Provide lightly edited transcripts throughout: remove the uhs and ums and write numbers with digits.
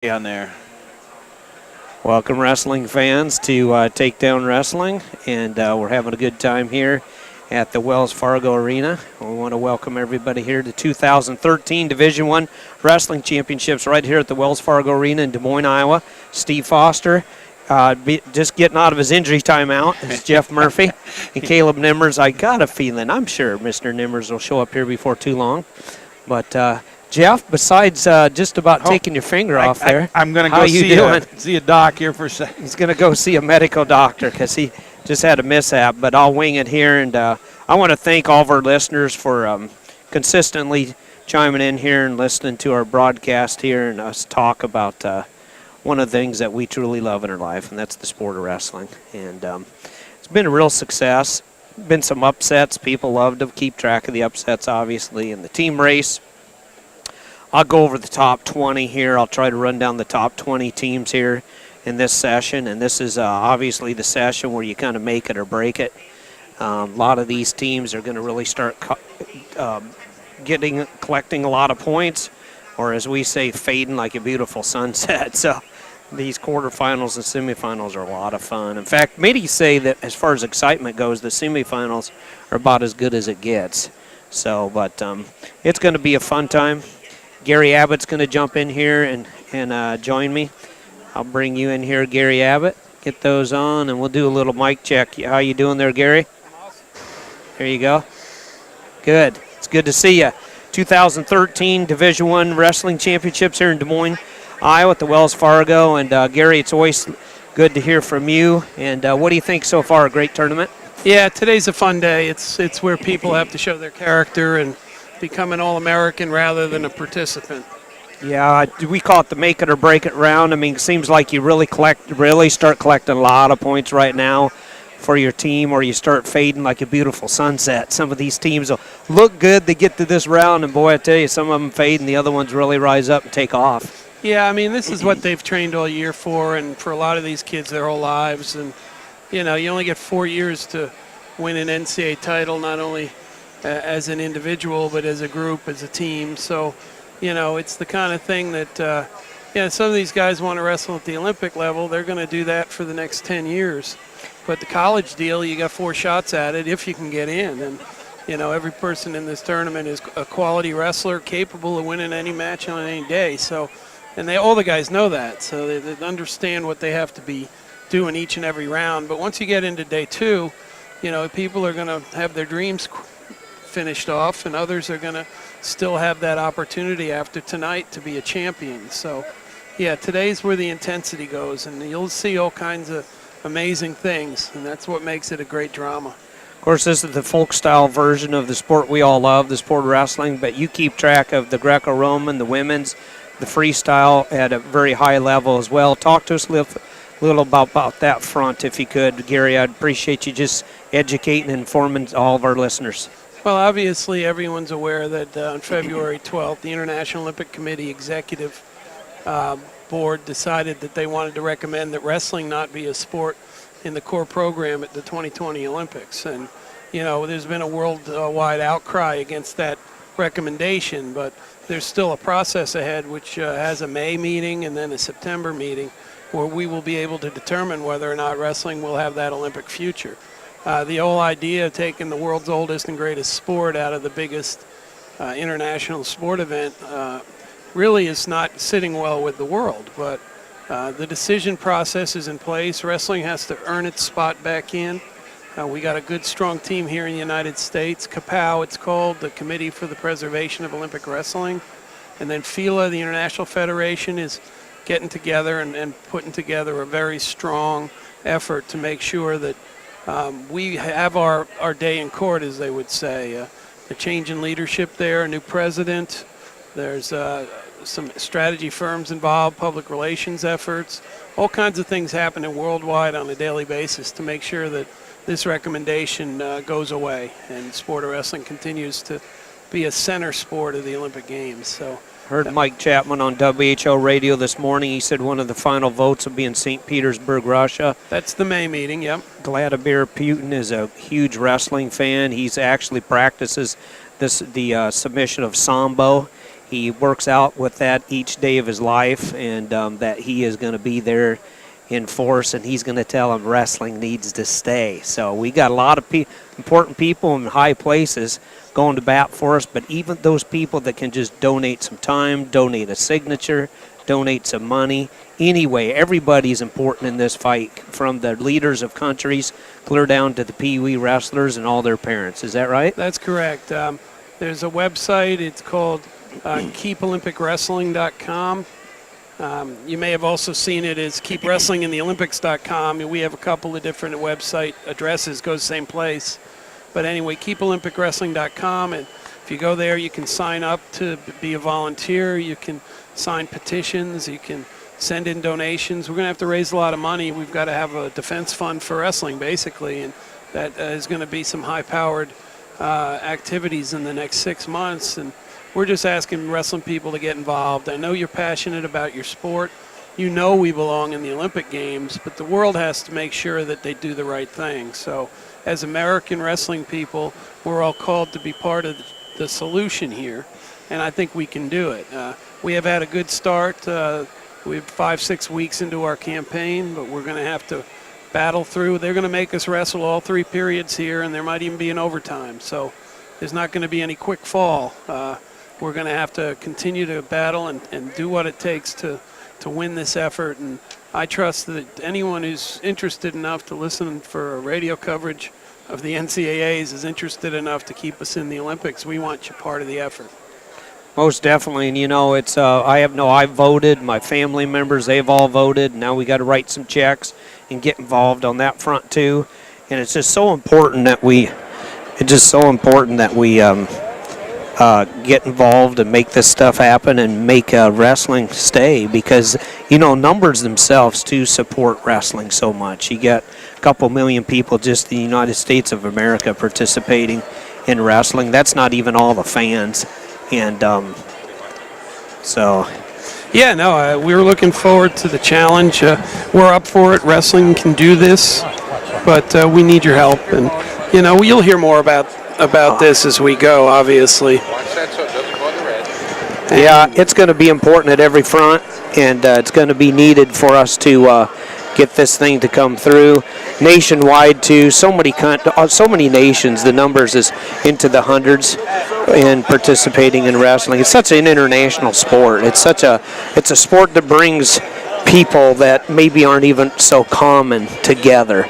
on there. Welcome, wrestling fans, to Takedown Wrestling, and we're having a good time here at the Wells Fargo Arena. We want to welcome everybody here to 2013 Division I Wrestling Championships right here at the Wells Fargo Arena in Des Moines, Iowa. Steve Foster, just getting out of his injury timeout, is Jeff Murphy and Caleb Nimmers. I got a feeling, I'm sure Mr. Nimmers will show up here before too long, but Jeff, besides just about taking your finger off there, I'm going to how go see a doc here for a second. He's going to go see a medical doctor because he just had a mishap, but I'll wing it here. And I want to thank all of our listeners for consistently chiming in here and listening to our broadcast here and us talk about one of the things that we truly love in our life, and that's the sport of wrestling. And it's been a real success. Been some upsets. People love to keep track of the upsets, obviously, in the team race. I'll go over the top 20 here. I'll try to run down the top 20 teams here in this session, and this is obviously the session where you kind of make it or break it. A lot of these teams are going to really start collecting a lot of points, or as we say, fading like a beautiful sunset. So these quarterfinals and semifinals are a lot of fun. In fact, many say that as far as excitement goes, the semifinals are about as good as it gets. So, but it's going to be a fun time. Gary Abbott's going to jump in here and join me. I'll bring you in here, Gary Abbott. Get those on, and we'll do a little mic check. How you doing there, Gary? Awesome. There you go. Good. It's good to see you. 2013 Division I Wrestling Championships here in Des Moines, Iowa at the Wells Fargo. And, Gary, it's always good to hear from you. And what do you think so far? A great tournament? Yeah, today's a fun day. It's where people have to show their character and become an All-American rather than a participant. Yeah, we call it the make it or break it round. I mean, it seems like you really start collecting a lot of points right now for your team, or you start fading like a beautiful sunset. Some of these teams will look good, they get to this round, and boy, I tell you, some of them fade and the other ones really rise up and take off. Yeah, I mean, this is what they've trained all year for, and for a lot of these kids their whole lives. And, you know, you only get 4 years to win an NCAA title, not only as an individual, but as a group, as a team. So, you know, it's the kind of thing that, some of these guys want to wrestle at the Olympic level. They're going to do that for the next 10 years. But the college deal, you got 4 shots at it if you can get in. And, you know, every person in this tournament is a quality wrestler capable of winning any match on any day. So, and all the guys know that. So they understand what they have to be doing each and every round. But once you get into day 2, you know, people are going to have their dreams finished off, and others are going to still have that opportunity after tonight to be a champion. So, yeah, today's where the intensity goes, and you'll see all kinds of amazing things, and that's what makes it a great drama. Of course, this is the folk-style version of the sport we all love, the sport of wrestling, but you keep track of the Greco-Roman, the women's, the freestyle at a very high level as well. Talk to us a little about that front, if you could, Gary. I'd appreciate you just educating and informing all of our listeners. Well, obviously, everyone's aware that on February 12th, the International Olympic Committee Executive Board decided that they wanted to recommend that wrestling not be a sport in the core program at the 2020 Olympics. And, you know, there's been a worldwide outcry against that recommendation, but there's still a process ahead which has a May meeting and then a September meeting where we will be able to determine whether or not wrestling will have that Olympic future. The whole idea of taking the world's oldest and greatest sport out of the biggest international sport event really is not sitting well with the world. But the decision process is in place. Wrestling has to earn its spot back in. We got a good, strong team here in the United States. CAPOW, it's called, the Committee for the Preservation of Olympic Wrestling. And then FILA, the International Federation, is getting together and putting together a very strong effort to make sure that we have our day in court, as they would say. A change in leadership there, a new president. There's some strategy firms involved, public relations efforts. All kinds of things happening worldwide on a daily basis to make sure that this recommendation goes away and sport of wrestling continues to be a center sport of the Olympic Games. So. Heard Mike Chapman on WHO radio this morning. He said one of the final votes will be in St. Petersburg, Russia. That's the May meeting, yep. Vladimir Putin is a huge wrestling fan. He's actually practices the submission of Sambo. he works out with that each day of his life, and that he is going to be there in force, and he's going to tell him wrestling needs to stay. So we got a lot of important people in high places going to bat for us, but even those people that can just donate some time, donate a signature, donate some money. Anyway, everybody's important in this fight, from the leaders of countries clear down to the Pee-wee wrestlers and all their parents. Is that right? That's correct. There's a website. It's called keepolympicwrestling.com. You may have also seen it as keepwrestlingintheolympics.com. We have a couple of different website addresses, goes the same place. But anyway, keepolympicwrestling.com, and if you go there, you can sign up to be a volunteer. You can sign petitions. You can send in donations. We're going to have to raise a lot of money. We've got to have a defense fund for wrestling, basically, and that is going to be some high-powered activities in the next 6 months. And we're just asking wrestling people to get involved. I know you're passionate about your sport. You know we belong in the Olympic Games, but the world has to make sure that they do the right thing. So as American wrestling people, we're all called to be part of the solution here, and I think we can do it. We have had a good start. We're 5-6 weeks into our campaign, but we're going to have to battle through. They're going to make us wrestle all 3 periods here, and there might even be an overtime. So there's not going to be any quick fall. We're going to have to continue to battle and do what it takes to win this effort. And I trust that anyone who's interested enough to listen for radio coverage of the NCAAs is interested enough to keep us in the Olympics. We want you part of the effort. Most definitely, and it's I voted, my family members, they've all voted. Now we got to write some checks and get involved on that front too. And it's just so important that we get involved and make this stuff happen and make wrestling stay, because numbers themselves too support wrestling so much. You got a couple million people just in the United States of America participating in wrestling. That's not even all the fans. And we're looking forward to the challenge. We're up for it. Wrestling can do this, but we need your help. And you'll hear more about this as we go, obviously. Yeah, it's going to be important at every front, and it's going to be needed for us to get this thing to come through nationwide too. So many nations. The numbers is into the hundreds in participating in wrestling. It's such an international sport. It's a sport that brings people that maybe aren't even so common together.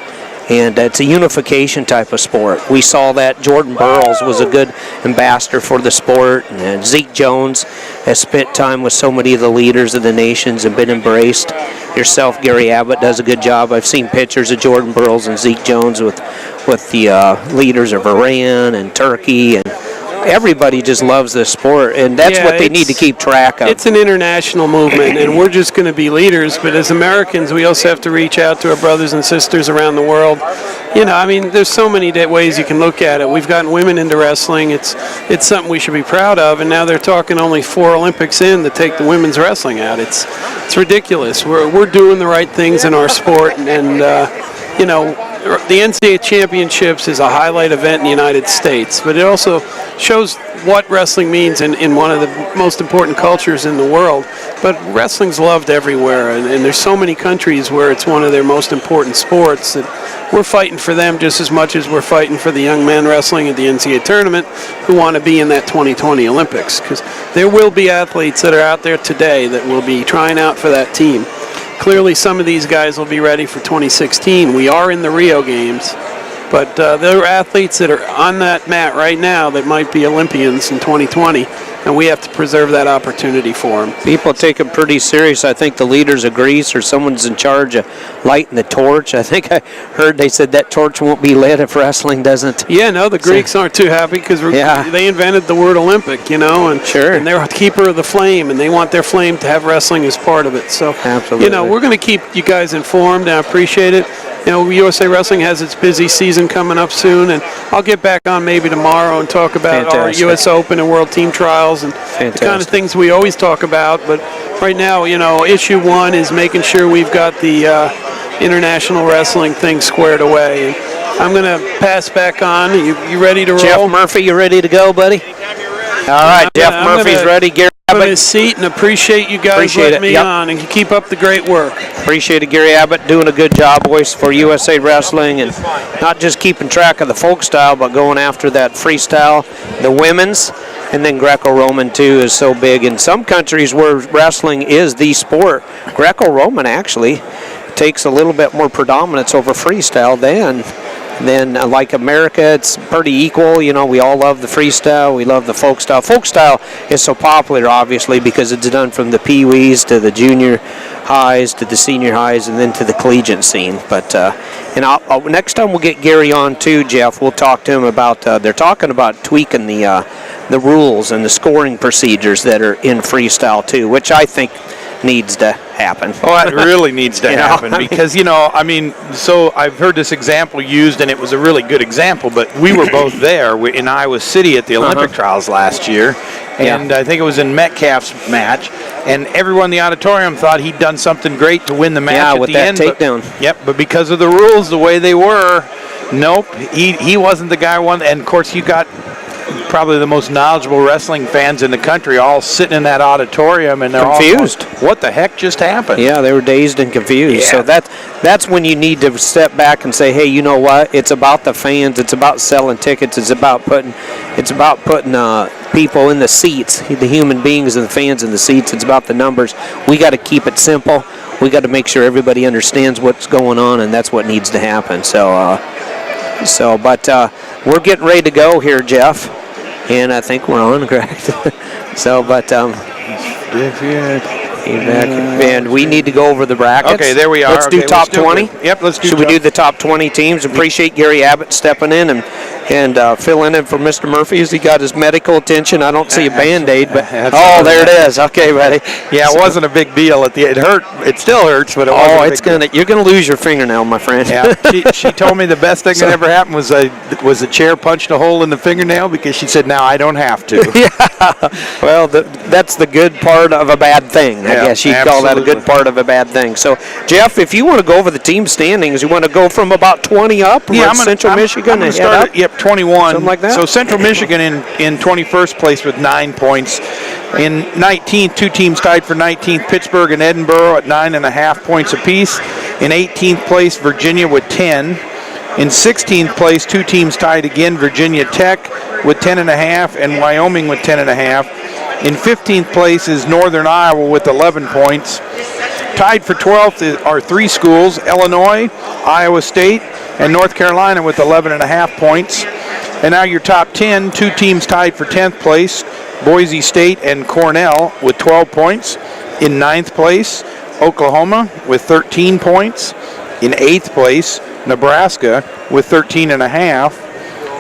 And it's a unification type of sport. We saw that Jordan Burroughs was a good ambassador for the sport, and Zeke Jones has spent time with so many of the leaders of the nations and been embraced. Yourself, Gary Abbott, does a good job. I've seen pictures of Jordan Burroughs and Zeke Jones with the leaders of Iran and Turkey, and everybody just loves this sport, and that's what they need to keep track of. It's an international movement, and we're just going to be leaders, but as Americans, we also have to reach out to our brothers and sisters around the world. There's so many ways you can look at it. We've gotten women into wrestling. It's something we should be proud of, and now they're talking only 4 Olympics in to take the women's wrestling out. It's ridiculous. We're doing the right things in our sport, and the NCAA Championships is a highlight event in the United States, but it also shows what wrestling means in one of the most important cultures in the world. But wrestling's loved everywhere, and there's so many countries where it's one of their most important sports that we're fighting for them just as much as we're fighting for the young men wrestling at the NCAA tournament who want to be in that 2020 Olympics, because there will be athletes that are out there today that will be trying out for that team. Clearly, some of these guys will be ready for 2016. We are in the Rio Games, but there are athletes that are on that mat right now that might be Olympians in 2020, and we have to preserve that opportunity for them. People take it pretty serious. I think the leaders of Greece or someone's in charge of lighting the torch. I think I heard they said that torch won't be lit if wrestling doesn't. Yeah, no, the Greeks aren't too happy because they invented the word Olympic, and sure, and they're a keeper of the flame, and they want their flame to have wrestling as part of it. So, absolutely, we're going to keep you guys informed, and I appreciate it. USA Wrestling has its busy season coming up soon, and I'll get back on maybe tomorrow and talk about our U.S. Open and World Team Trials and the kind of things we always talk about. But right now, issue 1 is making sure we've got the international wrestling thing squared away. And I'm going to pass back on. You ready to roll? Jeff Murphy, you ready to go, buddy? All right, Jeff Murphy's ready. Gary From his seat, and appreciate you guys letting me on, and keep up the great work. Appreciate it, Gary Abbott, doing a good job, boys, for USA Wrestling, and not just keeping track of the folk style, but going after that freestyle, the women's, and then Greco-Roman too is so big. In some countries where wrestling is the sport, Greco-Roman actually takes a little bit more predominance over freestyle than like America. It's pretty equal. You know, we all love the freestyle. We love the folk style. Folk style is so popular, obviously, because it's done from the pee-wees to the junior highs to the senior highs and then to the collegiate scene. But next time we'll get Gary on too, Jeff. We'll talk to him about. They're talking about tweaking the rules and the scoring procedures that are in freestyle too, which I think needs to happen. Oh, it really needs to happen because, so I've heard this example used, and it was a really good example, but we were both there in Iowa City at the Olympic trials last year, and I think it was in Metcalf's match, and everyone in the auditorium thought he'd done something great to win the match at with the that end. Takedown. But because of the rules, the way they were, nope, he wasn't the guy won. And, of course, you got probably the most knowledgeable wrestling fans in the country all sitting in that auditorium, and they're confused. All going, what the heck just happened? Yeah, they were dazed and confused. So that's when you need to step back and say, hey, you know what? It's about the fans. It's about selling tickets. It's about putting people in the seats, the human beings and the fans in the seats. It's about the numbers. We got to keep it simple. We got to make sure everybody understands what's going on, and that's what needs to happen. But we're getting ready to go here, Jeff, and I think we're on, correct? And we need to go over the brackets. Okay, there we are. Let's do top 20. Yep, let's do. Should we do the top 20 teams? Appreciate Gary Abbott stepping in and filling in for Mr. Murphy as he got his medical attention. I don't see a Band-Aid, but there it is. Okay, buddy. Yeah, it wasn't a big deal at the end. It hurt. It still hurts, but it wasn't. You're gonna lose your fingernail, my friend. Yeah, she told me the best thing that ever happened was a chair punched a hole in the fingernail because she said, "Now I don't have to." Yeah. Well, that's the good part of a bad thing. I guess you'd call that a good part of a bad thing. So, Jeff, if you want to go over the team standings, you want to go from about 20 up. Yeah, Central Michigan. I'm gonna start at 21. Something like that. So Central Michigan in 21st place with 9 points. In 19th, two teams tied for 19th, Pittsburgh and Edinburgh at 9.5 points apiece. In 18th place, Virginia with 10. In 16th place, two teams tied again, Virginia Tech with 10.5 and Wyoming with 10.5. In 15th place is Northern Iowa with 11 points. Tied for 12th are three schools, Illinois, Iowa State, and North Carolina with 11.5 points. And now your top 10, two teams tied for 10th place, Boise State and Cornell with 12 points. In 9th place, Oklahoma with 13 points. In 8th place, Nebraska with 13.5.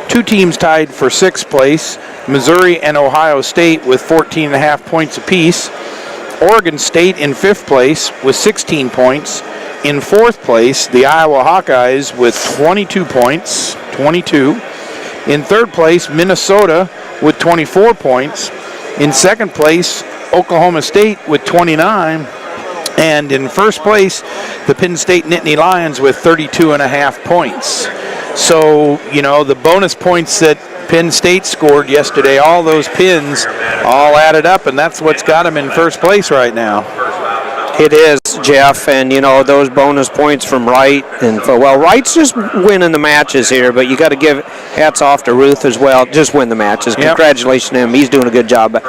Two teams tied for 6th place, Missouri and Ohio State with 14.5 points apiece. Oregon State in 5th place with 16 points. In 4th place, the Iowa Hawkeyes with 22 points, 22. In 3rd place, Minnesota with 24 points. In 2nd place, Oklahoma State with 29. And in 1st place, the Penn State Nittany Lions with 32.5 points. So, the bonus points that Penn State scored yesterday, all those pins all added up, and that's what's got them in 1st place right now. It is, Jeff, and those bonus points from Wright, and Wright's just winning the matches here, but you got to give hats off to Ruth as well. Just win the matches. Yep. Congratulations to him. He's doing a good job. But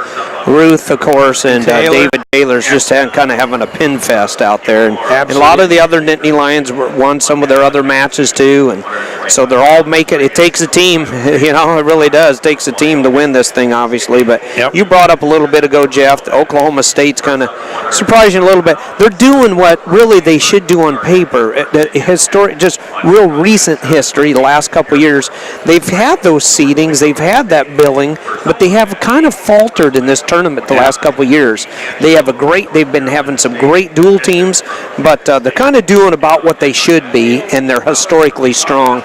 Ruth, of course, and David Taylor's just kind of having a pin fest out there, and a lot of the other Nittany Lions won some of their other matches too, and so they're all making. It takes a team, it really does. It takes a team to win this thing, obviously. But you brought up a little bit ago, Jeff, the Oklahoma State's kind of surprising a little bit. They're doing what really they should do on paper. Just real recent history, the last couple of years, they've had those seedings, they've had that billing, but they have kind of faltered in this tournament the last couple of years. They've been having some great dual teams, but they're kind of doing about what they should be, and they're historically strong.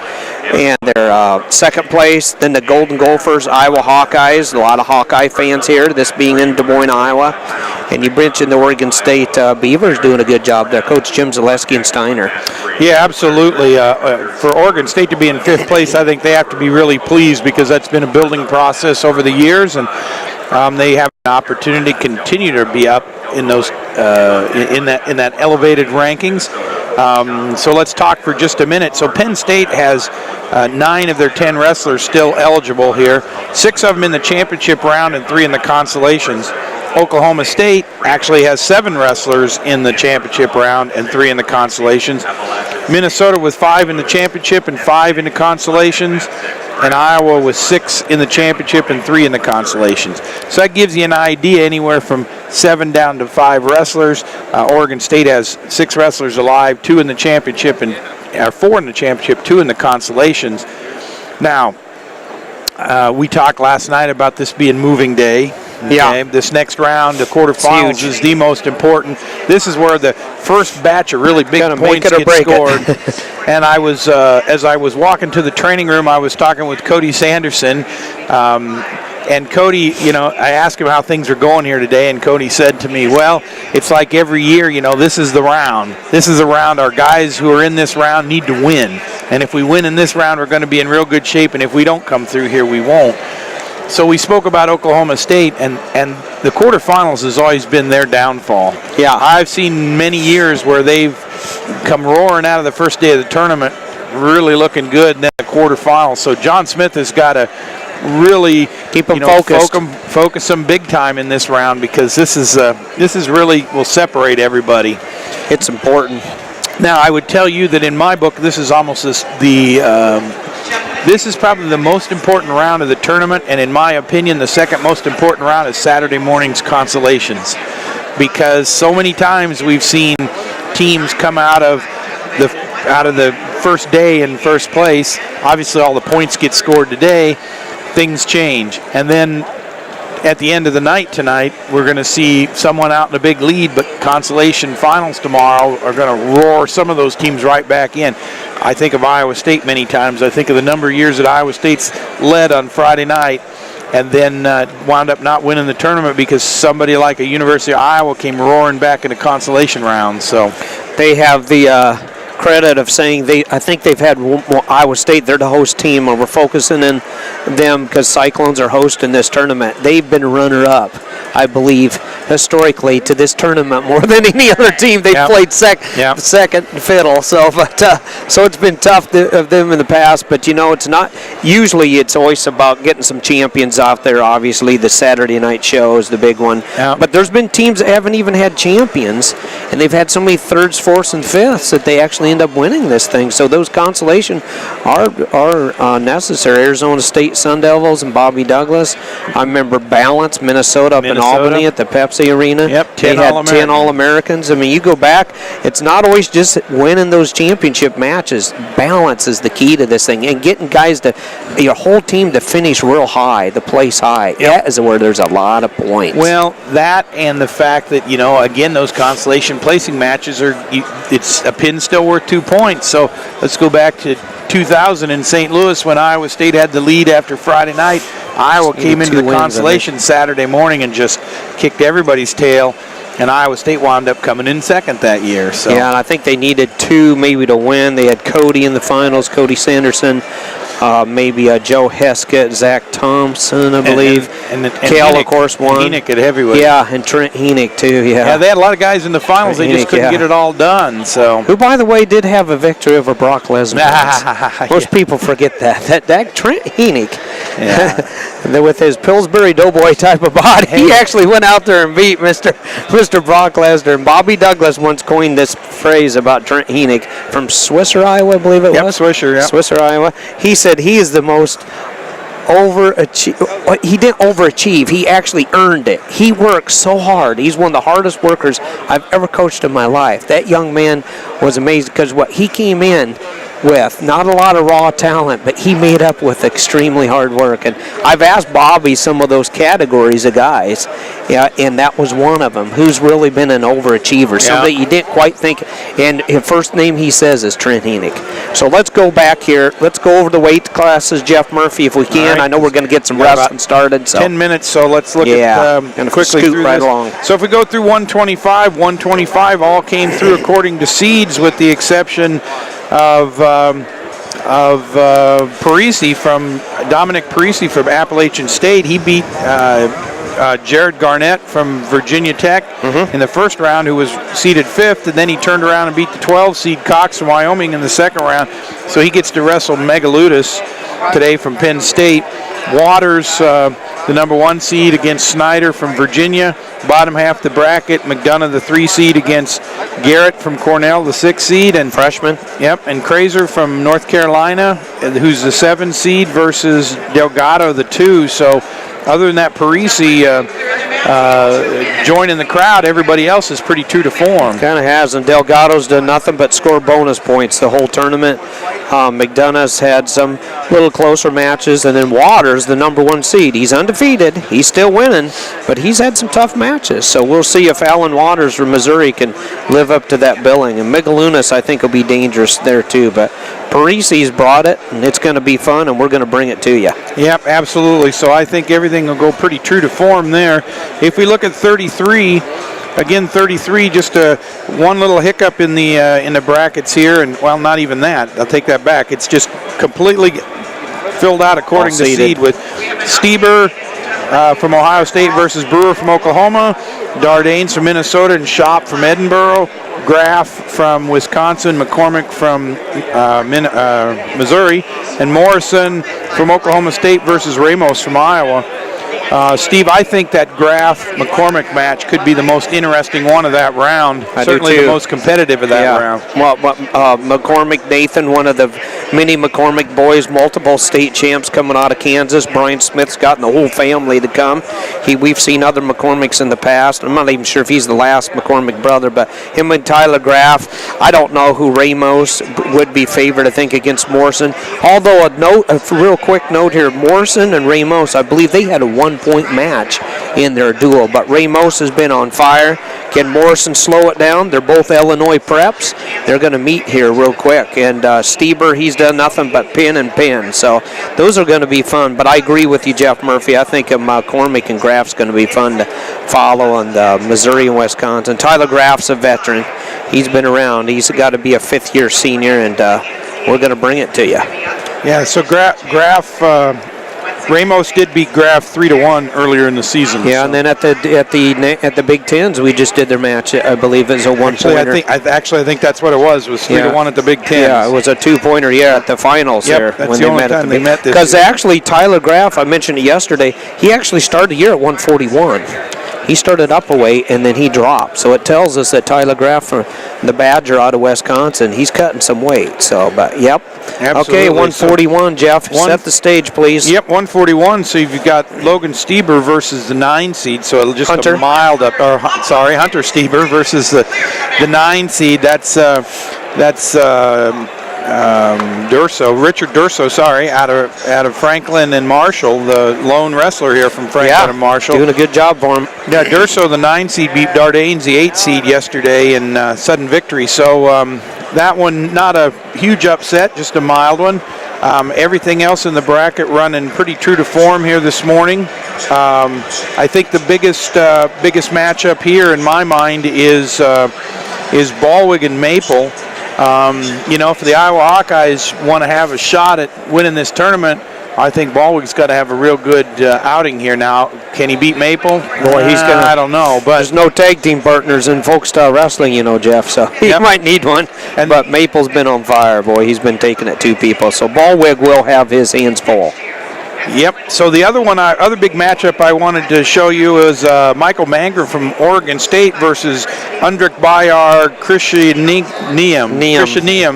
And they're 2nd place, then the Golden Gophers, Iowa Hawkeyes, a lot of Hawkeye fans here, this being in Des Moines, Iowa. And you mentioned the Oregon State Beavers doing a good job there, Coach Jim Zaleski and Steiner. Yeah, absolutely. For Oregon State to be in 5th place, I think they have to be really pleased because that's been a building process over the years. And They have an opportunity to continue to be up in those in that elevated rankings. So let's talk for just a minute. So Penn State has 9 of their 10 wrestlers still eligible here, 6 of them in the championship round and 3 in the consolations. Oklahoma State actually has 7 wrestlers in the championship round and 3 in the consolations. Minnesota with 5 in the championship and 5 in the consolations. And Iowa with 6 in the championship and 3 in the consolations. So that gives you an idea, anywhere from 7 down to 5 wrestlers. Oregon State has 6 wrestlers alive, 2 in the championship and 4 in the championship, 2 in the consolations. Now, we talked last night about this being moving day. Okay? Yeah. This next round, the quarterfinals, is the most important. This is where the first batch of really big points get scored. And I was, as I was walking to the training room, I was talking with Cody Sanderson. And Cody, I asked him how things are going here today, and Cody said to me, well, it's like every year, this is the round. This is the round. Our guys who are in this round need to win. And if we win in this round, we're going to be in real good shape. And if we don't come through here, we won't. So we spoke about Oklahoma State, and the quarterfinals has always been their downfall. Yeah. I've seen many years where they've come roaring out of the first day of the tournament, really looking good, and then the quarterfinals. So John Smith has got to really keep them focused. Focus them big time in this round, because this is really will separate everybody. It's important. Now, I would tell you that in my book, this is almost this is probably the most important round of the tournament, and in my opinion, the second most important round is Saturday morning's consolations, because so many times we've seen teams come out of the first day in first place. Obviously, all the points get scored today. Things change, and then at the end of the night tonight, we're going to see someone out in a big lead, but consolation finals tomorrow are going to roar some of those teams right back in. I think of Iowa State many times. I think of the number of years that Iowa State's led on Friday night and then wound up not winning the tournament because somebody like a University of Iowa came roaring back in the consolation round. So they have the credit of saying I think they've had Iowa State, they're the host team, and we're focusing in them because Cyclones are hosting this tournament. They've been runner-up, I believe, historically to this tournament more than any other team. They've played second fiddle. So it's been tough of them in the past, but it's not. Usually it's always about getting some champions out there. Obviously the Saturday night show is the big one. But there's been teams that haven't even had champions, and they've had so many thirds, fourths, and fifths that they actually end up winning this thing. So those consolation are necessary. Arizona State Sun Devils and Bobby Douglas. I remember Balance, Minnesota up in Albany at the Pepsi Arena. Yep, they had 10 All-Americans. I mean, you go back, it's not always just winning those championship matches. Balance is the key to this thing, and getting guys your whole team to finish real high, to place high. Yep. That is where there's a lot of points. Well, that and the fact that, again, those consolation placing matches it's a pin still worth 2 points. So let's go back to 2000 in St. Louis when Iowa State had the lead after Friday night. Iowa came into the consolation Saturday morning and just kicked everybody's tail, and Iowa State wound up coming in second that year. So. Yeah, and I think they needed 2 maybe to win. They had Cody in the finals, Cody Sanderson, maybe Joe Heskett, Zach Thompson, I believe. And Kale, of course, won. Henick at heavyweight. Yeah, and Trent Henick, too. Yeah, they had a lot of guys in the finals. They just couldn't get it all done. So, who, by the way, did have a victory over Brock Lesnar. Most people forget that Trent Henick, with his Pillsbury Doughboy type of body, he actually went out there and beat Mr. Brock Lesnar. And Bobby Douglas once coined this phrase about Trent Henick from Swisher, Iowa, I believe it was. Swisher, Iowa. He said he is the most overachieve. He didn't overachieve. He actually earned it. He works so hard. He's one of the hardest workers I've ever coached in my life. That young man was amazing because what he came in with, not a lot of raw talent, but he made up with extremely hard work. And I've asked Bobby some of those categories of guys, and that was one of them. Who's really been an overachiever? Somebody you didn't quite think. And his first name he says is Trent Henick. So let's go back here. Let's go over the weight classes, Jeff Murphy, if we can. Right. I know we're going to get some wrestling started. So 10 minutes, so let's look at quickly scoot through right this. along. So if we go through 125 all came through according to seeds, with the exception of Parisi Dominic Parisi from Appalachian State. He beat Jared Garnett from Virginia Tech in the first round, who was seeded 5th, and then he turned around and beat the 12 seed Cox from Wyoming in the second round. So he gets to wrestle Megaludis today from Penn State. Waters, the number 1 seed, against Snyder from Virginia. Bottom half of the bracket, McDonough, the 3 seed, against Garrett from Cornell, the 6 seed, and freshman. Yep, and Kraser from North Carolina, who's the 7 seed, versus Delgado, the 2. So other than that, Parisi joining the crowd. Everybody else is pretty true to form. Kind of has, and Delgado's done nothing but score bonus points the whole tournament. McDonough's had some little closer matches, and then Waters, the number 1 seed. He's undefeated. He's still winning, but he's had some tough matches. So we'll see if Alan Waters from Missouri can live up to that billing. And Migalunas, I think, will be dangerous there too. But Parisi's brought it, and it's going to be fun, and we're going to bring it to you. Yep, absolutely. So I think everything will go pretty true to form there. If we look at 33, again, 33, just one little hiccup in the brackets here, and well, not even that. I'll take that back. It's just completely filled out according to seed, with Stieber from Ohio State versus Brewer from Oklahoma, Dardanes from Minnesota, and Schopp from Edinburgh, Graff from Wisconsin, McCormick from Missouri, and Morrison from Oklahoma State versus Ramos from Iowa. Steve, I think that Graff-McCormick match could be the most interesting one of that round. Certainly the most competitive of that round. Well, McCormick, Nathan, one of the many McCormick boys, multiple state champs coming out of Kansas. Brian Smith's gotten the whole family to come. We've seen other McCormicks in the past. I'm not even sure if he's the last McCormick brother, but him and Tyler Graff. I don't know who Ramos would be favored, I think, against Morrison. Although a real quick note here, Morrison and Ramos, I believe they had a 1-point match in their duel, but Ramos has been on fire. Can Morrison slow it down? They're both Illinois preps. They're going to meet here real quick. And Stieber, he's done nothing but pin and pin. So those are going to be fun. But I agree with you, Jeff Murphy. I think McCormick and Graff's going to be fun to follow, and Missouri and Wisconsin. Tyler Graff's a veteran. He's been around. He's got to be a 5th-year senior, and we're going to bring it to you. Yeah, so Graff, Ramos did beat Graff 3-1 earlier in the season. Yeah, so. And then at the Big Tens, we just did their match. I believe it was a 1-pointer. I think that's what it was 3-1 at the Big Tens. Yeah, it was a 2-pointer. Yeah, at the finals there. That's when the only time they met this year. Because actually, Tyler Graff, I mentioned it yesterday. He actually started the year at 141. He started up a weight, and then he dropped. So it tells us that Tyler Graff, the Badger out of Wisconsin, he's cutting some weight. So, but yep. Absolutely. Okay, 141, Jeff. Set the stage, please. Yep, 141. So you've got Logan Stieber versus the 9 seed. So it'll just Hunter. a mild up. Hunter Stieber versus the 9 seed. That's Richard Durso, out of Franklin and Marshall, the lone wrestler here from Franklin and Marshall. Doing a good job for him. Yeah, Durso, the 9 seed, beat Dardanes, the 8 seed, yesterday in sudden victory. So that one, not a huge upset, just a mild one. Everything else in the bracket running pretty true to form here this morning. I think the biggest matchup here in my mind is Ballwig and Maple. If the Iowa Hawkeyes want to have a shot at winning this tournament, I think Ballwig's got to have a real good outing here now. Can he beat Maple? Boy, I don't know. But there's no tag team partners in folk style wrestling, Jeff, so he might need one. But Maple's been on fire, boy. He's been taking it 2 people. So Ballwig will have his hands full. Yep. So the other big matchup I wanted to show you is Michael Manger from Oregon State versus Undrik Bayar Krishniam.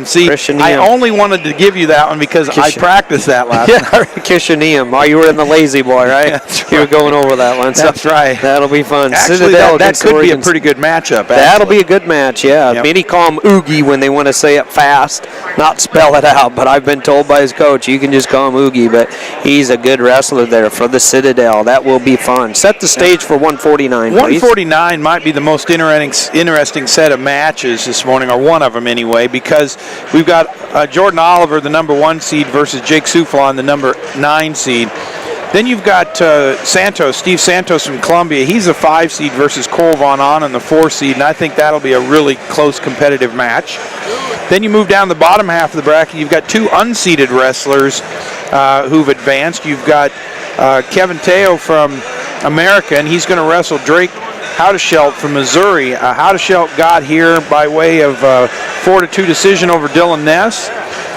See, I only wanted to give you that one because I practiced that last night. Krishniam. Oh, you were in the lazy boy, right? That's right. You were going over that one. That's right. That'll be fun. Actually, that could be a pretty good matchup. That'll be a good match, yeah. Yep. Many call him Oogie when they want to say it fast, not spell it out. But I've been told by his coach, you can just call him Oogie. But he's a good wrestler there for the Citadel. That will be fun. Set the stage for 149, please. 149 might be the most interesting set of matches this morning, or one of them anyway, because we've got Jordan Oliver, the number 1 seed, versus Jake Souflon, the number 9 seed. Then you've got Steve Santos from Columbia. He's a 5 seed versus Cole Von Ahnen, the 4 seed, and I think that'll be a really close competitive match. Then you move down the bottom half of the bracket. You've got 2 unseeded wrestlers who've advanced. You've got Kevin Teo from America, and he's going to wrestle Drake Howdeshelt from Missouri. Howdeshelt got here by way of 4-2 decision over Dylan Ness,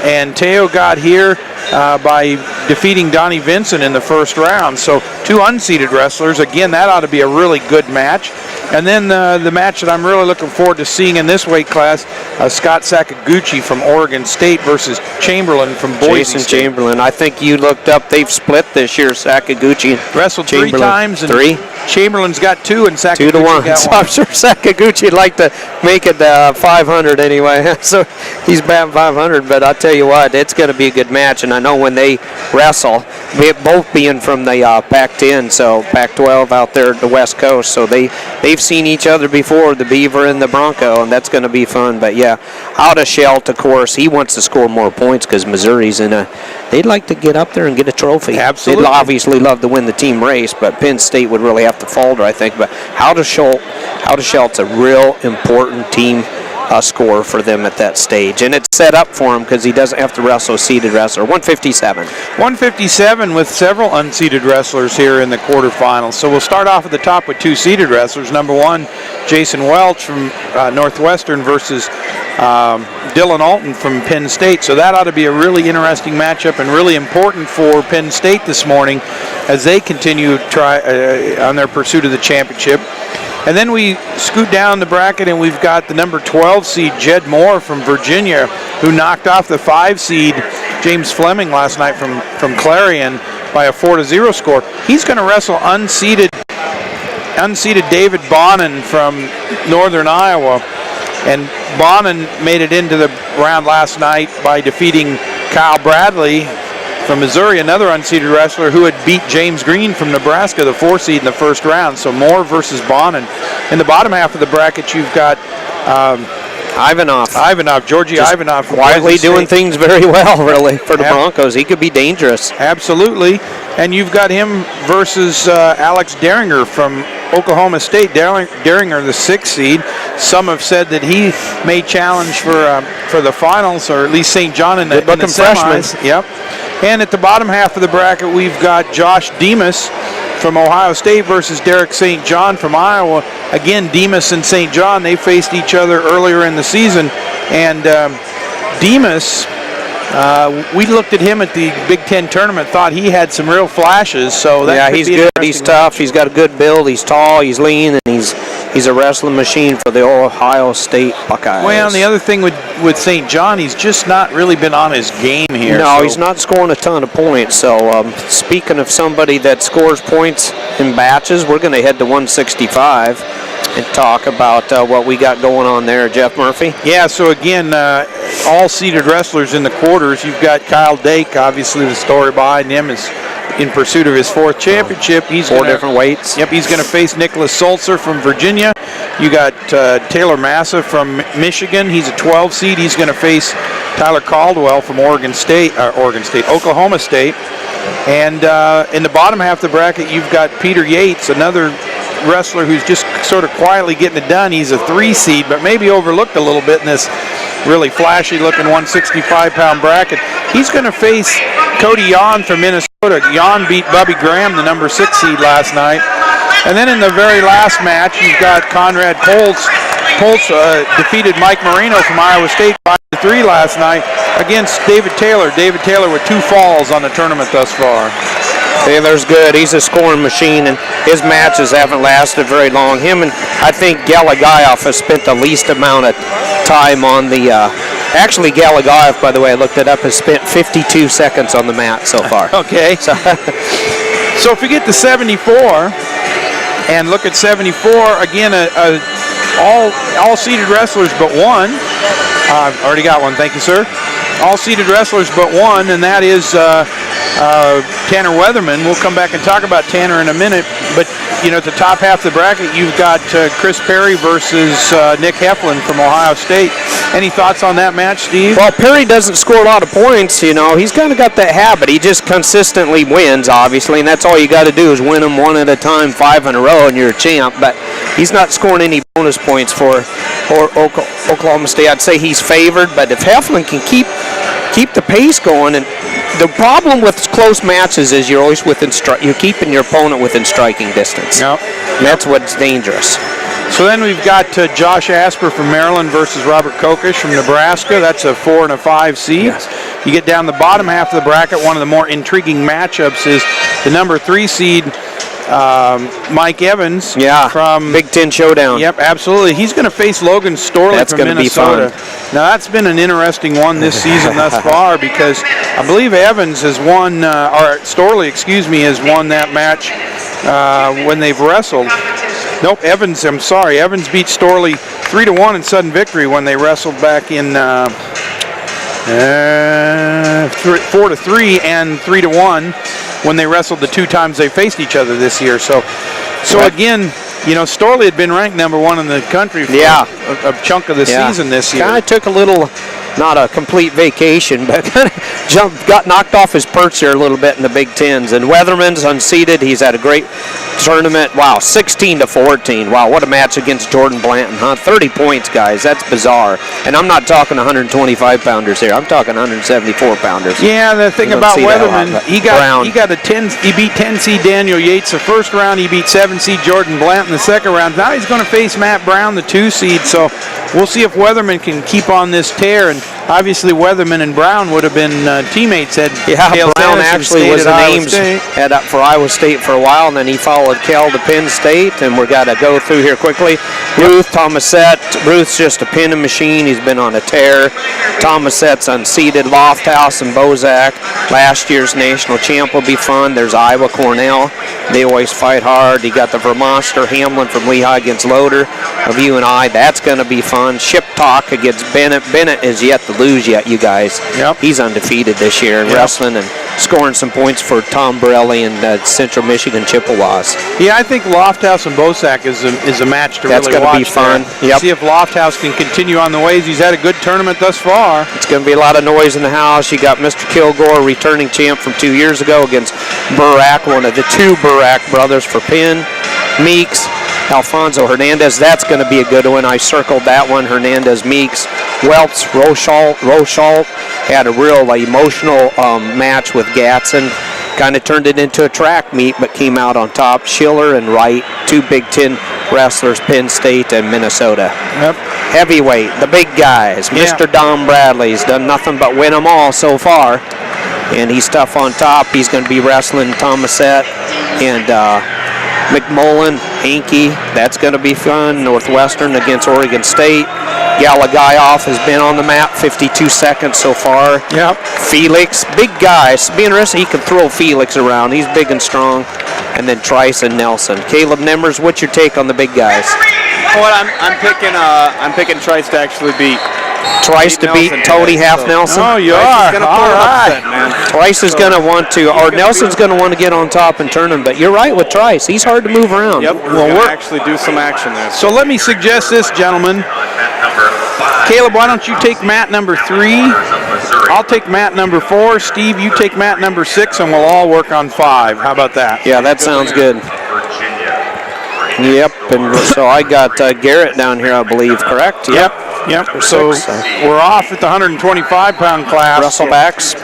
and Teo got here by defeating Donnie Vincent in the first round. So 2 unseeded wrestlers. Again, that ought to be a really good match. And then the match that I'm really looking forward to seeing in this weight class, Scott Sakaguchi from Oregon State versus Chamberlain from Boise State. Chamberlain. I think you looked up, they've split this year, Sakaguchi. Wrestled Chamberlain. 3 times. And 3? Chamberlain's got 2 and Sakaguchi 2-1. got So 1. I'm sure Sakaguchi'd like to make it 500 anyway. So he's batting 500, but I'll tell you what, it's going to be a good match. And I know when they wrestle, both being from the Pac-10, so Pac-12 out there at the West Coast, so they've seen each other before, the Beaver and the Bronco, and that's going to be fun. But yeah, Howdeshelt, of course, he wants to score more points because Missouri's they'd like to get up there and get a trophy. Absolutely. They'd obviously love to win the team race, but Penn State would really have to falter, I think. But Howdeshelt's a real important team score for them at that stage, and it's set up for him because he doesn't have to wrestle a seeded wrestler. 157. 157 with several unseeded wrestlers here in the quarterfinals. So we'll start off at the top with 2 seeded wrestlers. Number 1, Jason Welch from Northwestern versus Dylan Alton from Penn State. So that ought to be a really interesting matchup and really important for Penn State this morning as they continue to try on their pursuit of the championship. And then we scoot down the bracket, and we've got the number 12 seed, Jed Moore from Virginia, who knocked off the 5 seed, James Fleming, last night from Clarion by a 4-0 score. He's going to wrestle unseeded David Bonin from Northern Iowa. And Bonin made it into the round last night by defeating Kyle Bradley from Missouri, another unseeded wrestler who had beat James Green from Nebraska, the 4 seed in the first round. So Moore versus Bonin. In the bottom half of the bracket, you've got Georgie Ivanov. Quietly doing things very well, really, for the Broncos. He could be dangerous. Absolutely. And you've got him versus Alex Deringer from Oklahoma State. Deringer, the 6th seed. Some have said that he may challenge for the finals, or at least St. John in the semis. Yep. And at the bottom half of the bracket, we've got Josh Demas from Ohio State versus Derek St. John from Iowa. Again, Demas and St. John, they faced each other earlier in the season. And Demas, we looked at him at the Big Ten tournament, thought he had some real flashes. So that he's good. He's tough. He's got a good build. He's tall. He's lean, and he's a wrestling machine for the Ohio State Buckeyes. Well, and the other thing with St. John, he's just not really been on his game here. No, he's not scoring a ton of points. So speaking of somebody that scores points in batches, we're going to head to 165 and talk about what we got going on there, Jeff Murphy. Yeah, so again, all seeded wrestlers in the quarters. You've got Kyle Dake, obviously the story behind him is in pursuit of his 4th championship. He's 4 different weights. Yep, he's going to face Nicholas Sulzer from Virginia. You got Taylor Massa from Michigan. He's a 12 seed. He's going to face Tyler Caldwell from Oklahoma State. And in the bottom half of the bracket, you've got Peter Yates, another wrestler who's just sort of quietly getting it done. He's a 3 seed, but maybe overlooked a little bit in this really flashy-looking 165-pound bracket. He's going to face Cody Yon from Minnesota. Yon beat Bubby Graham, the number 6 seed, last night. And then in the very last match, you've got Conrad Poltz. Poltz defeated Mike Moreno from Iowa State 5-3 last night against David Taylor. David Taylor with 2 falls on the tournament thus far. Taylor's good. He's a scoring machine, and his matches haven't lasted very long. Him and I think Galagayev has spent the least amount of time on the. Actually, Galagayev, by the way, I looked it up, has spent 52 seconds on the mat so far. Okay. So if we get to 74 and look at 74 again, all seeded wrestlers but one. I've already got one. Thank you, sir. All seeded wrestlers but one, and that is Tanner Weatherman. We'll come back and talk about Tanner in a minute. But, at the top half of the bracket, you've got Chris Perry versus Nick Heflin from Ohio State. Any thoughts on that match, Steve? Well, Perry doesn't score a lot of points, He's kind of got that habit. He just consistently wins, obviously, and that's all you got to do is win them one at a time, 5 in a row, and you're a champ. But he's not scoring any bonus points for Oklahoma State. I'd say he's favored, but if Heflin can keep the pace going, and The problem with close matches is you're always you're keeping your opponent within striking distance. Yep. And that's what's dangerous. So then we've got Josh Asper from Maryland versus Robert Kokish from Nebraska. That's a 4 and a 5 seed. Yes. You get down the bottom half of the bracket. One of the more intriguing matchups is the number 3 seed, Mike Evans. Yeah, from Big Ten Showdown. Yep, absolutely. He's going to face Logan Storley That's from gonna Minnesota. be fun. Now, that's been an interesting one this season thus far because I believe Evans has won, or Storley, excuse me, has won that match when they've wrestled. Nope, Evans beat Storley 3-1 in sudden victory when they wrestled back in 4-3 and 3-1 when they wrestled the 2 times they faced each other this year. So again, Storley had been ranked number 1 in the country for a chunk of the season this year. Kind of took a little, not a complete vacation, but kind of got knocked off his perch there a little bit in the Big Tens. And Weatherman's unseated. He's had a great tournament. Wow, 16-14. Wow, what a match against Jordan Blanton, huh? 30 points, guys. That's bizarre. And I'm not talking 125-pounders here. I'm talking 174-pounders. Yeah, the thing about Weatherman, he beat 10 seed Daniel Yates the first round. He beat 7 seed Jordan Blanton the second round. Now he's going to face Matt Brown, the 2 seed. So we'll see if Weatherman can keep on this tear. And obviously Weatherman and Brown would have been teammates. Brown actually was in Ames for Iowa State for a while, and then he followed Cal to Penn State. And we're got to go through here quickly. Ruth Thomasette. Ruth's just a pinning machine. He's been on a tear. Thomasette's unseated. Lofthouse and Bozak. Last year's national champ will be fun. There's Iowa Cornell. They always fight hard. You got the Vermonster Hamlin from Lehigh against Loader of UNI. That's going to be fun. Ship Talk against Bennett. Bennett is yet to lose yet, you guys. Yep. He's undefeated this year in wrestling and scoring some points for Tom Borelli and Central Michigan Chippewas. Yeah, I think Lofthouse and Bozak is a match to That's really watch. That's going to be fun. Yep. See if Lofthouse can continue on the ways. He's had a good tournament thus far. It's going to be a lot of noise in the house. You got Mr. Kilgore, returning champ from 2 years ago against Burak, one of the 2 Burak brothers for Penn. Meeks, Alfonso Hernandez. That's going to be a good one. I circled that one. Hernandez, Meeks, Welts, Rochalt had a real emotional match with Gatson. Kind of turned it into a track meet, but came out on top. Schiller and Wright, 2 Big Ten wrestlers, Penn State and Minnesota. Yep. Heavyweight, the big guys. Yeah. Mr. Don Bradley's done nothing but win them all so far. And he's tough on top. He's going to be wrestling Thomasette and McMullen, Hankey. That's going to be fun. Northwestern against Oregon State. Galagayoff has been on the map, 52 seconds so far. Yep. Felix, big guys. Being interested, he can throw Felix around. He's big and strong. And then Trice and Nelson. Caleb Nemmers, what's your take on the big guys? Well, I'm picking Trice to actually beat. Trice to beat Tony Half Nelson. Oh, you are. All right. Trice is going to want to, or Nelson's going to want to get on top and turn him. But you're right with Trice. He's hard to move around. Yep. We'll actually do some action there. So let me suggest this, gentlemen. Caleb, why don't you take mat number 3? I'll take mat number 4. Steve, you take mat number 6, and we'll all work on 5. How about that? Yeah, that sounds good. Yep, and so I got Garrett down here, I believe, correct? Yep. So we're off at the 125-pound class. Wrestlebacks.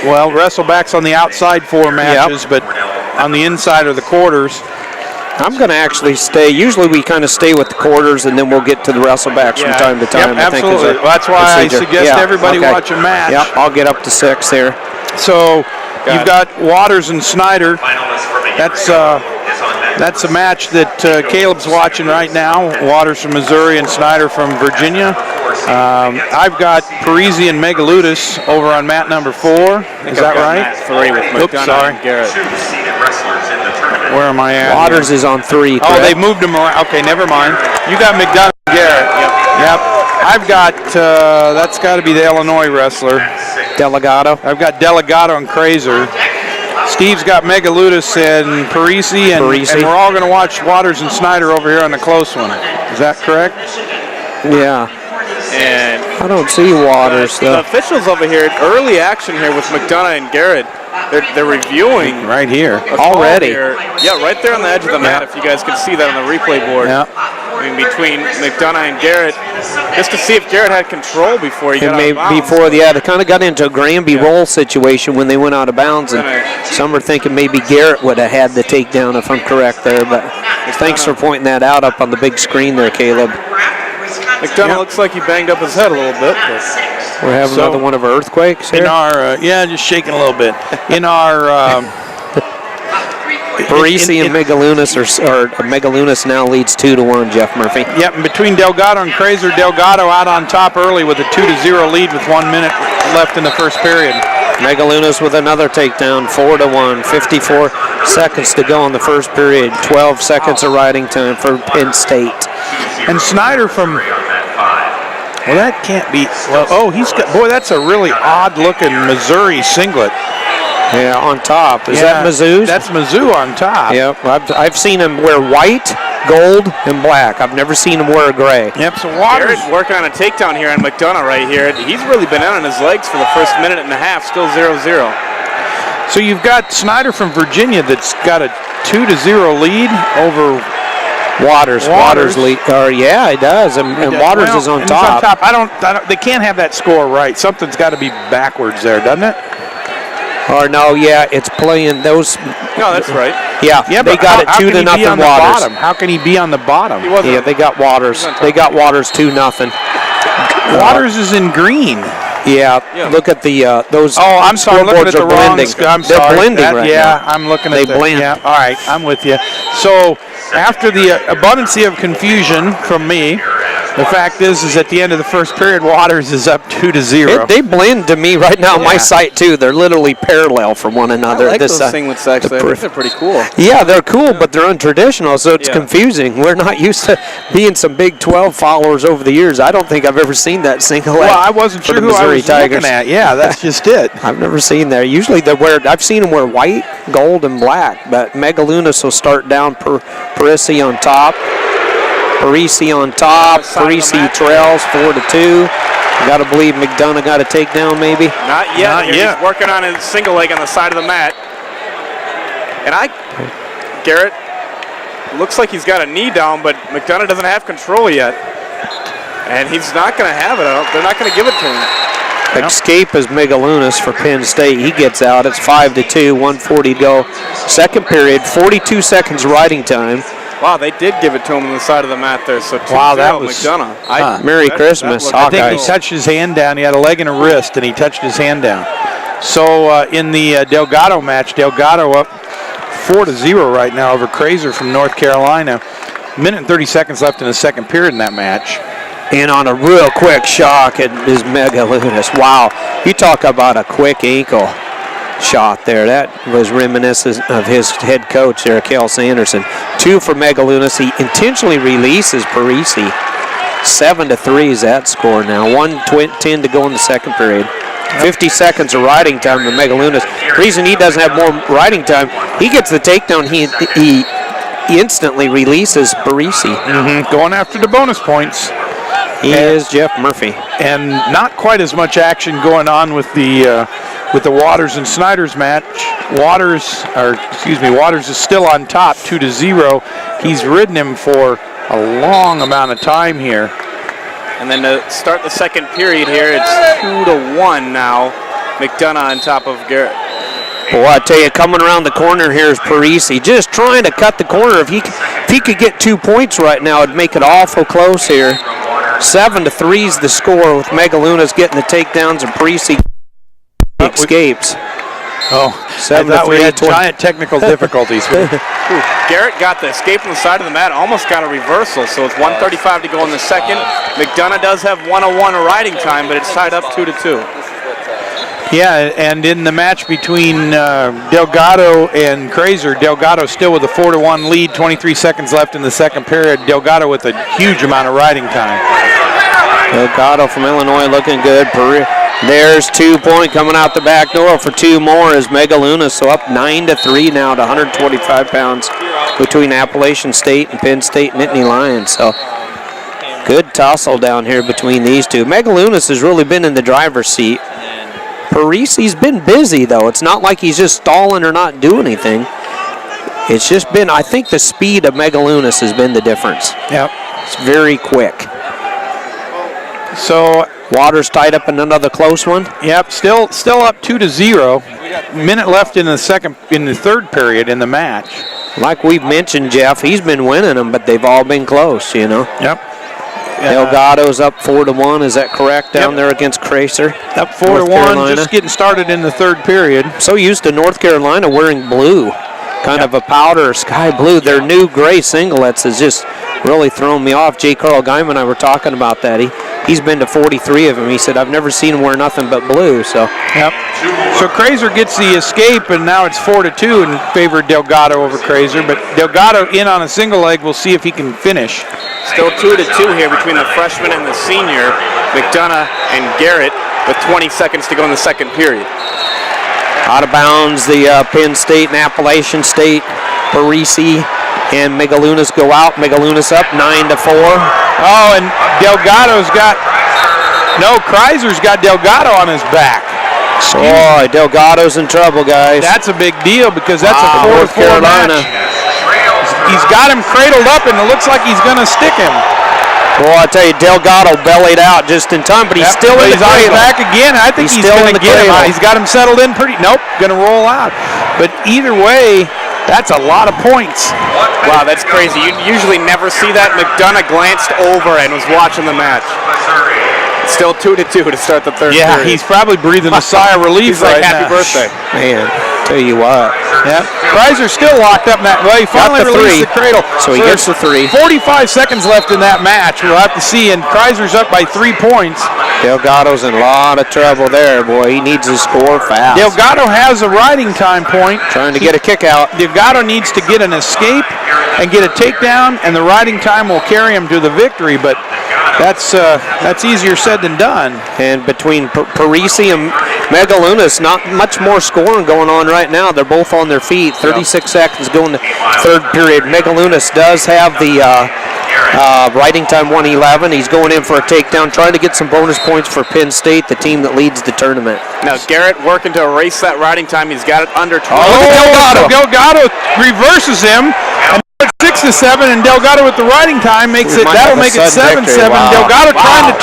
Well, wrestlebacks on the outside 4 matches, but on the inside are the quarters. I'm going to actually stay. Usually we kind of stay with the quarters, and then we'll get to the wrestlebacks from time to time. Yep, absolutely. That's why I suggest everybody watch a match. Yep, I'll get up to 6 here. So you've got Waters and Snyder. That's a match that Caleb's watching right now. Waters from Missouri and Snyder from Virginia. I've got Parisi and Megaludis over on mat number 4. Is that right? Mat 3 with McDonough and Garrett. Where am I at? Waters is on 3. Oh, they moved him around. Okay, never mind. You got McDonough and Garrett. Yep. I've got, that's got to be the Illinois wrestler. Delgado. I've got Delgado and Kraser. Steve's got Megaludis and Parisi, and we're all going to watch Waters and Snyder over here on the close one. Is that correct? Yeah. And I don't see Waters, though. The officials over here, early action here with McDonough and Garrett. They're reviewing right here already. Yeah, right there on the edge of the mat. If you guys can see that on the replay board. Yeah. happening between McDonough and Garrett, just to see if Garrett had control before he got out of bounds. They kind of got into a Granby roll situation when they went out of bounds, and some are thinking maybe Garrett would have had the takedown if I'm correct there, but thanks for pointing that out up on the big screen there, Caleb. McDonough looks like he banged up his head a little bit. We're having another one of our earthquakes here. In our, just shaking a little bit. In our... Parisi and Megalunas, or Megalunas now leads 2-1, Jeff Murphy. Yep, and between Delgado and Krazer, Delgado out on top early with a 2-0 lead with 1 minute left in the first period. Megalunas with another takedown, 4-1, 54 seconds to go in the first period, 12 seconds of riding time for Penn State. And Snyder from, well, that can't be, he's got, boy, that's a really odd-looking Missouri singlet. Yeah, on top. Is that Mizzou's? That's Mizzou on top. Yep, I've seen him wear white, gold, and black. I've never seen him wear gray. Yep, so Waters Garrett's working on a takedown here on McDonough right here. He's really been out on his legs for the first minute and a half, still 0-0. So you've got Snyder from Virginia that's got a 2-0 lead over Waters lead. He does, and Waters is on top. I don't, they can't have that score right. Something's got to be backwards there, doesn't it? Or no, it's playing those. No, that's right. Yeah, they got it 2-0 Waters. How can he be on the bottom? Yeah, they got Waters. They got Waters 2-0. Waters is in green. Yeah, look at the those. Oh, I'm sorry. I'm looking at the wrong. I'm sorry. They're blending right now. I'm looking at they blend. Yeah, all right, I'm with you. So after the abundance of confusion from me, the fact is at the end of the first period, Waters is up 2-0. They blend to me right now on my site too. They're literally parallel from one another. I like those singlets actually. I think they're pretty cool. Yeah, they're cool, but they're untraditional, so it's confusing. We're not used to being some Big 12 followers over the years. I don't think I've ever seen that singlet. Well, I wasn't sure who I was looking at. Yeah, that's just it. I've never seen that. Usually I've seen them wear white, gold, and black, but Megalunas will start down Parisi on top. Parisi on top. Parisi trails 4-2. Got to believe McDonough got a takedown maybe. Not yet. He's working on his single leg on the side of the mat. And Garrett looks like he's got a knee down, but McDonough doesn't have control yet. And he's not going to have it. They're not going to give it to him. Escape is Megalunas for Penn State. He gets out. It's 5-2, 1:40 to go. Second period, 42 seconds riding time. Wow, they did give it to him on the side of the mat there. So that was McDonough. Merry Christmas, I think he touched his hand down. He had a leg and a wrist, and he touched his hand down. So in the Delgado match, Delgado up 4-0 right now over Krazer from North Carolina. Minute and 30 seconds left in the second period in that match. And on a real quick shock, it is Megalunas. Wow, you talk about a quick ankle shot there. That was reminiscent of his head coach there, Cal Sanderson. 2 for Megalunas. He intentionally releases Parisi. 7-3 is that score now. 1:10 to go in the second period. 50 seconds of riding time to Megalunas. The reason he doesn't have more riding time, he gets the takedown. He instantly releases Parisi. Going after the bonus points. He is Jeff Murphy. And not quite as much action going on with the Waters and Snyder's match. Waters is still on top, 2-0. He's ridden him for a long amount of time here. And then to start the second period here, it's 2-1 now. McDonough on top of Garrett. Boy, I tell you, coming around the corner here is Parisi, just trying to cut the corner. If he could get 2 points right now, it'd make it awful close here. 7-3 is the score with Megalunas getting the takedowns and Parisi escapes. I thought we had giant technical difficulties. Garrett got the escape on the side of the mat, almost got a reversal, so it's 1:35 to go in the second. McDonough does have 1:01 riding time, but it's tied up 2-2. Yeah, and in the match between Delgado and Krazer, Delgado still with a 4-1 lead, 23 seconds left in the second period. Delgado with a huge amount of riding time. Delgado from Illinois looking good. There's 2 point coming out the back door for 2 more is Megalunas, so up 9-3 now to 125 pounds between Appalachian State and Penn State Nittany Lions. So good tussle down here between these two. Megalunas has really been in the driver's seat. Parisi's been busy, though. It's not like he's just stalling or not doing anything. It's just been, I think the speed of Megalunas has been the difference. Yep. It's very quick. So Waters tied up in another close one. Yep, still up 2-0. Minute left in the third period in the match. Like we've mentioned, Jeff, he's been winning them, but they've all been close, you know. Yep. Delgado's up 4-1. Is that correct down there against Cracer? Up 4-1, just getting started in the third period. So used to North Carolina wearing blue, kind of a powder sky blue. Their new gray singlets has just really thrown me off. J. Carl Guyman and I were talking about that. He's been to 43 of them. He said, I've never seen him wear nothing but blue. So. Yep. So Crazer gets the escape, and now it's 4-2 in favor of Delgado over Crazer. But Delgado in on a single leg. We'll see if he can finish. Still 2-2 here between the freshman and the senior, McDonough and Garrett, with 20 seconds to go in the second period. Out of bounds, the Penn State and Appalachian State, Parisi and Megalunas go out. Megalunas up 9-4. Oh, and Crazer's got Delgado on his back. Boy, Delgado's in trouble, guys. That's a big deal because that's a 4-4 North Carolina. match. He's got him cradled up, and it looks like he's going to stick him. Boy, I tell you, Delgado bellied out just in time, but he's still in the on his cradle. back again. I think he's going to get him out. He's got him settled in pretty. Nope, going to roll out. But either way, that's a lot of points. Wow, that's crazy. You usually never see that. McDonough glanced over and was watching the match. It's still 2-2 to start the third Yeah, period. he's probably breathing a sigh of relief He's like, right happy now. birthday. Man, tell you what. Yeah, Crazer's still locked up in that. Well, he finally released the cradle. So he gets the 3. 45 seconds left in that match. We'll have to see, and Crazer's up by 3 points. Delgado's in a lot of trouble there, boy. He needs to score fast. Delgado has a riding time point. Trying to get a kick out. Delgado needs to get an escape and get a takedown, and the riding time will carry him to the victory, but that's easier said than done. And between Parisi and Megalunas, not much more scoring going on right now. They're both on their feet. 36 seconds going to third period. Megalunas does have the riding time 1:11. He's going in for a takedown, trying to get some bonus points for Penn State, the team that leads the tournament. Now Garrett working to erase that riding time. He's got it under 12. Oh, Delgado reverses him. And 6-7, and Delgado with the riding time makes it. That'll make it 7-7. Wow. Delgado trying to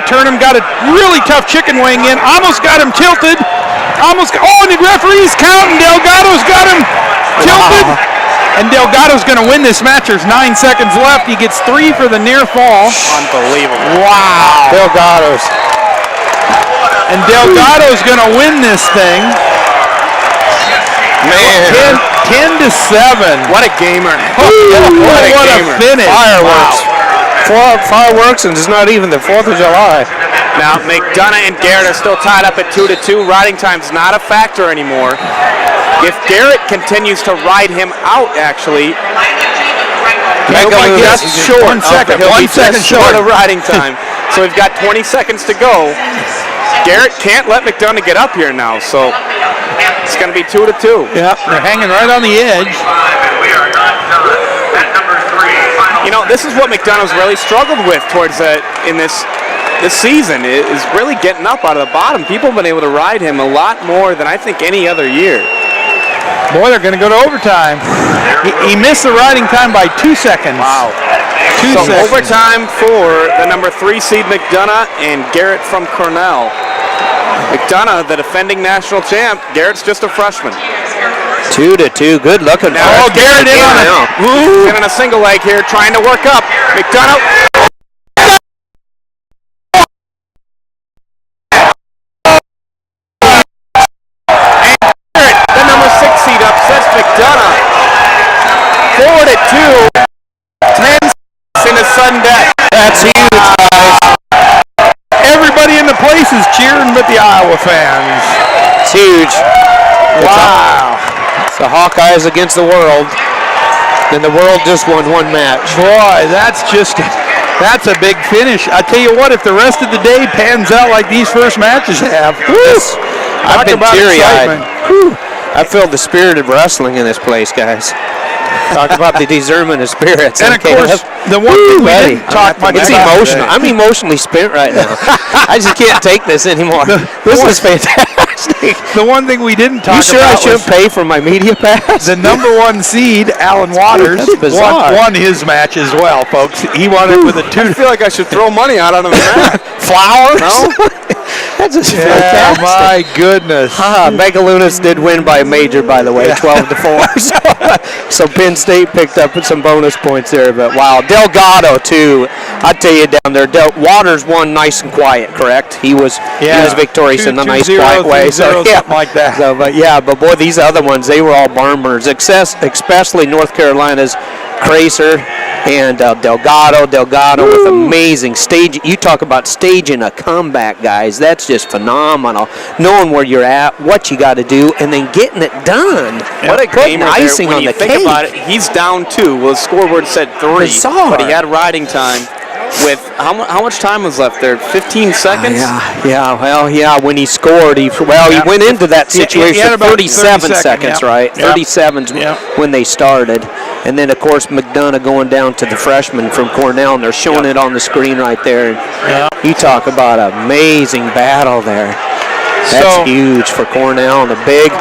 turn him, got a really tough chicken wing in. Almost got him tilted. And the referee's counting. Delgado's got him tilted. Wow. And Delgado's going to win this match. There's 9 seconds left. He gets 3 for the near fall. Unbelievable. Wow. Delgado's going to win this thing. Man. 10-7. What a gamer. What a finish. Fireworks. Wow. Fireworks, and it's not even the 4th of July. Now McDonough and Garrett are still tied up at 2-2. Riding time's not a factor anymore. If Garrett continues to ride him out, actually, Megalunas just short. 1 second. He'll 1 be second just short short. of riding time. So we've got 20 seconds to go. Garrett can't let McDonough get up here now, so it's going to be 2-2. Yeah, they're hanging right on the edge. You know, this is what McDonough's really struggled with towards in this season, is really getting up out of the bottom. People have been able to ride him a lot more than I think any other year. Boy, they're going to go to overtime. He missed the riding time by 2 seconds. Wow. 2 So seconds. overtime for the number 3 seed McDonough and Garrett from Cornell. McDonough, the defending national champ. Garrett's just a freshman. 2-2. Good looking. Now, Garrett in on it. In a single leg here, trying to work up. McDonough. And Garrett, the number 6 seed, upsets McDonough. 4-2. 10 in a sudden death. That's huge, guys. Everybody in the place is cheering but the Iowa fans. It's huge. Wow. It's the Hawkeyes against the world. And the world just won one match. Boy, that's a big finish. I tell you what, if the rest of the day pans out like these first matches have, I've been teary-eyed. I feel the spirit of wrestling in this place, guys. Talk about the discernment of spirits. And of course, the one thing we didn't talk much it's about emotional. today. I'm emotionally spent right now. I just can't take this anymore. This is fantastic. The one thing we didn't talk You sure I about shouldn't was pay for my media pass? the number 1 seed, Alan Waters, That's bizarre. won his match as well, folks. He won it with a 2. I feel like I should throw money out on him. Flowers? No? That's just Yeah, fantastic. my goodness. Megalunas did win by a major, by the way, 12-4. So Penn State picked up some bonus points there. But wow, Delgado too. I tell you down there, Waters won nice and quiet. Correct? He was victorious in a nice quiet way. So something like that. So, but boy, these other ones, they were all bombers. Especially North Carolina's Cracer and Delgado with amazing stage. You talk about staging a comeback, guys. That's just phenomenal. Knowing where you're at, what you got to do, and then getting it done. What a Putting gamer icing there. on When the you think cake. about it, he's down 2. Well, the scoreboard said 3, Bizarre. but he had riding time. With how much time was left there? 15 seconds. When he scored, he went into that He situation had about 37 30 seconds, yep. right? Yep. 37's Yep. when they started, and then of course McDonough going down to the freshman from Cornell, and they're showing it on the screen right there. And you talk about an amazing battle there. That's huge for Cornell, and a big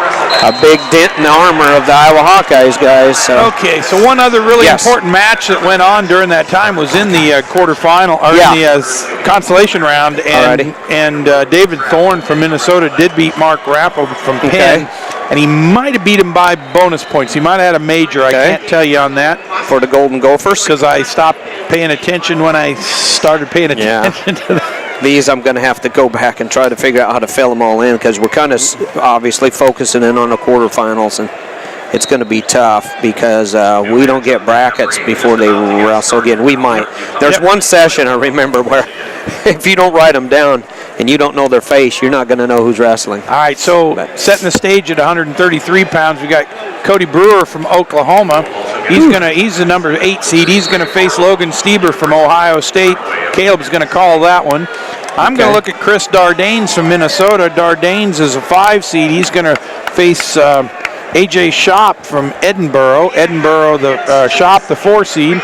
dent in the armor of the Iowa Hawkeyes, guys. So. Okay, so one other really important match that went on during that time was in the quarterfinal, or in the consolation round, and David Thorne from Minnesota did beat Mark Rappo from Penn, and he might have beat him by bonus points. He might have had a major. I can't tell you on that. For the Golden Gophers? Because I stopped paying attention when I started paying attention to that. These I'm going to have to go back and try to figure out how to fill them all in, because we're kind of obviously focusing in on the quarterfinals, and it's going to be tough because we don't get brackets before they wrestle again. We might. There's one session I remember where if you don't write them down and you don't know their face, you're not going to know who's wrestling. All right, so setting the stage at 133 pounds, we got Cody Brewer from Oklahoma. He's the number 8 seed. He's going to face Logan Stieber from Ohio State. Caleb's going to call that one. I'm going to look at Chris Dardanes from Minnesota. Dardanes is a 5 seed. He's going to face A.J. Shop from Edinburgh. The Shop, the 4 seed.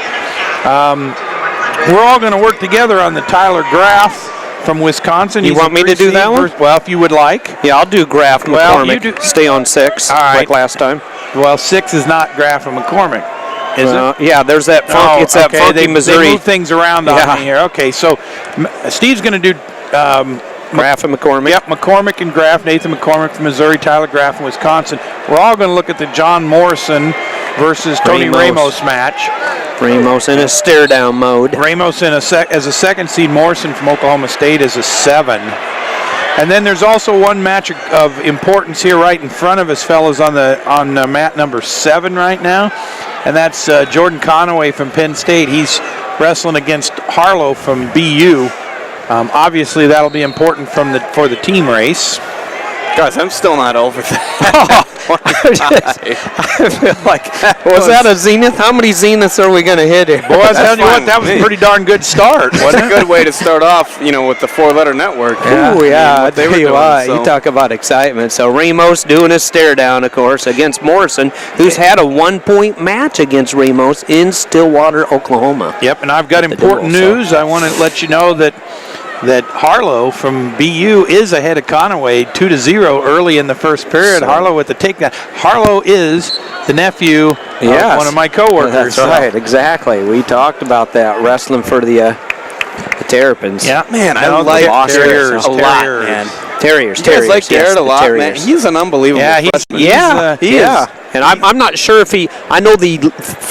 We're all going to work together on the Tyler Graff from Wisconsin. You want me to do that one? Well, if you would like. Yeah, I'll do Graff McCormick. Well, you do. Stay on 6 like last time. Well, 6 is not Graff and McCormick, is it? Yeah, there's that funky, it's that funky Missouri. They move things around on me here. Okay, so Steve's going to do Graff and McCormick. Yep, McCormick and Graff. Nathan McCormick from Missouri, Tyler Graff from Wisconsin. We're all going to look at the John Morrison versus Tony Ramos match. Ramos in a stare-down mode. Ramos as a 2nd seed, Morrison from Oklahoma State as a 7. And then there's also one match of importance here right in front of us, fellas, on mat number 7 right now, and that's Jordan Conaway from Penn State. He's wrestling against Harlow from BU. Obviously, that'll be important for the team race. Guys, I'm still not over that. I feel like, was that a zenith? How many zeniths are we going to hit here? Boy, I tell you what, that was a pretty darn good start. What a good way to start off, with the 4-letter network. I tell you what, you talk about excitement. So Ramos doing a stare down, of course, against Morrison, who's had a 1-point match against Ramos in Stillwater, Oklahoma. Yep, and I've got important news. I want to let you know that Harlow from BU is ahead of Conaway 2-0 early in the first period. Harlow with the takedown. Harlow is the nephew of one of my coworkers. That's right, exactly. We talked about that, wrestling for the Terrapins. Yeah, man, I like Terriers a lot, man. Terriers. You guys like Garrett a lot, man. He's an unbelievable freshman. He is. And I'm not sure if I know they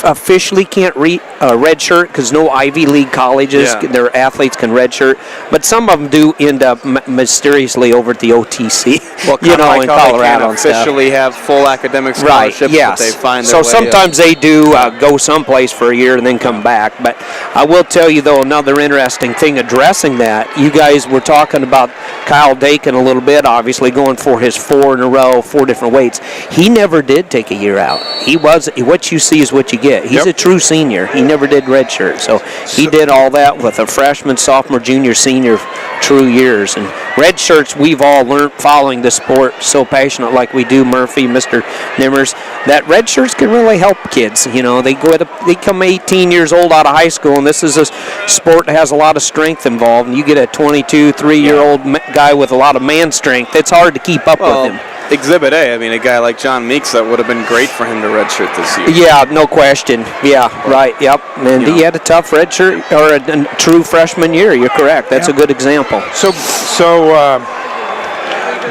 officially can't redshirt because no Ivy League colleges, their athletes can redshirt, but some of them do end up mysteriously over at the OTC, in Colorado and stuff. Officially have full academic scholarships, but they find their way sometimes they do go someplace for a year and then come back. But I will tell you, though, another interesting thing addressing that, you guys were talking about Kyle Dakin a little bit, obviously going for his 4 in a row, 4 different weights. He never did take a year out. What you see is what you get. He's a true senior. He never did redshirt. So he did all that with a freshman, sophomore, junior, senior true years. And red shirts we've all learned following the sport so passionate like we do, Murphy, Mr. Nimmers, that red shirts can really help kids. You know, they come 18 years old out of high school, and this is a sport that has a lot of strength involved. And you get a 22, 3-year-old guy with a lot of man strength. It's hard to keep up with him. Exhibit A, I mean, a guy like John Meeks, that would have been great for him to redshirt this year. Yeah, no question. Yeah, right, yep. And he had a tough redshirt, or a true freshman year. You're correct. That's a good example. So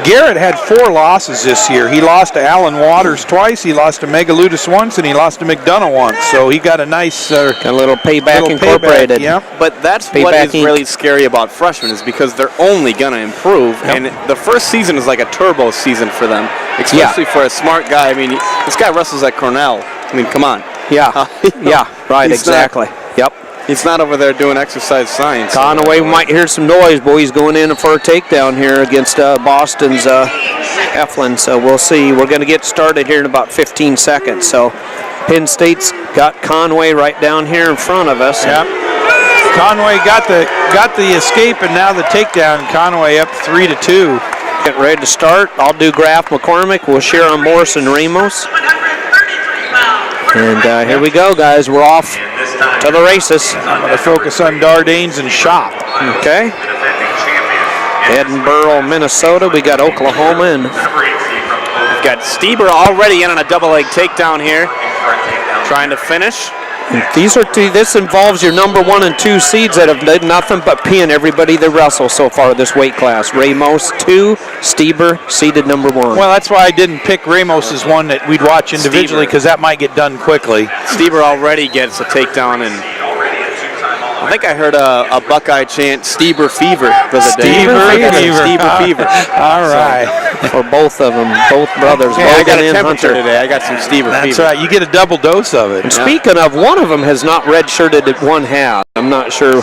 Garrett had 4 losses this year. He lost to Alan Waters twice, he lost to Megaludis once, and he lost to McDonough once. So he got a nice a little payback incorporated. Yeah. But that's what is really scary about freshmen, is because they're only going to improve. Yep. And the first season is like a turbo season for them, especially for a smart guy. I mean, this guy wrestles at Cornell. I mean, come on. Yeah, right, exactly. Yep. He's not over there doing exercise science. Conway might hear some noise, boys, going in for a takedown here against Boston's Eflin. So we'll see. We're going to get started here in about 15 seconds. So Penn State's got Conway right down here in front of us. Yep. Conway got the escape, and now the takedown. Conway up 3-2. Getting ready to start. I'll do Graf McCormick. We'll share on Morris and Ramos. And here we go, guys. We're off to the races. I'm going to focus on Dardanes and Shop. Okay. Edinburgh, Minnesota. We got Oklahoma. And we've got Stieber already in on a double leg takedown here. Trying to finish. This involves your number 1 and 2 seeds that have done nothing but pin everybody that wrestle so far this weight class. Ramos 2, Stieber seeded number 1. Well, that's why I didn't pick Ramos as one that we'd watch individually, because that might get done quickly. Stieber already gets a takedown, and I think I heard a Buckeye chant, Stieber Fever, the other day. Stieber Fever. All right. For both of them, both brothers. Yeah, I got a Logan and temperature Hunter. today. I got some Stieber Fever. That's right. You get a double dose of it. And speaking of, one of them has not redshirted at one half. I'm not sure.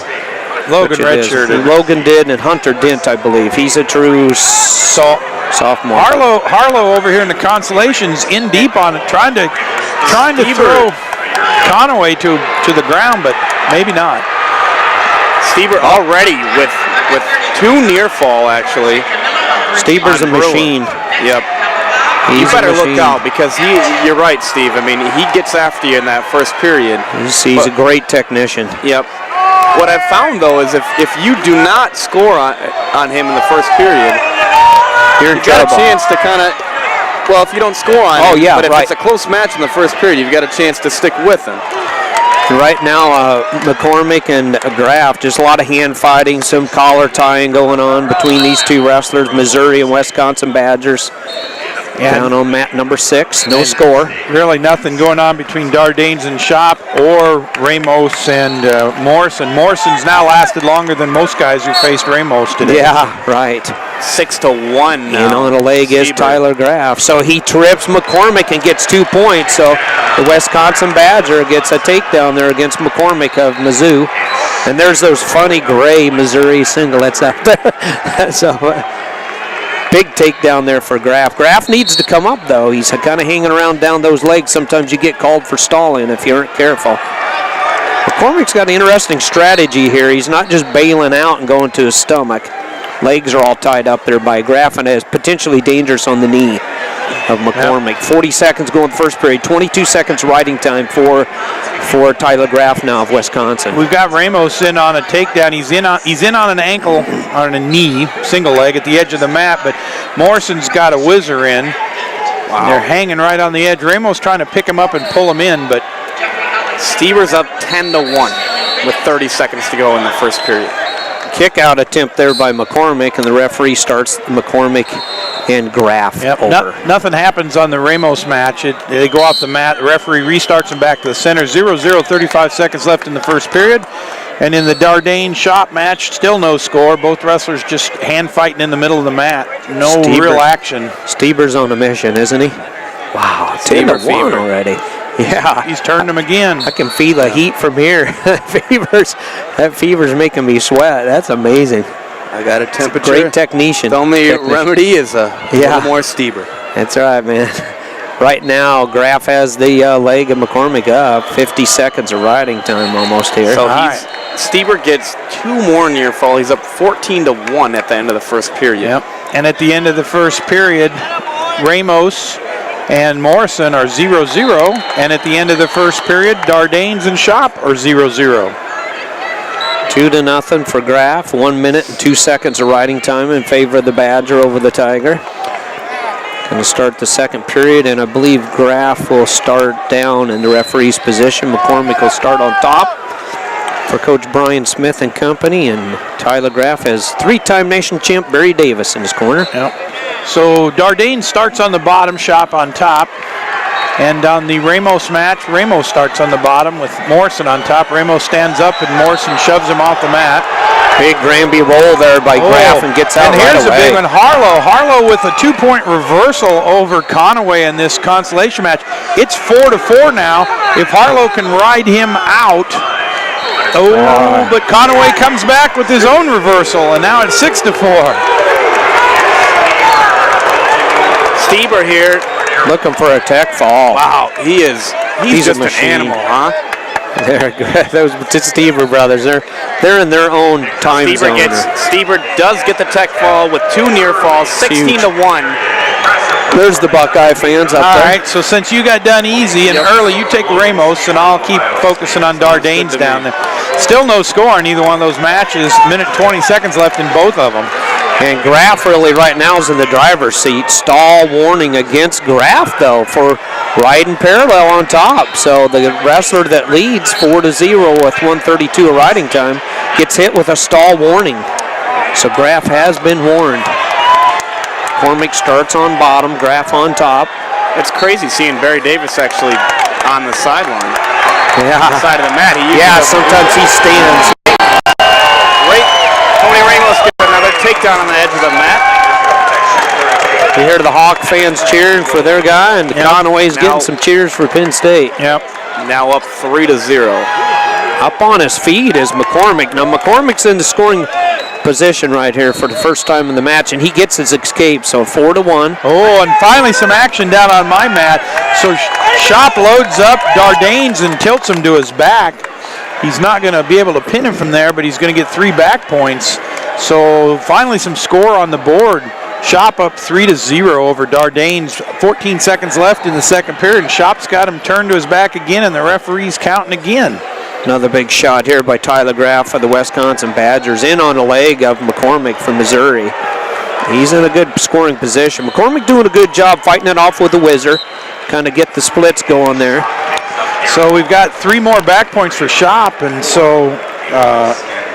Logan redshirted. Logan did, and Hunter didn't, I believe. He's a true sophomore. Harlow over here in the consolations, in deep on it, trying to throw Conway to the ground, but maybe not. Stieber already with 2 near fall, actually. Stieber's a machine. Yep. You better look out, because you're right, Steve. I mean, he gets after you in that first period. He's a great technician. Yep. What I've found, though, is if you do not score on him in the first period, you've got a chance to kind of, well, if you don't score on him, but if it's a close match in the first period, you've got a chance to stick with him. Right now, McCormick and Graf, just a lot of hand fighting, some collar tying going on between these two wrestlers, Missouri and Wisconsin Badgers. Down on mat number 6, no score. Really nothing going on between Dardanes and Shop or Ramos and Morrison. Morrison's now lasted longer than most guys who faced Ramos today. Yeah, right. 6-1 now. And on the leg is Tyler Graf. So he trips McCormick and gets 2 points. So the Wisconsin Badger gets a takedown there against McCormick of Mizzou. And there's those funny gray Missouri singlets out there. So big takedown there for Graf. Graf needs to come up, though. He's kind of hanging around down those legs. Sometimes you get called for stalling if you aren't careful. McCormick's got an interesting strategy here. He's not just bailing out and going to his stomach. Legs are all tied up there by Graf, and is potentially dangerous on the knee of McCormick. 40 seconds going the first period. 22 seconds riding time for Tyler Graf now of Wisconsin. We've got Ramos in on a takedown. He's in on an ankle, on a knee, single leg at the edge of the mat, but Morrison's got a whizzer in. Wow. They're hanging right on the edge. Ramos trying to pick him up and pull him in, but Stieber's up 10-1 with 30 seconds to go in the first period. Kick out attempt there by McCormick, and the referee starts McCormick and Graf over. Nothing happens on the Ramos match. They go off the mat. The referee restarts them back to the center. 0-0, 35 seconds left in the first period. And in the Dardane Shop match, still no score. Both wrestlers just hand fighting in the middle of the mat. No real action. Stieber's on a mission, isn't he? Wow, 10-1 already. Yeah. He's turned him again. I can feel the heat from here. That fever's making me sweat. That's amazing. I got a temperature. Great technician. The only remedy is a little more Stieber. That's right, man. right now, Graff has the leg of McCormick up. 50 seconds of riding time almost here. So Stieber gets 2 more near fall. He's up 14-1 at the end of the first period. Yep. And at the end of the first period, Ramos and Morrison are 0-0. And at the end of the first period, Dardanes and Shop are 0-0. 2-0 for Graff. 1 minute and 2 seconds of riding time in favor of the Badger over the Tiger. Going to start the second period, and I believe Graff will start down in the referee's position. McCormick will start on top for Coach Brian Smith and company, and Tyler Graff has 3-time national champ Barry Davis in his corner. Yep. So Dardane starts on the bottom, Shop on top. And on the Ramos match, Ramos starts on the bottom with Morrison on top. Ramos stands up and Morrison shoves him off the mat. Big Granby roll there by Graff and gets out and right here's away. a big one, Harlow with a 2-point reversal over Conaway in this consolation match. It's 4-4 now. If Harlow can ride him out, but Conaway comes back with his own reversal, and now it's 6-4. Stieber here. Looking for a tech fall. Wow, he's just an animal, huh? Those Stieber brothers, they're in their own time zone. Stieber does get the tech fall with 2 near falls, 16-1. There's the Buckeye fans up there. All right, so since you got done easy and early, you take Ramos, and I'll keep focusing on Dardanes down there. Still no score in either one of those matches. Minute 20 seconds left in both of them. And Graff really right now is in the driver's seat. Stall warning against Graff, though, for riding parallel on top. So the wrestler that leads 4-0 with 1:32 of riding time gets hit with a stall warning. So Graff has been warned. McCormick starts on bottom, Graff on top. It's crazy seeing Barry Davis actually on the sideline. Yeah. On the side of the mat. Sometimes he stands. Tony Ramos gets another takedown on the edge of the mat. You hear the Hawk fans cheering for their guy, and Conaway's getting some cheers for Penn State. Yep. Now up 3-0. Up on his feet is McCormick. Now McCormick's in the scoring position right here for the first time in the match, and he gets his escape, so 4-1. Oh, and finally some action down on my mat. So Shop loads up Dardanes and tilts him to his back. He's not going to be able to pin him from there, but he's going to get 3 back points. So finally some score on the board. Shop up 3-0 over Dardanes. 14 seconds left in the second period, and Shop's got him turned to his back again, and the referee's counting again. Another big shot here by Tyler Graff for the Wisconsin Badgers, in on the leg of McCormick from Missouri. He's in a good scoring position. McCormick doing a good job fighting it off with the whizzer, kind of get the splits going there. So we've got 3 more back points for Shop, and so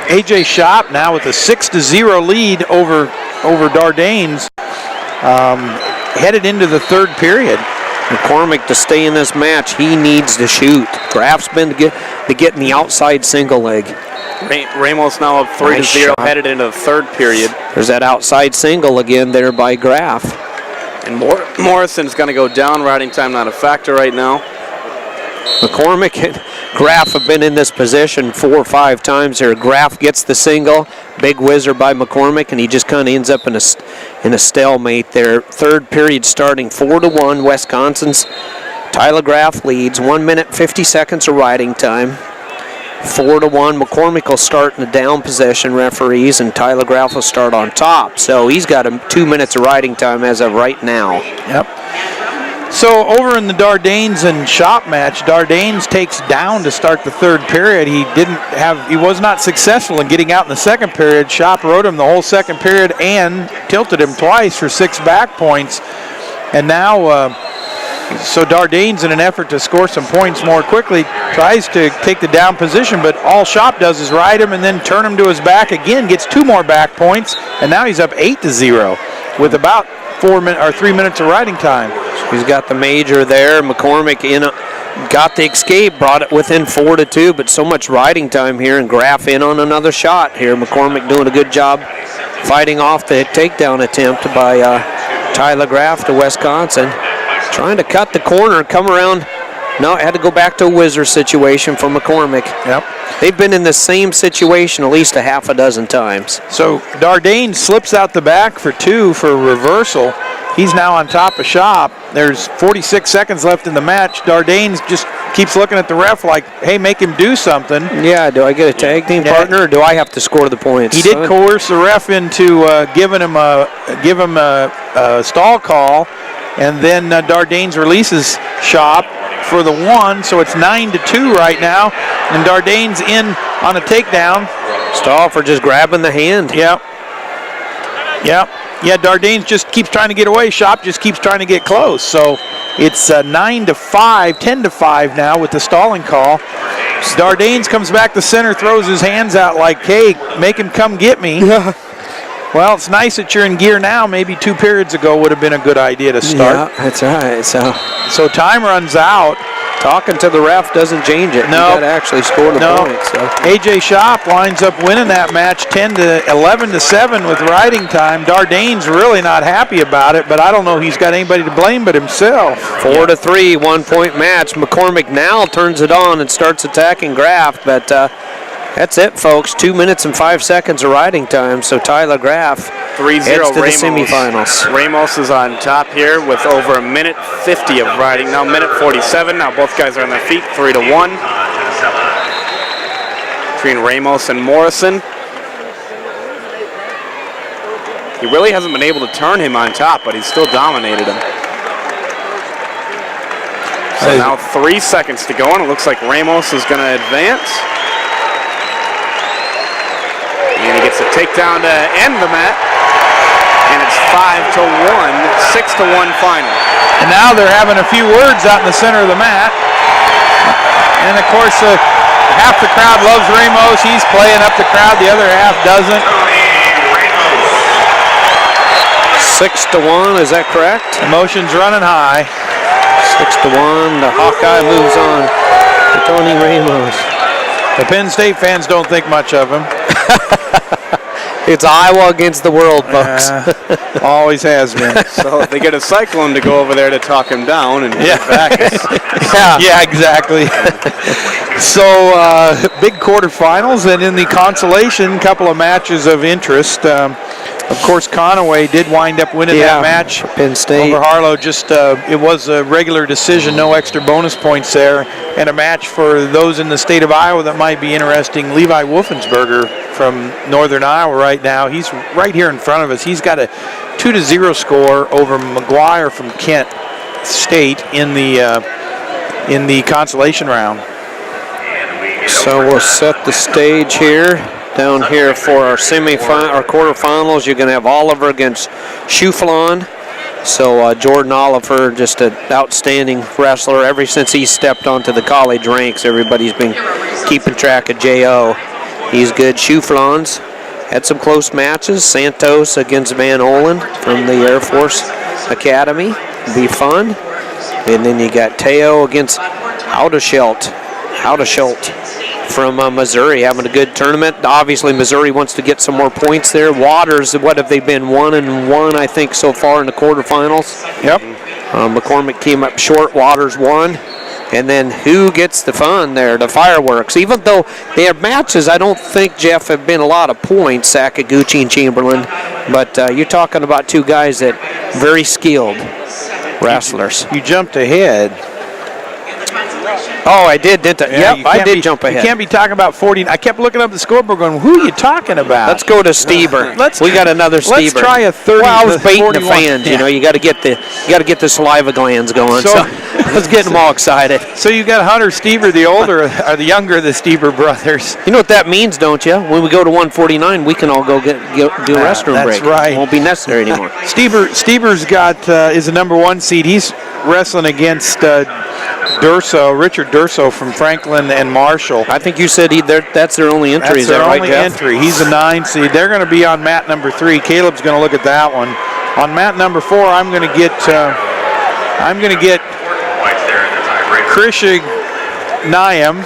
A.J. Shop now with a 6-0 lead over Dardanes, headed into the third period. McCormick, to stay in this match, he needs to shoot. Graff's been getting the outside single leg. Ramos now up 3-0, headed into the third period. There's that outside single again there by Graff. And Morrison's going to go down. Riding time not a factor right now. McCormick and Graff have been in this position 4 or 5 times here. Graff gets the single, big whizzer by McCormick, and he just kind of ends up in a stalemate there. Third period starting 4-1, Wisconsin's. Tyler Graff leads, 1 minute 50 seconds of riding time. 4-1, McCormick will start in the down possession, referees, and Tyler Graff will start on top. So he's got 2 minutes of riding time as of right now. Yep. So over in the Dardanes and Shop match, Dardanes takes down to start the third period. He was not successful in getting out in the second period. Shop rode him the whole second period and tilted him twice for 6 back points. And now, so Dardanes, in an effort to score some points more quickly, tries to take the down position, but all Shop does is ride him and then turn him to his back again, gets 2 more back points, and now he's up 8-0 with about 3 minutes of riding time. He's got the major there. McCormick got the escape, brought it within 4-2, but so much riding time here, and Graff in on another shot here. McCormick doing a good job fighting off the takedown attempt by Tyler Graff to Wisconsin. Trying to cut the corner, come around. No, it had to go back to a whizzer situation for McCormick. Yep. They've been in the same situation at least a half a dozen times. So Dardanes slips out the back for 2 for reversal. He's now on top of Shop. There's 46 seconds left in the match. Dardanes just keeps looking at the ref like, hey, make him do something. Yeah, do I get a tag team partner, or do I have to score the points? He did coerce the ref into giving him a stall call, and then Dardanes releases Shop for the 1, so it's 9-2 right now, and Dardanes in on a takedown. Stall for just grabbing the hand. Yep. Yeah, Dardanes just keeps trying to get away. Shop just keeps trying to get close. So it's 9-5, 10-5 now with the stalling call. Dardanes comes back to center, throws his hands out like, hey, make him come get me. Well, it's nice that you're in gear now. Maybe 2 periods ago would have been a good idea to start. Yeah, that's right. So time runs out. Talking to the ref doesn't change it. No. You got to actually score the points. So. AJ Shop winds up winning that match 11-7 with riding time. Dardanes really not happy about it, but I don't know he's got anybody to blame but himself. 4-3, 1-point match. McCormick now turns it on and starts attacking Graff, but that's it, folks. 2 minutes and 5 seconds of riding time, so Tyler Graff 3-0 heads to Ramos. the semifinals. Ramos is on top here with over 1:50 of riding. Now 1:47. Now both guys are on their feet. 3-1 between Ramos and Morrison. He really hasn't been able to turn him on top, but he's still dominated him. So now 3 seconds to go, and it looks like Ramos is going to advance. And he gets a takedown to end the match. And it's 5-1, 6-1 final. And now they're having a few words out in the center of the mat. And of course, half the crowd loves Ramos. He's playing up the crowd. The other half doesn't. 6-1, is that correct? Emotions running high. 6-1, the Hawkeye moves on to Tony Ramos. The Penn State fans don't think much of him. It's Iowa against the world, folks. Always has been. So if they get a Cyclone to go over there to talk him down and Yeah. back. Yeah, exactly. So big quarterfinals, and in the consolation, couple of matches of interest. Of course, Conaway did wind up winning that match. Penn State. Over Harlow. Just it was a regular decision, no extra bonus points there. And a match for those in the state of Iowa that might be interesting. Levi Wolfensberger from Northern Iowa right now. He's right here in front of us. He's got a 2-0 score over McGuire from Kent State in the consolation round. So we'll set the stage here. Down here for our our quarterfinals, you're going to have Oliver against Schuflon. So Jordan Oliver, just an outstanding wrestler. Ever since he stepped onto the college ranks, everybody's been keeping track of J.O. He's good. Schuflon's had some close matches. Santos against Van Olen from the Air Force Academy. Be fun. And then you got Teo against Haudeschelt from Missouri, having a good tournament. Obviously, Missouri wants to get some more points there. Waters, what have they been? 1-1, I think, so far in the quarterfinals. Yep. McCormick came up short. Waters won. And then who gets the fun there? The fireworks. Even though they have matches, I don't think, Jeff, have been a lot of points, Sakaguchi and Chamberlain. But you're talking about two guys that very skilled wrestlers. You jumped ahead. Oh, I did, didn't I? Yeah, yep, I did jump ahead. You can't be talking about 40. I kept looking up the scoreboard going, who are you talking about? Let's go to Stieber. We got another Stieber. Let's try a 30. Well, I was baiting 41. the fans. You know, you got to get the saliva glands going. So let's get them all excited. So you got Hunter Stieber, the older or the younger of the Stieber brothers. You know what that means, don't you? When we go to 149, we can all go do a restroom break. That's right. It won't be necessary anymore. Steber's got is a number 1 seed. He's wrestling against Richard Durso from Franklin and Marshall. I think you said that's their only entry. That's Is that their right, only Jeff? entry. He's a 9 seed. They're going to be on mat number 3. Caleb's going to look at that one. On mat number 4, I'm going to get Christian Nyam.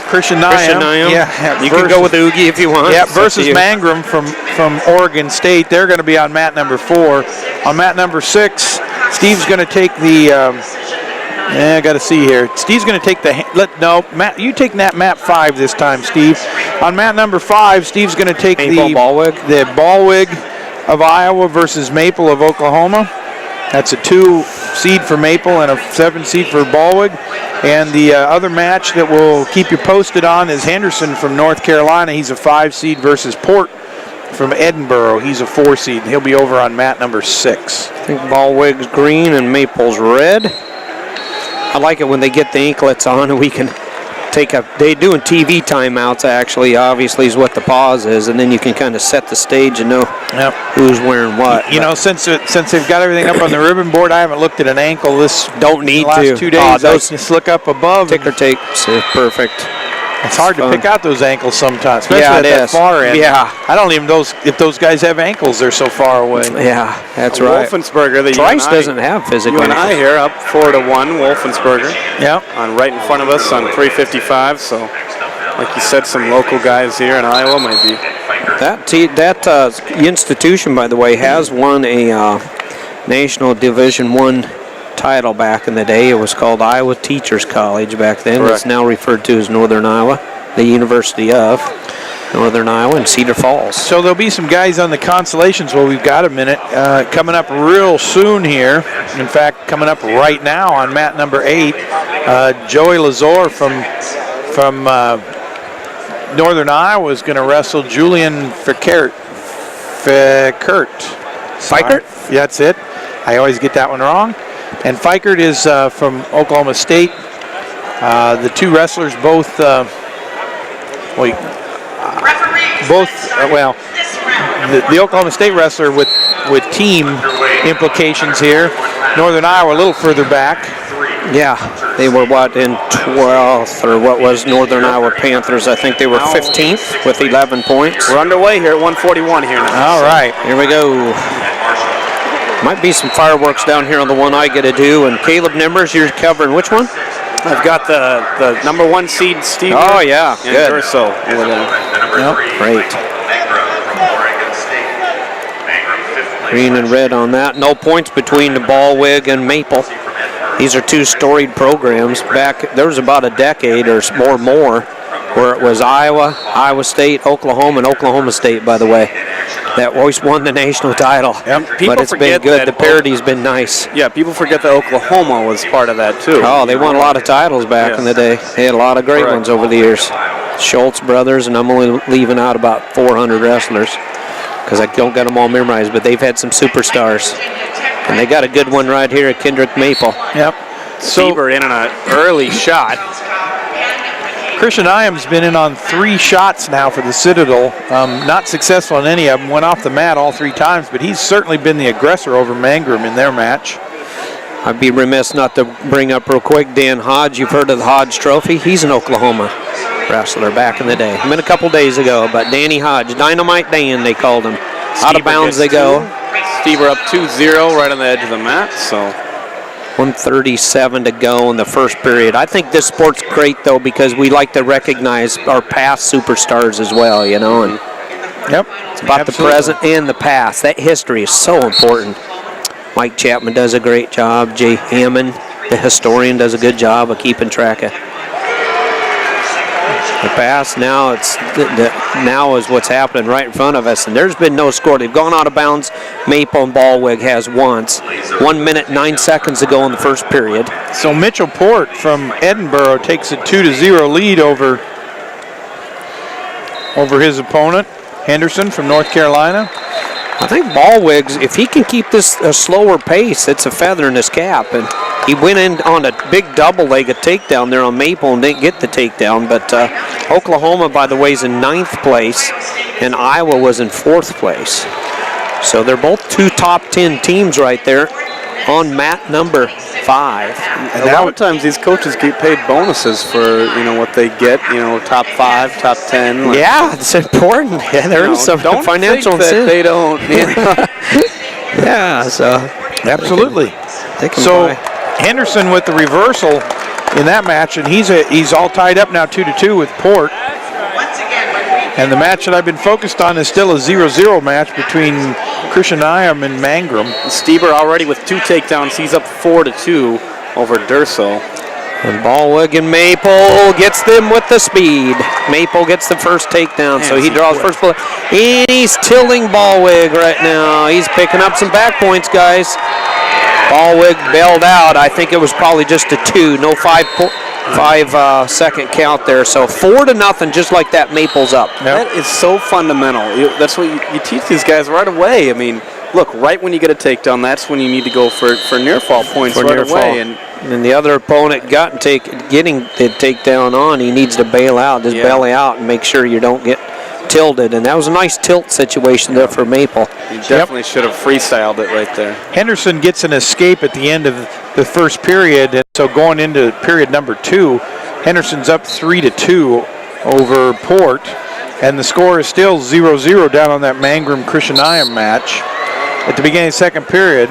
Yeah, you can go with Oogie if you want. Yeah, versus Mangrum from Oregon State. They're going to be on mat number 4. On mat number 6, Steve's going to take the. I got to see here. Steve's going to take Matt, you take that mat 5 this time, Steve. On mat number 5, Steve's going to take the Ballwig of Iowa versus Maple of Oklahoma. That's a 2 seed for Maple and a 7 seed for Baldwin. And the other match that we'll keep you posted on is Henderson from North Carolina. He's a 5 seed versus Port from Edinburgh. He's a 4 seed, and he'll be over on mat number 6. I think Baldwin's green and Maple's red. I like it when they get the anklets on and we can they're doing TV timeouts actually, obviously, is what the pause is, and then you can kind of set the stage and know who's wearing what. You know, since they've got everything up on the ribbon board, I haven't looked at an ankle don't need the last 2 days. Those just look up above. Ticker tapes are perfect. It's hard to pick out those ankles sometimes, especially at that far end. Yeah. I don't even know if those guys have ankles. They're so far away. Yeah, that's right. Wolfensberger, the Trice doesn't have physical. You and I here up 4-1, Wolfensberger. Yeah. On right in front of us on 355. So, like you said, some local guys here in Iowa might be. That institution, by the way, has won a National Division I title back in the day. It was called Iowa Teachers College back then. Correct. It's now referred to as Northern Iowa, the University of Northern Iowa in Cedar Falls. So there'll be some guys on the consolations. Well, we've got a minute. Coming up real soon here. In fact, coming up right now on mat number 8, Joey Lazor from Northern Iowa is going to wrestle Julian Fikert. Fikert? Yeah, that's it. I always get that one wrong. And Fikert is from Oklahoma State. The two wrestlers both the Oklahoma State wrestler with team implications here. Northern Iowa a little further back. Yeah, they were in 12th, or what was Northern Iowa Panthers? I think they were 15th with 11 points. We're underway here at 141 here now. All right, here we go. Might be some fireworks down here on the one I get to do. And Caleb Nimbers, you're covering which one? I've got the number 1 seed, Steve. Oh, yeah, and good. Durso. Great. Green and red on that. No points between the Baldwin and Maple. These are two storied programs. There was about a decade or more where it was Iowa, Iowa State, Oklahoma, and Oklahoma State, by the way, that always won the national title. Yep. But it's been good. The parity's been nice. Yeah, people forget that Oklahoma was part of that, too. Oh, they won a lot of titles back in the day. They had a lot of great ones over the years. Schultz brothers, and I'm only leaving out about 400 wrestlers because I don't get them all memorized, but they've had some superstars. And they got a good one right here at Kendrick Maple. Yep. Stieber in on an early shot. Christian Iam's been in on 3 shots now for the Citadel. Not successful in any of them. Went off the mat all 3 times, but he's certainly been the aggressor over Mangrum in their match. I'd be remiss not to bring up real quick Dan Hodge. You've heard of the Hodge Trophy? He's an Oklahoma wrestler back in the day. I mean, a couple days ago, but Danny Hodge, Dynamite Dan, they called him. Out of bounds they go. Stieber up 2-0 right on the edge of the mat, so 1:37 to go in the first period. I think this sport's great, though, because we like to recognize our past superstars as well, you know. And it's about the present and the past. That history is so important. Mike Chapman does a great job. Jay Hammond, the historian, does a good job of keeping track of the past. Now now is what's happening right in front of us, and there's been no score. They've gone out of bounds. Maple and Baldwin has once. 1 minute 9 seconds to go in the first period. So Mitchell Port from Edinburgh takes a 2-0 lead over his opponent, Henderson from North Carolina. I think Baldwin, if he can keep this a slower pace, it's a feather in his cap. And he went in on a big double-legged takedown there on Maple and didn't get the takedown. But Oklahoma, by the way, is in 9th place, and Iowa was in 4th place. So they're both 2 top 10 teams right there on mat number 5. And a lot of times these coaches get paid bonuses for what they get. Top 5, top 10. Yeah, it's important. Yeah, there is some financial incentive. They don't. Yeah, so absolutely. So Henderson with the reversal in that match, and he's all tied up now 2-2 with Port. And the match that I've been focused on is still a 0-0 match between Christian Iam and Mangrum. Stieber already with 2 takedowns. He's up 4-2 over Durso. And Baldwin and Maple gets them with the speed. Maple gets the first takedown, so he draws first blood. And he's tilting Baldwin right now. He's picking up some back points, guys. Ballwig bailed out. I think it was probably just a 2, no 5-second count there. So 4-0, just like that. Maple's up. Yep. That is so fundamental. That's what you teach these guys right away. I mean, look, right when you get a takedown, that's when you need to go for near fall points right away. And the other opponent getting the takedown on, he needs to bail out, just belly out, and make sure you don't get tilted. And that was a nice tilt situation there for Maple. You definitely should have freestyled it right there. Henderson gets an escape at the end of the first period, and so going into period number 2, Henderson's up 3-2 over Port, and the score is still 0-0 down on that Mangrum-Christianium match. At the beginning of the second period,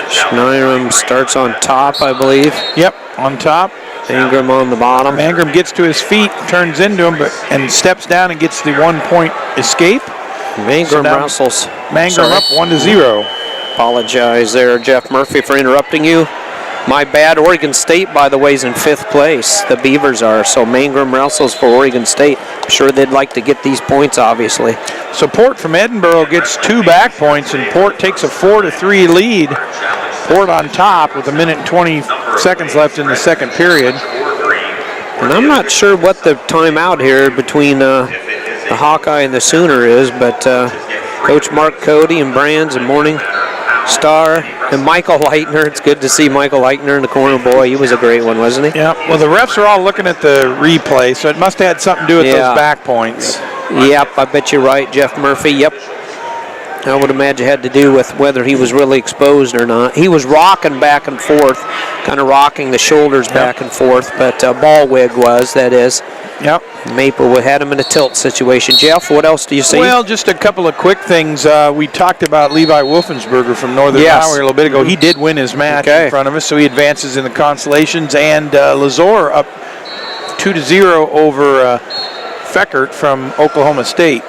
Schneiram starts on top, I believe. Yep, on top. Mangrum on the bottom. Mangrum gets to his feet, turns into him, and steps down and gets the 1-point escape. Mangrum wrestles. Mangrum up 1-0. Apologize there, Jeff Murphy, for interrupting you. My bad. Oregon State, by the way, is in 5th place. The Beavers are. So Mangrum wrestles for Oregon State. I'm sure they'd like to get these points, obviously. So Port from Edinburgh gets 2 back points, and Port takes a 4-3 lead. Port on top with 1 minute and 20 seconds left in the second period. And I'm not sure what the timeout here between the Hawkeye and the Sooner is, but Coach Mark Cody and Brands and Morning Star and Michael Leitner. It's good to see Michael Leitner in the corner. Boy, he was a great one, wasn't he? Yeah, well, the refs are all looking at the replay, so it must have had something to do with those back points. Yep, I bet you're right, Jeff Murphy. Yep. I would imagine it had to do with whether he was really exposed or not. He was rocking back and forth, kind of rocking the shoulders back and forth, but Ballwig was, that is. Yep. Maple had him in a tilt situation. Jeff, what else do you see? Well, just a couple of quick things. We talked about Levi Wolfensberger from Northern Iowa a little bit ago. He did win his match in front of us, so he advances in the consolations. And Lazor up 2-0 over Feckert from Oklahoma State.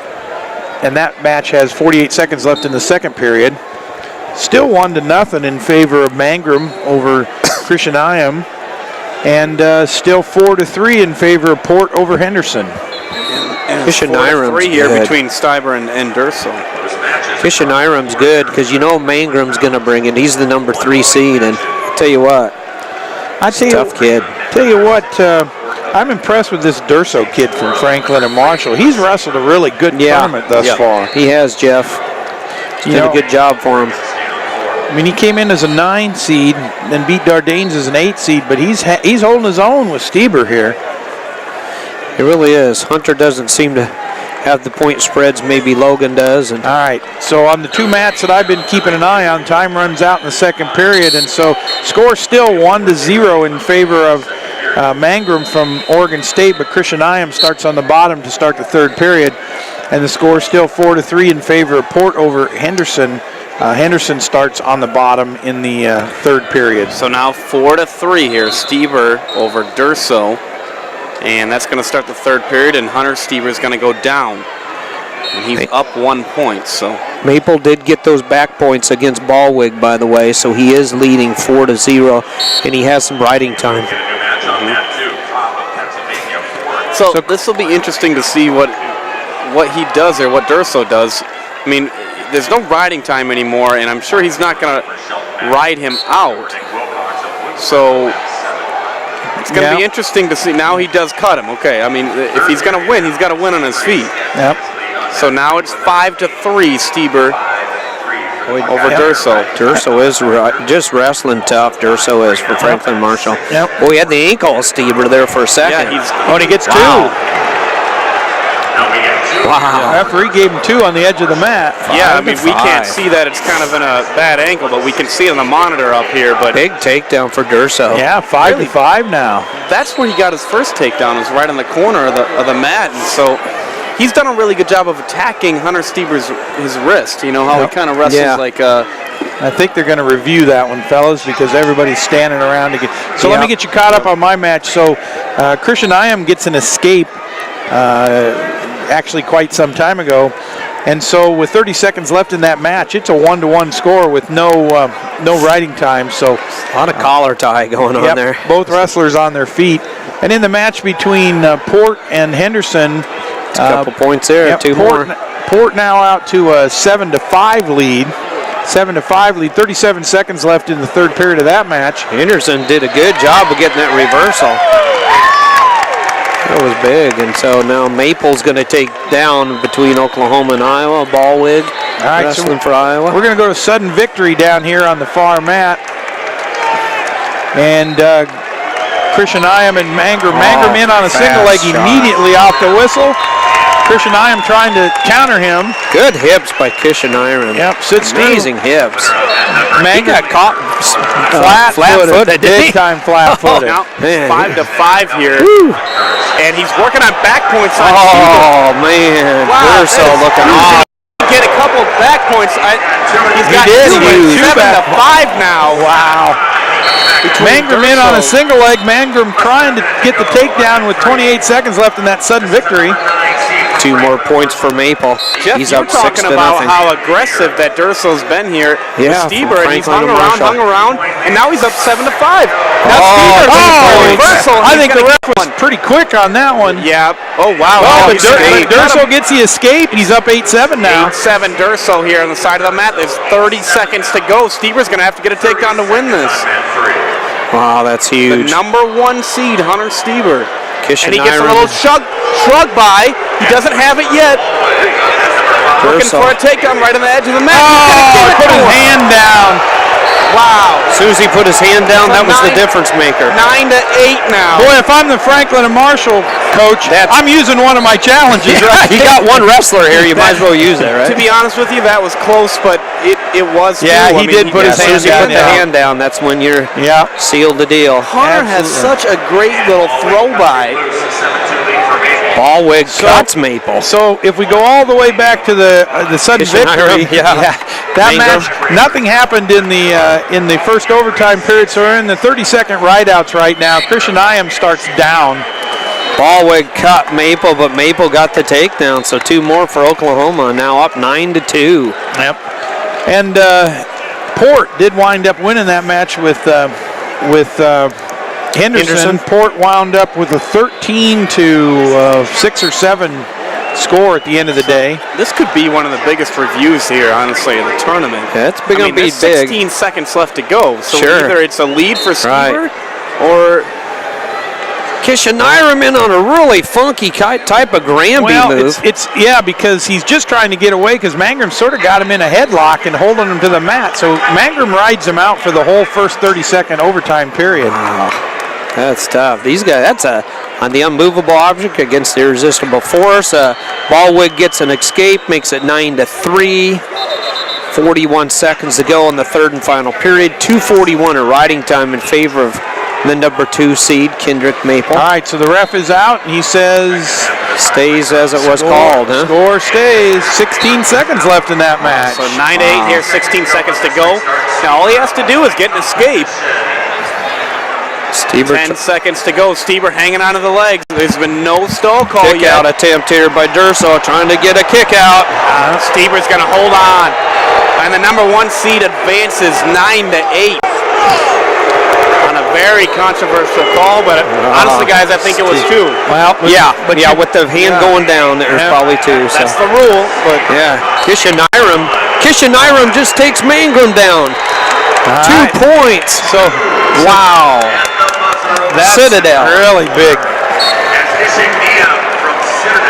And that match has 48 seconds left in the second period. Still 1-0 in favor of Mangrum over Christianium. And still 4-3 in favor of Port over Henderson. And 4-3 here between Stuyber and Durso. Christianium's good because you know Mangrum's going to bring it. He's the number 3 seed, and I'll tell you what, tough kid. Tell you what, I'm impressed with this Durso kid from Franklin and Marshall. He's wrestled a really good tournament thus far. He has, Jeff. He's done a good job for him. I mean, he came in as a 9 seed, then beat Dardanes as an 8 seed, but he's holding his own with Stieber here. He really is. Hunter doesn't seem to have the point spreads maybe Logan does. And all right, so on the 2 mats that I've been keeping an eye on, time runs out in the second period, and so score still 1-0 in favor of Mangrum from Oregon State, but Christianium starts on the bottom to start the third period, and the score still 4-3 in favor of Port over Henderson. Henderson starts on the bottom in the third period. So now 4-3 here, Stieber over Durso. And that's going to start the third period, and Hunter Stieber is going to go down. And he's up 1 point. So Maple did get those back points against Ballwig, by the way, so he is leading 4-0, and he has some riding time. So this will be interesting to see what he does or what Durso does. I mean, there's no riding time anymore, and I'm sure he's not going to ride him out. So it's going to be interesting to see. Now he does cut him. Okay, I mean, if he's going to win, he's got to win on his feet. Yep. So now it's 5-3, Stieber over Durso. Durso is just wrestling tough. Durso is for Franklin Marshall. Yep. Well, he had the ankle of Stieber there for a second. Yeah, and he gets 2. Wow. The referee gave him 2 on the edge of the mat. Yeah, I mean, we can't see that. It's kind of in a bad angle, but we can see it on the monitor up here. But big takedown for Durso. Yeah, 5-5 now. That's where he got his first takedown, was right on the corner of the mat. And so he's done a really good job of attacking Hunter Stieber's his wrist. You know how he kind of wrestles like I think they're going to review that one, fellas, because everybody's standing around again. So let me get you caught up on my match. So Christianium gets an escape actually quite some time ago. And so with 30 seconds left in that match, it's a 1-1 score with no riding time. So a lot of collar tie going on there. Both wrestlers on their feet. And in the match between Port and Henderson, a couple points there, 2 more. Port now out to a 7-5 lead. 7-5 lead. 37 seconds left in the third period of that match. Henderson did a good job of getting that reversal. That was big, and so now Maple's going to take down between Oklahoma and Iowa. Ballwig wrestling for Iowa. We're going to go to sudden victory down here on the far mat. And Christian Iam and Mangrum. Mangrum in on a single leg immediately off the whistle. Christian Iam trying to counter him. Good hips by Christian Iam. Yep, sits amazing hips. He got caught flat-footed. Big time flat-footed. Now 5-5 here. Woo. And he's working on back points on Oh, man. Wow, Durso looking awesome. Get a couple of back points. He's got two 7-5 now. Wow. Mangrum in on a single leg. Mangrum trying to get the takedown with 28 seconds left in that sudden victory. 2 more points for Maple. Jeff, he's you're up talking 6-0. about how aggressive that Durso's been here with Stieber, and he's hung around, and now he's up 7-5. Now Stieber's reversal. I think the ref was pretty quick on that one. Yeah. Oh, wow. Well, but Durso gets the escape. He's up 8-7 now. 8-7 Durso here on the side of the mat. There's 30 seconds to go. Stieber's going to have to get a takedown to win this. Wow, that's huge. The number 1 seed, Hunter Stieber. And he gets a little shrug by. He doesn't have it yet. Looking for a takedown right on the edge of the mat. Oh, put his hand down. Wow. As soon as he put his hand down, that was the difference maker. 9-8 now. Boy, if I'm the Franklin and Marshall coach, I'm using one of my challenges. Right? You got one wrestler here. You might as well use it, right? To be honest with you, that was close, but it was. Yeah, too. he did put his hand down. Put the hand down. That's when you're sealed the deal. Hunter has such a great little throw by. Ballwig cuts Maple. So if we go all the way back to the sudden victory, that match, nothing happened in the first overtime period. So we're in the 30-second rideouts right now. Christian Iam starts down. Ballwig cut Maple, but Maple got the takedown. So 2 more for Oklahoma. Now up 9-2. Yep. And Port did wind up winning that match with Henderson. Port wound up with a 13-6 or 7 score at the end of the day. This could be one of the biggest reviews here, honestly, in the tournament. Yeah, it's big. There's 16 seconds left to go, so either it's a lead for Stieber or Christian Iam in on a really funky type of Granby move. It's because he's just trying to get away because Mangrum sort of got him in a headlock and holding him to the mat. So Mangrum rides him out for the whole first 30-second overtime period. Wow. That's tough. These guys, that's on the unmovable object against the irresistible force. Ballwig gets an escape, makes it 9-3. 41 seconds to go in the third and final period. 2:41 of riding time in favor of the number 2 seed, Kendrick Maple. All right, so the ref is out, and he says... Stays as it was called, huh? Score stays. 16 seconds left in that match. So 9-8 here, 16 seconds to go. Now all he has to do is get an escape. Stieber 10 seconds to go. Stieber hanging onto the legs. There's been no stall call yet. Kick out attempt here by Durso, trying to get a kick out. Stieber's going to hold on. And the number 1 seed advances 9-8. On a very controversial call, but honestly, guys, I think it was 2. Well, with the hand going down, there's probably 2. So. That's the rule. But Christian Iam just takes Mangrum down. 2 points. So, wow. That's Citadel. Really big.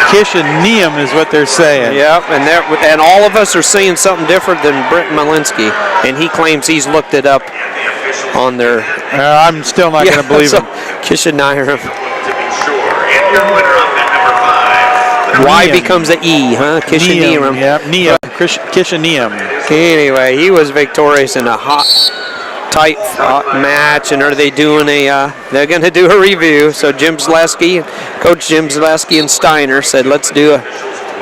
Kishineum is what they're saying. Yep, and all of us are saying something different than Brent Malinsky, and he claims he's looked it up on their... I'm still not going to believe him. Kishineum. Y becomes an E, huh? Kishineum. Yeah, Kishineum. Anyway, he was victorious in a tight match, and are they doing they're going to do a review. So Coach Jim Zaleski and Steiner said, let's do a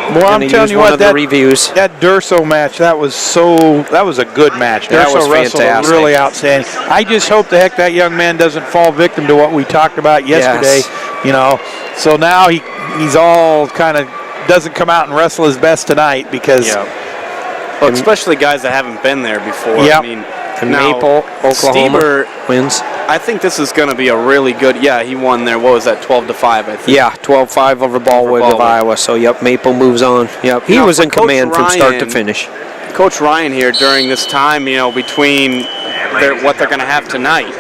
I'm telling you what, reviews. That Durso match, that was a good match. Durso wrestled really outstanding. I just hope the heck that young man doesn't fall victim to what we talked about yesterday. Yes. So now he's all kind of doesn't come out and wrestle his best tonight because well, especially guys that haven't been there before. Yep. I mean, and Maple, Oklahoma Stieber wins. I think this is going to be a really good. Yeah, he won there. What was that? 12-5, I think. Yeah, 12-5 over Ballwig of Iowa. So Maple moves on. Yep, he was in command from start to finish. Coach Ryan here during this time, between what they're going to have tonight.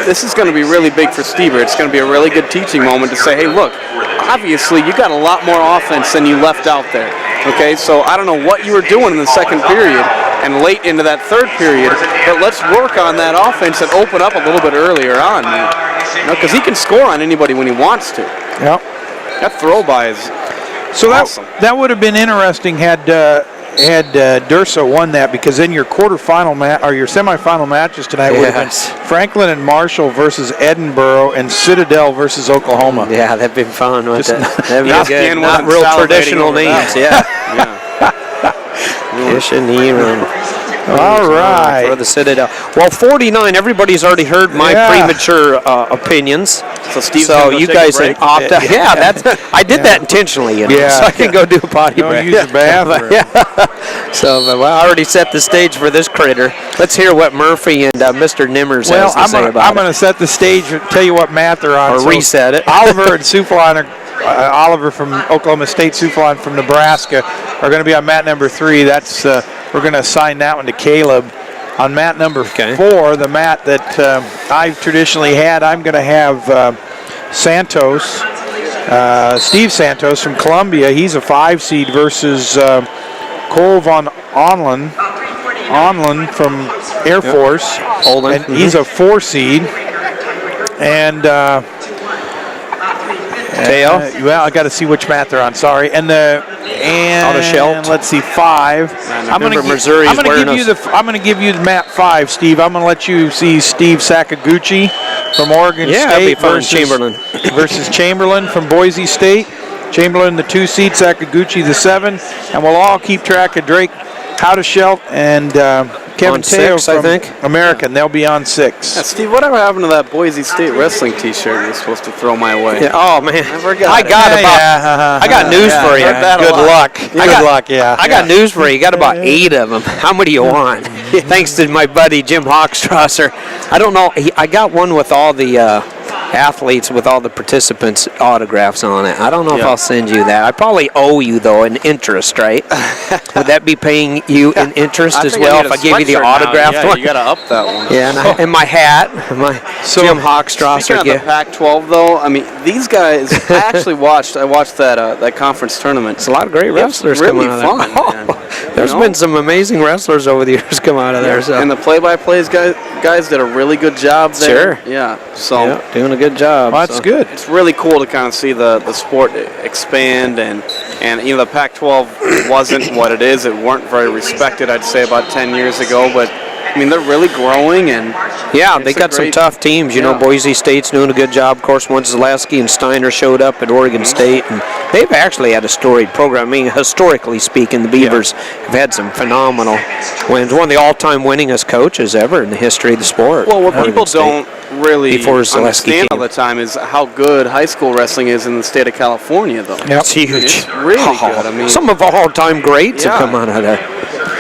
This is going to be really big for Stever. It's going to be a really good teaching moment to say, hey, look, obviously you got a lot more offense than you left out there. Okay, so I don't know what you were doing in the second period and late into that third period, but let's work on that offense and open up a little bit earlier on, because he can score on anybody when he wants to. Yep. That throw by is awesome. That would have been interesting had Durso won that, because then your quarterfinal or your semifinal matches tonight would have been Franklin and Marshall versus Edinburgh and Citadel versus Oklahoma. Yeah, that'd been fun. That'd be good. Not real traditional names. Yeah. Fish and Eron. All right. For the Citadel. Well, 49. Everybody's already heard my premature opinions. So you guys have opted out. Yeah, I did that intentionally. So I can go do a potty break. Use the bathroom. So I already set the stage for this critter. Let's hear what Murphy and Mr. Nimmers has to say about it. I'm going to set the stage and tell you what mat they're on. Or reset it. Oliver and Souflon Oliver from Oklahoma State, Souflon from Nebraska are going to be on mat number 3. That's we're going to assign that one to Caleb. On mat number 4, the mat that I've traditionally had, I'm going to have Santos, Steve Santos from Columbia. He's a 5 seed versus Cole von Onlin from Air Force. And he's a 4 seed. And well, I got to see which mat they're on. Sorry, and out of Shelt. Let's see, 5. I'm going to give you the mat 5, Steve. I'm going to let you see Steve Sakaguchi from Oregon State versus Chamberlain from Boise State. Chamberlain the 2 seed, Sakaguchi the 7, and we'll all keep track of Drake Howdeshelt and Kevin Teo from American. They'll be on 6. Yeah, Steve, whatever happened to that Boise State wrestling T-shirt you were supposed to throw my way? Yeah. Oh man, I got news for you. Good luck. I got news for you. You got about 8 of them. How many do you want? Thanks to my buddy Jim Hochstrasser. I don't know. I got one with all the athletes, with all the participants' autographs on it. I don't know if I'll send you that. I probably owe you though an interest, right? Would that be paying you an interest as well if I gave you the autographed one? You got to up that one. Yeah, and my hat, Jim Hochstrasser. Speaking of the Pac-12 though, I mean these guys. I watched that conference tournament. It's a lot of great wrestlers really coming out of there. There's been some amazing wrestlers over the years come out of there. So. And the play-by-plays guys did a really good job there. Sure. Yeah. So doing a good job. Well, that's good. It's really cool to kind of see the sport expand, and the Pac-12 wasn't what it is. It weren't very respected, I'd say, about 10 years ago, but I mean, they're really growing, and they got some tough teams. Boise State's doing a good job. Of course, once Zaleski and Steiner showed up at Oregon State, and they've actually had a storied program. I mean, historically speaking, the Beavers have had some phenomenal wins. One of the all-time winningest coaches ever in the history of the sport. Well, what people don't really understand all the time is how good high school wrestling is in the state of California, though. Yep. It's huge. It's really good. I mean, some of the all-time greats have come out of there.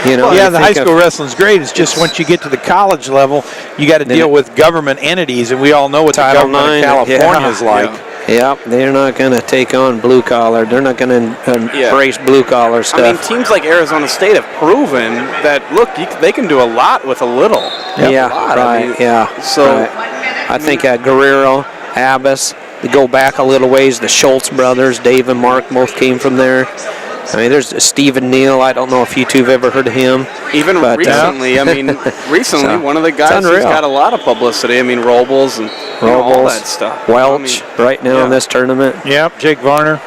The high school wrestling's great. It's just once you get to the college level, you got to deal with government entities, and we all know what the government of California is like. Yeah, they're not going to take on blue collar. They're not going to embrace blue collar stuff. I mean, teams like Arizona State have proven that they can do a lot with a little. I think Guerrero, Abbas, they go back a little ways. The Schultz brothers, Dave and Mark, both came from there. I mean, there's Stephen Neal. I don't know if you two have ever heard of him. Recently, one of the guys who's got a lot of publicity. I mean, Robles and all that stuff. Welch right now in this tournament. Yep, Jake Varner.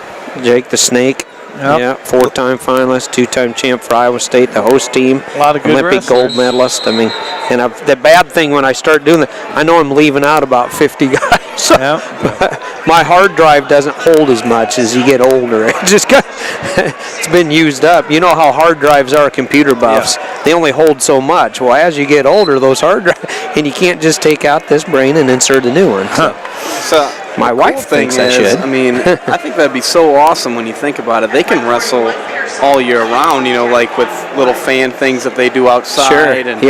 Jake the Snake. Yep. Yeah, 4-time finalist, 2-time champ for Iowa State, the host team. A lot of good Olympic gold medalist. I mean, and the bad thing when I start doing that, I know I'm leaving out about 50 guys. My hard drive doesn't hold as much as you get older. It's been used up. You know how hard drives are, computer buffs. They only hold so much. Well, as you get older, those hard drives, and you can't just take out this brain and insert a new one. So my wife thinks I should. I mean, I think that'd be so awesome when you think about it. They can wrestle all year round, like with little fan things that they do outside. Sure. And,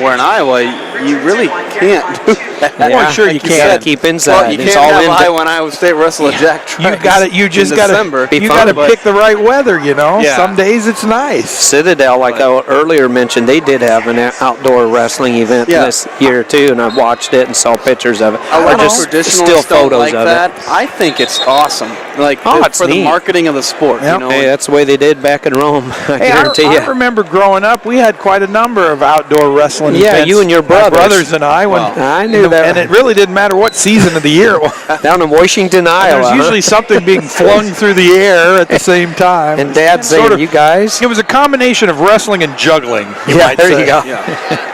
where in Iowa, you really can't do Well, sure you You can. gotta keep inside. Well, you It's can't all have in. Iowa and Iowa State wrestle a Jack Trice. You just in got December. to pick the right weather. Yeah. Some days it's nice. Citadel, like I earlier mentioned, they did have an outdoor wrestling event this year too, and I watched it and saw pictures of it. A lot Or of just traditionalists still don't photos like of that. it. I think it's awesome. Like It's for the neat. marketing of the sport. Yep. You know, Hey, that's the way they did back in Rome. I Hey, guarantee I you. remember growing up, we had quite a number of outdoor wrestling Yeah, events. you and your My brothers. brothers and I. I knew that. And it really didn't matter what season of the year it was. Down in Washington, Iowa. There's usually something being flung through the air at the same time. And Dad saying, Sort of- "You guys." It was a combination of wrestling and juggling. Yeah, there say. you go.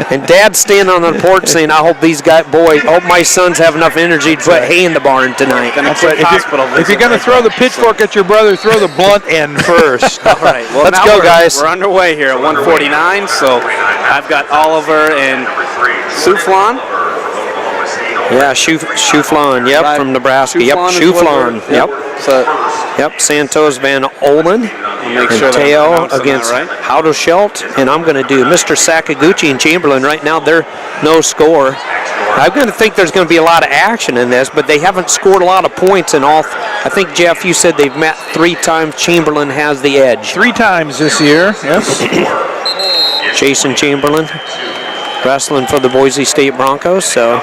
And Dad standing on the porch saying, "I hope these hope my sons have enough energy to put hay in the barn tonight." That's right. If you're going to throw the pitchfork at your brother, throw the blunt end first. All right, well, Let's now go, guys. We're underway here at 149, so I've got Oliver and Souflon. Yeah, Shouflon, yep, Right. from Nebraska. Yep, Shouflon is Shouflon. what Yep. So Yep, Santos Van Olen I'll make and sure that I'm Teo pronouncing against that right. Haudeschelt, and I'm going to do Mr. Sakaguchi and Chamberlain. Right now, they're no score. I'm going to think there's going to be a lot of action in this, but they haven't scored a lot of points in all. I think, Jeff, you said they've met 3 times. Chamberlain has the edge. 3 times this year. Yes. Jason Chamberlain wrestling for the Boise State Broncos, so...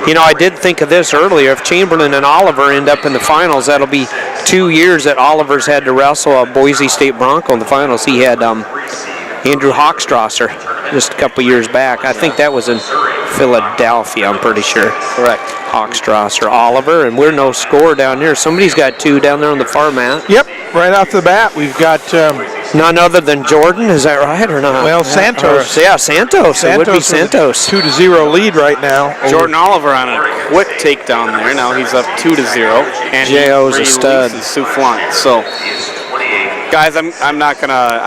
You know, I did think of this earlier. If Chamberlain and Oliver end up in the finals, that'll be 2 years that Oliver's had to wrestle a Boise State Bronco in the finals. He had Andrew Hochstrasser just a couple years back. I think that was in Philadelphia, I'm pretty sure. correct. Hochstrasser, Oliver, and we're no score down here. Somebody's got 2 down there on the far mat. Yep. Right off the bat, we've got None other than Jordan, is that right or not? Well, Santos. Yeah, Santos. It would be Santos. 2-0 lead right now. Jordan Oliver on a quick takedown there. Now he's up 2-0, and J.O.'s a stud. Souflon. So, guys, I'm not gonna.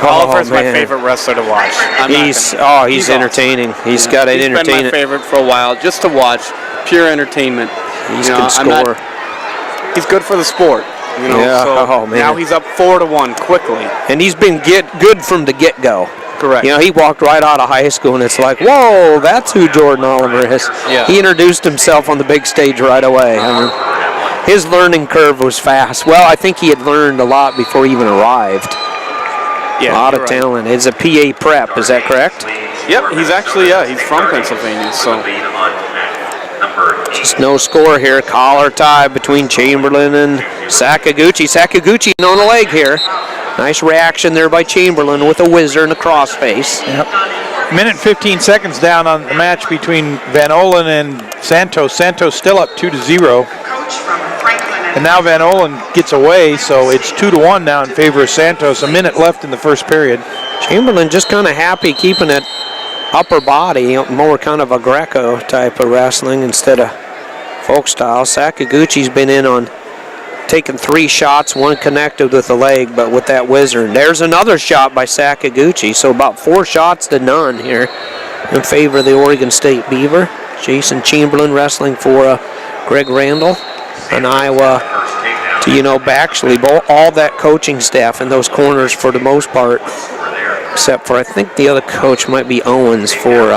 Oliver's my man. favorite wrestler to watch. He's He's entertaining. He's got it He's been entertaining. my favorite for a while, just to watch. Pure entertainment. He's You know, can I'm score. He's good for the sport. You know, Yeah, so oh, man. now he's up 4-1 quickly. And he's been good from the get-go. Correct. You know, he walked right out of high school, and it's like, whoa, that's who Jordan Oliver is. Yeah. He introduced himself on the big stage right away. I mean, his learning curve was fast. Well, I think he had learned a lot before he even arrived. Yeah, A lot you're of right. talent. It's a PA prep, is that correct? Yep, he's actually he's from Pennsylvania, so Just no score here. Collar tie between Chamberlain and Sakaguchi. Sakaguchi on the leg here. Nice reaction there by Chamberlain with a whizzer and a crossface. Yep. Minute 15 seconds down on the match between Van Olen and Santos. Santos still up 2-0. And now Van Olen gets away, so it's 2-1 now in favor of Santos. A minute left in the first period. Chamberlain just kind of happy keeping it upper body, more kind of a Greco type of wrestling instead of folk style. Sakaguchi's been in on taking 3 shots, 1 connected with the leg, but with that whizzer. And there's another shot by Sakaguchi, so about 4 shots to none here in favor of the Oregon State Beaver. Jason Chamberlain wrestling for Greg Randall, an Iowa, actually all that coaching staff in those corners for the most part, except for I think the other coach might be Owens for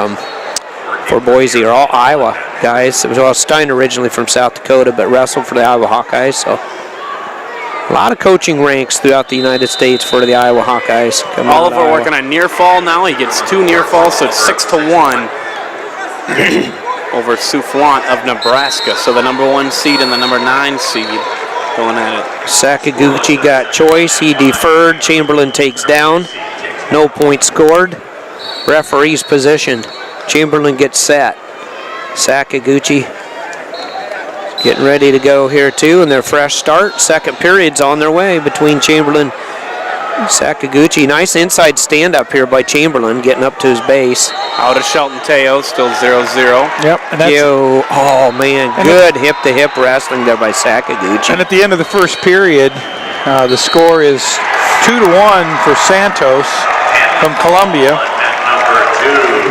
Boise, are all Iowa guys. It was Stein originally from South Dakota, but wrestled for the Iowa Hawkeyes. So a lot of coaching ranks throughout the United States for the Iowa Hawkeyes. Oliver working on near fall now. He gets 2 near falls, so it's 6-1 over Souflon of Nebraska. So the number 1 seed and the number 9 seed going at it. Sakaguchi got choice. He deferred. Chamberlain takes down. No point scored. Referee's position. Chamberlain gets set. Sakaguchi getting ready to go here too, and their fresh start. Second period's on their way between Chamberlain and Sakaguchi. Nice inside stand up here by Chamberlain, getting up to his base. Out of Shelton Teo, still 0-0. Yep. And that's, Oh man, good hip-to-hip wrestling there by Sakaguchi. and at the end of the first period, the score is 2-1 for Santos from Columbia.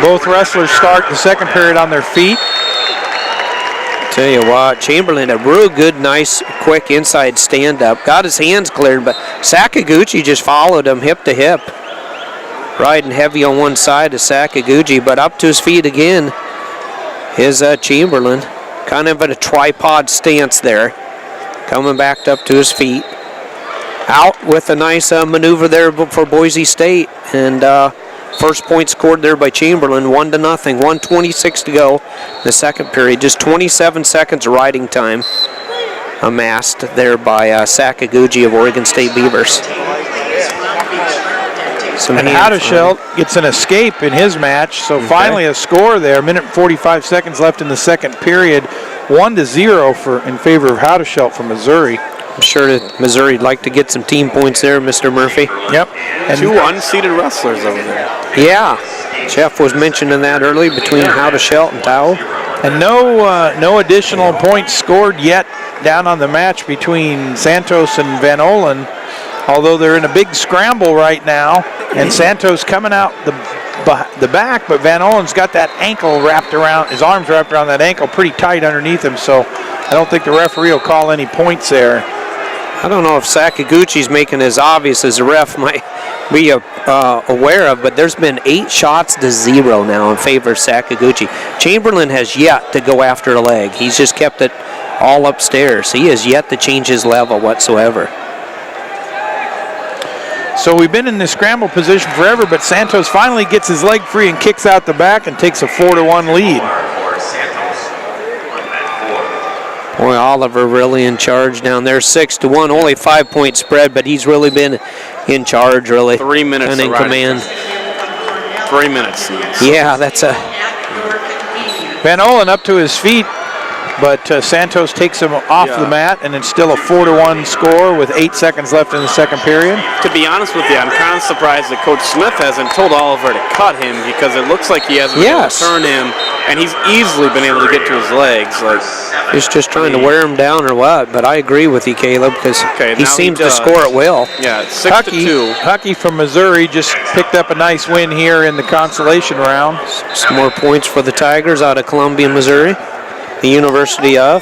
Both wrestlers start the second period on their feet. Tell you what, Chamberlain, a real good, nice, quick inside stand-up. Got his hands cleared, but Sakaguchi just followed him hip to hip. Riding heavy on one side of Sakaguchi, but up to his feet again. is Chamberlain. Kind of at a tripod stance there. Coming back up to his feet. Out with a nice maneuver there for Boise State. And first point scored there by Chamberlain, 1-0. 1:26 to go the second period. Just 27 seconds of riding time amassed there by Sakaguchi of Oregon State Beavers. And Haudeshelt gets an escape in his match, so finally a score there. 1 minute and 45 seconds left in the second period. 1-0 in favor of Haudeshelt from Missouri. I'm sure that Missouri'd like to get some team points there, Mr. Murphy. Yep. And 2 unseeded wrestlers over there. Yeah. Jeff was mentioning that early between Haudeshelt and Tao. And no additional points scored yet down on the match between Santos and Van Olen, although they're in a big scramble right now. And Santos coming out the back, but Van Olen's got that ankle wrapped around, his arms wrapped around that ankle pretty tight underneath him, so I don't think the referee will call any points there. I don't know if Sakaguchi's making as obvious as the ref might be aware of, but there's been 8 shots to 0 now in favor of Sakaguchi. Chamberlain has yet to go after a leg. He's just kept it all upstairs. He has yet to change his level whatsoever. So we've been in this scramble position forever, but Santos finally gets his leg free and kicks out the back and takes a 4-1 lead. Boy, Oliver really in charge down there. 6-1, only 5-point spread, but he's really been in charge, really. 3 minutes and in command. 3 minutes. Yeah, that's a... Van Olen up to his feet, but Santos takes him off the mat, and it's still a 4-1 score with 8 seconds left in the second period. To be honest with you, I'm kind of surprised that Coach Smith hasn't told Oliver to cut him, because it looks like he hasn't been able to turn him, and he's easily been able to get to his legs. He's just trying to wear him down or what, but I agree with you, Caleb, because he seems to score at will. Yeah, it's 6-2. Huckey from Missouri just picked up a nice win here in the consolation round. Some more points for the Tigers out of Columbia, Missouri, the University of.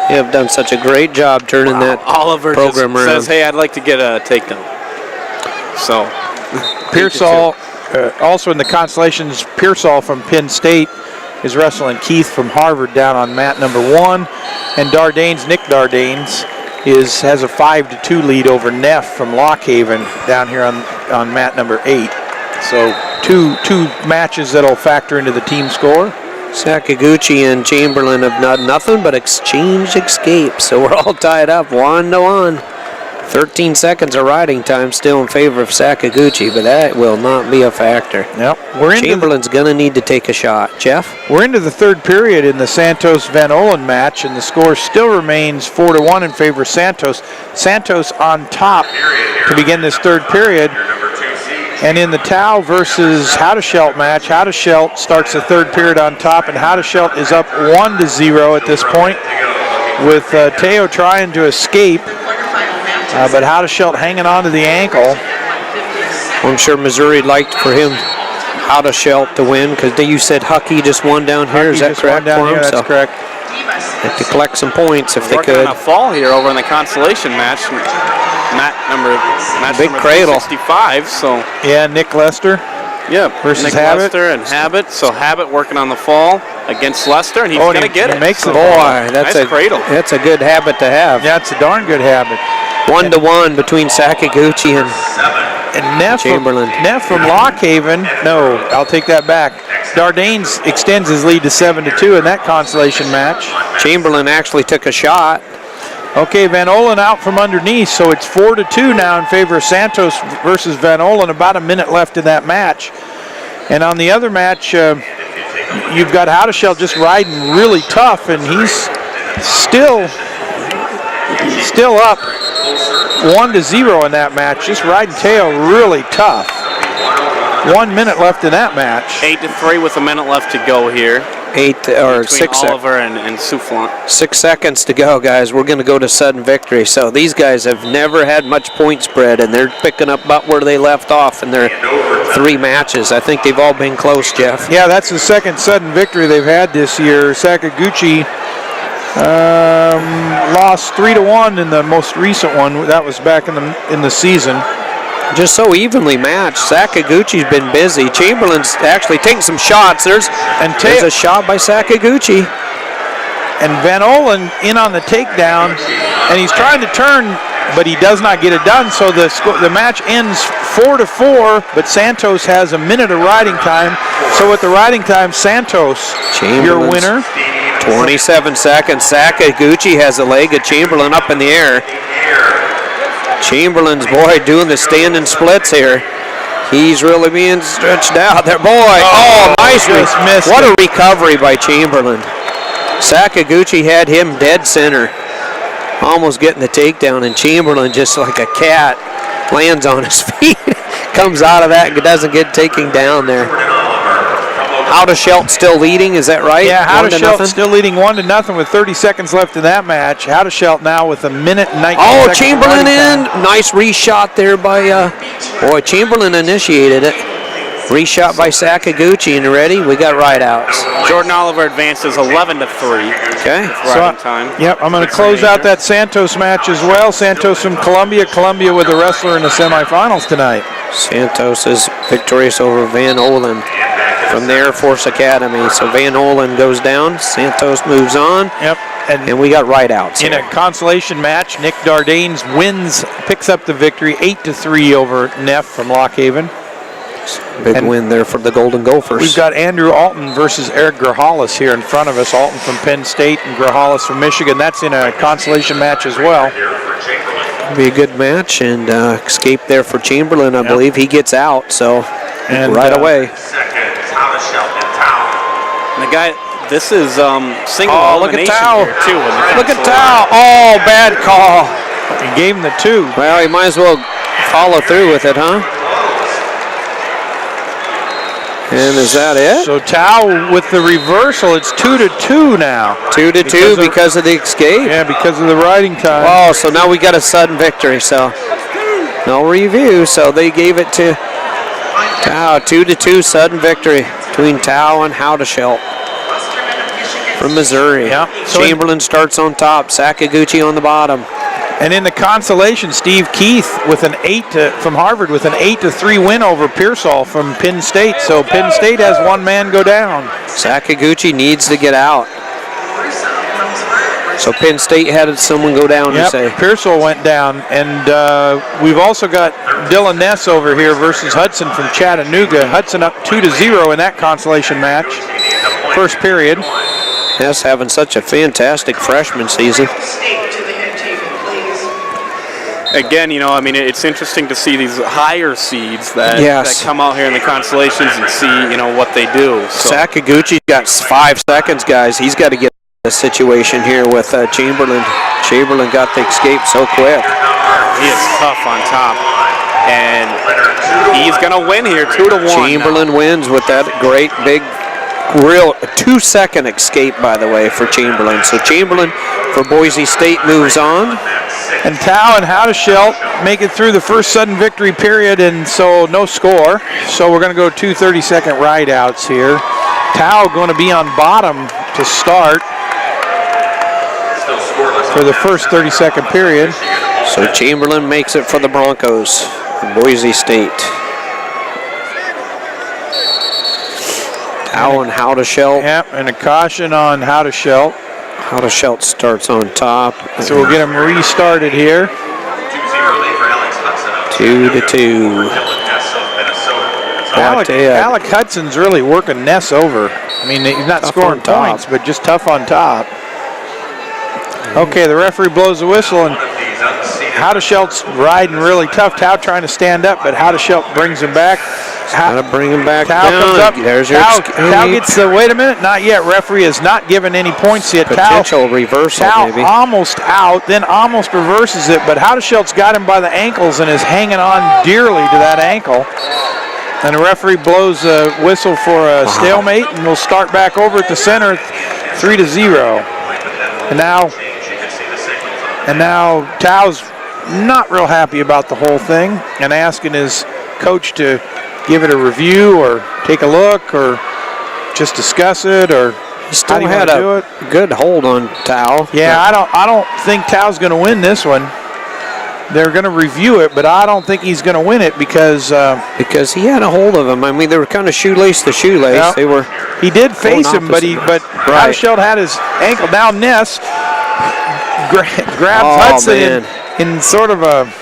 You have done such a great job turning that Oliver program just around. says, hey, I'd like to get a takedown. So, Pearsall, also in the consolations, Pearsall from Penn State is wrestling Keith from Harvard down on mat number 1. And Nick Dardanes has a 5-2 lead over Neff from Lock Haven down here on mat number 8. So two matches that'll factor into the team score. Sakaguchi and Chamberlain have done nothing but exchanged escapes, so we're all tied up 1-1. 13 seconds of riding time still in favor of Sakaguchi, but that will not be a factor. Yep. Chamberlain's going to need to take a shot. Jeff? We're into the third period in the Santos-Van Olen match, and the score still remains 4-1 in favor of Santos. Santos on top to begin this third period. And in the Tau versus Haudeshelt match, Haudeshelt starts the third period on top, and Haudeshelt is up 1-0 at this point, with Teo trying to escape, but Haudeshelt hanging on to the ankle. I'm sure Missouri liked for him, Haudeshelt, to win, because you said Huckey just won down here. Is that correct? Down here, that's correct. Have to collect some points if they could. Working on a fall here over in the consolation match. Match number Big cradle. 65. So yeah, Nick Lester. Yeah, versus Nick Habit. Lester and Habit. So Habit working on the fall against Lester, and he's going to get it. Makes it. Boy, that's nice cradle. That's a good habit to have. Yeah, it's a darn good habit. 1-1 between Sakaguchi and Neff Chamberlain. Neff from Lock Haven. No, I'll take that back. Dardanes extends his lead to 7-2 in that consolation match. Chamberlain actually took a shot. Okay, Van Olen out from underneath, so it's 4-2 now in favor of Santos versus Van Olen. About a minute left in that match. And on the other match, you've got Haudeshelt just riding really tough, and he's still up 1-0 in that match. Just riding tail really tough. 1 minute left in that match. 8-3 with a minute left to go here. 6 Oliver and Soufflant. 6 seconds to go, guys. We're going to go to sudden victory. So these guys have never had much point spread, and they're picking up about where they left off in their 3 matches. I think they've all been close, Jeff. Yeah, that's the second sudden victory they've had this year. Sakaguchi lost 3-1 in the most recent one. That was back in the season. Just so evenly matched. Sakaguchi's been busy. Chamberlain's actually taking some shots. There's a shot by Sakaguchi. And Van Olen in on the takedown, and he's trying to turn, but he does not get it done. So the match ends 4-4, but Santos has a minute of riding time. So with the riding time, Santos, your winner. 27 seconds. Sakaguchi has a leg of Chamberlain up in the air. Chamberlain's, boy, doing the standing splits here. He's really being stretched out there. Boy, nice. What a recovery by Chamberlain. Sakaguchi had him dead center, almost getting the takedown, and Chamberlain, just like a cat, lands on his feet, comes out of that and doesn't get taken down there. Howdeshelt still leading, is that right? Yeah, Howdeshelt still leading 1-0 with 30 seconds left in that match. Howdeshelt now with a minute and 19 seconds. Chamberlain in. Nice reshot there by, Chamberlain initiated it. Reshot by Sakaguchi, and ready? We got rideouts. Jordan Oliver advances 11-3. Okay. Riding time. Yep, I'm going to close out that Santos match as well. Santos from Columbia. Columbia with a wrestler in the semifinals tonight. Santos is victorious over Van Olen from the Air Force Academy. So Van Olen goes down. Santos moves on. Yep. And we got rideouts. In a consolation match, Nick Dardanes picks up the victory 8-3 over Neff from Lock Haven. Big win there for the Golden Gophers. We've got Andrew Alton versus Eric Grijalles here in front of us. Alton from Penn State and Grijalles from Michigan. That's in a consolation match as well. Be a good match, and escape there for Chamberlain, I believe. He gets out, so right away. And the guy, this is single elimination here, too. Look at Tao. Oh, bad call. He gave him the 2. Well, he might as well follow through with it, huh? And is that it? So Tao with the reversal, it's 2-2 now. 2-2 because of the escape? Yeah, because of the riding time. Oh, so now we got a sudden victory, so no review. So they gave it to Tao. 2-2 sudden victory between Tao and Howdeshelt from Missouri. Yeah. So Chamberlain starts on top, Sakaguchi on the bottom. And in the consolation, Steve Keith with from Harvard with an 8-3 win over Pearsall from Penn State. So Penn State has one man go down. Sakaguchi needs to get out. So Penn State had someone go down, you say? Pearsall went down. And we've also got Dylan Ness over here versus Hudson from Chattanooga. Hudson up 2-0 in that consolation match. First period. Ness having such a fantastic freshman season. Again, it's interesting to see these higher seeds that come out here in the consolations and see, what they do. So. Sakaguchi's got 5 seconds, guys. He's got to get the situation here with Chamberlain. Chamberlain got the escape so quick. He is tough on top. And he's going to win here, 2-1. Chamberlain wins with that great big, real 2-second escape, by the way, for Chamberlain. So Chamberlain for Boise State moves on. And Tao and Howdeshelt make it through the first sudden victory period, and so no score. So we're going to go 2 30-second rideouts here. Tao going to be on bottom to start for the first 30-second period. So Chamberlain makes it for the Broncos from Boise State. Tao and Howdeshelt. Yep, and a caution on Howdeshelt. Howdeshelt starts on top. So we'll get him restarted here. 2-2. Alec Hudson's really working Ness over. I mean, he's not scoring points, but just tough on top. Okay, the referee blows the whistle, and Howdeshelt's riding really tough. Tao trying to stand up, but Howdeshelt brings him back. Got to bring him back Tao down. Comes up. There's your Tao gets the, wait a minute, not yet. Referee has not given any points yet. Potential reversal, Tao maybe. almost out, then almost reverses it, but Howdeshelt's got him by the ankles and is hanging on dearly to that ankle. And the referee blows a whistle for a stalemate, and we'll start back over at the center, 3-0. And now Tao's not real happy about the whole thing and asking his coach to give it a review or take a look or just discuss it, or he still had a good hold on Tao. Yeah, I don't think Tao's going to win this one. They're going to review it, but I don't think he's going to win it because he had a hold of him. I mean, they were kind of shoelace to shoelace. Yeah. They were. He did face him, but Haudeschild had his ankle. Now Ness grabs Hudson in sort of a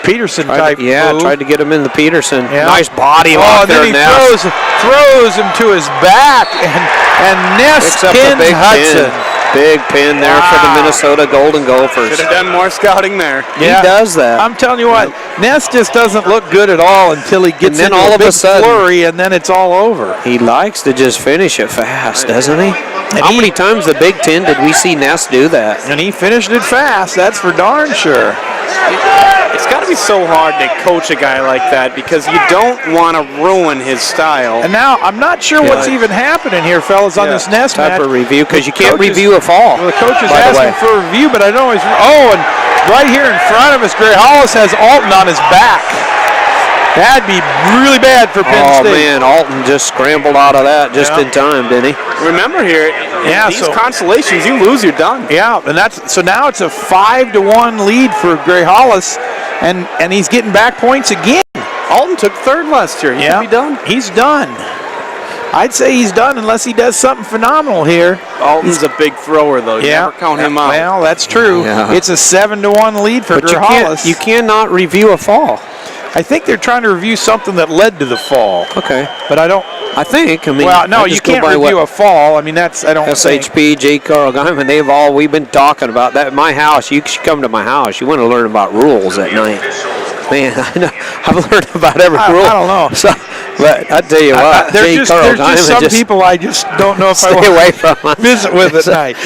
Peterson type move. Tried to get him in the Peterson. Yeah. Nice body lock there, and then he throws him to his back, and Ness pins Hudson. Big pin there for the Minnesota Golden Gophers. Should have done more scouting there. Yeah. He does that. I'm telling you what, Ness just doesn't look good at all until he gets into a big flurry, and then it's all over. He likes to just finish it fast, doesn't he? How many times the Big Ten did we see Ness do that? And he finished it fast, that's for darn sure. It's got to be so hard to coach a guy like that because you don't want to ruin his style. And now I'm not sure what's even happening here, fellas, on this Ness match. Type of review because you can't review a fall. Well, the coach is asking for a review, but I don't always. Oh, and right here in front of us, Gray Hollis has Alton on his back. That'd be really bad for Penn State. Oh, man, Alton just scrambled out of that just in time, didn't he? Remember here, these constellations, you lose, you're done. Yeah, and so now it's a 5-1 lead for Gray Hollis, and he's getting back points again. Alton took third last year. He should be done. He's done. I'd say he's done unless he does something phenomenal here. Alton's a big thrower, though. You never count him out. Well, that's true. Yeah. It's a 7-1 lead for Gray Hollis. You cannot review a fall. I think they're trying to review something that led to the fall. Okay. But I don't. I mean. Well, no, you can't review a fall. I mean, I don't think. SHP, J. Carl Guyman, we've been talking about that. At my house, you should come to my house. You want to learn about rules at night. Man, I know. I've learned about every rule. I don't know. So, but I tell you what, there's just some people I just don't know if I want away from visit with at night.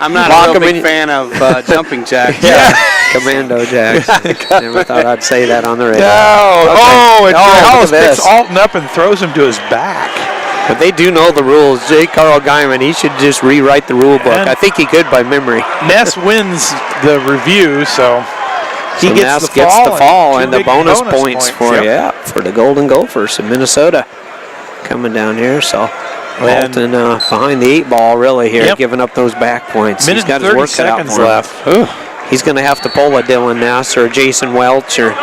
I'm not a real big fan of jumping jacks. Yeah. Commando jacks. Never thought I'd say that on the radio. No. Okay. And Hollis look at picks Alton up and throws him to his back. But they do know the rules. J. Carl Guyman, he should just rewrite the rule book. I think he could by memory. Ness wins the review, so he gets the fall and the bonus points for the Golden Gophers in Minnesota coming down here. So Alton behind the 8 ball really here, giving up those back points. He's got his work cut out for him. Left. He's going to have to pull a Dylan Ness or Jason Welch or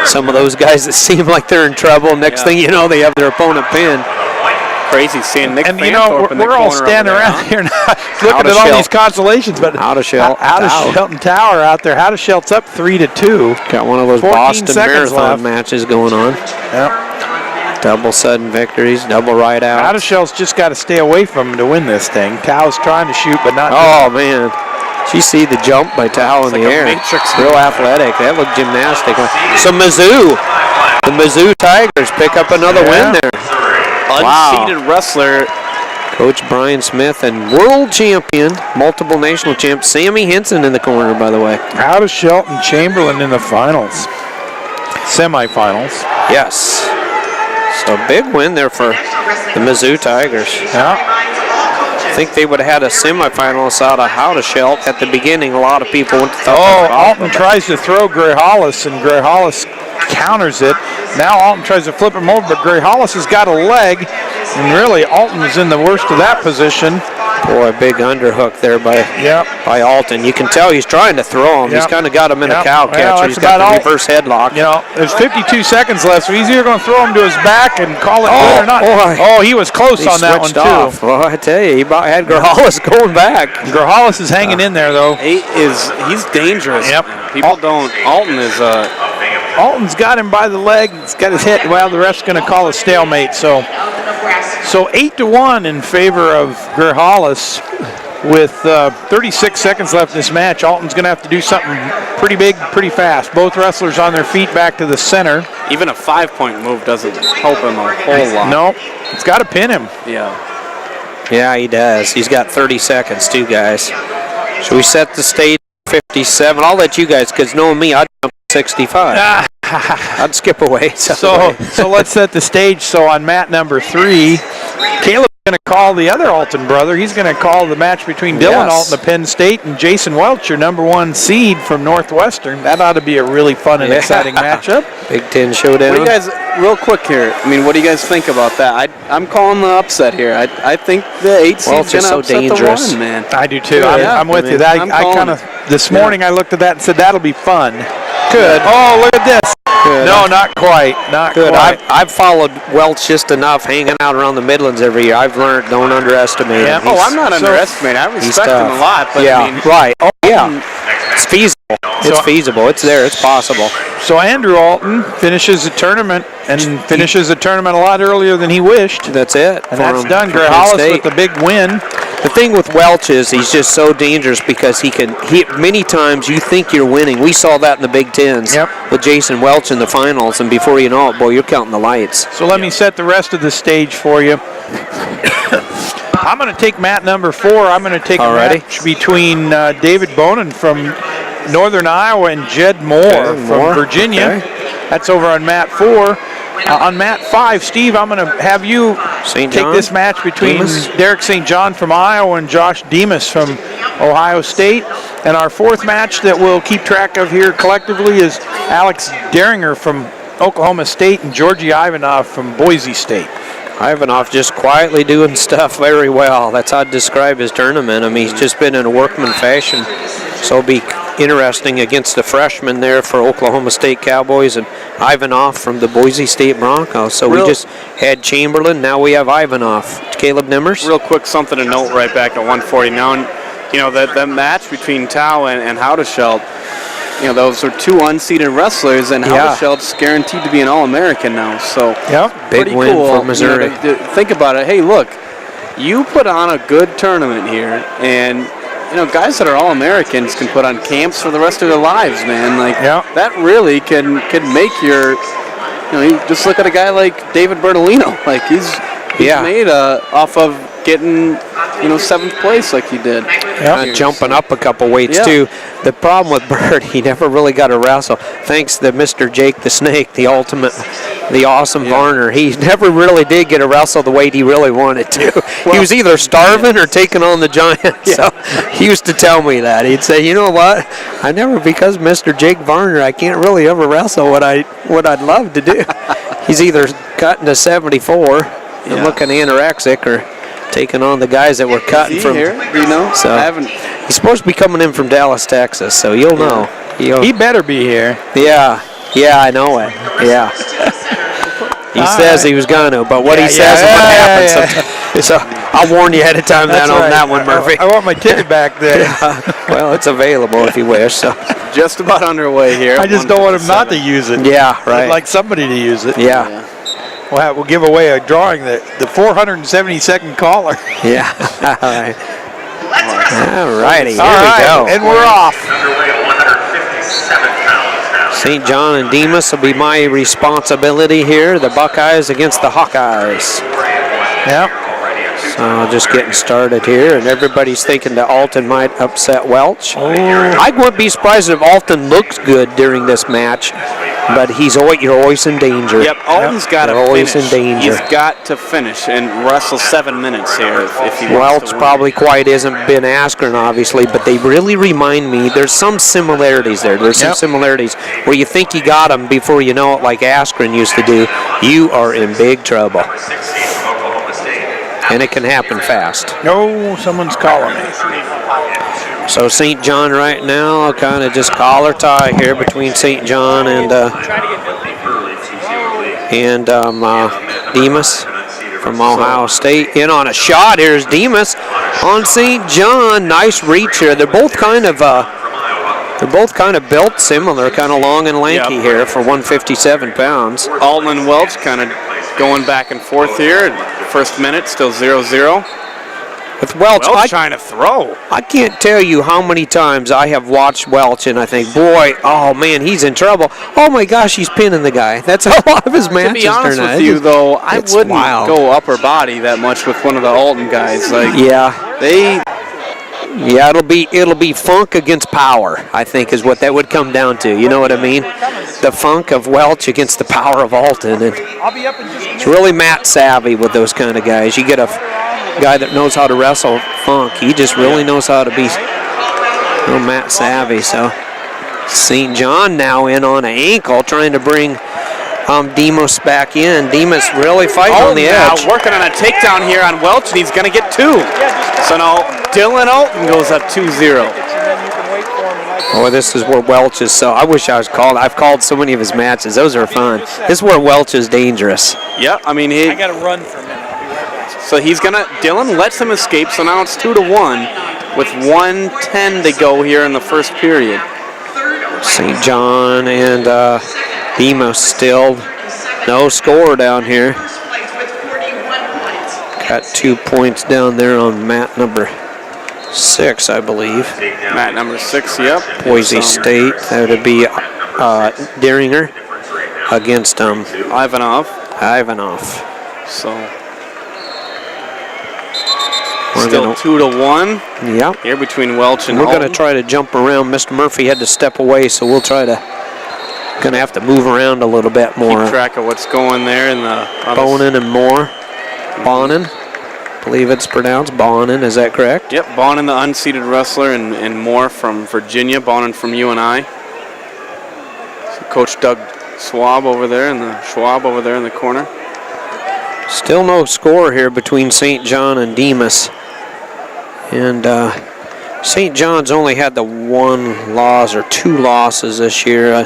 some of those guys that seem like they're in trouble. Next thing you know, they have their opponent pinned. Crazy seeing Nick and Fanthorpe in the we're all corner standing around here now looking at all these constellations, but Haudeschild Tower out there. Haudeschild up 3-2. Got one of those Boston Marathon matches going on. Yep. Double sudden victories, double right out. Haudeschild's just got to stay away from him to win this thing. Tao's trying to shoot, but not. Oh man, you see the jump by Tao in the air. Real athletic. That looked gymnastic. So the Mizzou Tigers pick up another win there. Unseeded wrestler. Coach Brian Smith and world champion, multiple national champ, Sammy Henson in the corner, by the way. Haudeschild and Chamberlain in the finals. Semifinals. Yes. So big win there for the Mizzou Tigers. Yeah. I think they would have had a semifinalist out of Haudeschild at the beginning. A lot of people went to thought. Oh, Alton tries to throw Gray Hollis, and Gray Hollis counters it. Now Alton tries to flip him over, but Gray Hollis has got a leg, and really Alton is in the worst of that position. Boy, big underhook there by Alton. You can tell he's trying to throw him. He's kind of got him in a cow catcher. He's got the reverse headlock. You know, there's 52 seconds left, so he's either going to throw him to his back and call it good or not. Boy. Oh, he was close on that one, too. Well, I tell you, he about had Grajales going back. Grajales is hanging in there, though. He's dangerous. Yep. People don't. Alton is Alton's got him by the leg. He's got his hit. Well, the ref's going to call a stalemate. So 8-1 in favor of Grajales with 36 seconds left in this match. Alton's going to have to do something pretty big, pretty fast. Both wrestlers on their feet back to the center. Even a 5-point move doesn't help him a whole lot. No, it's got to pin him. Yeah, he does. He's got 30 seconds, too, guys. Should we set the stage 57? I'll let you guys, because knowing me, I'd jump 65. I'd skip away. So let's set the stage. So on mat number 3, Caleb's going to call the other Alton brother. He's going to call the match between Dylan Alton of Penn State and Jason Welch, your number 1 seed from Northwestern. That ought to be a really fun and exciting matchup. Big Ten showdown. What do you guys, real quick here, what do you guys think about that? I'm calling the upset here. I think the 8 seed's going to upset the 1, man. I do too. I'm with you. I kind of, this morning I looked at that and said that'll be fun. could. Oh, look at this. Good. No, not quite. Not Good. quite. I've followed Welch just enough, hanging out around the Midlands every year. I've learned, don't underestimate him. Oh, I'm not underestimating. I respect him a lot, but yeah, I mean, right. Oh, yeah. It's feasible. It's feasible. It's there. It's possible. So Andrew Alton finishes the tournament and finishes the tournament a lot earlier than he wished. That's it. And that's done. Gray Hollis with the big win. The thing with Welch is he's just so dangerous because he many times you think you're winning. We saw that in the Big Tens with Jason Welch in the finals, and before you know it, boy, you're counting the lights. So let me set the rest of the stage for you. I'm going to take mat number 4. I'm going to take a match between David Bonin from Northern Iowa and Jed Moore from Virginia. Okay. That's over on mat 4. On mat 5, Steve, I'm going to have you take this match between Derek St. John from Iowa and Josh Demas from Ohio State. And our 4th match that we'll keep track of here collectively is Alex Deringer from Oklahoma State and Georgie Ivanov from Boise State. Ivanov just quietly doing stuff very well. That's how I'd describe his tournament. I mean, he's just been in a workman fashion. So it'll be interesting against the freshman there for Oklahoma State Cowboys and Ivanov from the Boise State Broncos. So we just had Chamberlain, now we have Ivanov. Caleb Nimmers? Real quick, something to note right back at 140. Now, you know, that match between Tao and Haudescheld, you know, those are 2 unseeded wrestlers, and Haudescheld's guaranteed to be an All-American now. So big win for Missouri. You know, think about it. Hey, look, you put on a good tournament here, and you know, guys that are All-Americans can put on camps for the rest of their lives, man. Like that really can make your, you know, you just look at a guy like David Bertolino. Like he's made off of getting, you know, 7th place like he did. Jumping up a couple weights too. The problem with Bert, he never really got a wrestle. Thanks to Mr. Jake the Snake, the awesome Varner. He never really did get a wrestle the weight he really wanted to. He was either starving or taking on the Giants. So he used to tell me that. He'd say, you know what? I never, because Mr. Jake Varner, I can't really ever wrestle what I'd love to do. He's either cutting to 74 and looking anorexic, or taking on the guys that were cutting from here, you know. So he's supposed to be coming in from Dallas, Texas. So you'll know. He better be here. Yeah, I know it. Yeah. He says he was gonna, but what he says and what happens. So I'll warn you ahead of time on that one, Murphy. I want my ticket back there. Well, it's available if you wish. So just about underway here. I just don't want him not to use it. Yeah, right. I'd like somebody to use it. Yeah. We'll give away a drawing the 472nd caller. Yeah. All right. All righty. Here we go. And we're off. St. John and Demas will be my responsibility here. The Buckeyes against the Hawkeyes. Yep. So just getting started here, and everybody's thinking that Alton might upset Welch. I wouldn't be surprised if Alton looks good during this match, but you're always in danger. Yep, Alton's got to finish. Always in danger. He's got to finish and wrestle 7 minutes here if he wants Welch to win. probably quite isn't Ben Askren, obviously, but they really remind me. There's some similarities there. There's some similarities where you think you got them before you know it, like Askren used to do. You are in big trouble. And it can happen fast. No, someone's calling me. So St. John right now, kind of just collar tie here between St. John and Demas from Ohio State. In on a shot, here's Demas on St. John. Nice reach here. They're both kind of built similar, kind of long and lanky here for 157 pounds. Alton and Welch kind of going back and forth here. First minute, still 0-0. With Welch trying to throw. I can't tell you how many times I have watched Welch and I think, boy, oh man, he's in trouble. Oh my gosh, he's pinning the guy. That's how a lot of his matches turn out. To be honest with you, though, I wouldn't go upper body that much with one of the Alton guys. Like, it'll be funk against power, I think, is what that would come down to. You know what I mean? The funk of Welch against the power of Alton. And it's really mat savvy with those kind of guys. You get a guy that knows how to wrestle funk. He just really knows how to be mat savvy. So St. John now in on an ankle, trying to bring Demas back in. Demas really fighting on the edge. Now working on a takedown here on Welch, and he's going to get 2. So now Dylan Alton goes up 2-0. Oh, this is where Welch is. So I wish I was called. I've called so many of his matches. Those are fun. This is where Welch is dangerous. Yep, I mean, I got to run for a minute. I'll be right back. so he's going to, Dylan lets him escape, so now it's 2-1 with 1:10 to go here in the first period. St. John and Demos still no score down here. Got 2 points down there on mat number 6, I believe. Mat number 6, yep. Boise State. That would be Deringer against Ivanov. So we're still 2-1 Yep. here between Welch and We're going to Alton. try to jump around. Mr. Murphy had to step away, so we'll try to. Going to have to move around a little bit more. Keep track of what's going there in the Bonin and Moore. Bonin. Believe it's pronounced Bonin. Is that correct? Yep, Bonin, the unseeded wrestler, and Moore from Virginia. Bonin from UNI. So Coach Doug Schwab over there in the corner. Still no score here between St. John and Demas. And St. John's only had the 1 loss or 2 losses this year.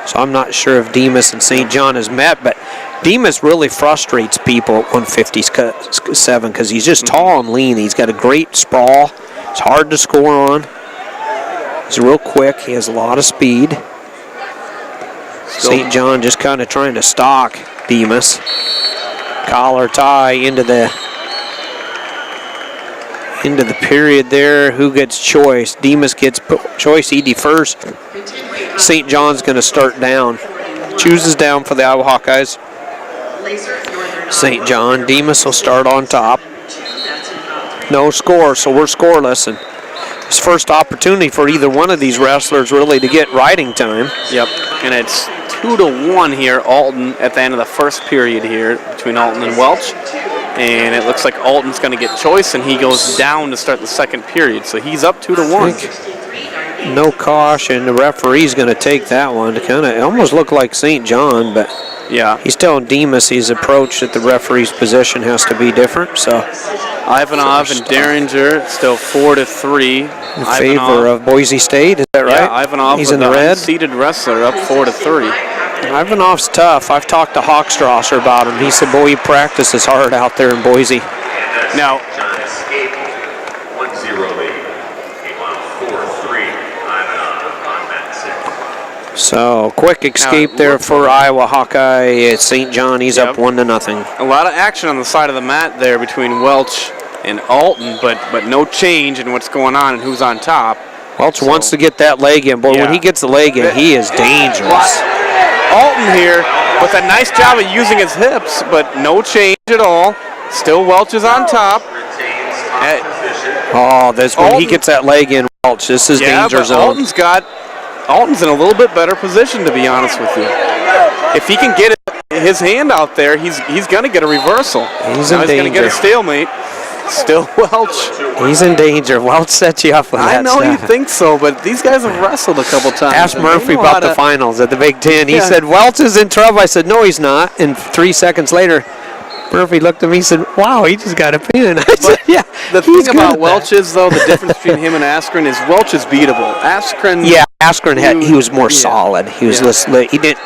So I'm not sure if Demas and St. John has met, but Demas really frustrates people at 157 because he's just tall and lean. He's got a great sprawl. It's hard to score on. He's real quick. He has a lot of speed. St. John just kind of trying to stalk Demas. Collar tie into the period there. Who gets choice? Demas gets choice. Edie first. St. John's going to start down. Chooses down for the Iowa Hawkeyes. St. John. Demas will start on top. No score, so we're scoreless. And it's first opportunity for either one of these wrestlers really to get riding time. Yep, and it's 2-1 here, Alton, at the end of the first period here between Alton and Welch. And it looks like Alton's going to get choice, and he goes down to start the second period. So he's up 2-1. No caution. The referee's going to take that one. It almost looked like St. John, but yeah, he's telling Demas his approach at the referee's position has to be different. So Ivanov and Derringer still 4-3 in favor of Boise State. Is that right? Yeah, Ivanov, he's in the red. Seated wrestler, up 4-3. Ivanov's tough. I've talked to Hochstrasser about him. He said, boy, he practices hard out there in Boise. Now, so quick escape there for Iowa Hawkeye at St. John. He's up 1-0. A lot of action on the side of the mat there between Welch and Alton, but no change in what's going on and who's on top. Welch wants to get that leg in. Boy, when he gets the leg in, he is dangerous. Alton here with a nice job of using his hips, but no change at all. Still Welch is on top. Oh, that's when he gets that leg in, Welch. This is danger zone. Alton's in a little bit better position, to be honest with you. If he can get his hand out there, he's going to get a reversal. He's in danger. He's going to get a stalemate. Still Welch. He's in danger. Welch sets you up with that I know stuff. you think so, but these guys have wrestled a couple times. Ask Murphy about the finals at the Big Ten. He said, Welch is in trouble. I said, no, he's not. And 3 seconds later, Murphy looked at me and said, wow, he just got a pin. I said, yeah. The thing about Welch is, though, the difference between him and Askren is Welch is beatable. Askren. Yeah, Askren he was more solid. He was he didn't.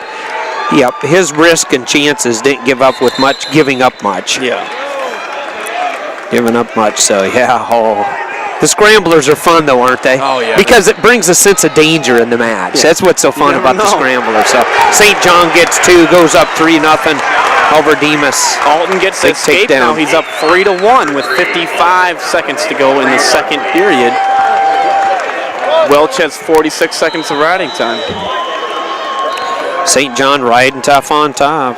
Yep, his risk and chances didn't giving up much. Yeah. Giving up much. So yeah. The scramblers are fun though, aren't they? Oh yeah. Because it brings a sense of danger in the match. Yeah. That's what's so fun about the scramblers. So St. John gets 2, goes up 3-0 over Demas. Alton gets the escape now. He's up 3-1 with 55 seconds to go in the second period. Welch has 46 seconds of riding time. St. John riding tough on top.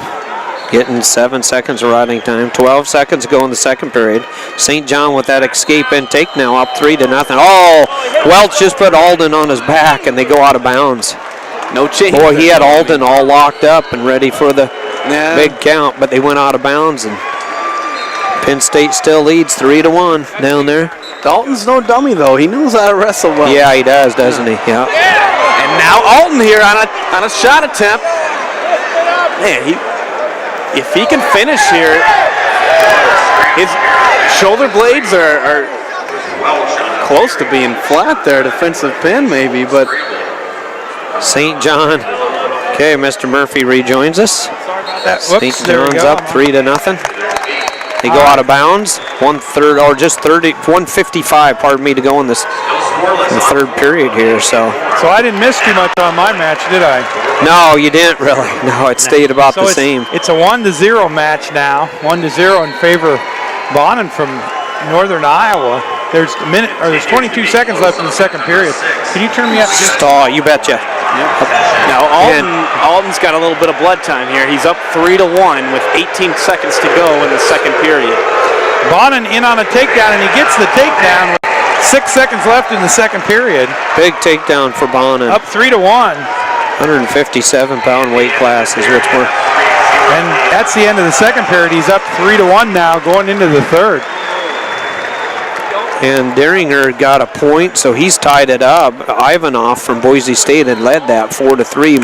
Getting 7 seconds of riding time. 12 seconds go in the second period. St. John with that escape intake now up 3-0. Oh, Welch just put Alden on his back and they go out of bounds. No change. Boy, he had Alden all locked up and ready for the big count, but they went out of bounds and Penn State still leads 3-1 down there. Dalton's no dummy though. He knows how to wrestle well. Yeah, he does, doesn't he? Yeah. And now Alton here on a shot attempt. Man, if he can finish here, his shoulder blades are close to being flat there, defensive pin maybe, but St. John. Okay, Mr. Murphy rejoins us. St. John's up 3-0. They go out of bounds. 155, pardon me, to go in the third period here. So I didn't miss too much on my match, did I? No, you didn't really. No, it stayed about the same. It's a 1-0 match now. 1-0 in favor of Bonin from Northern Iowa. There's 22 seconds left in the second period. Can you turn me up? Oh, you betcha. Yep. Now Alton's got a little bit of blood time here. He's up 3-1 with 18 seconds to go in the second period. Bonin in on a takedown, and he gets the takedown with 6 seconds left in the second period. Big takedown for Bonin. Up 3-1. 157-pound weight class is what's worth. And that's the end of the second period. He's up 3-1 now, going into the third. And Deringer got a point, so he's tied it up. Ivanov from Boise State had led that 4-3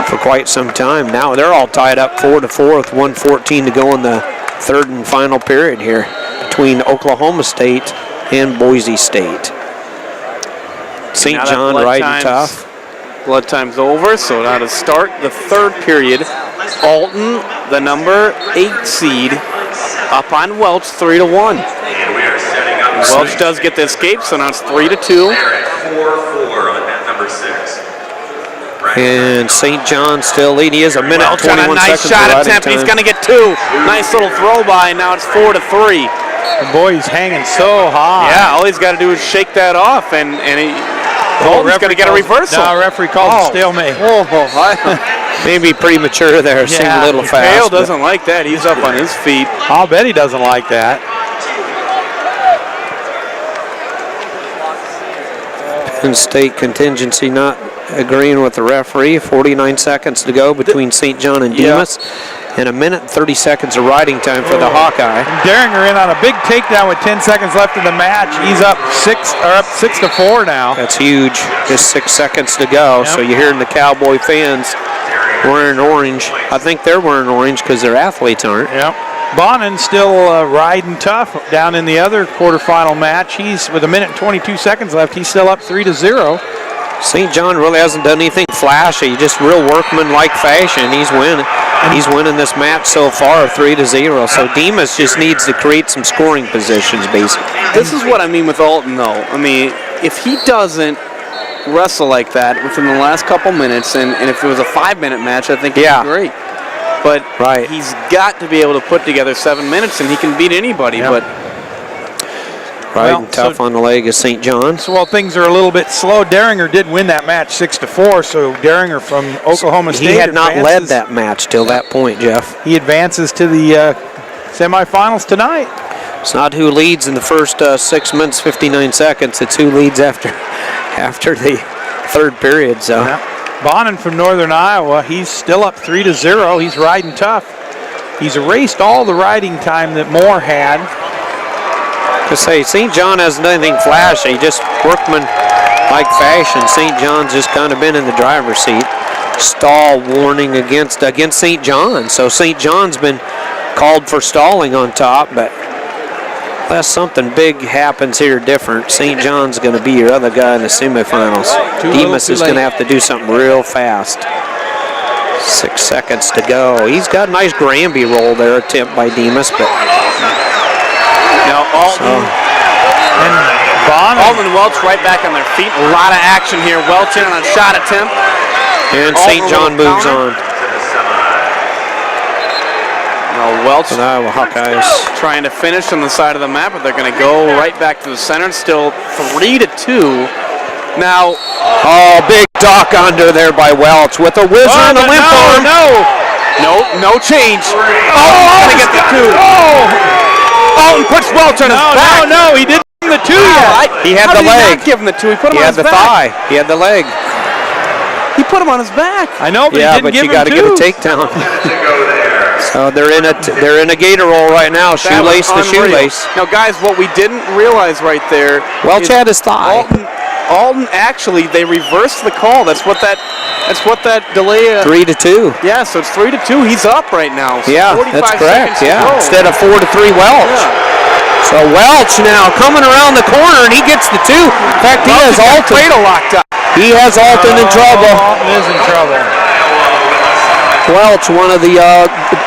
for quite some time. Now they're all tied up 4-4 with 1:14 to go in the third and final period here between Oklahoma State and Boise State. St. John riding tough. Blood time's over, so now to start the third period, Alton, the number 8 seed, up on Welch 3-1. Welch does get the escape, so now it's 3-2. And St. John still leading. He is a minute Welch 21 on a nice seconds shot of attempt. riding He's time. going to get 2. Nice little throw by, and now it's 4-3. The boy, he's hanging so high. Yeah, all he's got to do is shake that off, and Alton's going to get a reversal. No, referee calls it stalemate. Maybe premature there. Seemed a little fast. Hale doesn't like that. He's up on his feet. I'll bet he doesn't like that. Penn State contingency not agreeing with the referee. 49 seconds to go between St. John and Demas. And a minute and 30 seconds of riding time for the Hawkeye. And Deringer in on a big takedown with 10 seconds left in the match. He's up 6-4 now. That's huge. Just 6 seconds to go. Yep. So you're hearing the Cowboy fans wearing orange. I think they're wearing orange because their athletes aren't. Yep. Bonin still riding tough down in the other quarterfinal match. He's with a minute and 22 seconds left. He's still up 3-0. St. John really hasn't done anything flashy, just real workman-like fashion. He's winning. He's winning this match so far, 3-0. So Demas just needs to create some scoring positions, basically. This is what I mean with Alton, though. I mean, if he doesn't wrestle like that within the last couple minutes, and if it was a 5-minute match, I think it'd be great. But he's got to be able to put together 7 minutes, and he can beat anybody. But riding tough on the leg is St. John. So while things are a little bit slow, Deringer did win that match 6-4. So Deringer from Oklahoma State. He had not led that match till that point, Jeff. He advances to the semifinals tonight. It's not who leads in the first 6 minutes, 59 seconds. It's who leads after the third period. So. Yeah. Bonin from Northern Iowa, he's still up 3-0. He's riding tough. He's erased all the riding time that Moore had. To say St. John hasn't done anything flashy, just workman-like fashion. St. John's just kind of been in the driver's seat. Stall warning against St. John. So St. John's been called for stalling on top, but unless something big happens here different, St. John's going to be your other guy in the semifinals. Demas is going to have to do something real fast. 6 seconds to go. He's got a nice Granby roll there, attempt by Demas, but now Alton and Bonin. Alton and Welch right back on their feet. A lot of action here. Welch in on a shot attempt. And St. John moves on. Welch Iowa Hawkeyes trying to finish on the side of the map, but they're going to go right back to the center. Still 3-2. Now, big dock under there by Welch with a whizzer and a limp arm. No change. Going to get the 2. Alton puts Welch on his back. No, he didn't give him the 2 yet. He had the leg. Not give him the 2. He put him on his back. He had the thigh. He had the leg. He put him on his back. I know, but he didn't give him 2. Yeah, but you got to get a takedown. So they're in a gator roll right now, shoelace to shoelace. Now, guys, what we didn't realize right there. Welch had his thigh. Alton actually, they reversed the call. That's what that delay. 3-2. Yeah, so it's 3-2. He's up right now. So yeah, that's correct. Yeah, instead of 4-3 Welch. Yeah. So Welch now coming around the corner, and he gets the 2. In fact, he has Alton. Locked up. He has Alton in trouble. Alton is in trouble. Welch, one of the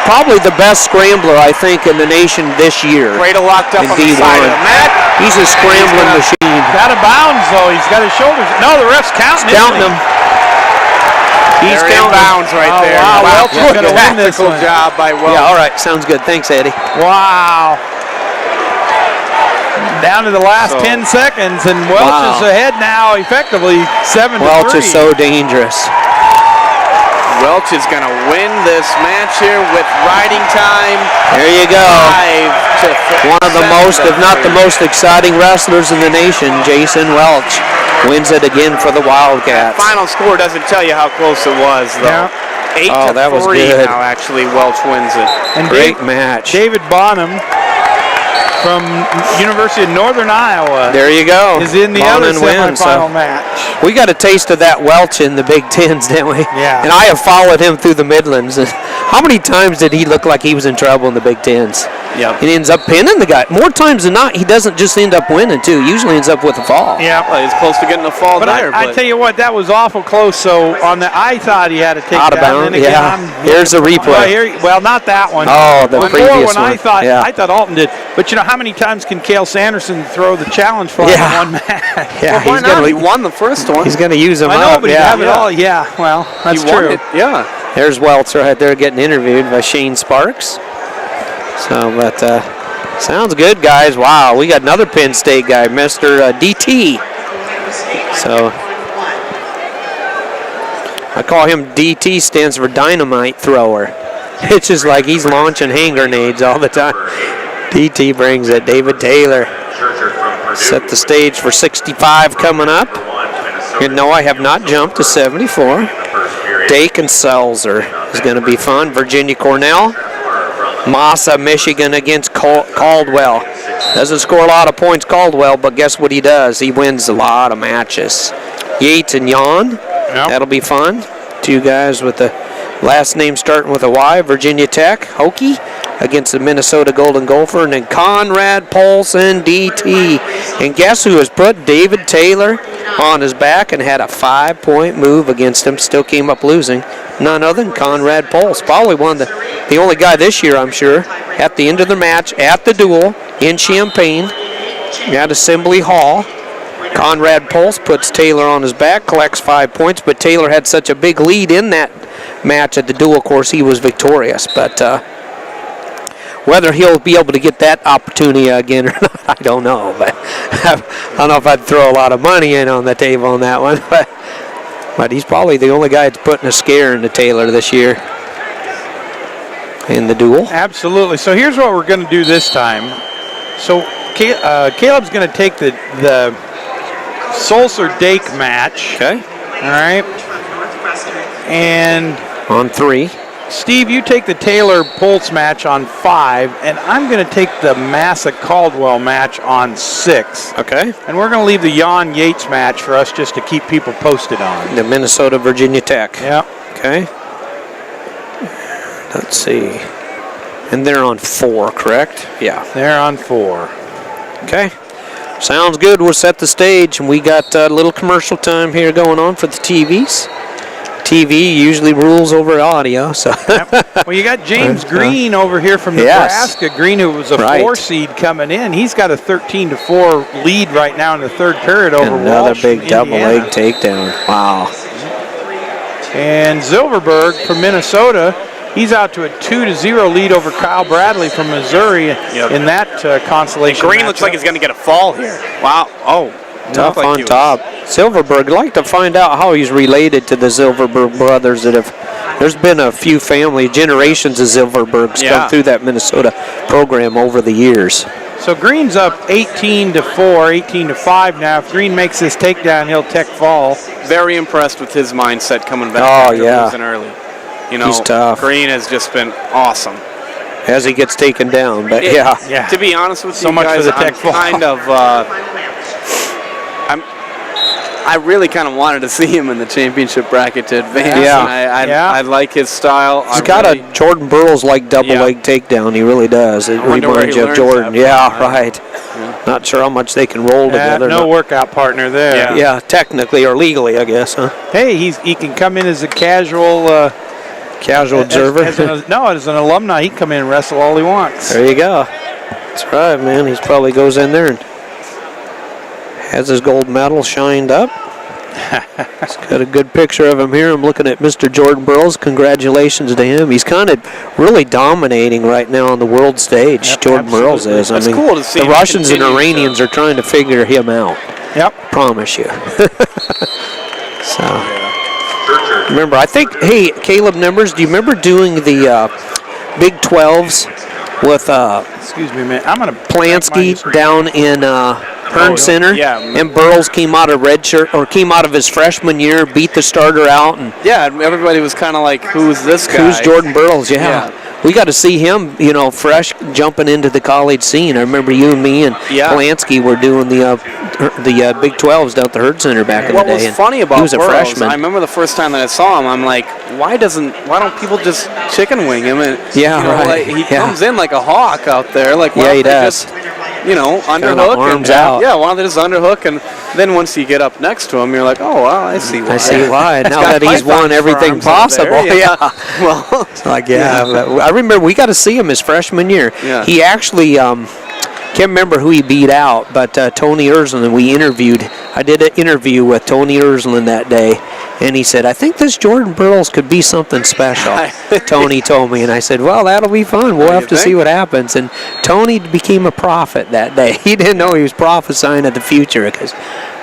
probably the best scrambler, I think, in the nation this year. Cradle locked up in on the side of the mat. He's a scrambling machine. Out of bounds, though. He's got his shoulders. No, the ref's counting. Counting him. He's They're in counting. bounds right there. Wow, Welch is Good going to win this tactical one. job by Welch. Yeah, all right. Sounds good. Thanks, Eddie. Wow. Down to the last 10 seconds, and Welch is ahead now, effectively 7-3. Welch is so dangerous. Welch is going to win this match here with riding time. There you go. 5 to 4. One of the most, if not the most exciting wrestlers in the nation, Jason Welch, wins it again for the Wildcats. Final score doesn't tell you how close it was, though. 8 to 3 that was good. now, actually, Welch wins it. And Great match. David Bonham from University of Northern Iowa There you go. is in the other Bonham wins, semifinal so match. we got a taste of that Welch in the Big Tens, didn't we? Yeah. And I have followed him through the Midlands. How many times did he look like he was in trouble in the Big Tens? Yep. He ends up pinning the guy. More times than not, he doesn't just end up winning, too. He usually ends up with a fall. Yeah. Well, he's close to getting a fall But there. I tell you what, that was awful close. So I thought he had to take Out of down. bounds, And then again, yeah. Here's a replay. Well, not that one. Oh, the Before previous when one. I thought Alton did. But you know how many times can Cale Sanderson throw the challenge flag in one match? Yeah, Why not? He won the first one. He's going to use them I know, up. but you have it all. Yeah, well, that's He won true. it. Yeah. There's Welch right there getting interviewed by Shane Sparks. So, but sounds good, guys. Wow, we got another Penn State guy, Mr. DT. So, I call him DT, stands for dynamite thrower. It's just like he's launching hand grenades all the time. DT brings it. David Taylor set the stage for 65 coming up. And no, I have not jumped to 74. Dake and Selzer is going to be fun. Virginia Cornell. Massa, Michigan against Caldwell. Doesn't score a lot of points, Caldwell, but guess what he does? He wins a lot of matches. Yates and Yon. That'll be fun. Two guys with the last name starting with a Y. Virginia Tech, Hokie, against the Minnesota Golden Gopher. And then Conrad Paulson, DT. And guess who has put David Taylor on his back and had a 5-point move against him? Still came up losing. None other than Conrad Pulse. Probably one of the only guy this year, I'm sure, at the end of the match, at the duel, in Champaign, at Assembly Hall. Conrad Pulse puts Taylor on his back, collects 5 points, but Taylor had such a big lead in that match at the duel course, he was victorious. But whether he'll be able to get that opportunity again or not, I don't know. But I don't know if I'd throw a lot of money in on the table on that one. But he's probably the only guy that's putting a scare into Taylor this year in the duel. Absolutely. So here's what we're going to do this time. So Caleb's going to take the Sulzer-Dake match. Okay. All right. And on 3. Steve, you take the Taylor-Pulse match on 5, and I'm going to take the Massa-Caldwell match on 6. Okay. And we're going to leave the Yon-Yates match for us just to keep people posted on. The Minnesota-Virginia Tech. Yeah. Okay. Let's see. And they're on 4, correct? Yeah. They're on 4. Okay. Sounds good. We'll set the stage, and we got a little commercial time here going on for the TVs. TV usually rules over audio, so. Yep. Well, you got James Green over here from Nebraska. Yes. Green, who was a 4 seed coming in. He's got a 13-4 lead right now in the third period over another Walsh big double Indiana. leg takedown. Wow. And Zilverberg from Minnesota, he's out to a 2-0 lead over Kyle Bradley from Missouri in that consolation Green looks like he's going to get a fall here. Wow. Oh. Tough on top. Silverberg, I'd like to find out how he's related to the Silverberg brothers that have. There's been a few generations of Silverbergs come through that Minnesota program over the years. So Green's up 18-4, 18-5 now. If Green makes this takedown, he'll tech fall. Very impressed with his mindset coming back after losing early. You know, he's tough. Green has just been awesome. As he gets taken down, but yeah. To be honest with so you much guys, for the tech fall. kind of. I really kind of wanted to see him in the championship bracket to advance. Yeah. And I like his style. He's got a Jordan Burroughs like double leg takedown. He really does. It reminds you of Jordan. Right. Yeah. Not sure how much they can roll together. No workout partner there. Yeah, technically or legally, I guess. Huh? Hey, he can come in as a casual observer. As an alumni, he can come in and wrestle all he wants. There you go. That's right, man. He probably goes in there and has his gold medal shined up. He's got a good picture of him here. I'm looking at Mr. Jordan Burroughs. Congratulations to him. He's kind of really dominating right now on the world stage. Yep, Jordan Burroughs is. It's cool to see the Russians and Iranians are trying to figure him out. Yep. Promise you. So, remember, I think, hey, Caleb Numbers, do you remember doing the Big 12s with excuse me, man. I'm going to Plansky down in Hearn Center? Yeah. And Burroughs came out of came out of his freshman year, beat the starter out, and everybody was kind of like, who's this guy? who's Jordan Burroughs? Yeah. We got to see him, fresh jumping into the college scene. I remember you and me and Polanski were doing the Big 12s down at the Herd Center back in the day. What was funny about he was a Burroughs, freshman. I remember the first time that I saw him, I'm like, why don't people just chicken wing him? And right. he comes in like a hawk out there. Like, why he don't they does. just, underhook arms out. Yeah, why don't they just underhook? And then once you get up next to him, you're like, oh, well, I see why. I see why. Now that he's won everything possible. Well, I remember we got to see him his freshman year. Yeah. He actually, can't remember who he beat out, but Tony Ersland, I did an interview with Tony Ersland that day, and he said, I think this Jordan Burroughs could be something special. Tony told me, and I said, well, that'll be fun. We'll have to see what happens. And Tony became a prophet that day. He didn't know he was prophesying of the future because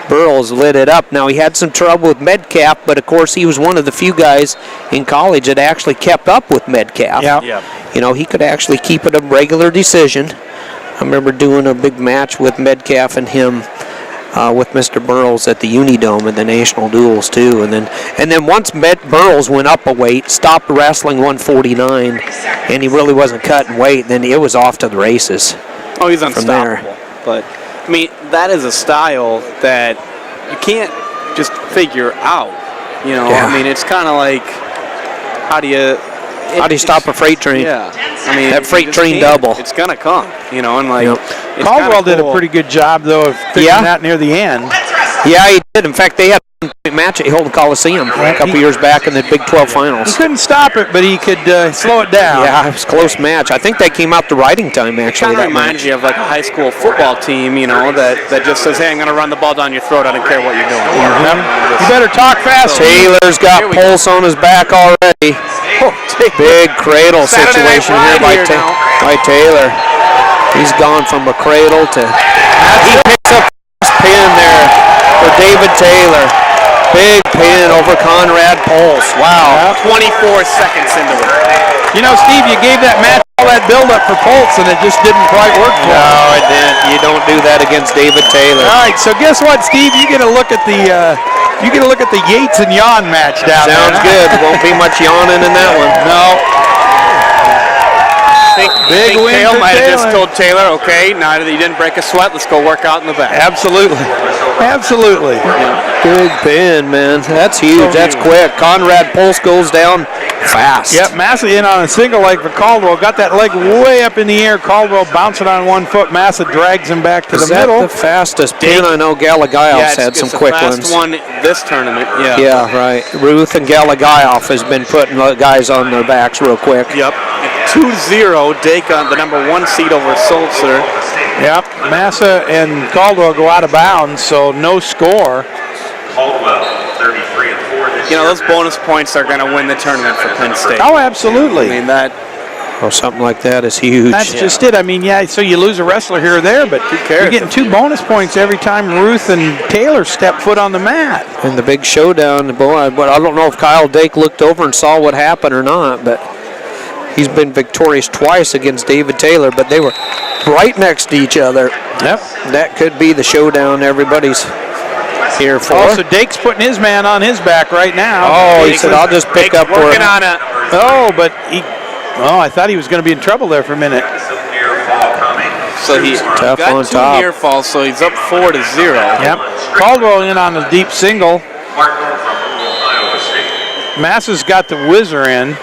Burroughs lit it up. Now, he had some trouble with Metcalf, but, of course, he was one of the few guys in college that actually kept up with Metcalf. Yeah. He could actually keep it a regular decision. I remember doing a big match with Metcalf and him with Mr. Burroughs at the Unidome in the national duels too. And then once Burroughs went up a weight, stopped wrestling 149, and he really wasn't cutting weight, then it was off to the races. Oh, he's unstoppable. But, I mean, that is a style that you can't just figure out. I mean, it's kind of like, how do you stop a freight train? Yeah. I mean, that freight train double. It's going to come, and like. It's Caldwell did cool. a pretty good job, though, of figuring that near the end. Yeah, he did. In fact, they had a match at Hilton Coliseum a couple years back in the Big 12 finals. He couldn't stop it, but he could slow it down. Yeah, it was a close match. I think that came out to riding time, actually. It kind of reminds you of like a high school football team, that just says, hey, I'm going to run the ball down your throat. I don't care what you're doing. You better talk fast. Taylor's got pulse on his back already. Big cradle situation here by Taylor. He's gone from a cradle to... He picks up this pin there for David Taylor. Big pin over Conrad Pulse. Wow. 24 seconds into it. Steve, you gave that match all that build-up for Pulse, and it just didn't quite work for him. No, it didn't. You don't do that against David Taylor. All right, so guess what, Steve? You get a look at the Yates and Yawn match down there. Sounds good. Won't be much yawning in that one. No. Big win for might have just told Taylor, okay, now that you didn't break a sweat, let's go work out in the back. Absolutely. Big pin, man. That's huge. That's quick. Conrad Pulse goes down fast. Yep, Massa in on a single leg for Caldwell. Got that leg way up in the air. Caldwell bouncing on one foot. Massa drags him back to the middle. Is that the fastest pin? I know Galagayoff's had some quick ones. It's the fastest one this tournament. Yeah, right. Ruth and Galagayoff has been putting guys on their backs real quick. Yep. 2-0, Dacon, the number 1 seed over Sulzer. Yep, Massa and Caldwell go out of bounds, so no score. Caldwell, 33-4 this year. Those bonus points are going to win the tournament for Penn State. Oh, absolutely. I mean, that... something like that is huge. That's just it. I mean, so you lose a wrestler here or there, but who cares? You're getting 2 bonus points every time Ruth and Taylor step foot on the mat. And the big showdown, boy, but I don't know if Kyle Dake looked over and saw what happened or not, but he's been victorious twice against David Taylor, but they were right next to each other. Yep. That could be the showdown everybody's here for. Also, Dake's putting his man on his back right now. Oh, he said, I'll just pick up where... working on it. Oh, but I thought he was going to be in trouble there for a minute. So he Tough got on 2 top. near falls, so he's up 4-0. Yep. Caldwell in on a deep single. Martin from Iowa State. Massa's got the whizzer in.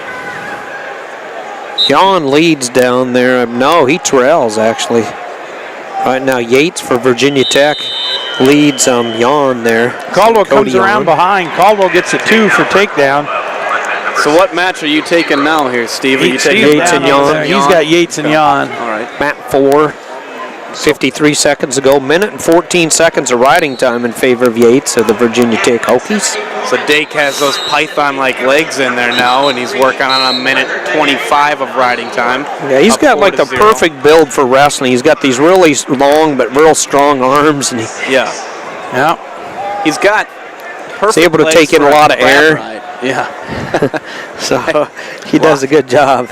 Jan leads down there. No, he trails, actually. Right now, Yates for Virginia Tech leads Jan there. Caldwell Cody comes around Jan. behind. Caldwell gets a 2 for takedown. So what match are you taking now here, Steve? Are you taking Yates and Jan. He's got Yates and Jan. All right. Map 4, 53 seconds ago. Minute and 14 seconds of riding time in favor of Yates of the Virginia Tech Hokies. So Dake has those python-like legs in there now, and he's working on a minute 25 of riding time. Yeah, he's Up got like the 4-0. perfect build for wrestling. He's got these really long but real strong arms, and Yeah. Yeah. He's got perfect able to legs take in for a lot of crab air. ride. Yeah. so he does a good job.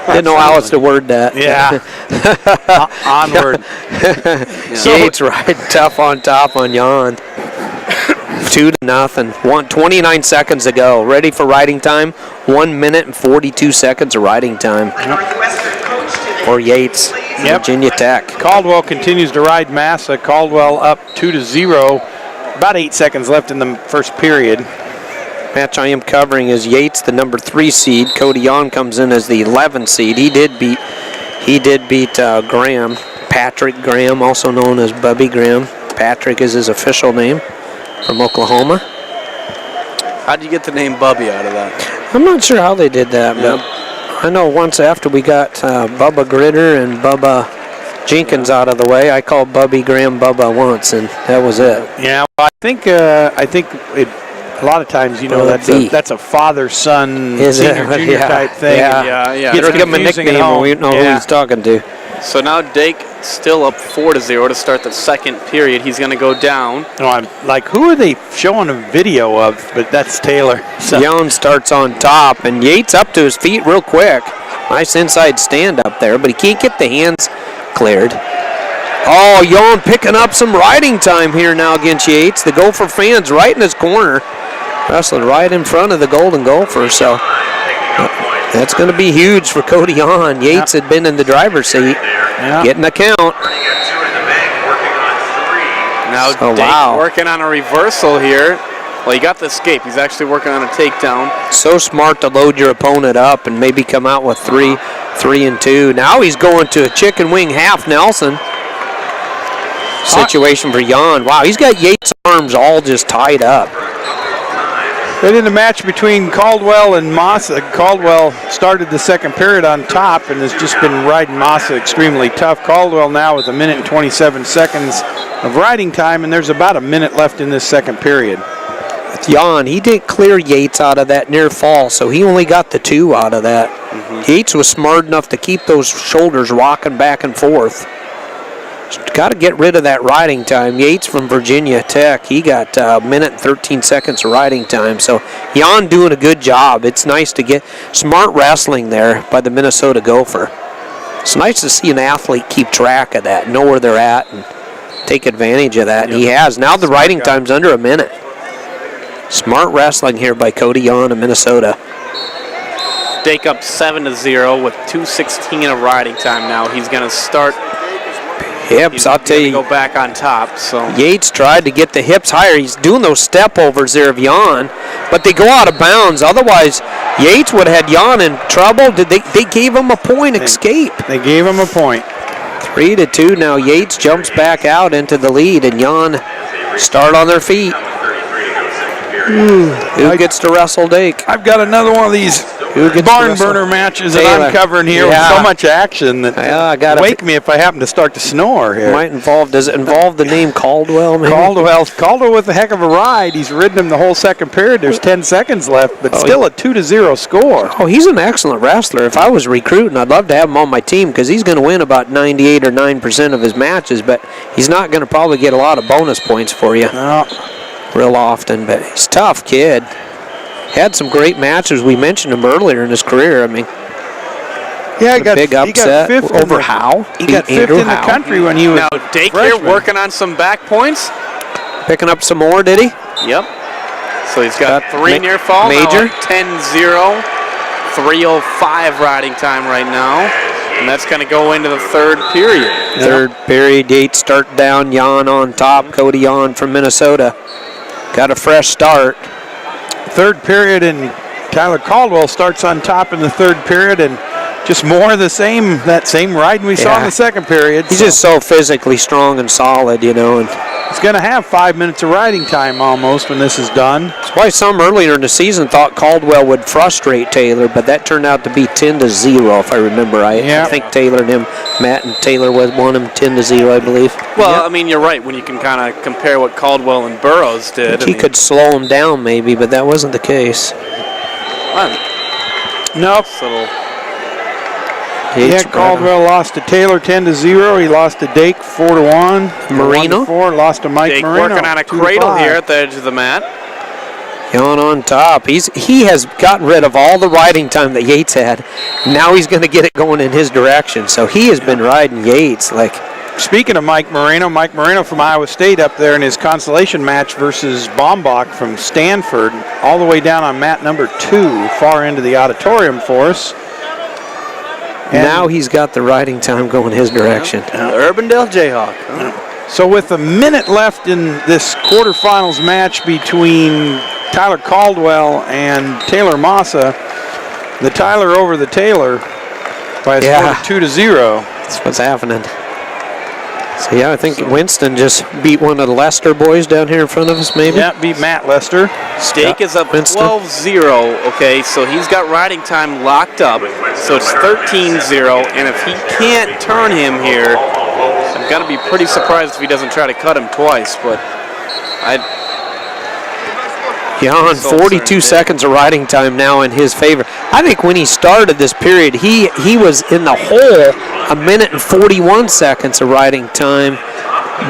Didn't know how else to word that. Yeah. Onward. Yates riding tough on top on Jan. 2-0. 29 seconds to go. Ready for riding time. 1 minute and 42 seconds of riding time. For Yates, Virginia Tech. Caldwell continues to ride Massa. Caldwell up 2-0. About 8 seconds left in the first period. Match I am covering is Yates, the number 3 seed. Cody Jan comes in as the 11 seed. He did beat Graham, Patrick Graham, also known as Bubby Graham. Patrick is his official name, from Oklahoma. How'd you get the name Bubby out of that? I'm not sure how they did that, but I know once after we got Bubba Gritter and Bubba Jenkins out of the way, I called Bubby Graham Bubba once, and that was it. Yeah, well, I think a lot of times, that's a father-son, senior, junior type thing. Yeah. Yeah. Give him a nickname and we know who he's talking to. So now Dake still up 4-0 to start the second period. He's going to go down. No, I'm like, who are they showing a video of? But that's Taylor. So. Jan starts on top, and Yates up to his feet real quick. Nice inside stand up there, but he can't get the hands cleared. Oh, Jan picking up some riding time here now against Yates. The Gopher fans right in his corner. Wrestling right in front of the Golden Gopher, so that's going to be huge for Cody Jan. Yates had been in the driver's seat, getting a count. Now Dake working on a reversal here. Well, he got the escape. He's actually working on a takedown. So smart to load your opponent up and maybe come out with 3 and 2. Now he's going to a chicken wing half Nelson situation for Jan. Wow, he's got Yates' arms all just tied up. But in the match between Caldwell and Massa, Caldwell started the second period on top and has just been riding Massa extremely tough. Caldwell now with 1 minute and 27 seconds of riding time, and there's about a minute left in this second period. With Jan, he didn't clear Yates out of that near fall, so he only got the 2 out of that. Yates was smart enough to keep those shoulders rocking back and forth. Got to get rid of that riding time. Yates from Virginia Tech, he got a minute and 13 seconds of riding time. So Jan doing a good job. It's nice to get smart wrestling there by the Minnesota Gopher. It's nice to see an athlete keep track of that, know where they're at, and take advantage of that. And he has. Now the riding time's under a minute. Smart wrestling here by Cody Jan of Minnesota. Dake up 7-0 with 2:16 of riding time now. He's going to start. Hips, I'll tell you. Go back on top. So Yates tried to get the hips higher. He's doing those step overs there of Jan, but they go out of bounds. Otherwise, Yates would have had Jan in trouble. They gave him a point escape. They gave him a point. 3-2 now. Yates jumps back out into the lead, and Jan start on their feet. Who gets to wrestle Dake? I've got another one of these barn burner matches that I'm covering here with so much action that wake me if I happen to start to snore here. Does it involve the name Caldwell? Maybe? Caldwell with a heck of a ride. He's ridden him the whole second period. There's 10 seconds left, but still a 2-0 score. Oh, he's an excellent wrestler. If I was recruiting, I'd love to have him on my team because he's going to win about 98 or 9% of his matches, but he's not going to probably get a lot of bonus points for you. No. Real often, but he's a tough kid. Had some great matches. We mentioned him earlier in his career. I mean, he got big upset fifth over Howe. He got fifth in the country when he was now Dake here working on some back points. Picking up some more, did he? Yep. So he's got 3 near fall. Major. 10-0. 3:05 riding time right now. And that's going to go into the third period. Third period, Yates start down, Jan on top, Cody Jan from Minnesota. Got a fresh start. Third period, and Tyler Caldwell starts on top in the third period, and just more of the same, that same riding we saw in the second period. He's just so physically strong and solid, you know. And he's going to have 5 minutes of riding time almost when this is done. That's why some earlier in the season thought Caldwell would frustrate Taylor, but that turned out to be 10-0, if I remember right. I think Taylor and him, Matt and Taylor won him 10-0, I believe. Well, I mean, you're right when you can kind of compare what Caldwell and Burroughs did. He could slow him down maybe, but that wasn't the case. Nope. Caldwell lost to Taylor 10-0. He lost to Dake 4-1. Marino 4 lost to Mike Dake Marino. Working on a cradle here at the edge of the mat. Jan on top. He has gotten rid of all the riding time that Yates had. Now he's going to get it going in his direction. So he has been riding Yates like. Speaking of Mike Marino from Iowa State up there in his consolation match versus Baumbach from Stanford, all the way down on mat number 2, far into the auditorium for us. And now he's got the riding time going his direction. Urbandale Jayhawk. So with a minute left in this quarterfinals match between Tyler Caldwell and Taylor Massa, the Tyler over the Taylor by a score of 2-0. That's what's happening. So, I think Winston just beat one of the Lester boys down here in front of us, maybe? Yeah, beat Matt Lester. Stake is up 12-0, okay, so he's got riding time locked up, so it's 13-0, and if he can't turn him here, I've got to be pretty surprised if he doesn't try to cut him twice, but Jan, 42 seconds of riding time now in his favor. I think when he started this period, he was in the hole a minute and 41 seconds of riding time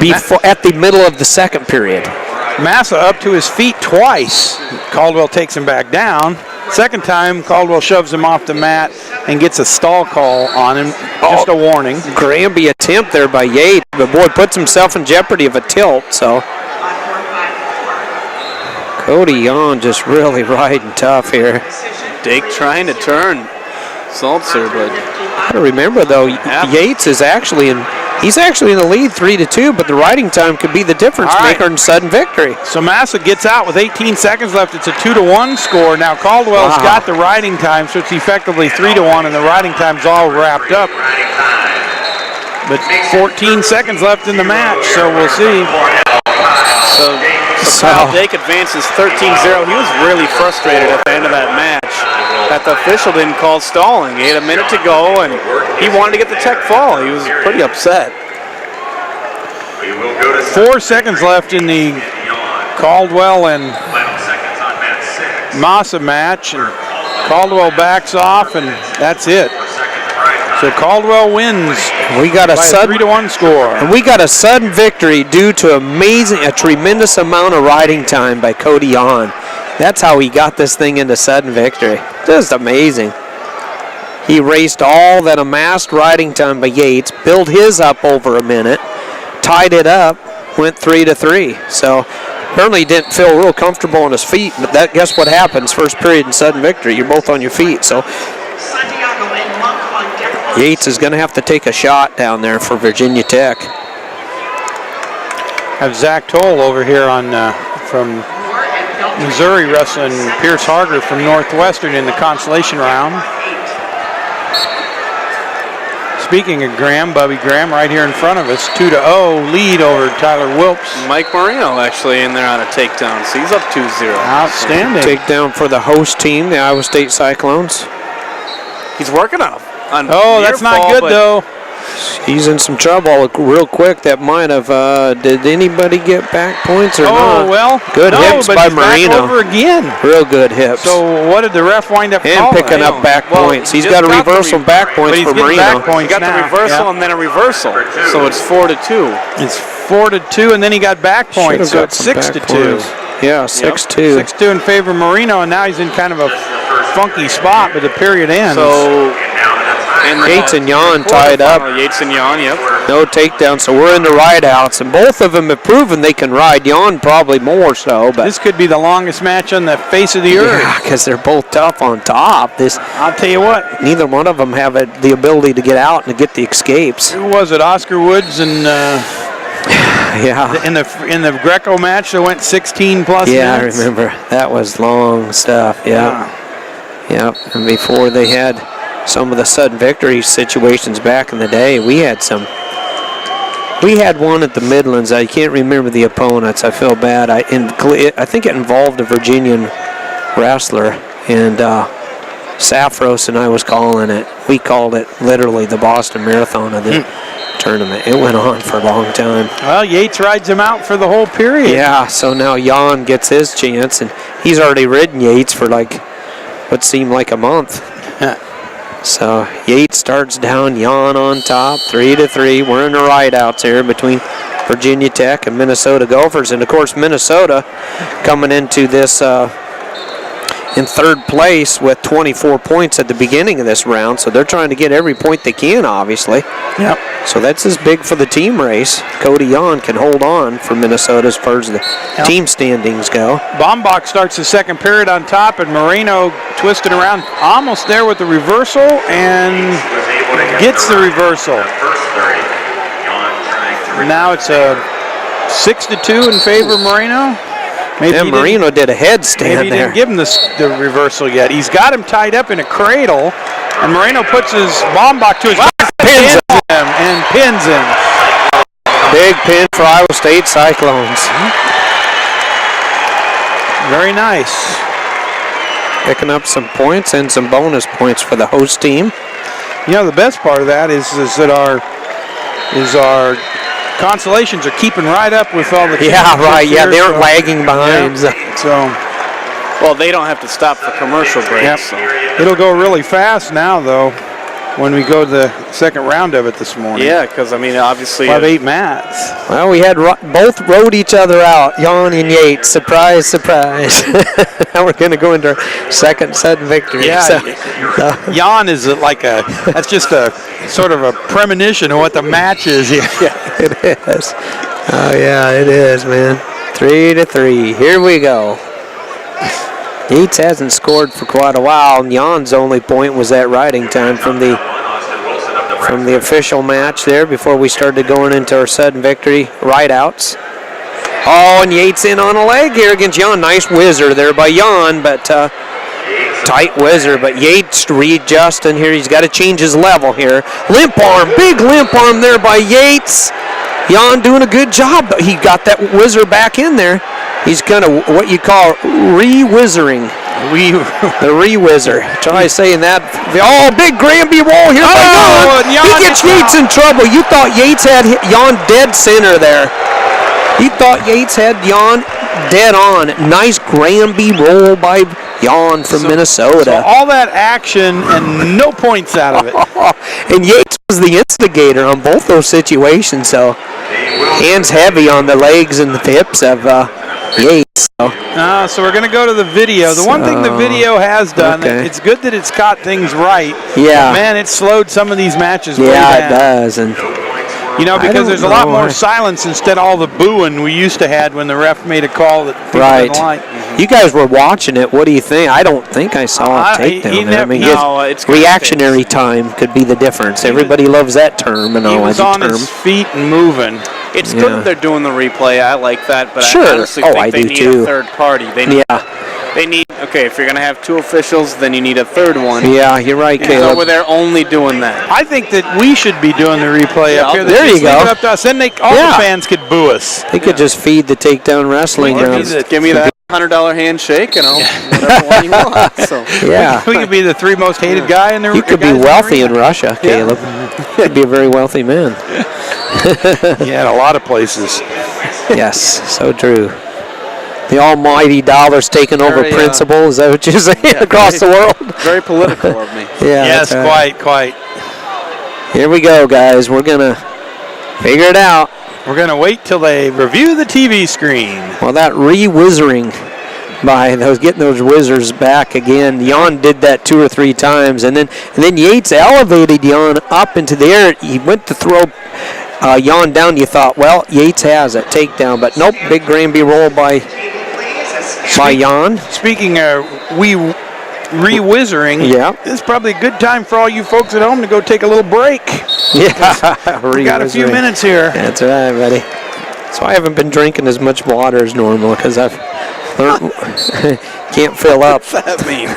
before at the middle of the second period. Massa up to his feet twice. Caldwell takes him back down. Second time, Caldwell shoves him off the mat and gets a stall call on him. Just a warning. Granby attempt there by Yates. The boy puts himself in jeopardy of a tilt, so. Cody Jan just really riding tough here. Dake trying to turn Salzer, but I don't remember though. Yates is actually in. He's actually in the lead 3-2, but the riding time could be the difference maker in sudden victory. So Massa gets out with 18 seconds left. It's a 2-1 score. Now Caldwell's got the riding time, so it's effectively 3-1, and the riding time's all wrapped up. But 14 seconds left in the match, so we'll see. So Kyle Dake advances 13-0. He was really frustrated at the end of that match that the official didn't call stalling. He had a minute to go, and he wanted to get the tech fall. He was pretty upset. 4 seconds left in the Caldwell and Massa match, and Caldwell backs off, and that's it. So Caldwell wins. We got a sudden 3-1 score. And we got a sudden victory due to a tremendous amount of riding time by Cody Jan. That's how he got this thing into sudden victory. Just amazing. He raced all that amassed riding time by Yates, built his up over a minute, tied it up, went 3-3. So apparently he didn't feel real comfortable on his feet, but guess what happens? First period in sudden victory, you're both on your feet. So Yates is going to have to take a shot down there for Virginia Tech. Have Zach Toll over here from Missouri wrestling Pierce Harger from Northwestern in the consolation round. Speaking of Graham, Bubby Graham right here in front of us, 2-0 lead over Tyler Wilps. Mike Marino actually in there on a takedown, so he's up 2-0. Outstanding. Takedown for the host team, the Iowa State Cyclones. He's working on him. That's not good though. He's in some trouble real quick. That might have, did anybody get back points or not? Oh, well. Good hips by Marino. Back over again. Real good hips. So what did the ref wind up calling? And picking up back points. He's got a reversal back points for Marino. He got the reversal and then a reversal. So it's 4-2. It's 4-2, and then he got back points. So it's 6-2. Yeah, 6-2. 6-2 in favor of Marino, and now he's in kind of a funky spot, but the period ends. So Yates and Jan tied up. Yates and Jan, yep. No takedown, so we're in the ride-outs, and both of them have proven they can ride. Jan probably more so, but This could be the longest match on the face of the earth. yeah, because they're both tough on top. I'll tell you what. Neither one of them have the ability to get out and to get the escapes. Who was it? Oscar Woods and Yeah. in the Greco match that went 16 plus Yeah, minutes. I remember. That was long stuff. Yeah. Yep. And before they had some of the sudden victory situations back in the day, we had one at the Midlands. I can't remember the opponents. I feel bad. I think it involved a Virginian wrestler, and Saffros and I was calling it. We called it literally the Boston Marathon of the tournament. It went on for a long time. Well, Yates rides him out for the whole period. Yeah, so now Jan gets his chance, and he's already ridden Yates for what seemed like a month. So Yates starts down, Jan on top, 3-3. We're in the ride-outs here between Virginia Tech and Minnesota Gophers. And, of course, Minnesota coming into this in third place with 24 points at the beginning of this round. So they're trying to get every point they can, obviously. Yep. So that's as big for the team race. Cody Jan can hold on for Minnesota as far as the team standings go. Bombach starts the second period on top, and Moreno twisted around almost there with the reversal and gets the reversal. Now it's a 6-2 in favor of Moreno. And Moreno did a headstand Maybe he there. didn't give him the reversal yet. He's got him tied up in a cradle, and Moreno puts his Bombach to his Pins him and pins him. Big pin for Iowa State Cyclones. Very nice. Picking up some points and some bonus points for the host team. You know, the best part of that is that our consolations are keeping right up with all the Yeah, right. Yeah, here, they aren't so- lagging behind. Yeah. So Well, they don't have to stop for commercial breaks. Yep. So. It'll go really fast now, though, when we go to the second round of it this morning. Yeah, because, I mean, obviously... We'll have 8 mats. Well, we had both rode each other out, Jan and Yates. Surprise, surprise. Now we're going to go into our second sudden victory. Yeah, So, Jan is that's just a sort of a premonition of what the match is here. it is. Oh, yeah, it is, man. 3-3. Here we go. Yates hasn't scored for quite a while, and Jan's only point was that riding time from the official match there before we started going into our sudden victory ride-outs. Oh, and Yates in on a leg here against Jan. Nice whizzer there by Jan, but tight whizzer. But Yates readjusting here. He's got to change his level here. Limp arm, big limp arm there by Yates. Jan doing a good job. He got that whizzer back in there. He's kind of what you call re-whizzering. The re-whizzer. Try saying that. Oh, big Granby roll here by Jan. He gets Yates in trouble. You thought Yates had Jan dead center there. You thought Yates had Jan dead on. Nice Granby roll by Jan from Minnesota. So all that action and no points out of it. And Yates was the instigator on both those situations. So hands heavy on the legs and the hips of Yates. So we're going to go to the video. The one thing the video has done, okay. it's good that it's got things right. Yeah. But man, it slowed some of these matches way Yeah, down. it does. And You know, because there's a lot know. more silence instead of all the booing we used to had when the ref made a call that people didn't like. You guys were watching it. What do you think? I don't think I saw a takedown there. I mean, it's reactionary time could be the difference. Everybody loves that term and He all was as a on term. his feet and moving. It's good that they're doing the replay. I like that, but Sure. I honestly Oh, think I they do need too. a third party. They need, okay, if you're going to have 2 officials, then you need a third one. Yeah, you're right, So Caleb. where they're only doing that. I think that we should be doing the replay up here. there you Just leave go. it up to us. Then all Yeah. the fans could boo us. They could just feed the takedown wrestling. Give me that $100 handshake and I'll whatever one you want. So. Yeah. We could be the 3 most hated guy in the You could be guys in the wealthy in arena. Russia, Caleb. You could be a very wealthy man. Yeah, in a lot of places. Yes, so true. The almighty dollar's taken over Very, principle. Is that what you're saying across the world? Very political of me. Yeah. Yes, that's right. quite. Here we go, guys. We're going to figure it out. We're going to wait till they review the TV screen. Well, that re-whizzering by getting those whizzers back again. Jan did that 2 or 3 times, and then Yates elevated Jan up into the air. He went to throw Jan down. You thought, well, Yates has a takedown, but nope, big Granby roll by Jan. Speaking of re-whizzering, yeah, this is probably a good time for all you folks at home to go take a little break. Yeah, we got a few minutes here. That's right, buddy. So I haven't been drinking as much water as normal because I've learned can't fill up. What's that mean?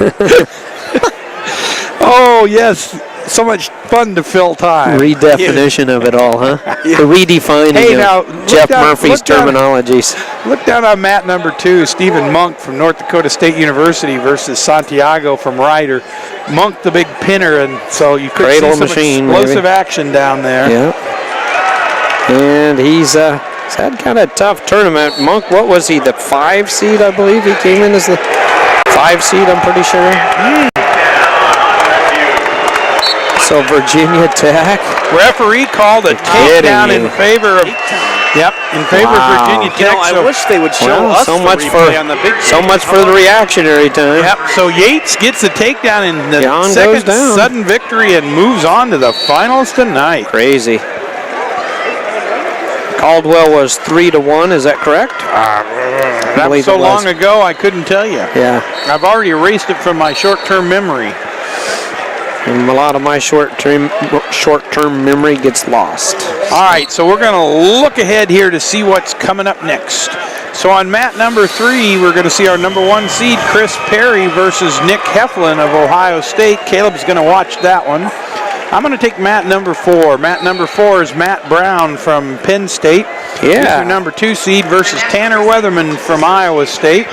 Oh, yes. So much fun to fill time. Redefinition of it all, huh? Yeah. The redefining now, of Jeff Murphy's terminologies. Look down on mat number 2, Stephen Monk from North Dakota State University versus Santiago from Ryder. Monk, the big pinner, and so you could Cradle see some machine, explosive maybe. Action down there. Yeah. And he's had kind of a tough tournament. Monk, what was he, the 5 seed, I believe? He came in as the 5 seed, I'm pretty sure. So Virginia Tech. Referee called a takedown in favor of. Yep, in favor of Virginia Tech. I wish they would show us so the much replay on the big so much for the reactionary time. Yep. So Yates gets the takedown in the Jan second goes down. sudden victory and moves on to the finals tonight. Crazy. Caldwell was 3-1. Is that correct? That was so long ago, I couldn't tell you. Yeah. I've already erased it from my short-term memory. And a lot of my short-term memory gets lost. All right, so we're going to look ahead here to see what's coming up next. So on mat number 3, we're going to see our number 1 seed, Chris Perry, versus Nick Heflin of Ohio State. Caleb's going to watch that one. I'm going to take mat number 4. Mat number 4 is Matt Brown from Penn State. Yeah. He's your number 2 seed versus Tanner Weatherman from Iowa State.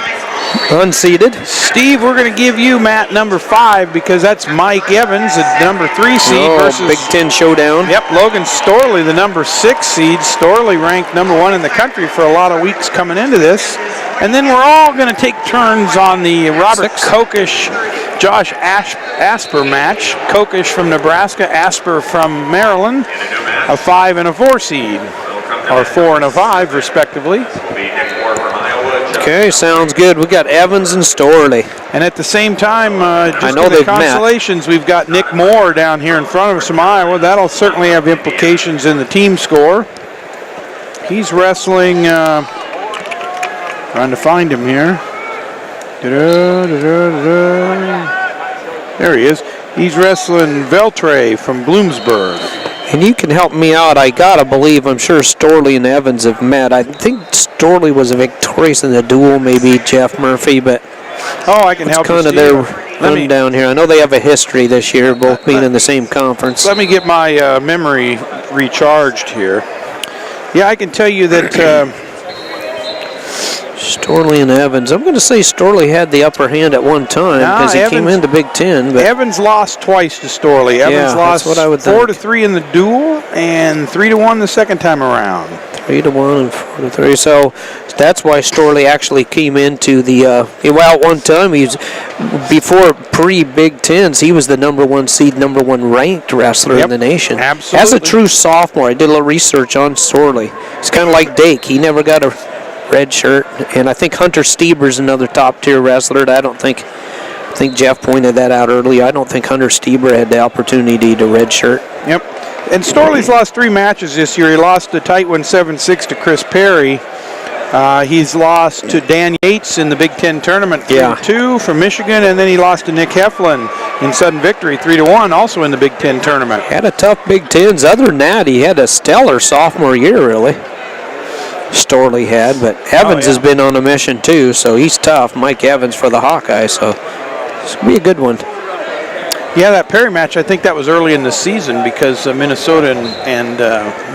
Unseeded. Steve, we're going to give you mat number 5 because that's Mike Evans, the number 3 seed versus Big Ten showdown. Yep, Logan Storley, the number 6 seed. Storley ranked number 1 in the country for a lot of weeks coming into this. And then we're all going to take turns on the Robert Kokish, Josh Asper match. Kokish from Nebraska, Asper from Maryland, a 5 and a 4 seed, or 4 and a 5 respectively. Okay, sounds good. We got Evans and Storley. And at the same time, just I know for the they've met. consolations, we've got Nick Moore down here in front of us from Iowa. That'll certainly have implications in the team score. He's wrestling, trying to find him here. There he is. He's wrestling Veltre from Bloomsburg. And you can help me out. I gotta believe, I'm sure Storley and Evans have met. I think Storley was victorious in the duel, maybe Jeff Murphy, but I can help you. Kind of their rundown here. I know they have a history this year, both being in the same conference. Let me get my memory recharged here. Yeah, I can tell you that Storley and Evans. I'm going to say Storley had the upper hand at one time because he came into Big Ten. But Evans lost twice to Storley. Evans lost what I would 4-3 in the duel and 3-1 the second time around. 3-1 and 4-3. So that's why Storley actually came into the. At one time before pre-Big Tens, he was the number 1 seed, number 1 ranked wrestler in the nation. Absolutely. As a true sophomore, I did a little research on Storley. It's kind of like Dake. He never got a red shirt, and I think Hunter Stieber's another top-tier wrestler. I think Jeff pointed that out earlier. I don't think Hunter Stieber had the opportunity to red shirt. Yep. And Storley's lost 3 matches this year. He lost a tight one 7-6 to Chris Perry. He's lost to Dan Yates in the Big Ten tournament 3-2 from Michigan, and then he lost to Nick Heflin in sudden victory 3-1, also in the Big Ten tournament. Had a tough Big Tens. Other than that, he had a stellar sophomore year, really. Storley had, but Evans has been on a mission too, so he's tough. Mike Evans for the Hawkeyes, so it's going to be a good one. Yeah, that Perry match, I think that was early in the season because Minnesota and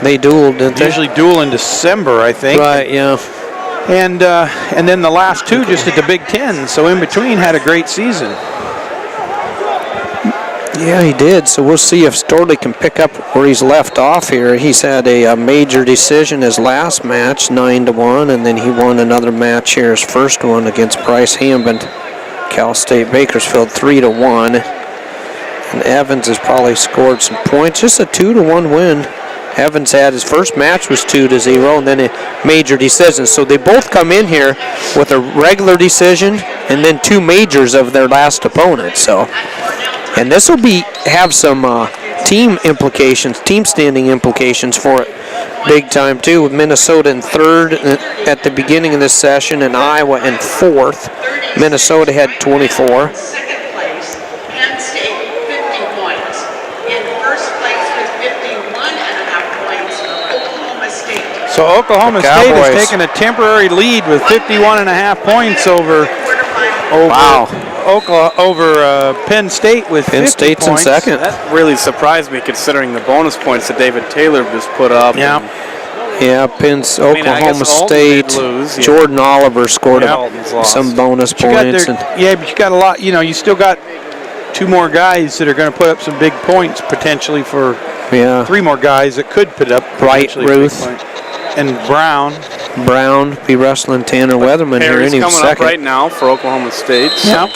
they dueled, didn't they? Usually duel in December, I think. Right, yeah. And then the last 2 just at the Big Ten, so in between had a great season. Yeah, he did. So we'll see if Storley can pick up where he's left off here. He's had a major decision his last match, 9-1, and then he won another match here, his first one against Bryce Hammond, Cal State Bakersfield, 3-1. And Evans has probably scored some points. Just a 2-1 win Evans had his first match was 2-0, and then a major decision. So they both come in here with a regular decision and then 2 majors of their last opponent. So, and this will have some team implications, team standing implications for it, big time too. With Minnesota in 3rd at the beginning of this session, and Iowa in 4th. Minnesota had 24. So Oklahoma State has taken a temporary lead with 51.5 points over Penn State with 50 Penn State's points. in second. That really surprised me considering the bonus points that David Taylor just put up. Yeah. Oklahoma State. Jordan Oliver scored some bonus points. But you got a lot. You still got 2 more guys that are going to put up some big points potentially for 3 more guys that could put up. Bright Ruth. And Brown be wrestling Tanner Weatherman here Perry's in coming second. up right now for Oklahoma State. Yep.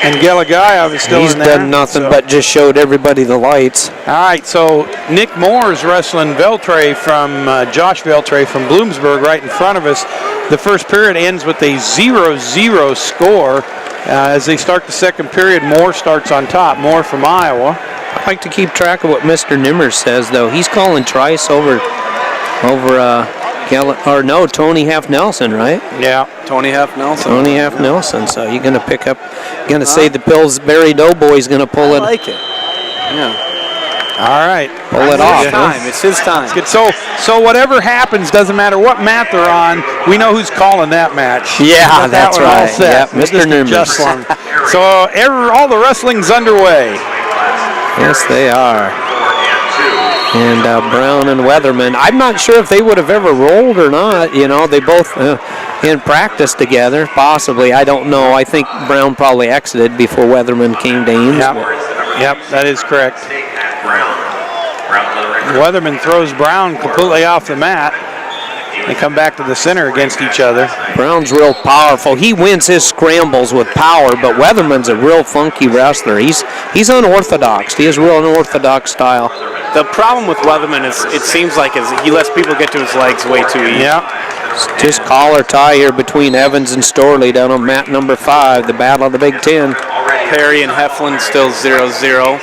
And Galagayev is still He's in there. done nothing but just showed everybody the lights. All right, so Nick Moore is wrestling Veltre from Josh Veltre from Bloomsburg right in front of us. The first period ends with a 0-0 score. As they start the second period, Moore starts on top. Moore from Iowa. I like to keep track of what Mr. Nimmer says, though. He's calling Trice over Tony Half Nelson, right? Yeah. Tony Half Nelson. So you're going to say the Pillsbury Doughboy's going to pull it. I like it. Yeah. All right. Pull it off. It's his time. Good. So whatever happens, doesn't matter what mat they're on, we know who's calling that match. Yeah, that's right. Yep, Mr. Nimmer. So all the wrestling's underway. Yes, they are. And Brown and Weatherman, I'm not sure if they would have ever rolled or not. They both in practice together, possibly. I don't know. I think Brown probably exited before Weatherman came to Ames. Yep, that is correct. Weatherman throws Brown completely off the mat. They come back to the center against each other. Brown's real powerful. He wins his scrambles with power, but Weatherman's a real funky wrestler. He's unorthodox. He has real unorthodox style. The problem with Weatherman is it seems like he lets people get to his legs way too easy. Yeah. Just collar tie here between Evans and Storley down on mat number 5, the battle of the Big Ten. Perry and Heflin still 0-0.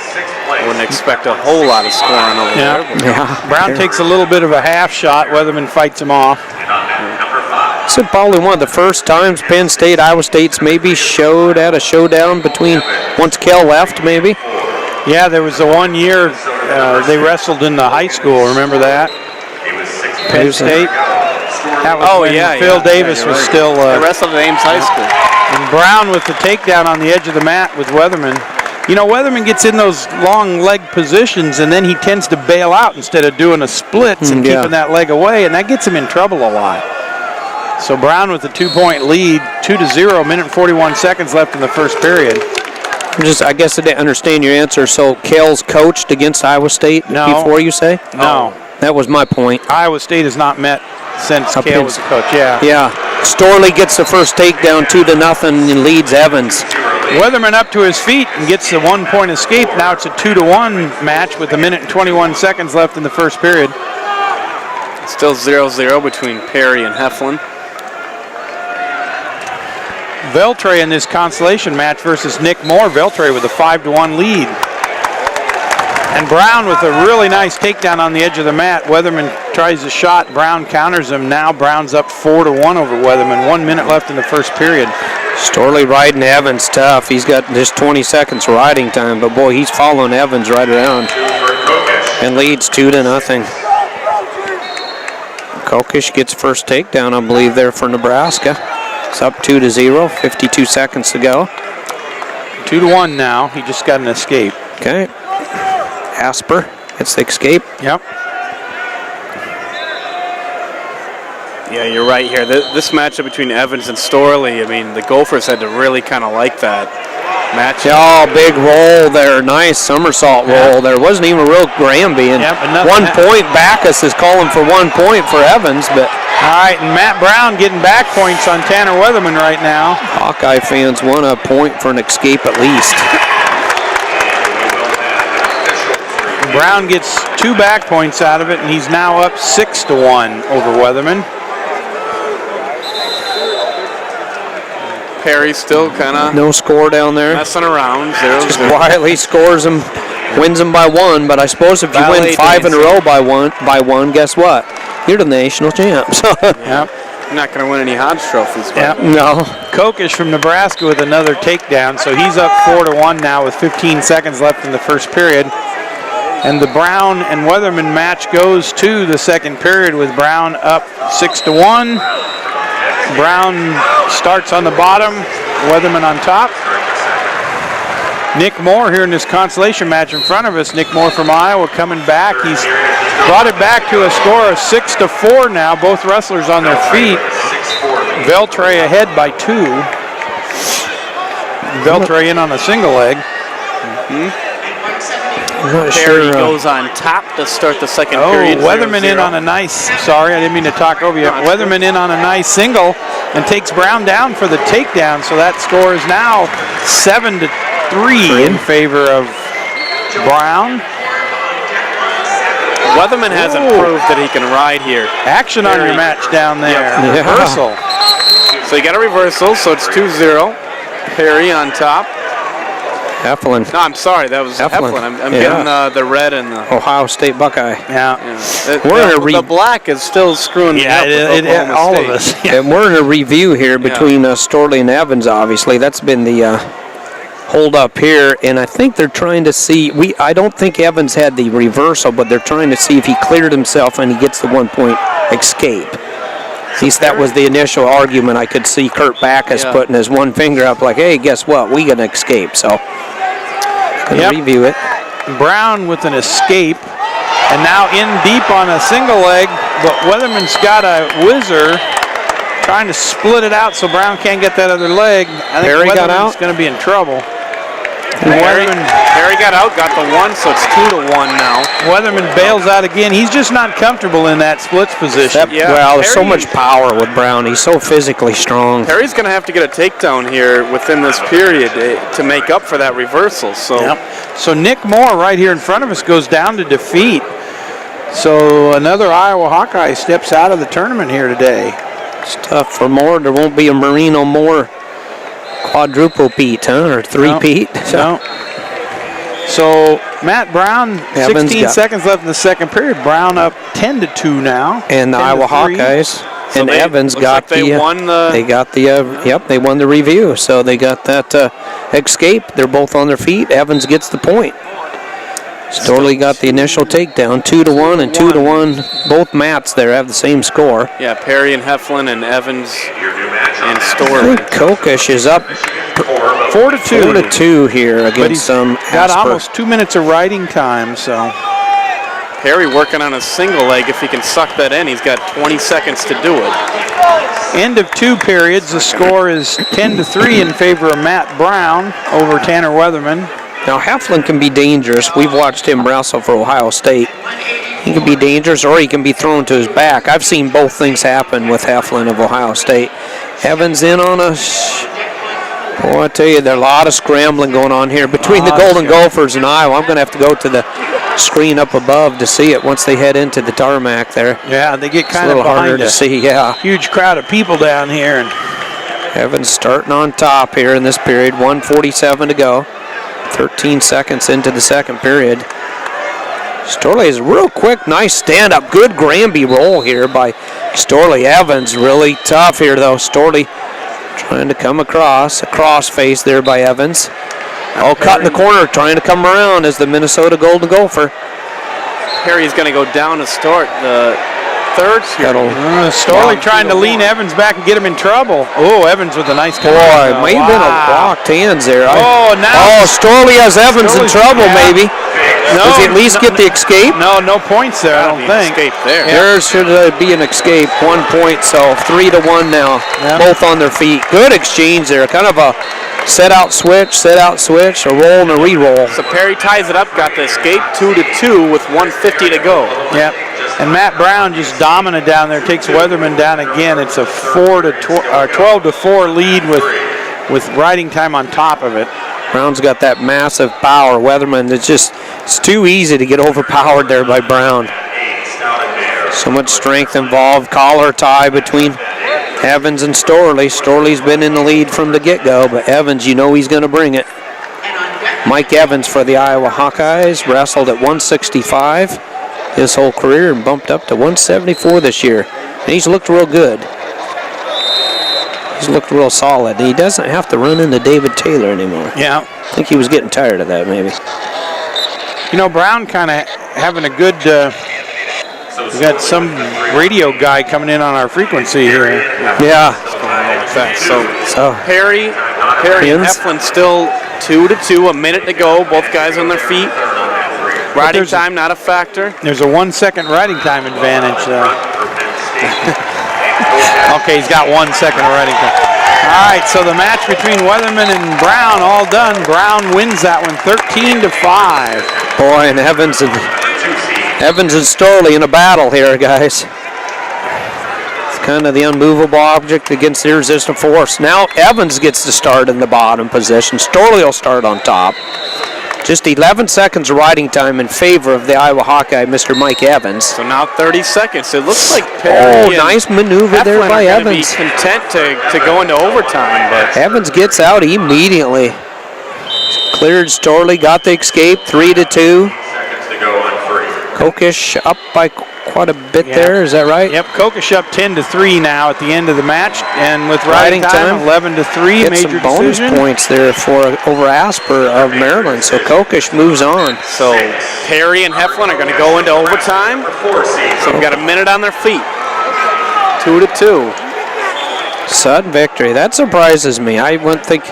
I wouldn't expect a whole lot of scoring over there. Brown takes a little bit of a half shot. Weatherman fights him off. This is probably one of the first times Penn State, Iowa State's maybe showed at a showdown between once Kell left, maybe. Yeah, there was the one year they wrestled in the high school. Remember that? Penn State. That was when Phil Davis was still. They wrestled at Ames High School. And Brown with the takedown on the edge of the mat with Weatherman. Weatherman gets in those long leg positions, and then he tends to bail out instead of doing a splits and keeping that leg away, and that gets him in trouble a lot. So Brown with a 2-point lead, 2-0, minute and 41 seconds left in the first period. I guess I didn't understand your answer. So Kell's coached against Iowa State before, you say? No. That was my point. Iowa State has not met since Kell was the coach, Yeah. Storley gets the first takedown 2-0 and leads Evans. Weatherman up to his feet and gets a 1-point escape. Now it's a 2-1 match with a minute and 21 seconds left in the first period. Still 0-0 between Perry and Heflin. Veltre in this consolation match versus Nick Moore. Veltre with a 5-1 lead. And Brown with a really nice takedown on the edge of the mat. Weatherman tries a shot. Brown counters him. Now Brown's up 4-1 over Weatherman. 1 minute left in the first period. Storley riding Evans tough. He's got just 20 seconds riding time, but boy, he's following Evans right around. And leads 2-0. Kokish gets first takedown, I believe, there for Nebraska. It's up 2-0, 52 seconds to go. 2-1 now. He just got an escape. Okay. Asper gets the escape. Yep. Yeah, you're right here. This matchup between Evans and Storley, I mean, the Gophers had to really kind of like that matchup. Oh, big roll there. Nice somersault roll there. Wasn't even a real Granby. And 1 point. Backus is calling for 1 point for Evans, but. All right, and Matt Brown getting back points on Tanner Weatherman right now. Hawkeye fans want a point for an escape at least. Brown gets 2 back points out of it, and he's now up 6-1 over Weatherman. Perry still kind of No score down there. messing around. 0-0. Just quietly scores them, wins them by 1. But I suppose if you win Valet 5 in a dancing. row by one, guess what? You're the national champs. Yep. You're not going to win any Hodge trophies. But Yep. No. Kokish from Nebraska with another takedown, so he's up 4-1 now with 15 seconds left in the first period. And the Brown and Weatherman match goes to the second period with Brown up 6-1. Brown starts on the bottom, Weatherman on top. Nick Moore here in this consolation match in front of us. Nick Moore from Iowa coming back. He's brought it back to a score of 6-4 now. Both wrestlers on their feet. Veltray ahead by 2. Veltray in on a single leg. I'm not Perry sure. goes on top to start the second Oh, period. Weatherman in 0-0. on a nice, sorry, I didn't mean to talk over you. Weatherman in on a nice single and takes Brown down for the takedown. So that score is now 7-3 in favor of Brown. Weatherman hasn't proved that he can ride here. Action on your match down there. Yeah. Reversal. So you got a reversal, so it's 2-0. Perry on top. Heflin, No, I'm sorry, that was Heflin. Heflin. I'm Yeah. getting the red and the... Ohio State Buckeye. Yeah. We're in a the black is still screwing me up with Oklahoma all State. of us. And we're in a review here between Storley and Evans, obviously. That's been the hold up here, and I think they're trying to see, I don't think Evans had the reversal, but they're trying to see if he cleared himself and he gets the 1-point escape. At least that was the initial argument. I could see Kurt Backus putting his one finger up like, hey, guess what? We got an escape. So, gonna review it. Brown with an escape, and now in deep on a single leg, but Weatherman's got a whizzer trying to split it out so Brown can't get that other leg. I think Perry got Weatherman's out? going to be in trouble. Perry got out, got the 1, so it's 2-1 now. Weatherman bails out again. He's just not comfortable in that splits position. Yeah, Well, there's so Perry- much power with Brown. He's so physically strong. Perry's going to have to get a takedown here within this period to make up for that reversal. So So Nick Moore right here in front of us goes down to defeat. So another Iowa Hawkeye steps out of the tournament here today. It's tough for Moore. There won't be a Marino Moore quadruple Pete, or three-peat. No. So Matt Brown, Evans 16 seconds left in the second period. Brown up 10-2 now. And the 10-3. Iowa Hawkeyes. So And they- Evans looks got like they won the- They got the. They won the review. So they got that escape. They're both on their feet. Evans gets the point. Storley got the initial takedown, 2-1 and 2-1. Both mats there have the same score. yeah, Perry and Heflin and Evans and I Storley. think Kokish is up 4-2. 4-2 here But against he's some. got almost 2 minutes of riding time, so. Perry working on a single leg. If he can suck that in, he's got 20 seconds to do it. End of 2 periods. The score is 10-3 in favor of Matt Brown over Tanner Weatherman. Now Heflin can be dangerous. We've watched him wrestle for Ohio State. He can be dangerous, or he can be thrown to his back. I've seen both things happen with Heflin of Ohio State. Evans in on us. Boy, I tell you, there's a lot of scrambling going on here between the Golden Gophers and Iowa. I'm going to have to go to the screen up above to see it once they head into the tarmac there. Yeah, they get It's a kind of little harder behind to a see, yeah. huge crowd of people down here. And Evans starting on top here in this period. 1:47 to go. 13 seconds into the second period. Storley is real quick, nice stand-up. Good Granby roll here by Storley. Evans really tough here, though. Storley trying to come across. A cross face there by Evans. Oh, cut in the corner, trying to come around as the Minnesota Golden Gopher. Perry's going to go down to start the third period. Storley trying to lean Evans back and get him in trouble. Oh, Evans with a nice Boy, it may have been a locked hands there. now Storley has Evans in Storley's- trouble, yeah. maybe. Does he at least get the escape? No points there, I don't think. Escape there. There should be an escape. 1 point, so 3-1 now. Yeah. Both on their feet. Good exchange there. Kind of a set-out switch, a roll and a re-roll. So Perry ties it up, got the escape, 2-2 with 1:50 to go. Yep. And Matt Brown just dominant down there, takes Weatherman down again. It's a 12-4 lead with riding time on top of it. Brown's got that massive power. Weatherman, it's too easy to get overpowered there by Brown. So much strength involved. Collar tie between Evans and Storley. Storley's been in the lead from the get-go, but Evans, you know he's going to bring it. Mike Evans for the Iowa Hawkeyes wrestled at 165 his whole career and bumped up to 174 this year. And he's looked real good. He's looked real solid. He doesn't have to run into David Taylor anymore. Yeah. I think he was getting tired of that, maybe. You know, Brown kind of having a good, we got some radio guy coming in on our frequency here. Yeah. So Perry and Heflin still 2-2, a minute to go. Both guys on their feet. Riding time not a factor. There's a 1 second riding time advantage. Okay, he's got 1 second riding time. All right, so the match between Weatherman and Brown all done. Brown wins that one 13-5. Boy, and Evans and Storley in a battle here, guys. It's kind of the unmovable object against the irresistible force. Now Evans gets to start in the bottom position. Storley will start on top. Just 11 seconds of riding time in favor of the Iowa Hawkeye, Mr. Mike Evans. So now 30 seconds. It looks like Perry nice maneuver there by Evans. Be content to go into overtime, but Evans gets out immediately. Cleared Storley, got the escape, 3-2. Seconds to go on 3. Kokish up by quite a bit there, is that right? Yep, Kokish up 10-3 now at the end of the match, and with riding time 11-3, Get major some bonus decision. points there over Asper of Maryland, so Kokish moves on. So Perry and Heflin are going to go into overtime. So we've got a minute on their feet. 2-2. Sudden victory, that surprises me. I wouldn't think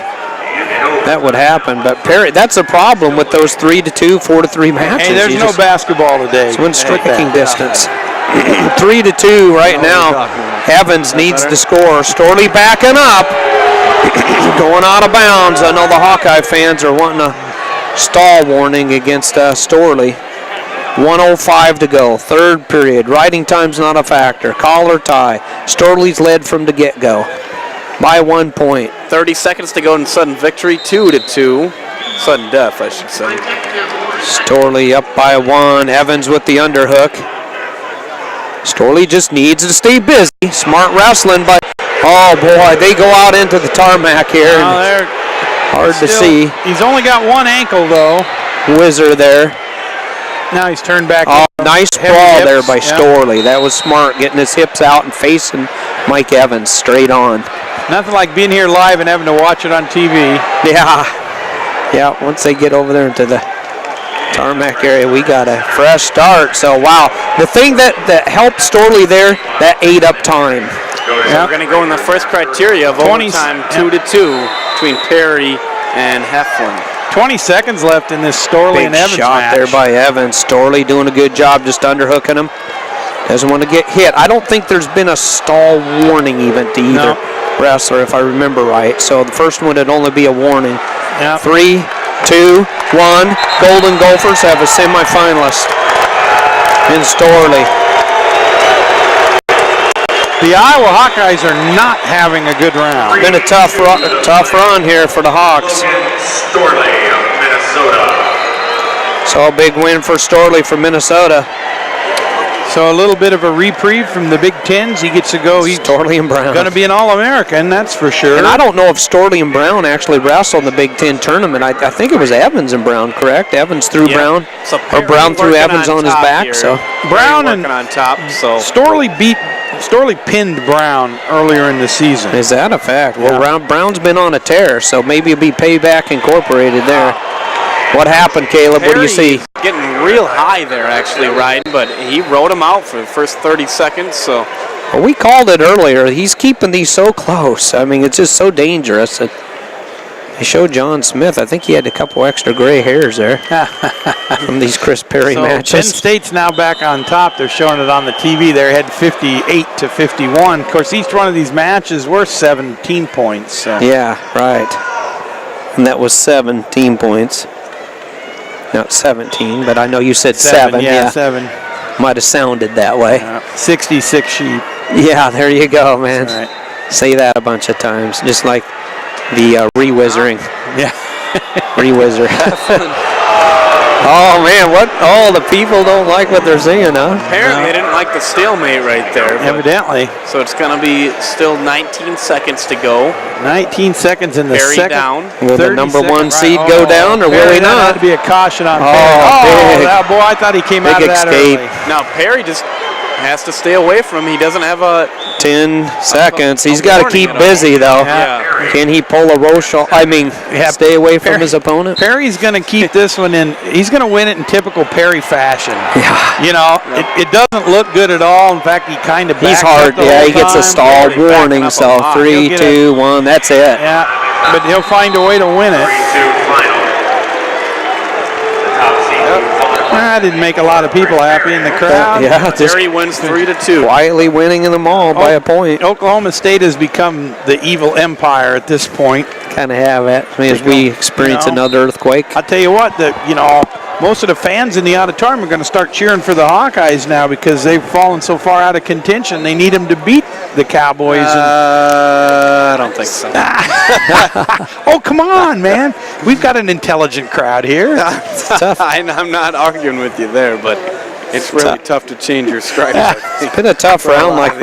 that would happen, but Perry, that's a problem with those 3-2, 4-3 matches. Hey, there's no basketball today. It's within striking distance. 3-2 right now. Evans needs to score. Storley backing up. Going out of bounds. I know the Hawkeye fans are wanting a stall warning against Storley. 1:05 to go. Third period. Riding time's not a factor. Collar tie. Storley's led from the get-go by 1 point. 30 seconds to go in sudden victory. 2-2. Sudden death, I should say. Storley up by 1. Evans with the underhook. Storley just needs to stay busy. Smart wrestling, but oh boy, they go out into the tarmac here. Hard to see. He's only got one ankle though. Whizzer there. Now he's turned back. Oh, nice sprawl hips. there by Storley. That was smart, getting his hips out and facing Mike Evans straight on. Nothing like being here live and having to watch it on TV. Yeah, once they get over there into the tarmac area, we got a fresh start. So, wow. The thing that helped Storley there, that ate up time. We're going to go in the first criteria of overtime, 2-2 between Perry and Heflin. 20 seconds left in this Storley and Evans shot match. there by Evans. Storley doing a good job just underhooking him. Doesn't want to get hit. I don't think there's been a stall warning even to either wrestler, if I remember right. So the first one would only be a warning. 3, 2, 1. Golden Gophers have a semifinalist in Storley. The Iowa Hawkeyes are not having a good round. Been a tough run here for the Hawks. Storley of Minnesota. So a big win for Storley from Minnesota. So a little bit of a reprieve from the Big Tens. He gets to go. He's Storley and Brown. going to be an All-American, that's for sure. And I don't know if Storley and Brown actually wrestled in the Big Ten tournament. I think it was Evans and Brown, correct? Evans threw Brown, So or Brown threw Evans on his back. Here. So Brown and on top. So Storley pinned Brown earlier in the season. is that a fact? Well, Brown's been on a tear, so maybe it'll be payback incorporated there. What happened, Caleb? What do you see? Getting real high there, actually, riding, but he rode him out for the first 30 seconds. So Well, we called it earlier. He's keeping these so close. I mean, it's just so dangerous. They showed John Smith. I think he had a couple extra gray hairs there from these Chris Perry matches. Penn State's now back on top. They're showing it on the TV. They're ahead 58-51. Of course, each one of these matches worth 17 points. So. Yeah, right. And that was 17 points. Not 17, but I know you said 7. Yeah, 7. Might have sounded that way. 66 sheep. Yeah, there you go, man. Right. Say that a bunch of times, just like the re-whizzering. Yeah. Re-whizzer. Oh, man, what? Oh, the people don't like what they're seeing, huh? Apparently, they didn't like the stalemate right there. Evidently. So it's going to be still 19 seconds to go. 19 seconds in the Perry second. down. Will the number one seed go down, or will Perry, he that not? had to be a caution on Oh, Perry. big. That boy, I thought he came out of Big that escape. early. Now, Perry just has to stay away from him. He doesn't have a 10 seconds. He's a got to warning keep at all. busy, though. Yeah. Can he pull a Rochelle? Stay away from his opponent? Perry's going to keep this one in. He's going to win it in typical Perry fashion. Yeah. You know, it doesn't look good at all. In fact, he kind of He's backs hard. up the Yeah, whole he gets a time. stall Already backing warning. up a So lot. 3, He'll get 2, 1. That's it. Yeah, but he'll find a way to win it. 3-2 final. The top seed moves on. That didn't make a lot of people happy in the crowd. Yeah, just Perry wins 3-2. quietly winning in them all by a point. Oklahoma State has become the evil empire at this point. Kind of have it. As we experience another earthquake. I'll tell you what, most of the fans in the auditorium are going to start cheering for the Hawkeyes now because they've fallen so far out of contention. They need them to beat the Cowboys. I don't think so. Oh, come on, man. We've got an intelligent crowd here. I'm not arguing with you there, but it's really tough to change your stripes. It's been a tough round, like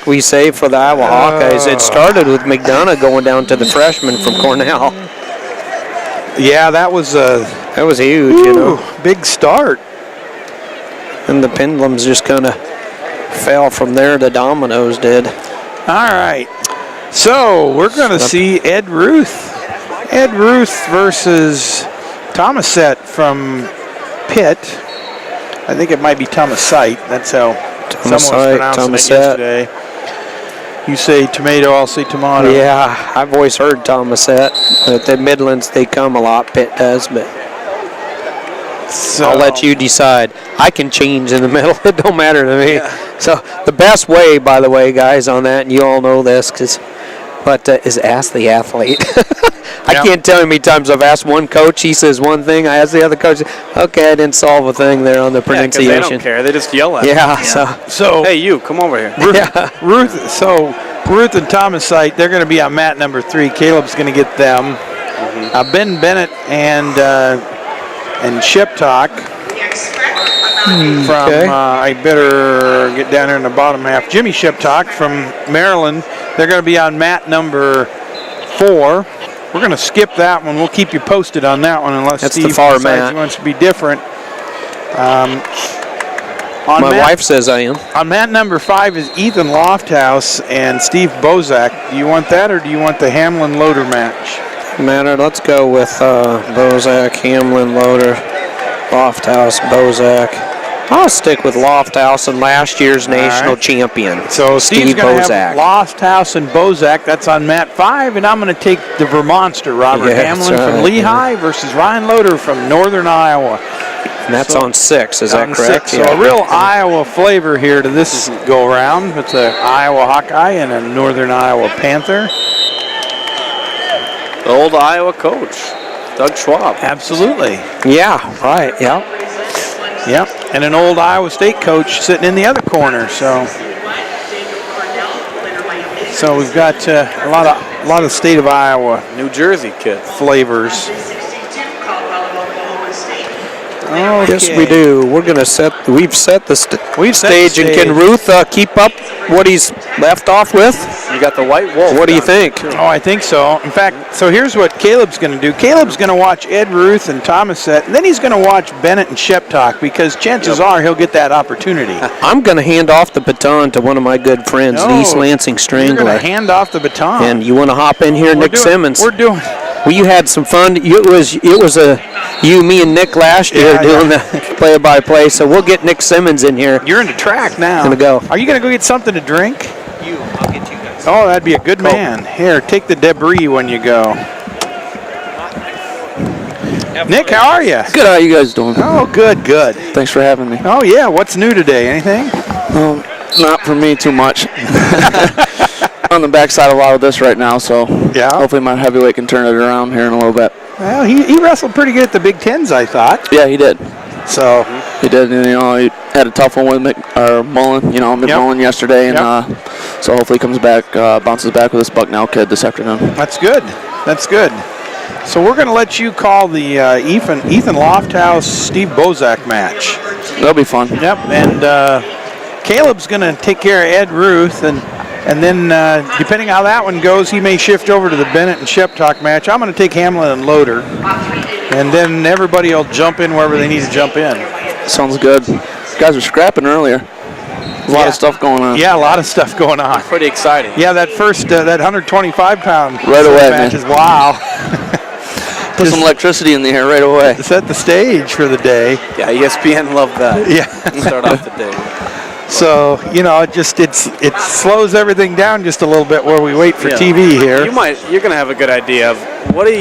we say for the Iowa Hawkeyes. It started with McDonough going down to the freshman from Cornell. Yeah, that was huge, you know. big start. And the pendulums just kind of fell from there. The dominoes did. All right. So we're going to see Ed Ruth. Ed Ruth versus Thomasette from Pitt. I think it might be Thomasite. That's how someone was pronouncing it yesterday. You say tomato, I'll say tomato. Yeah, I've always heard Thomasette. At the Midlands, they come a lot. Pitt does, but So, I'll let you decide. I can change in the middle. It don't matter to me. Yeah. So the best way, by the way, guys, on that, and you all know this, is ask the athlete. I can't tell you how many times I've asked one coach. He says one thing. I ask the other coach. Okay, I didn't solve a thing there on the pronunciation. They don't care. They just yell at Yeah. them. So Hey, you, come over here. Ruth and Thomasite, they're going to be on mat number 3. Caleb's going to get them. Ben Bennett and Ship Talk from, I better get down here in the bottom half. Jimmy Ship Talk from Maryland. They're going to be on mat number 4. We're going to skip that one. We'll keep you posted on that one unless That's Steve the far decides mat. he wants to be different. My wife says I am. On mat number 5 is Ethan Lofthouse and Steve Bozak. Do you want that or do you want the Hamlin Loader match? Matter. Let's go with Bozak, Hamlin, Loader, Lofthouse, Bozak. I'll stick with Lofthouse and last year's national champion. So Steve's Steve going to Bozak. have Lofthouse and Bozak. That's on mat 5, and I'm going to take the Vermonster, Robert Hamlin from Lehigh versus Ryan Loader from Northern Iowa. And that's on 6, is that correct? 6. So a real Iowa flavor here to this go-around with the Iowa Hawkeye and a Northern Iowa Panther. The old Iowa coach, Doug Schwab. Absolutely. Yeah, right, yeah. Yep, and an old Iowa State coach sitting in the other corner. So we've got a lot of state of Iowa New Jersey kid. flavors. Okay. Yes, we do. We've set the stage, and can Ruth keep up what he's left off with? You got the White Wolf. What do you think? Oh, I think so. In fact, so here's what Caleb's going to do. Caleb's going to watch Ed Ruth and Thomasette, and then he's going to watch Bennett and Shep Talk because chances are he'll get that opportunity. I'm going to hand off the baton to one of my good friends, the East Lansing You're Strangler. going to hand off the baton. And you want to hop in here, Nick Simmons? We're doing. Well, you had some fun. It was you, me, and Nick last year doing the play-by-play. So we'll get Nick Simmons in here. You're in the track now. Gonna go. Are you going to go get something to drink? I'll get you guys. Oh, that'd be a good man. Here, take the debris when you go. Nick, how are you? Good, how are you guys doing? Oh, good. Thanks for having me. Oh, yeah. What's new today? Anything? Not for me too much. On the backside of a lot of this right now, so hopefully my heavyweight can turn it around here in a little bit. Well, he wrestled pretty good at the Big Tens, I thought. Yeah, he did. So he did. And, he had a tough one with Mullen, Mullen yesterday, and so hopefully he comes back, bounces back with this Bucknell kid this afternoon. That's good. So we're going to let you call the Ethan Lofthouse, Steve Bozak match. That'll be fun. Yep, and Caleb's going to take care of Ed Ruth, and then depending how that one goes, he may shift over to the Bennett and Sheptalk match. I'm going to take Hamlin and Loader, and then everybody will jump in wherever they need to jump in. Sounds good. Guys are scrapping earlier. A lot of stuff going on. Yeah, a lot of stuff going on. Pretty exciting. Yeah, that first, that 125-pound right away, match man. is wow. Put some electricity in the air right away. Set the stage for the day. Yeah, ESPN loved that. Yeah. Start off the day. So, you know, it slows everything down just a little bit where we wait for TV here. You're going to have a good idea of what do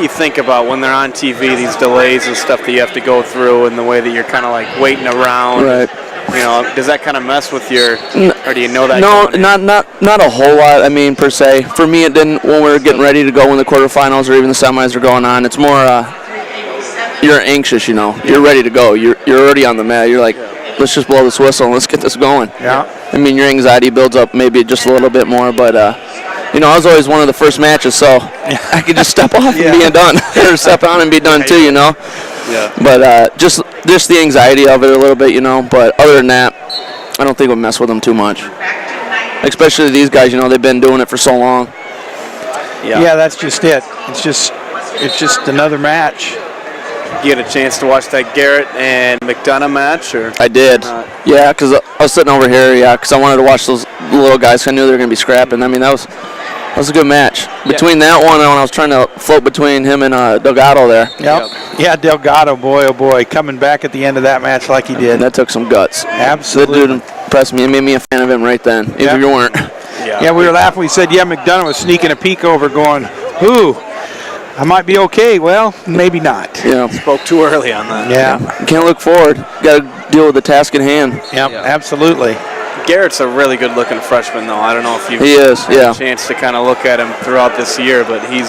you think about when they're on TV, these delays and stuff that you have to go through, and the way that you're kind of like waiting around. Right. You know, does that kind of mess with your, or do you know that? No, not a whole lot. I mean, per se. For me, it didn't. When we were getting ready to go, when the quarterfinals or even the semis are going on, it's more. You're anxious, you know. You're ready to go. You're already on the mat. You're like, let's just blow this whistle and let's get this going. Yeah. I mean, your anxiety builds up maybe just a little bit more, but you know, I was always one of the first matches, so I could just step off and be done, or step on and be done too, you know. Yeah. But just the anxiety of it a little bit, you know. But other than that, I don't think it would mess with them too much. Especially these guys, you know, they've been doing it for so long. Yeah, that's just it. It's just another match. You get a chance to watch that Garrett and McDonough match, or? I did. Yeah, because I was sitting over here, because I wanted to watch those little guys. I knew they were going to be scrapping. I mean, that was a good match. Between that one and when I was trying to float between him and Delgado there. Yep. Yeah, Delgado, boy, oh boy, coming back at the end of that match like he did. That took some guts. Absolutely. That dude impressed me. It made me a fan of him right then, even if you weren't. Yeah, we were laughing. We said, McDonough was sneaking a peek over going, ooh, I might be okay. Well, maybe not. Yeah. Spoke too early on that. Yeah. You can't look forward. Got to deal with the task at hand. Yep, absolutely. Garrett's a really good-looking freshman, though. I don't know if you've had a chance to kind of look at him throughout this year, but he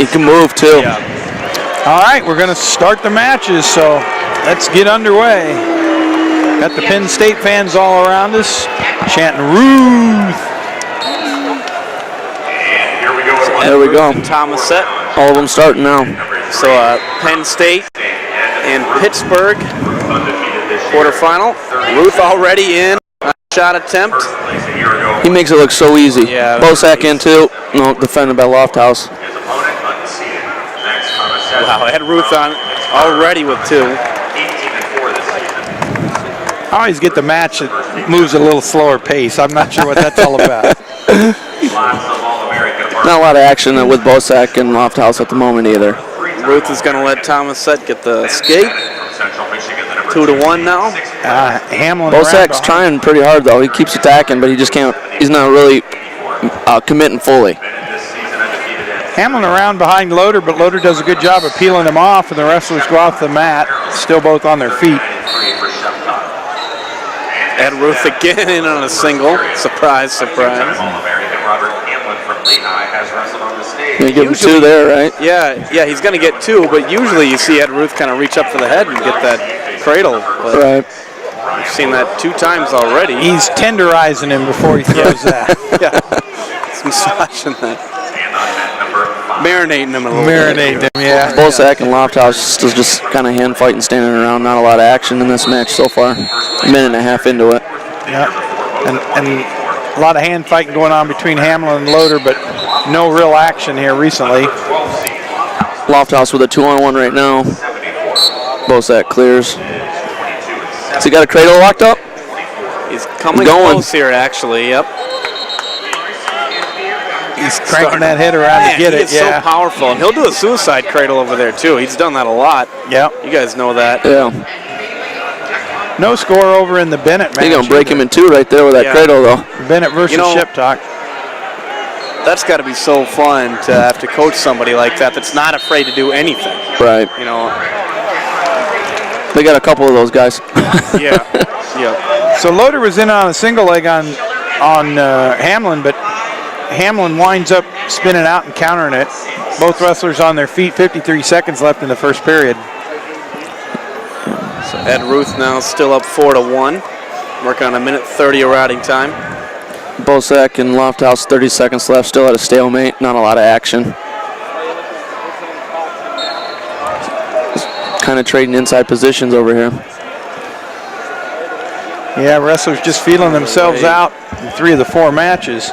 can move, too. Yeah. All right, we're going to start the matches, so let's get underway. Got the Penn State fans all around us, chanting Ruth. There we go. Thomasette. All of them starting now. So Penn State and Pittsburgh quarterfinal. Ruth already in. Shot attempt. He makes it look so easy. Yeah. Bosak in too. No, defended by Lofthouse. Wow, Ed Ruth on already with 2. I always get the match that moves a little slower pace. I'm not sure what that's all about. Not a lot of action with Bosak and Lofthouse at the moment either. Ruth is going to let Thomasette get the skate. 2-1 now. Hamlin. Bosak's trying pretty hard though. He keeps attacking, but he just can't. He's not really committing fully. Hamlin around behind Loader, but Loader does a good job of peeling him off, and the wrestlers go off the mat, still both on their feet. Ed Ruth again in on a single. Surprise, surprise. You give him 2 there, right? Yeah, he's going to get 2, but usually you see Ed Ruth kind of reach up for the head and get that cradle. But right. We've seen that 2 times already. He's tenderizing him before he throws that. Yeah, he's massaging that. Marinating him a little bit. Yeah. Bosak and Lofthouse still just kind of hand fighting, standing around. Not a lot of action in this match so far. A minute and a half into it. Yeah, and a lot of hand fighting going on between Hamlin and Loader, but no real action here recently. Lofthouse with a 2-on-1 right now. Bosak clears. Has he got a cradle locked up? He's coming close here, actually. Yep. He's cranking that head around to get it. He's so powerful, and he'll do a suicide cradle over there too. He's done that a lot. Yep. You guys know that. Yeah. No score over in the Bennett match. He's gonna break him in 2 right there with that cradle, though. Bennett versus Sheptalk. That's got to be so fun to have to coach somebody like that that's not afraid to do anything. Right. You know. They got a couple of those guys. Yeah. Yeah. So Loader was in on a single leg on Hamlin, but Hamlin winds up spinning out and countering it. Both wrestlers on their feet. 53 seconds left in the first period. So Ed Ruth now still up 4-1. Working on 1:30 of routing time. Bosak and Lofthouse, 30 seconds left, still at a stalemate. Not a lot of action. kind of trading inside positions over here. Yeah, wrestlers just feeling themselves out in 3 of the 4 matches.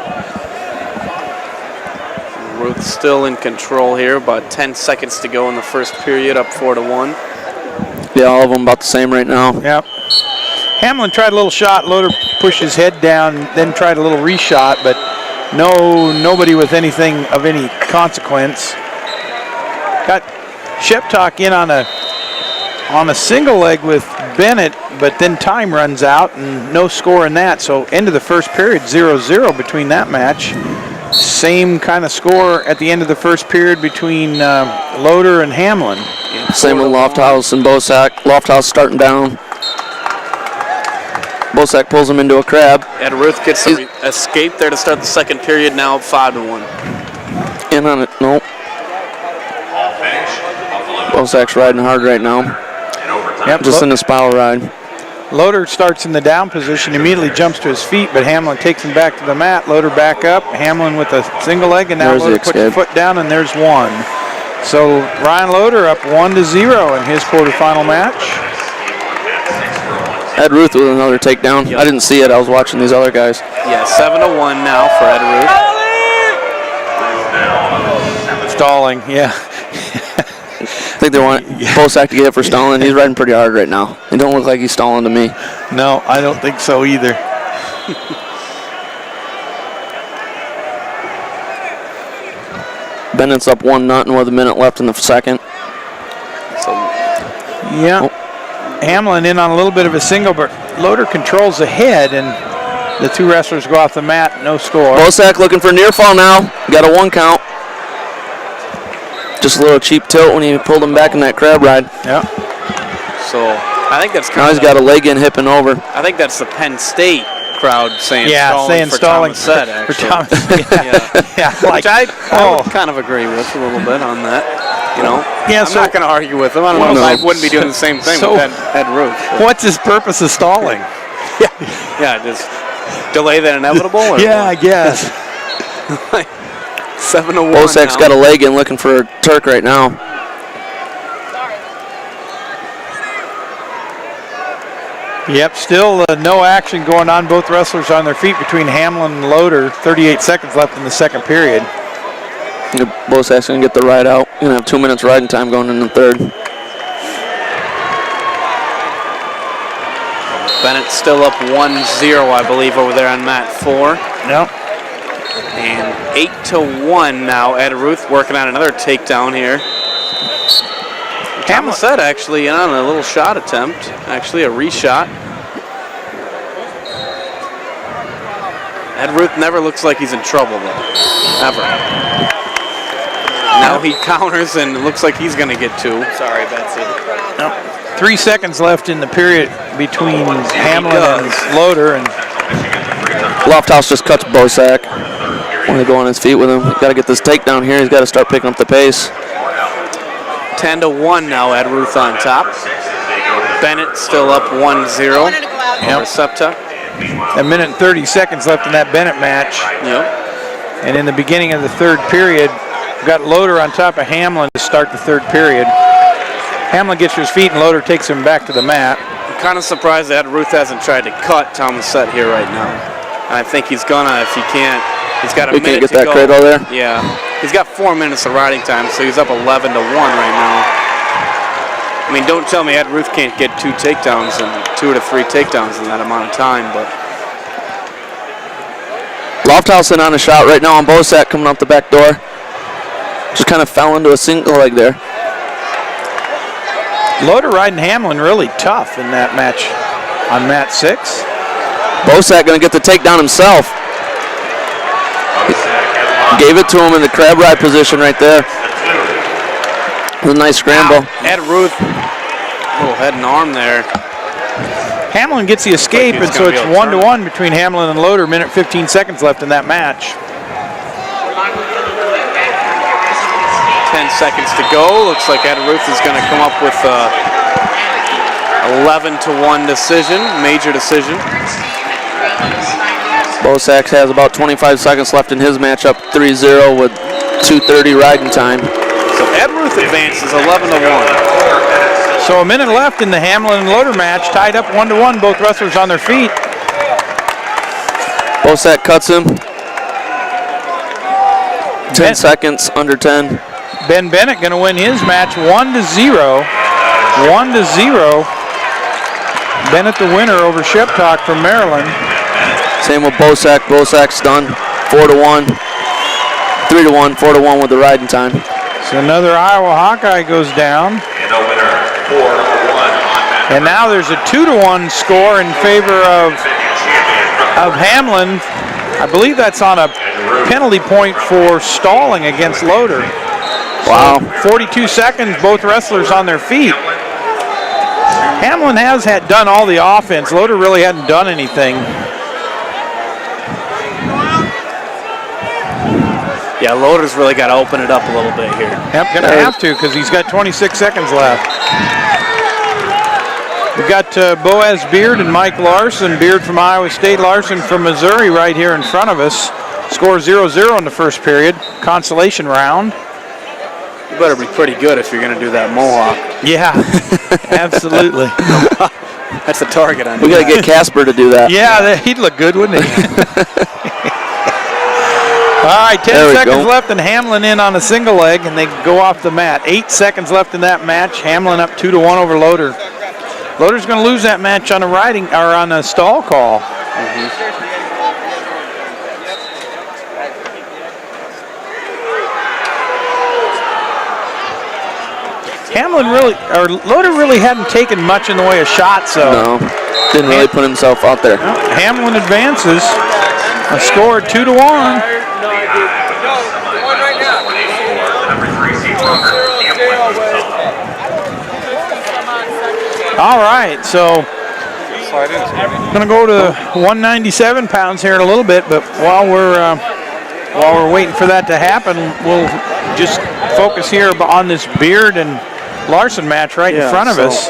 Ruth still in control here. About 10 seconds to go in the first period, up 4-1. Yeah, all of them about the same right now. Yep. Hamlin tried a little shot. Loader pushed his head down, then tried a little reshot, but nobody with anything of any consequence. Got Sheptok in on a single leg with Bennett, but then time runs out and no score in that. So end of the first period, 0-0 between that match. Same kind of score at the end of the first period between Loader and Hamlin. Same with Lofthouse and Bosak. Lofthouse starting down. Bosak pulls him into a crab. Ed Ruth gets an escape there to start the second period, now up 5-1. In on it, nope. Bosak's riding hard right now. Yep, just in a spiral ride. Loader starts in the down position, immediately jumps to his feet, but Hamlin takes him back to the mat. Loader back up, Hamlin with a single leg, and now There's Loader puts the foot down, and there's one. So Ryan Loader up 1-0 in his quarterfinal match. Ed Ruth with another takedown. Yep. I didn't see it. I was watching these other guys. Yeah, 7-1 now for Ed Ruth. Stalling, yeah. I think they want Bosak to get it for stalling. He's riding pretty hard right now. It don't look like he's stalling to me. No, I don't think so either. Bennett's up 1-0 with a minute left in the second. Yeah. Hamlin in on a little bit of a single, but Loader controls the head, and the 2 wrestlers go off the mat, no score. Bosak looking for near fall now. Got a 1 count. Just a little cheap tilt when he pulled him back in that crab ride. Yeah. So I think that's now he's got a leg in, hip and over. I think that's the Penn State crowd saying stalling for Thomas Sett, for Thomas. yeah. Like, which I would kind of agree with a little bit on that. You know, yeah, I'm not going to argue with him. I don't know if I wouldn't be doing the same thing with Ed Ruth. What's his purpose of stalling? Yeah, just delay the inevitable? Or yeah, I guess. 7-1 Bosak's now. got a leg in looking for a Turk right now. Yep, still no action going on. Both wrestlers on their feet between Hamlin and Loader. 38 seconds left in the second period. Bosak's going to get the ride out. Going to have 2 minutes riding time going in the third. Bennett still up 1-0, I believe, over there on mat 4. Yep. And 8-1 now. Ed Ruth working on another takedown here. Thomas Sett actually in on a little shot attempt. Actually, a reshot. Ed Ruth never looks like he's in trouble, though. Ever. Now he counters and it looks like he's going to get 2. Sorry, Betsy. Nope. 3 seconds left in the period between Hamlin and Loader. And Lofthouse just cuts Bosak. Want to go on his feet with him. Got to get this takedown here. He's got to start picking up the pace. 10-1 now. Ed Ruth on top. Bennett still up 1-0 over Septa. A minute and 30 seconds left in that Bennett match. Yep. And in the beginning of the third period, we've got Loader on top of Hamlin to start the third period. Hamlin gets to his feet and Loader takes him back to the mat. I'm kind of surprised that Ruth hasn't tried to cut Thomas Sett here right now. I think he's gonna if he can't. He's got a minute get to that go. cradle there? Yeah. He's got 4 minutes of riding time, so he's up 11-1 right now. I mean, don't tell me Ed Ruth can't get 2 takedowns and 2 to 3 takedowns in that amount of time, but. Lofthouse in on a shot right now on Bosak coming up the back door. Just kind of fell into a single leg there. Loader riding Hamlin really tough in that match on mat 6. Bosak going to get the takedown himself. Gave it to him in the crab ride position right there. It was a nice scramble. Ed Ruth, little head and arm there. Hamlin gets the escape, and so it's 1-1 between Hamlin and Loader. Minute 15 seconds left in that match. 10 seconds to go. Looks like Ed Ruth is going to come up with a 11-1 decision, major decision. Bosak has about 25 seconds left in his match, up 3-0 with 2:30 riding time. So Ed Ruth advances 11-1. So a minute left in the Hamlin and Loader match, tied up 1-1, both wrestlers on their feet. Bosak cuts him. 10 seconds, under 10. Ben Bennett going to win his match 1-0. 1-0. Bennett the winner over Sheptock from Maryland. Same with Bosak. Bosak's done. 4-1. 3-1. 4-1 with the riding time. So another Iowa Hawkeye goes down. And the winner, 4-1. And now there's a 2-1 score in favor of Hamlin. I believe that's on a penalty point for stalling against Loader. Wow. So 42 seconds, both wrestlers on their feet. Hamlin has done all the offense. Loader really hadn't done anything. Yeah, Loader's really got to open it up a little bit here. Yep, going to have to because he's got 26 seconds left. We've got Boaz Beard and Mike Larson. Beard from Iowa State, Larson from Missouri right here in front of us. Score 0-0 in the first period. Consolation round. You better be pretty good if you're going to do that mohawk. Yeah, absolutely. That's the target on We got to get Casper to do that. Yeah, he'd look good, wouldn't he? All right, 10 seconds left and Hamlin in on a single leg, and they go off the mat. 8 seconds left in that match. Hamlin up 2-1 over Loader. Loader's going to lose that match on a stall call. Loader really hadn't taken much in the way of shots, so. No, didn't really put himself out there. No, Hamlin advances. A score 2-1. All right, so going to go to 197 pounds here in a little bit, but while we're waiting for that to happen, we'll just focus here on this Beard and Larson match right in front of us.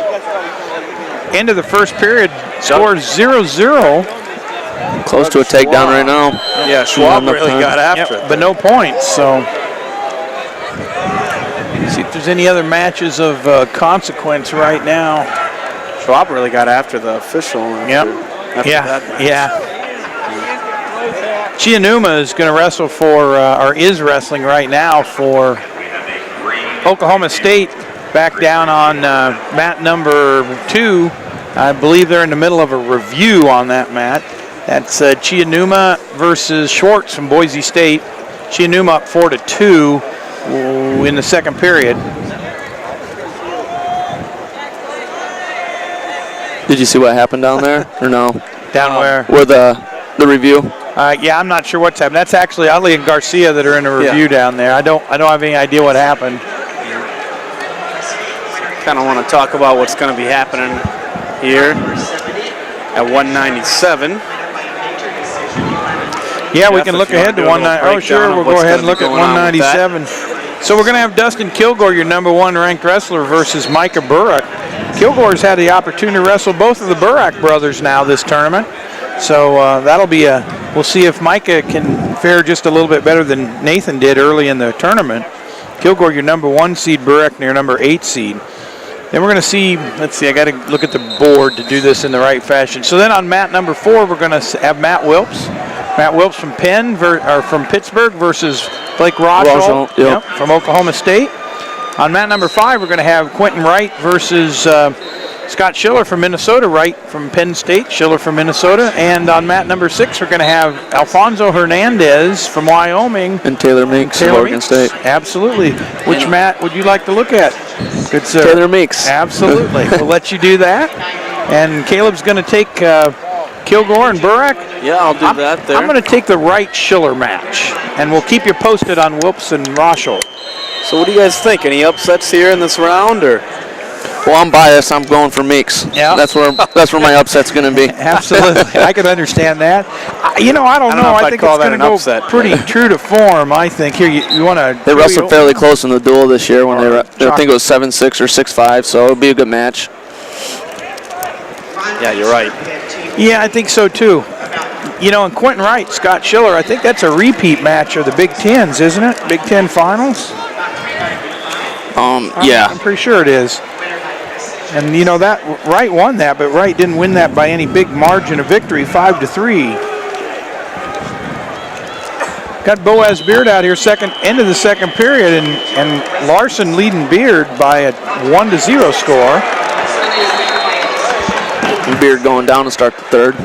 End of the first period, score 0-0. Close to a takedown right now. Yeah, Schwab really got after it. But no points, so. See if there's any other matches of consequence right now. Schwab really got after the official. After that match. Chianuma is going to wrestle or is wrestling right now for Oklahoma State, back down on mat number 2. I believe they're in the middle of a review on that mat. That's Chianuma versus Schwartz from Boise State. Chianuma up 4-2 in the second period. Did you see what happened down there, or no? Down where? Where the review? Yeah, I'm not sure what's happened. That's actually Ali and Garcia that are in a review down there. I don't have any idea what happened. Kind of want to talk about what's going to be happening here at 197. Yeah, we can look ahead to 197. Oh, sure, we'll go ahead and look at 197. So we're going to have Dustin Kilgore, your number 1 ranked wrestler, versus Micah Burrock. Kilgore's had the opportunity to wrestle both of the Burrock brothers now this tournament. So that'll be we'll see if Micah can fare just a little bit better than Nathan did early in the tournament. Kilgore, your number 1 seed, Burrock, your number 8 seed. Then we're going to see, let's see, I got to look at the board to do this in the right fashion. So then on mat number 4, we're going to have Matt Wilps. Matt Wilps from from Pittsburgh versus Blake Rochel from Oklahoma State. On mat number 5, we're going to have Quentin Wright versus Scott Schiller from Minnesota, Wright from Penn State, Schiller from Minnesota. And on mat number 6, we're going to have Alfonso Hernandez from Wyoming. And Taylor Meeks from Oregon State. Absolutely. Which mat would you like to look at? Good sir. Taylor Meeks. Absolutely. We'll let you do that. And Caleb's going to take Kilgore and Burrock. Yeah, I'll do that there. I'm going to take the Wright-Schiller match. And we'll keep you posted on Wilps and Rochel. So what do you guys think? Any upsets here in this round, or? Well, I'm biased. I'm going for Meeks. Yeah. That's where my upset's going to be. Absolutely. I could understand that. I don't know. I think it's going to go pretty true to form, I think. Here, you want to... They wrestled fairly close in the duel this year when I think it was 7-6 or 6-5, so it'll be a good match. Yeah, you're right. Yeah, I think so, too. And Quentin Wright, Scott Schiller, I think that's a repeat match of the Big Tens, isn't it? Big Ten Finals? Yeah. I'm pretty sure it is. And you know that Wright won that, but Wright didn't win that by any big margin of victory, 5-3. Got Boaz Beard out here end of the second period, and Larson leading Beard by a 1-0 score. And Beard going down to start the third.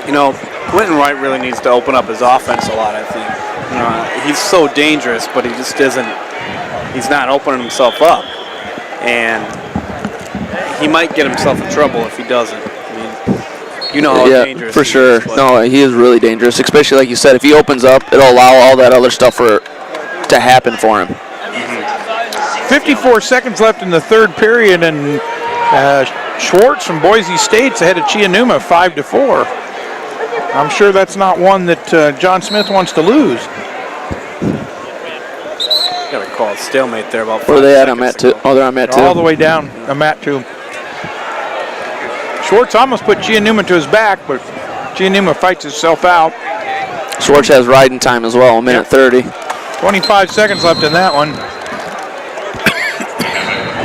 You know, Quentin Wright really needs to open up his offense a lot, I think. You know, he's so dangerous, but he just isn't, he's not opening himself up. And he might get himself in trouble if he doesn't. I mean, you know how dangerous for he sure. is, No, he is really dangerous, especially like you said, if he opens up, it'll allow all that other stuff to happen for him. 54 seconds left in the third period, and Schwartz from Boise State's ahead of Chianuma 5-4. I'm sure that's not one that John Smith wants to lose. Got to call it stalemate there about 5 Where are they at? seconds I'm at 2. ago. Oh, they're on Mat 2. All the way down. I'm at 2. Schwartz almost put Chianuma to his back, but Chianuma fights himself out. Schwartz has riding time as well, 1:30. 25 seconds left in that one.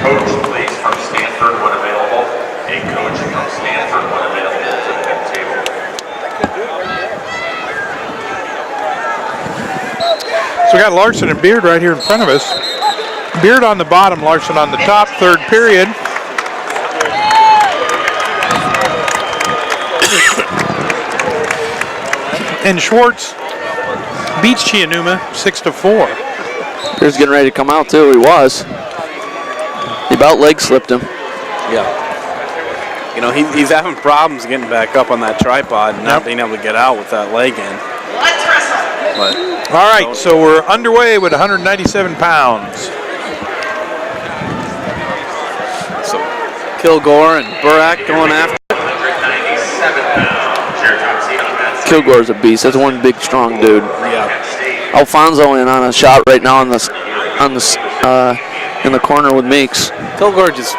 Coach, please, from Stanford when available. A coach from Stanford when available to the head table. So we got Larson and Beard right here in front of us. Beard on the bottom, Larson on the top, third period. And Schwartz beats Chianuma 6-4. Beard's getting ready to come out too. He was. He about leg slipped him. Yeah. You know, he's having problems getting back up on that tripod and not being able to get out with that leg in. But all right, so we're underway with 197 pounds. So Kilgore and Burak going after. 197 pounds. Jared Thompson on that. Kilgore's a beast. That's one big, strong dude. Yeah. Alfonso in on a shot right now in the corner with Meeks. Kilgore just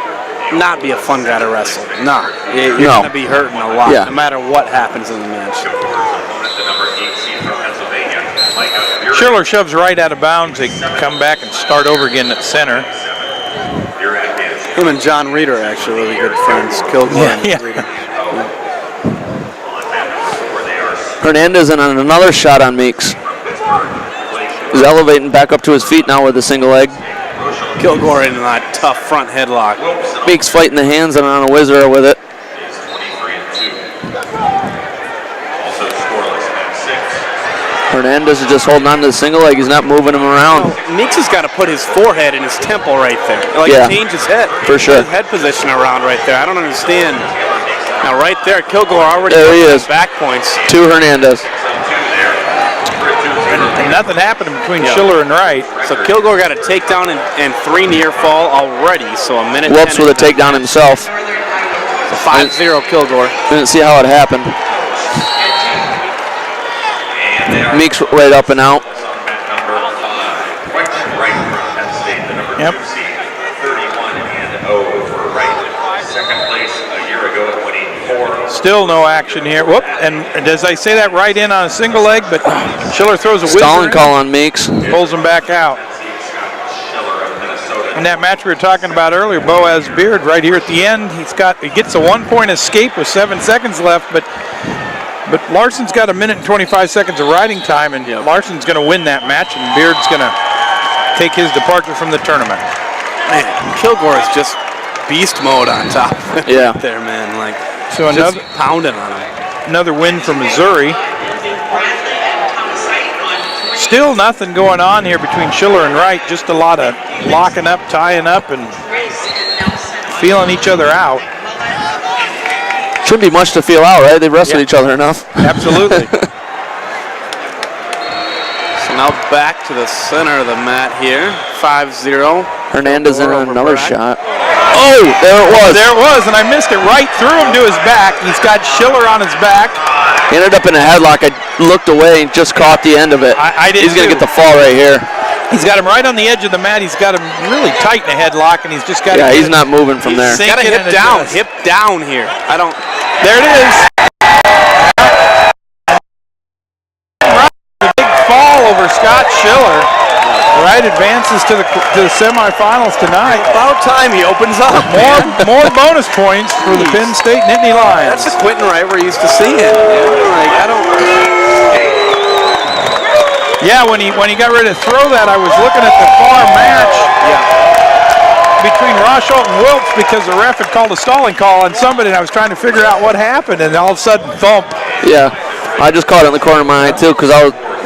not be a fun guy to wrestle. Nah. You're No. going to be hurting a lot, Yeah. no matter what happens in the match. Schiller shoves right out of bounds. They come back and start over again at center. Him and John Reeder are actually really good friends. Kilgore and Reeder. Hernandez in on another shot on Meeks. He's elevating back up to his feet now with a single leg. Kilgore in that tough front headlock. Meeks fighting the hands and on a whizzer with it. Hernandez is just holding on to the single leg. He's not moving him around. Meeks has got to put his forehead in his temple right there. Like change his head. For sure. His head position around right there. I don't understand. Now right there, Kilgore already there he is. Back points. To Hernandez. And nothing happened between Schiller and Wright. So Kilgore got a takedown and 3 near fall already. So a minute. Whoops with a takedown himself. So 5-0 Kilgore. Didn't see how it happened. Meeks right up and out. Yep. 31-0 for Wright. Second place a year ago, winning 4. Still no action here. Whoop! And does I say that right in on a single leg? But Schiller throws a whizzer Stalling in, call on Meeks. pulls him back out. In that match we were talking about earlier, Boaz Beard right here at the end. He gets a 1-point escape with 7 seconds left, but Larson's got a minute and 25 seconds of riding time, and Larson's going to win that match, and Beard's going to take his departure from the tournament. Man, Kilgore is just beast mode on top. Yeah. There, man. Like, So just pounding on him. another win for Missouri. Still nothing going on here between Schiller and Wright. Just a lot of locking up, tying up, and feeling each other out. Shouldn't be much to feel out, right? They've wrestled each other enough. Absolutely. So now back to the center of the mat here. 5-0. Hernandez in on another Burak. shot. Oh, there it was. There it was, and I missed it. Right through him to his back. He's got Schiller on his back. He ended up in a headlock. I looked away and just caught the end of it. I did He's going to too. get the fall right here. He's got him right on the edge of the mat. He's got him really tight in a headlock, and he's just got. Yeah, he's not moving from there. Got to hip down. Hip down here. I don't. There it is. Big fall over Scott Schiller. Wright advances to the semifinals tonight. About time he opens up. More bonus points for the Penn State Nittany Lions. That's the Quentin Wright we're used to seeing. Like, I don't. Yeah, when he got ready to throw that, I was looking at the far match between Rosholt and Wilkes because the ref had called a stalling call on somebody, and I was trying to figure out what happened, and all of a sudden, thump. Yeah, I just caught it in the corner of my eye too because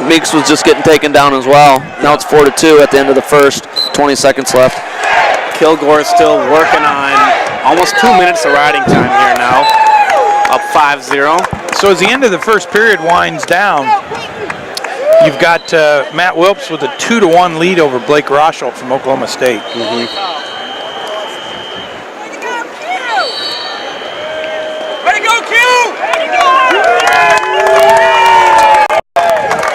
Meeks was just getting taken down as well. Now it's 4-2 at the end of the first. 20 seconds left. Kilgore is still working on almost 2 minutes of riding time here now. Up 5-0. So as the end of the first period winds down, you've got Matt Wilkes with a 2-1 lead over Blake Rosholt from Oklahoma State.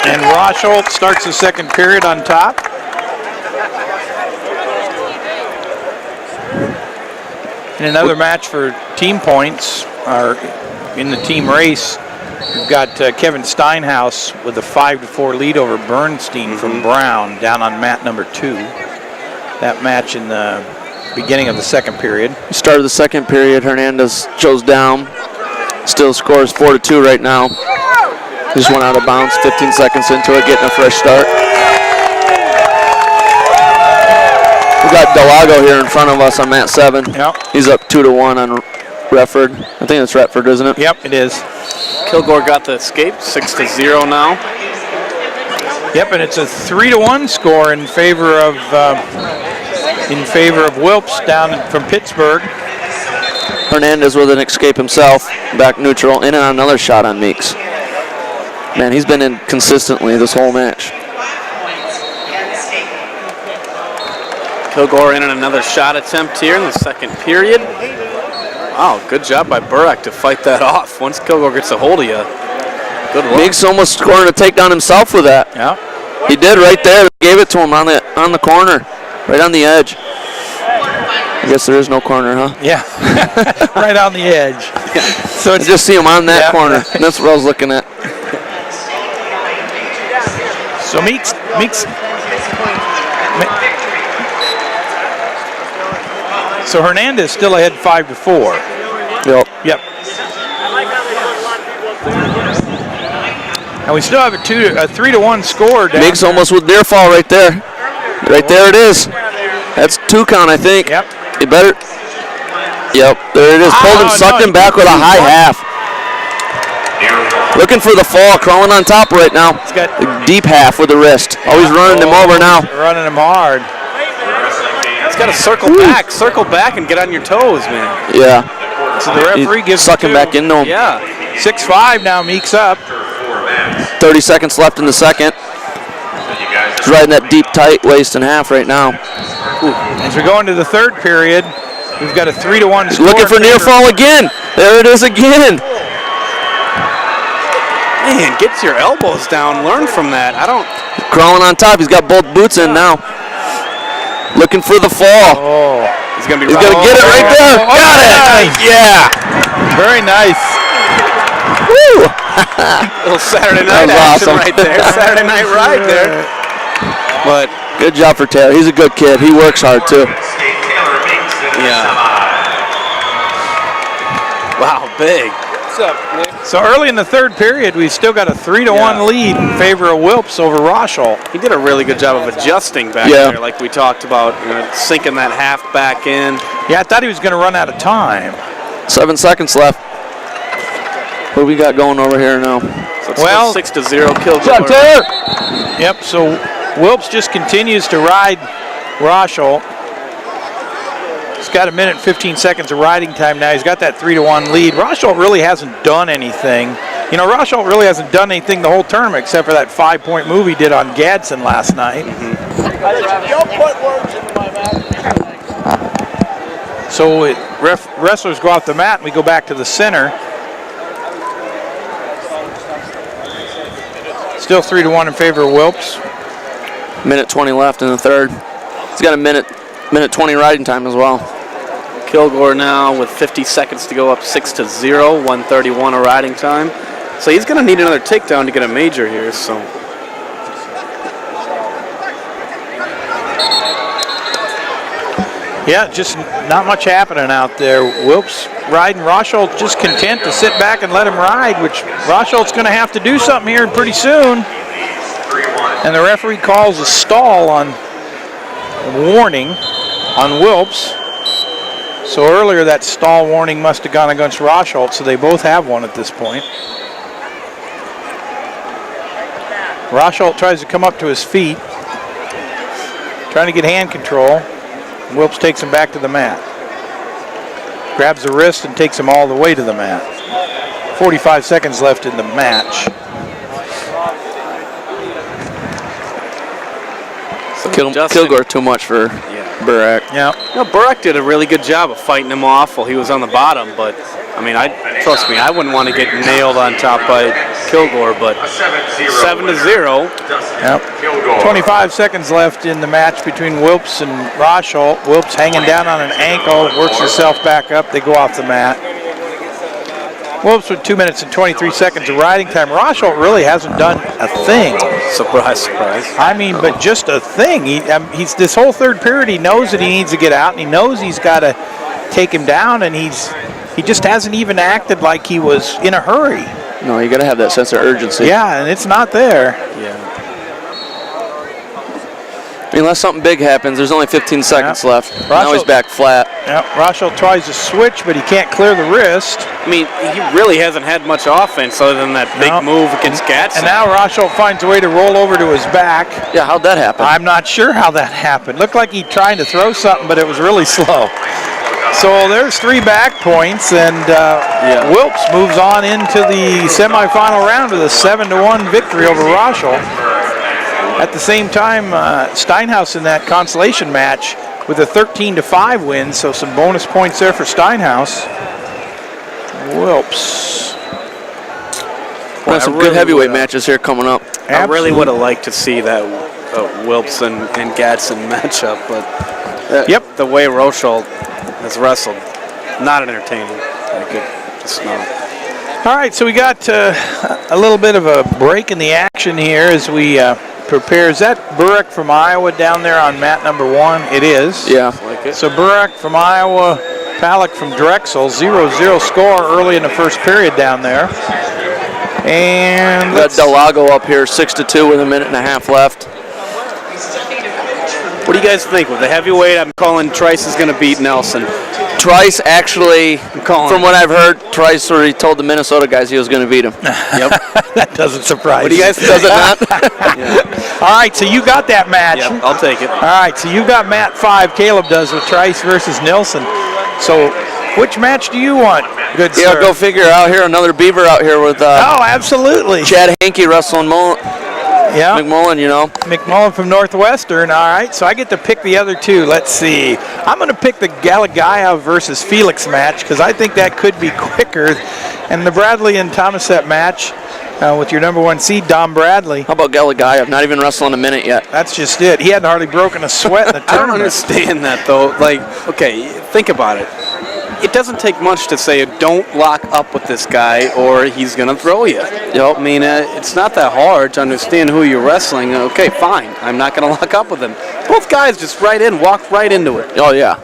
And Rosholt starts the second period on top. In another match for team points, or in the team race, we've got Kevin Steinhaus with a 5-4 lead over Bernstein from Brown down on mat number 2. That match in the beginning of the second period. Start of the second period, Hernandez goes down. Still scores 4-2 right now. Just went out of bounds 15 seconds into it, getting a fresh start. We got Delago here in front of us on mat 7. Yep. He's up 2-1 on Redford. I think it's Redford, isn't it? Yep, it is. Kilgore got the escape, 6-0 now. Yep, and it's a 3-1 score in favor of Wilkes down from Pittsburgh. Hernandez with an escape himself, back neutral, in and another shot on Meeks. Man, he's been in consistently this whole match. Kilgore in on another shot attempt here in the second period. Wow, good job by Burek to fight that off. Once Kilgore gets a hold of you, good luck. Meeks almost scored a takedown himself with that. Yeah. He did right there. Gave it to him on the corner, right on the edge. I guess there is no corner, huh? Yeah, right on the edge. So it's just see him on that corner. That's what I was looking at. So Meeks. So Hernandez still ahead 5-4. Yep. And we still have a 3-1 score down. Meeks almost with deer fall right there. Right there it is. That's 2 count, I think. Yep. You better. Yep, there it is. Pulled him, sucked him back with a high half. Looking for the fall, crawling on top right now. He's got a deep half with the wrist. Oh, he's running him over now. Running him hard. He's got to circle back and get on your toes, man. Yeah. So the referee gives suck him back into him. Yeah. 6-5 now, Meeks up. 30 seconds left in the second. He's riding that deep, tight waist and half right now. As we go into the third period, we've got a 3-1 score. Looking for near fall again. There it is again. Man, get your elbows down. Learn from that. Crawling on top. He's got both boots in now. Looking for the fall. Oh. He's going to get it right there. Got it. Nice. Yeah. Very nice. Woo. Little Saturday night action right there. Saturday night ride there. But good job for Taylor. He's a good kid. He works hard too. Yeah. Wow, big. What's up, Nick? So early in the third period, we've still got a 3-1 lead in favor of Wilkes over Rosholt. He did a really good job of adjusting back there, like we talked about, sinking that half back in. Yeah, I thought he was going to run out of time. 7 seconds left. What do we got going over here now? So it's 6-0 Kilgore. Yep, so Wilkes just continues to ride Rosholt. He's got 1 minute and 15 seconds of riding time now. He's got that 3-1 lead. Rosholt really hasn't done anything. You know, Rosholt really hasn't done anything the whole tournament except for that 5-point move he did on Gadsden last night. Don't put words into my mouth. So wrestlers go off the mat and we go back to the center. Still 3-1 in favor of Wilkes. 1:20 left in the third. He's got a minute 20 riding time as well. Kilgore now with 50 seconds to go up 6-0, 1:31 of riding time. So he's going to need another takedown to get a major here. So Yeah, just not much happening out there. Wilps riding. Rosholt just content to sit back and let him ride, which Rosholt's going to have to do something here pretty soon. And the referee calls a stall on warning on Wilps. So earlier that stall warning must have gone against Rosholt, so they both have one at this point. Rosholt tries to come up to his feet, trying to get hand control. Wilps takes him back to the mat. Grabs the wrist and takes him all the way to the mat. 45 seconds left in the match. Kilgore too much for Burek. Yeah. No, Burek did a really good job of fighting him off while he was on the bottom, but I mean, trust me, I wouldn't want to get nailed on top by Kilgore, but 7-0. Yep. 25 seconds left in the match between Wilps and Rosholt. Wilps hanging down on an ankle, works himself back up. They go off the mat. Wilps with 2 minutes and 23 seconds of riding time. Rosholt really hasn't done a thing. Surprise, surprise. I mean, but just a thing. He's this whole third period, he knows that he needs to get out, and he knows he's got to take him down, and he just hasn't even acted like he was in a hurry. No, you got to have that sense of urgency. Yeah, and it's not there. Yeah. I mean, unless something big happens, there's only 15 seconds left. Rosholt, now he's back flat. Yep. Rosholt tries to switch, but he can't clear the wrist. I mean, he really hasn't had much offense other than that big move against Gatson. And now Rosholt finds a way to roll over to his back. Yeah, how'd that happen? I'm not sure how that happened. Looked like he tried to throw something, but it was really slow. So there's 3 back points, and Wilps moves on into the semifinal round with a 7-1 victory over Rosholt. At the same time, Steinhaus in that consolation match with a 13-5 win, so some bonus points there for Steinhaus. Wilps. Well, some good heavyweight matches here coming up. Absolutely. I really would have liked to see that Wilps and Gatson matchup, but the way Rosholt has wrestled, not entertaining. Just not. All right, so we got a little bit of a break in the action here as we prepare. Is that Burek from Iowa down there on mat number 1? It is. Yeah. So Burek from Iowa, Palik from Drexel, 0-0 score early in the first period down there. And got Delago up here, 6-2 with a minute and a half left. What do you guys think? With the heavyweight, I'm calling Trice is going to beat Nelson. Trice actually, from what I've heard, Trice already told the Minnesota guys he was going to beat him. Yep. That doesn't surprise What do you guys think? Does it not? All right, so you got that match. Yep, I'll take it. All right, so you got mat 5, Caleb does, with Trice versus Nilsson. So which match do you want, good sir? Yeah, go figure out here. Another Beaver out here with oh, absolutely. Chad Hankey wrestling Yeah. McMullen, you know. McMullen from Northwestern. All right, so I get to pick the other 2. Let's see. I'm going to pick the Galagaia versus Felix match because I think that could be quicker. And the Bradley and Thomaset match with your number 1 seed, Dom Bradley. How about Galagaia? Not even wrestling a minute yet. That's just it. He hadn't hardly broken a sweat in the tournament. I don't understand that, though. Like, okay, think about it. It doesn't take much to say don't lock up with this guy or he's going to throw you. I mean, it's not that hard to understand who you're wrestling. Okay, fine. I'm not going to lock up with him. Both guys just walk right into it. Oh, yeah.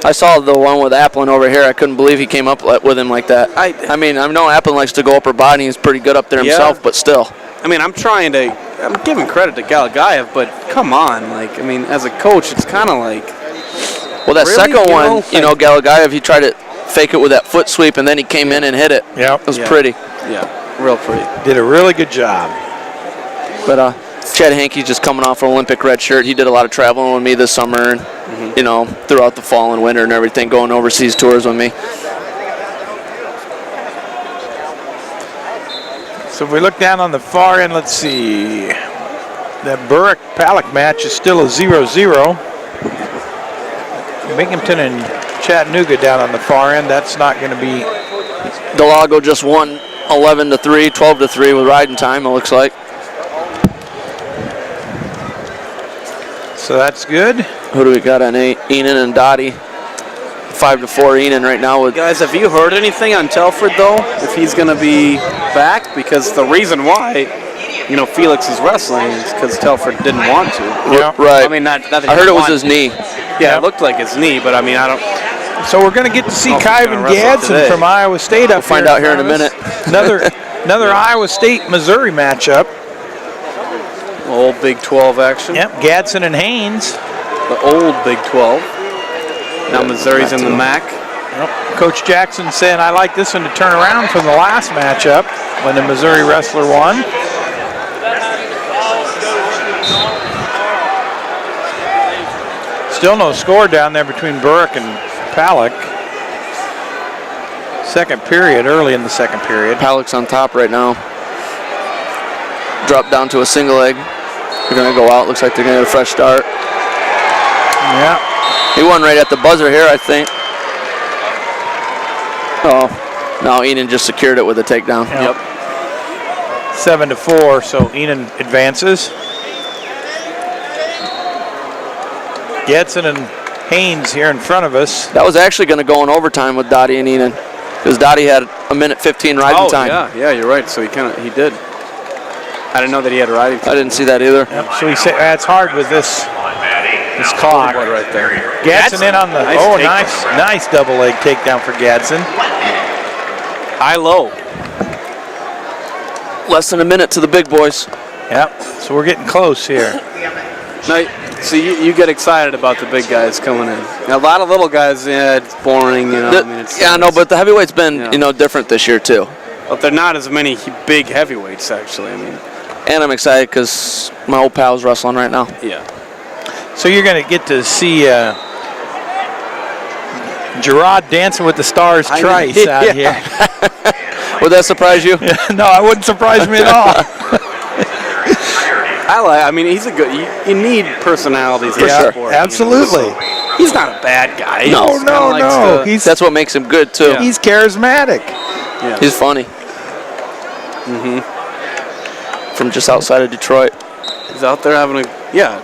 I saw the one with Applin over here. I couldn't believe he came up with him like that. I mean, I know Applin likes to go upper body. He's pretty good up there himself, but still. I mean, I'm giving credit to Galagaev, but come on. Like, I mean, as a coach, it's kind of like... Well, that second one, Galagaev, he tried to fake it with that foot sweep, and then he came in and hit it. Yep. It was pretty. Yeah, real pretty. Did a really good job. But Chad Hankey's just coming off an Olympic red shirt. He did a lot of traveling with me this summer, and, throughout the fall and winter and everything, going overseas tours with me. So if we look down on the far end, let's see. That Burek-Palik match is still a 0-0. Binghamton and Chattanooga down on the far end. That's not going to be. Delago just won 11-3, 12-3 with riding time, it looks like. So that's good. Who do we got on 8? Enan and Dottie. 5-4 Enan right now. With guys, have you heard anything on Telford, though? If he's going to be back? Because the reason why, Felix is wrestling is because Telford didn't want to. Yeah. Right. I mean, not that I heard it was his knee. Yeah, it looked like his knee, but I mean, I don't. So we're going to get to see Oh, he's gonna Kyvan wrestle Gadsden today. from Iowa State up We'll find here out here in a front of minute. us. Another Iowa State-Missouri matchup. Old Big 12 action. Yep, Gadsden and Haynes. The old Big 12. Now Missouri's in the MAC. Yep. Coach Jackson saying, I like this one to turn around from the last matchup when the Missouri wrestler won. Still no score down there between Burke and Palick. Second period, early in the second period. Palick's on top right now. Drop down to a single leg. They're going to go out. Looks like they're going to get a fresh start. Yeah. He won right at the buzzer here, I think. Oh, no, Enan just secured it with a takedown. Yep. 7-4, so Enan advances. Gadsden and Haynes here in front of us. That was actually going to go in overtime with Dottie and Enan, because Dottie had a minute 15 riding time. Yeah, you're right. So he did. I didn't know that he had a riding time. I didn't see that either. Yep. So he said that's hard with this clock. Right there. Gadsden in on the nice double leg takedown for Gadsden. High low. Less than a minute to the big boys. Yep. So we're getting close here. Now, so you get excited about the big guys coming in. Now, a lot of little guys, yeah, it's boring. You know, but the heavyweights been different this year too. But they're not as many big heavyweights actually. I mean. And I'm excited because my old pal's wrestling right now. Yeah. So you're going to get to see Gerard dancing with the stars twice out here. Would that surprise you? No, it wouldn't surprise me at all. I mean, he's a good. You need personalities in Yeah, sport. absolutely. You know, so he's not a bad guy. No. That's what makes him good too. Yeah. He's charismatic. Yeah. He's funny. From just outside of Detroit. He's out there having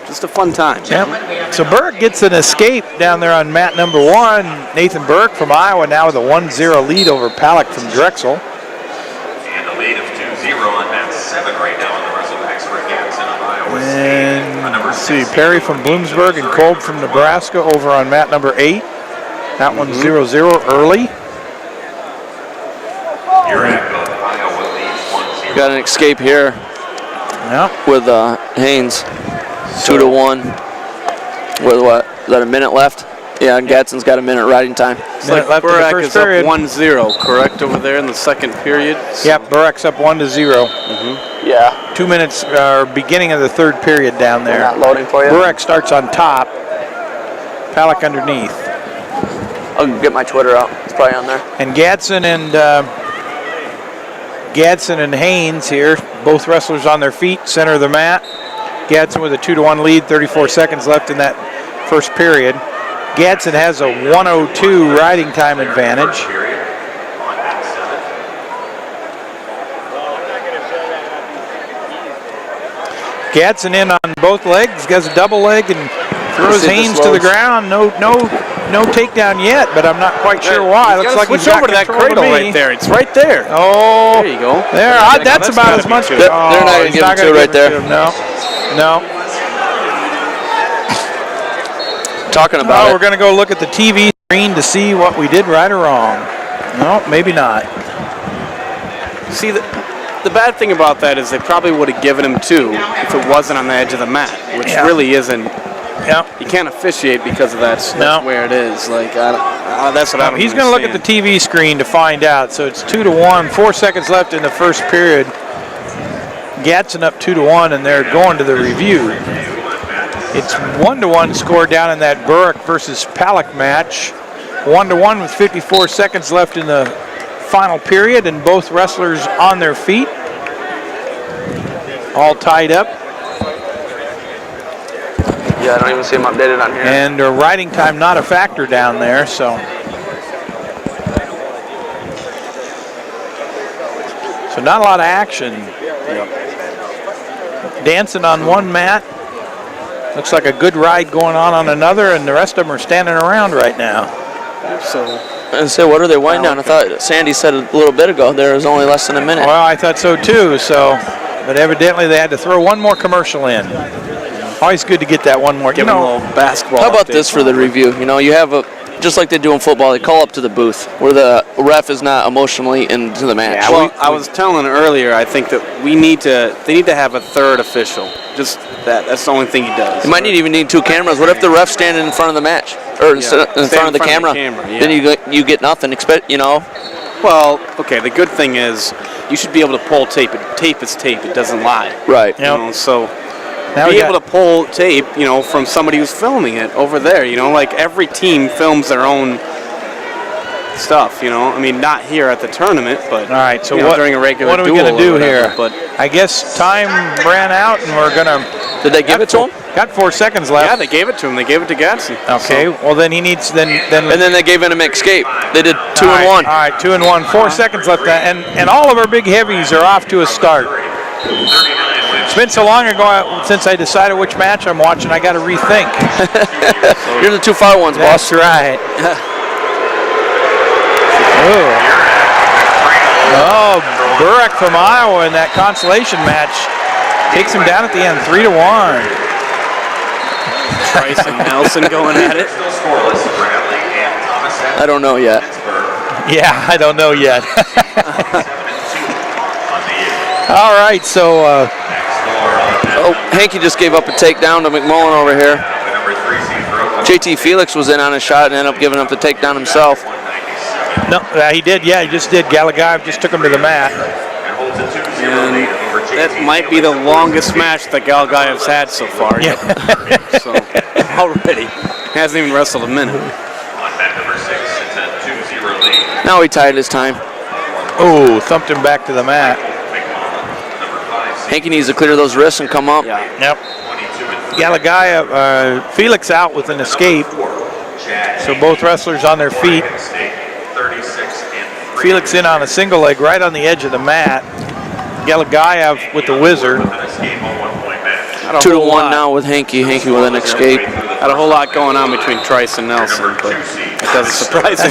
just a fun time. Yep. So Burke gets an escape down there on mat number 1. Nathan Burke from Iowa now with a 1-0 lead over Palick from Drexel. And a lead of 2-0 on mat 7 right now on the Wrestlebacks for Gadsden of Iowa State. And let's see, Perry from Bloomsburg and Kolb from Nebraska over on mat number 8. That one's 0-0 early. Iowa leads 1-0. Got an escape here with Haynes. 2-1. With what? Is that a minute left? Yeah, and Gadsden's got a minute riding time. It's like left in the Burak first is up period. 1-0, correct, over there in the second period? Yep, Burak's up 1-0. Yeah. 2 minutes, beginning of the third period down there. Not loading for you. Burak starts on top. Palick underneath. I'll get my Twitter out. It's probably on there. And Gadsden and Haynes here, both wrestlers on their feet, center of the mat. Gadsden with a 2-1 lead, 34 seconds left in that first period. Gadsden has a 1:02 riding time advantage. Gadsden in on both legs, gets a double leg and throws Haynes to the ground. No takedown yet, but I'm not quite sure why. Looks like he's got over to that control cradle of me. right there. It's right there. Oh, There you go. there. That's about as much. Two. They're not going to give him two right there. No. Talking about We're it. going to go look at the TV screen to see what we did right or wrong. No, maybe not. See, the bad thing about that is they probably would have given him 2 if it wasn't on the edge of the mat, which really isn't. Yeah. You can't officiate because of that's where it is. Like that's what I don't He's going to look at the TV screen to find out. So it's 2-1, 4 seconds left in the first period. Gadsden up 2-1, and they're going to the review. It's 1-1 score down in that Burke versus Palick match. 1-1 with 54 seconds left in the final period, and both wrestlers on their feet. All tied up. Yeah, I don't even see him updated on here. And riding time not a factor down there, so. So not a lot of action. Dancing on one mat. Looks like a good ride going on another, and the rest of them are standing around right now. So what are they winding down? I thought Sandy said a little bit ago there was only less than a minute. Well, I thought so too, but evidently they had to throw one more commercial in. Always good to get that one more. Give him a little basketball. How about update. this for the review? You know, you have just like they do in football, they call up to the booth where the ref is not emotionally into the match. Yeah, well, I was telling earlier, I think that they need to have a third official. Just that. That's the only thing he does. You might even need 2 cameras. What if the ref's standing in front of the match or in front of the camera? Yeah. Then you get nothing. Well, okay. The good thing is you should be able to pull tape. Tape is tape. It doesn't lie. Right. You know, so Now be able to pull tape, from somebody who's filming it over there. Like every team films their own stuff. I mean, not here at the tournament, but all right. So during a regular what are we duel going to do or whatever, here? But I guess time ran out, and we're going to. Did they give it to him? Got 4 seconds left. yeah, they gave it to him. They gave it to Gadsden. Okay. So, Well, then he needs then. And then they gave him an escape. They did 2 All right, and 1. All right, 2 and 1. 4 seconds left, and all of our big heavies are off to a start. It's been so long ago since I decided which match I'm watching. I got to rethink. You're the 2 far ones, boss. That's right. Oh, Burek from Iowa in that consolation match takes him down at the end, 3-1. Price and Nelson going at it. I don't know yet. Yeah, I don't know yet. All right, so Hanky just gave up a takedown to McMullen over here. JT Felix was in on a shot and ended up giving up the takedown himself. no, he did. Yeah, he just did. Galagayev just took him to the mat. And that might be the longest match that Galagayev's had so far. Yeah. So already hasn't even wrestled a minute. Now he tied his time. Oh, thumped him back to the mat. Hanky needs to clear those wrists and come up. Yeah. Yep. Galagayev, Felix out with an escape. So both wrestlers on their feet. Felix in on a single leg right on the edge of the mat. Galagayev with the whizzer. 2-1 now with Hanky. Hanky with an escape. Had a whole lot going on between Trice and Nelson, but it doesn't surprise me.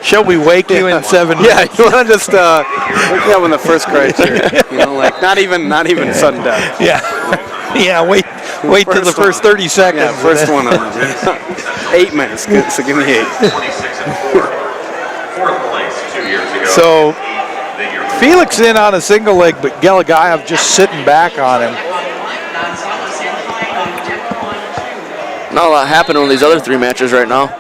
Shall we wake you in 7 minutes? Yeah, you want to just wake me up in the first criteria. Like not even sudden death. Yeah. Yeah, wait till the first 30 seconds. Yeah, first one on 8 minutes. So give me 8. So Felix in on a single leg, but Galagayev just sitting back on him. Not a lot happening in these other 3 matches right now.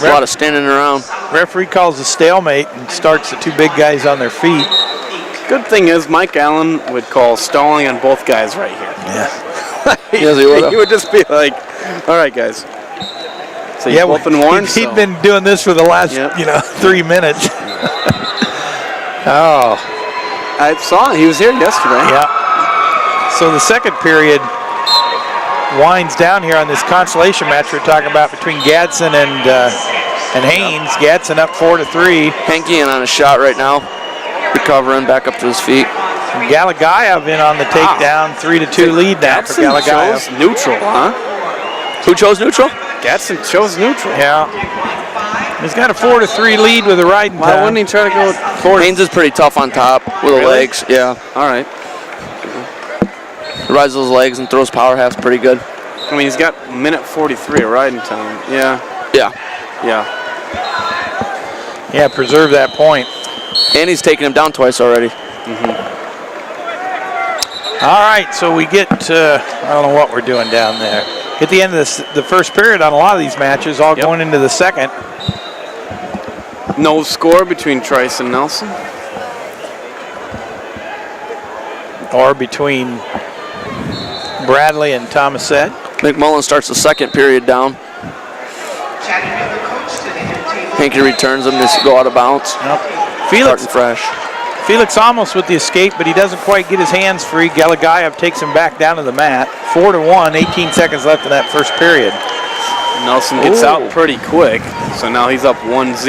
A lot of standing around. Referee calls a stalemate and starts the 2 big guys on their feet. Good thing is Mike Allen would call stalling on both guys right here. Yeah. Yes, he would. He would just be like, all right, guys. So Yeah, you've been warned. he'd been doing this for the last, 3 minutes. Oh. I saw it. He was here yesterday. Yeah. So the second period winds down here on this consolation match we're talking about between Gadsden and Haynes. Gadsden up 4-3. Hanky in on a shot right now. Recovering back up to his feet. And Galagayev in on the takedown. 3-2 lead now for Gadsden Galagayev. chose neutral, huh? Who chose neutral? Gadsden chose neutral. Yeah. He's got a 4-3 lead with a riding Why time. wouldn't he try to go with Haynes is pretty tough on top with the legs. Yeah. All right. He rides those legs and throws power halves pretty good. I mean, he's got minute 43 of riding time. Yeah. Yeah. Yeah. Yeah, preserve that point. And he's taken him down twice already. All right, so we get to, I don't know what we're doing down there. At the end of the first period on a lot of these matches, all going into the second. No score between Trice and Nelson. Or between Bradley and Thomasette. McMullen starts the second period down. Hanky returns him to go out of bounds. Felix fresh. Felix almost with the escape, but he doesn't quite get his hands free. Galagayev takes him back down to the mat. 4-1, 18 seconds left in that first period. Nelson gets out pretty quick, so now he's up 1-0,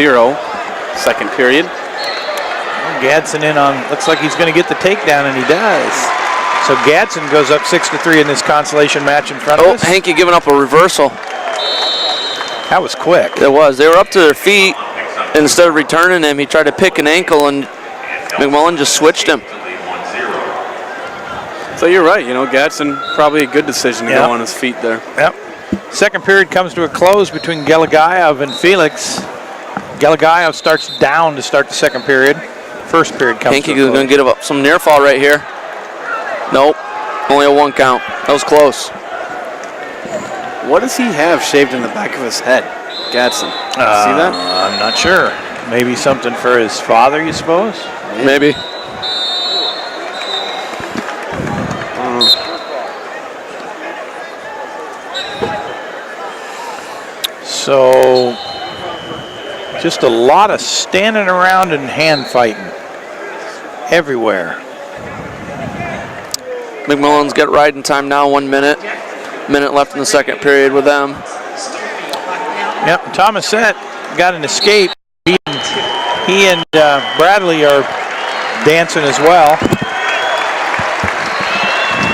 second period. Gadsden in on, looks like he's going to get the takedown, and he does. So Gadsden goes up 6-3 in this consolation match in front of us. Hanky giving up a reversal. That was quick. It was. They were up to their feet. Instead of returning him, he tried to pick an ankle, and McMullen just switched him. So you're right. Gadsden, probably a good decision to go on his feet there. Yep. Second period comes to a close between Gelagayev and Felix. Gelagayev starts down to start the second period. First period comes to a close. Hankey is going to get up some near fall right here. Nope. Only a 1 count. That was close. What does he have shaved in the back of his head, Gadsden? See that? I'm not sure. Maybe something for his father, you suppose? Maybe. So, just a lot of standing around and hand fighting everywhere. McMullen's got riding time now, 1 minute. Minute left in the second period with them. Yep, Thomasette got an escape. He and Bradley are dancing as well.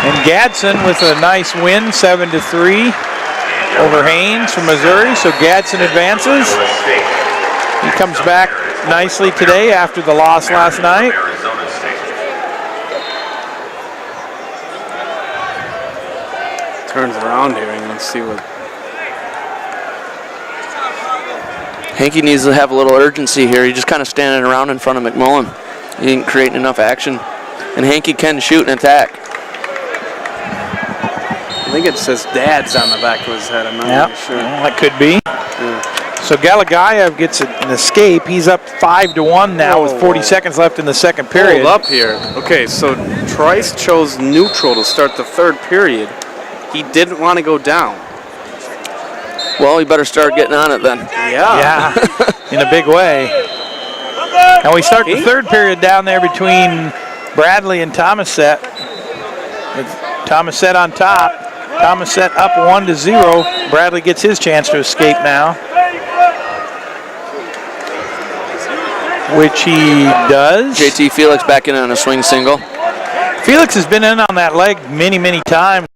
And Gadsden with a nice win, 7-3 over Haynes from Missouri. So Gadsden advances. He comes back nicely today after the loss last night. Turns around here and let's see what. Hankey needs to have a little urgency here. He's just kind of standing around in front of McMullen. He ain't creating enough action. And Hankey can shoot and attack. I think it says Dad's on the back of his head. I'm not really sure. Well, that could be. Yeah. So Gelagayev gets an escape. He's up 5-1 now with 40 seconds left in the second period. Hold up here. Okay, so Trice chose neutral to start the third period. He didn't want to go down. Well, he better start getting on it then. Yeah, in a big way. And we start the third period down there between Bradley and Thomasette. With Thomasette on top. Thomasette up 1-0. Bradley gets his chance to escape now, which he does. JT Felix back in on a swing single. Felix has been in on that leg many, many times.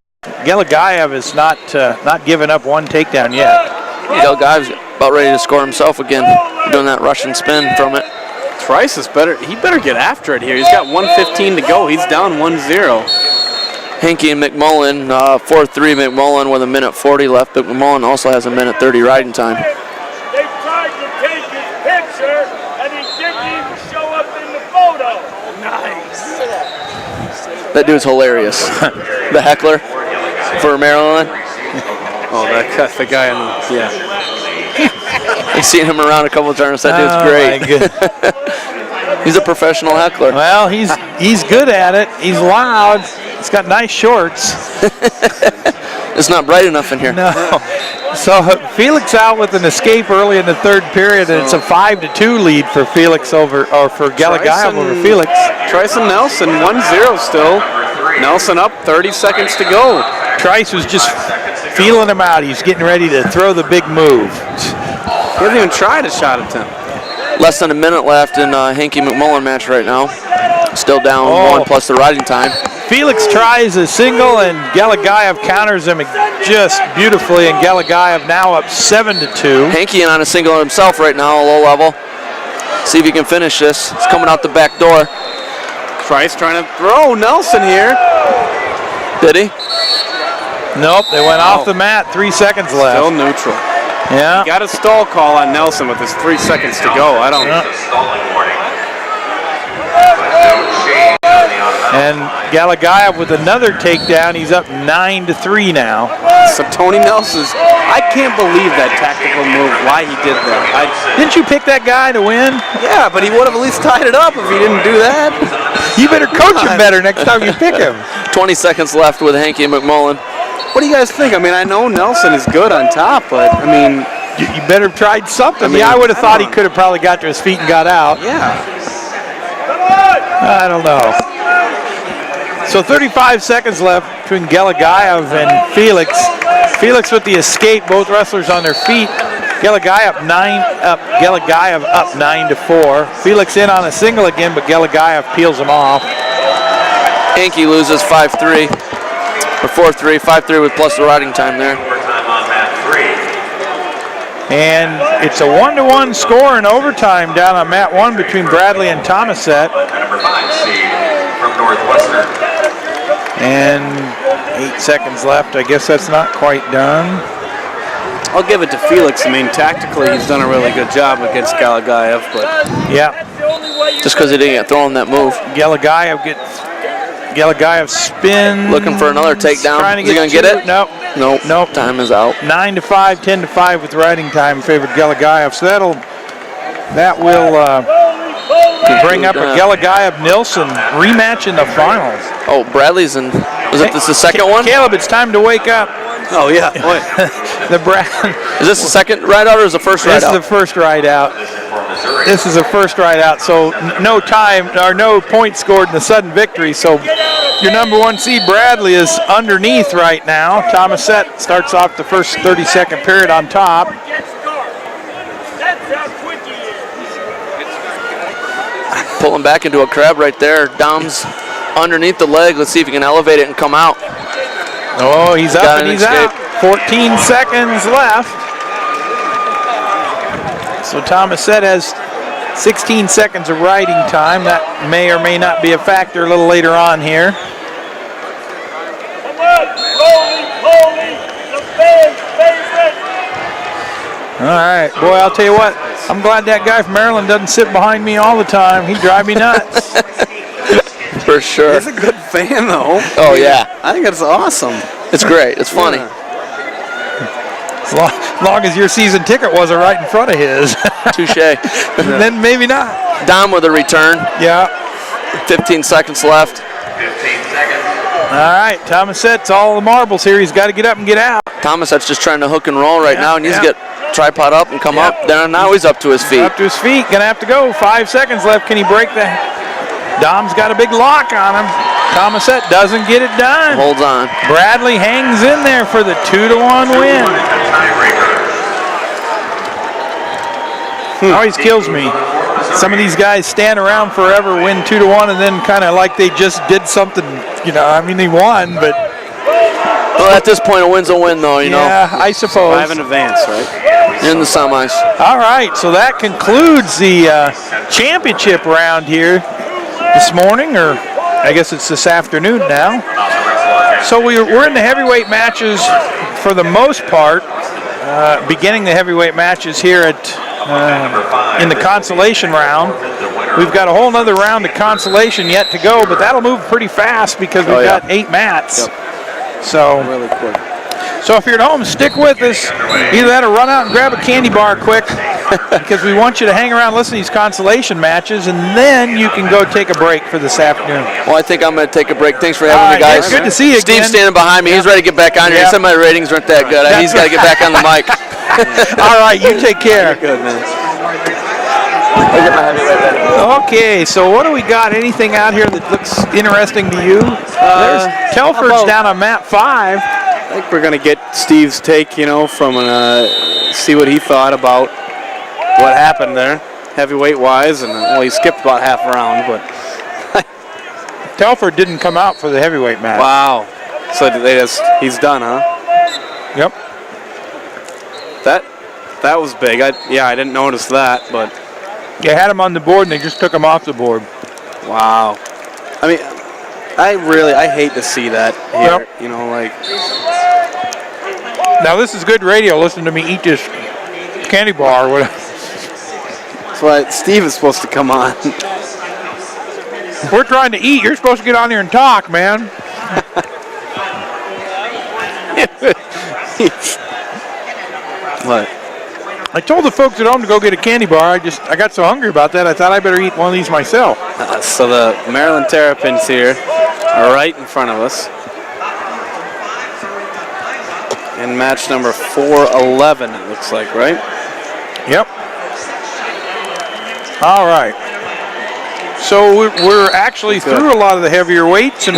Gelagayev is not giving up one takedown yet. Gelagayev's about ready to score himself again, doing that Russian spin from it. Trice is better. He better get after it here. He's got 1:15 to go. He's down 1-0. Hankey and McMullen, 4-3 McMullen with 1:40 left, but McMullen also has 1:30 riding time. They tried to take his picture, and he didn't even show up in the photo. Nice. That dude's hilarious. The heckler for Maryland. Oh, that's the guy in the, yeah. I've seen him around a couple of times. That dude's great. He's a professional heckler. Well, he's good at it. He's loud. He's got nice shorts. It's not bright enough in here. No. So Felix out with an escape early in the third period, and it's a 5-2 lead for Felix for Gelagayev over Felix. Trice and Nelson 1-0 still. Nelson up, 30 seconds to go. Trice was just feeling him out. He's getting ready to throw the big move. He hasn't even tried a shot attempt. Less than a minute left in Hankey McMullen match right now. Still down 1 plus the riding time. Felix tries a single, and Gelagayev counters him just beautifully, and Gelagayev now up 7-2. Hankey in on a single himself right now, a low level. See if he can finish this. It's coming out the back door. Trice trying to throw Nelson here. Did he? Nope, they went off the mat. 3 seconds left. Still neutral. Yeah. Got a stall call on Nelson with his 3 seconds to go. I don't know. And Gelagayev with another takedown. He's up 9-3 now. So Tony Nelson's, I can't believe that tactical move, why he did that. Didn't you pick that guy to win? Yeah, but he would have at least tied it up if he didn't do that. You better coach him better next time you pick him. 20 seconds left with Hankey and McMullen. What do you guys think? I mean, I know Nelson is good on top, but I mean, you better have tried something. I would have thought he could have probably got to his feet and got out. Yeah. I don't know. So 35 seconds left between Gelagayev and Felix. Felix with the escape, both wrestlers on their feet. Gelagayev up 9-4. Felix in on a single again, but Gelagayev peels him off. Hankey loses 5-3. Or 4-3, 5-3 with plus the riding time there. And it's a 1-1 score in overtime down on mat 1 between Bradley and Thomasette. Number 5 seed from Northwestern. And 8 seconds left. I guess that's not quite done. I'll give it to Felix. I mean, tactically, he's done a really good job against Galagayev, but yeah, just because he didn't get thrown that move. Galagayev spin. Looking for another takedown. Is he going to get it? No. Nope. Time is out. 9-5, 10-5 with riding time in favor of Galagayev. So that will bring up a Galagayev-Nilsson rematch in the finals. Oh, Bradley's in. Was it this the second one? Caleb, it's time to wake up. Oh, yeah. Is this the second ride out or is the first ride out? This is the first ride out. This is the first ride out. So no time or no points scored in the sudden victory. So your number 1 seed Bradley is underneath right now. Thomasette starts off the first 30-second period on top. Pulling back into a crab right there. Dom's underneath the leg. Let's see if he can elevate it and come out. Oh, he's up and he's out. 14 seconds left. So Thomasette has 16 seconds of riding time. That may or may not be a factor a little later on here. Come on, Coley, the fans' favorite. All right, boy, I'll tell you what. I'm glad that guy from Maryland doesn't sit behind me all the time. He'd drive me nuts. For sure. He's a good fan, though. Oh, yeah. I think it's awesome. It's great. It's funny. Yeah. As long as your season ticket wasn't right in front of his. Touche. Then maybe not. Dom with a return. Yeah. 15 seconds left. 15 seconds. All right, Thomasette's all the marbles here. He's got to get up and get out. Thomasette's just trying to hook and roll right now. He needs to get tripod up and come up. Now he's up to his feet. Up to his feet. Gonna have to go. 5 seconds left. Can he break that? Dom's got a big lock on him. Thomasette doesn't get it done. Holds on. Bradley hangs in there for the 2-1 win. Always kills me. Some of these guys stand around forever, win 2-1, and then kind of like they just did something. You know, I mean, they won, but. Well, at this point, a win's a win, though, you know. Yeah, I suppose. 5 in advance, right? In the semis. All right, so that concludes the championship round here this morning, or I guess it's this afternoon now. So we're in the heavyweight matches for the most part, beginning the heavyweight matches here at in the consolation round. We've got a whole nother round of consolation yet to go, but that'll move pretty fast because we've got 8 mats. Yep. So really quick. So if you're at home, stick with us. Either that or run out and grab a candy bar quick because we want you to hang around, listen to these consolation matches, and then you can go take a break for this afternoon. Well, I think I'm going to take a break. Thanks for having me, guys. Good to see you again. Steve's standing behind me. He's ready to get back on here. He said my ratings weren't that good. He's got to get back on the mic. All right, you take care. Good, man. Okay, so what do we got? Anything out here that looks interesting to you? There's Telford's down on map 5. I think we're going to get Steve's take, you know, from see what he thought about what happened there, heavyweight-wise. And well, he skipped about half a round, but Telford didn't come out for the heavyweight match. Wow. So he's done, huh? Yep. That was big. I didn't notice that, but they had him on the board and they just took him off the board. Wow. I mean, I hate to see that here. Yep. You know, like. Now this is good radio. Listen to me eat this candy bar or whatever. That's why Steve is supposed to come on. We're trying to eat. You're supposed to get on here and talk, man. What? I told the folks at home to go get a candy bar. I got so hungry about that, I thought I better eat one of these myself. So the Maryland Terrapins here are right in front of us. In match number 411, it looks like, right? Yep. All right. So we're actually through a lot of the heavier weights, and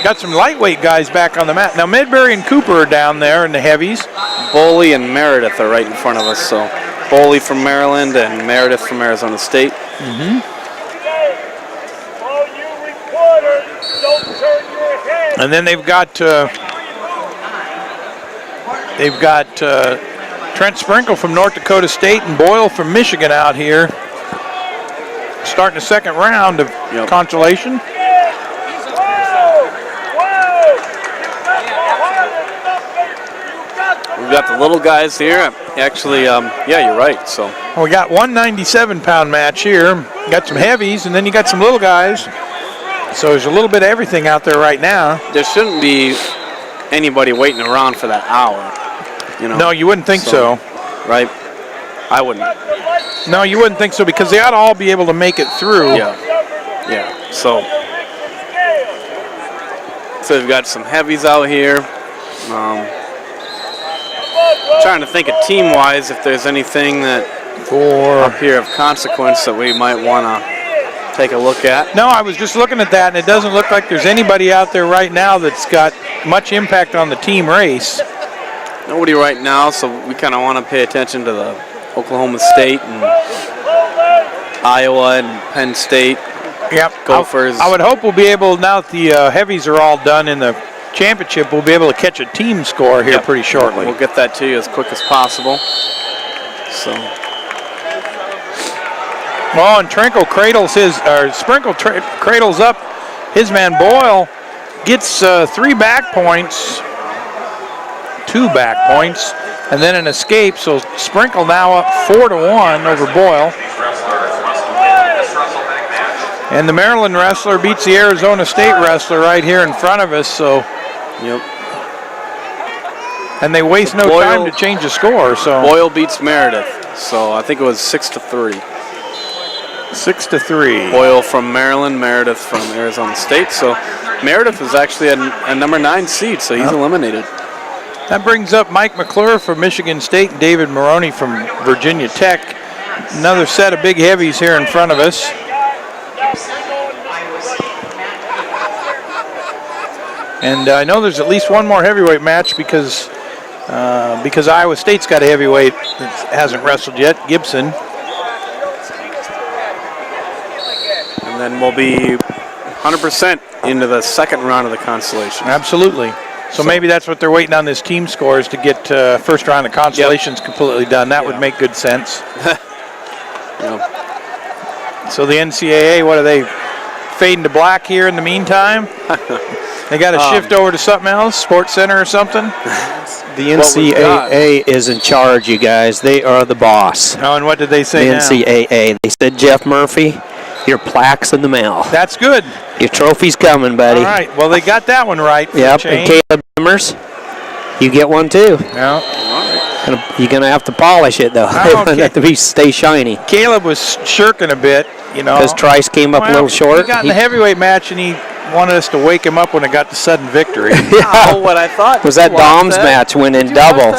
got some lightweight guys back on the mat. Now Medbury and Cooper are down there in the heavies. Boley and Meredith are right in front of us. So Boley from Maryland and Meredith from Arizona State. Mm-hmm. All you reporters, don't turn your head. And then they've got Trent Sprinkle from North Dakota State and Boyle from Michigan out here, starting the second round of consolation. we've got the little guys here. Actually, yeah, you're right. So Well, we got 197-pound match here. Got some heavies, and then you got some little guys. So there's a little bit of everything out there right now. there shouldn't be anybody waiting around for that hour. No, you wouldn't think so. Right? I wouldn't. No, you wouldn't think so because they ought to all be able to make it through. Yeah. So we've got some heavies out here. Trying to think of team-wise if there's anything that up here of consequence that we might want to take a look at. No, I was just looking at that, and it doesn't look like there's anybody out there right now that's got much impact on the team race. Nobody right now, so we kind of want to pay attention to the Oklahoma State and Iowa and Penn State. Yep. Gophers. I would hope we'll be able, now that the heavies are all done in the championship, we'll be able to catch a team score here pretty shortly. We'll get that to you as quick as possible. So. Well, and Trinkle cradles cradles up his man Boyle, gets 3 back points, 2 back points, and then an escape. So Sprinkle now up 4-1 over Boyle. And the Maryland wrestler beats the Arizona State wrestler right here in front of us. So. Yep. And they waste no time to change the score. So Boyle beats Meredith. So I think it was 6-3. 6-3. Boyle from Maryland, Meredith from Arizona State. So Meredith is actually a number 9 seed, so he's eliminated. That brings up Mike McClure from Michigan State and David Maroney from Virginia Tech. Another set of big heavies here in front of us. And I know there's at least one more heavyweight match because Iowa State's got a heavyweight that hasn't wrestled yet, Gibson. And then we'll be 100% into the second round of the Constellation. Absolutely. So maybe that's what they're waiting on this team scores to get first round of Constellations completely done. That would make good sense. So the NCAA, what are they, fading to black here in the meantime? They got to shift over to something else, Sports Center or something? The NCAA is in charge, you guys. They are the boss. Oh, and what did they say The now? NCAA. They said, Jeff Murphy, your plaque's in the mail. That's good. Your trophy's coming, buddy. All right. Well, they got that one right. Yep. And Caleb Dimmers, you get one too. Yeah. You're gonna have to polish it though. Okay. It have to stay shiny. Caleb was shirking a bit, Because Trice came up a little short. He got in the heavyweight match, and he wanted us to wake him up when it got to sudden victory. What I thought was that Dom's match when in double.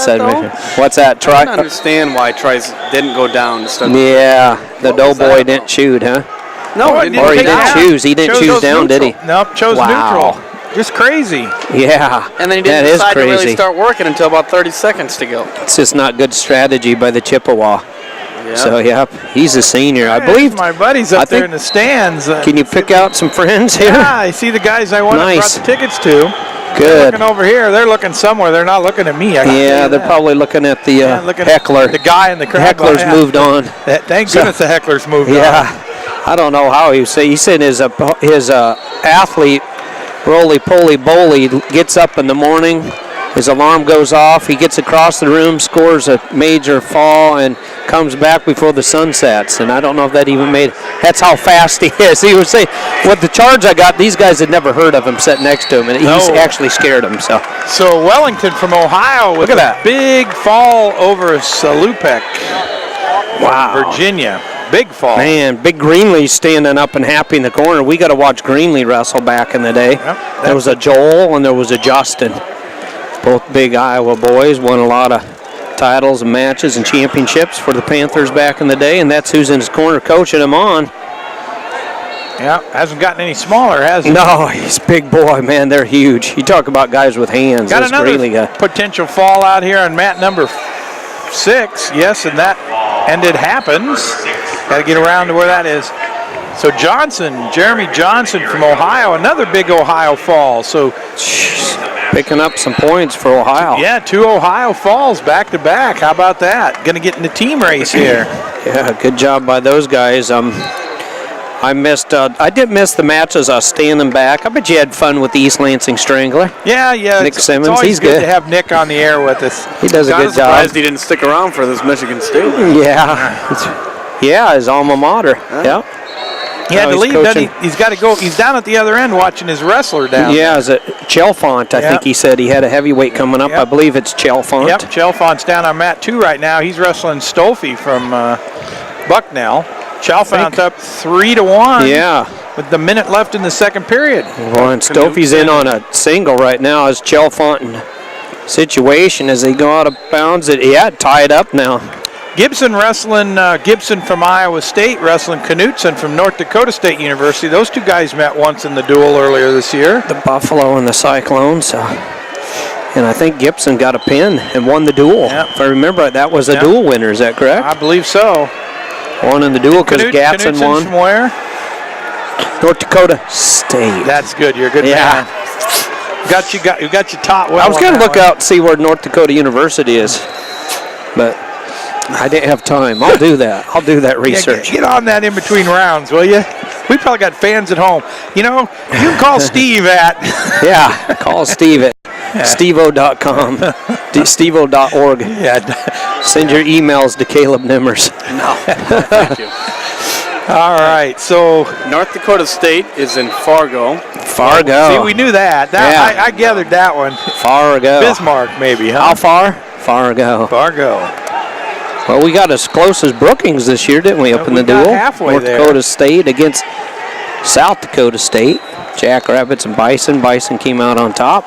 What's that? I don't understand why Trice didn't go down to start. Yeah, the doughboy didn't shoot, huh? No, or he didn't choose. He didn't choose down, did he? Nope, chose neutral. Just crazy. Yeah. And then he didn't decide to really start working until about 30 seconds to go. It's just not good strategy by the Chippewa. Yeah. So, he's a senior. I believe my buddies up there in the stands. Can you pick out some friends here? Yeah, I see the guys I brought the tickets to. Good. They're looking over here. They're looking somewhere. They're not looking at me. They're probably looking at the heckler. The guy in the crowd. The heckler's moved on. Thank goodness the heckler's moved on. Yeah. I don't know how he said his athlete, roly-poly bowly, gets up in the morning, his alarm goes off, he gets across the room, scores a major fall, and comes back before the sun sets. And I don't know if that even that's how fast he is. He was saying, with the charge I got, these guys had never heard of him sitting next to him, and he's actually scared them. So Wellington from Ohio with a big fall over Salupek. Wow. Virginia. Big fall. Man, Big Greenlee standing up and happy in the corner. We got to watch Greenlee wrestle back in the day. Yep. There was a Joel and there was a Justin. Both big Iowa boys, won a lot of titles and matches and championships for the Panthers back in the day, and that's who's in his corner coaching him on. Yeah, hasn't gotten any smaller, has he? No, he's a big boy, man. They're huge. You talk about guys with hands. Got another potential fall out here on mat number 6. Yes, and it happens. Got to get around to where that is. So Jeremy Johnson from Ohio, another big Ohio fall. So picking up some points for Ohio. Yeah, 2 Ohio falls back to back. How about that? Going to get in the team race here. Yeah, good job by those guys. I did miss the matches. I was standing back. I bet you had fun with the East Lansing Strangler. Yeah. Nick Simmons, It's always he's good good to have Nick on the air with us. He does a good job. Surprised he didn't stick around for this Michigan State. Yeah, his alma mater. Yeah. He had to he's leave, coaching. doesn't he? He's got to go. He's down at the other end watching his wrestler down. Yeah, is it Chalfont? I think he said he had a heavyweight coming up. Yep. I believe it's Chalfont. Yep, Chalfont's down on mat 2 right now. He's wrestling Stolfi from Bucknell. Chalfont's up 3-1. Yeah. With the minute left in the second period. Well, and Stolfi's in on a single right now as Chalfont situation as they go out of bounds. Tied up now. Gibson wrestling, Gibson from Iowa State wrestling Knutson from North Dakota State University. Those two guys met once in the duel earlier this year. The Buffalo and the Cyclones. And I think Gibson got a pin and won the duel. Yep. If I remember it, that was a duel winner. Is that correct? I believe so. Won in the duel because Gatson Knutson's won. From where? North Dakota State. That's good. You're a good man. You got your top. I was going to look out and see where North Dakota University is, but I didn't have time. I'll do that. I'll do that research. Yeah, get on that in between rounds, will you? We probably got fans at home. You know, you can call Steve at. Yeah, call Steve at stevo.com, stevo.org. Yeah. Send your emails to Caleb Nimmers. No, thank you. All right, so North Dakota State is in Fargo. Fargo. See, we knew that. I gathered that one. Fargo. Bismarck, maybe, huh? How far? Fargo. Well, we got as close as Brookings this year, didn't we, up in the duel? Halfway North Dakota State against South Dakota State. Jackrabbits and Bison. Bison came out on top.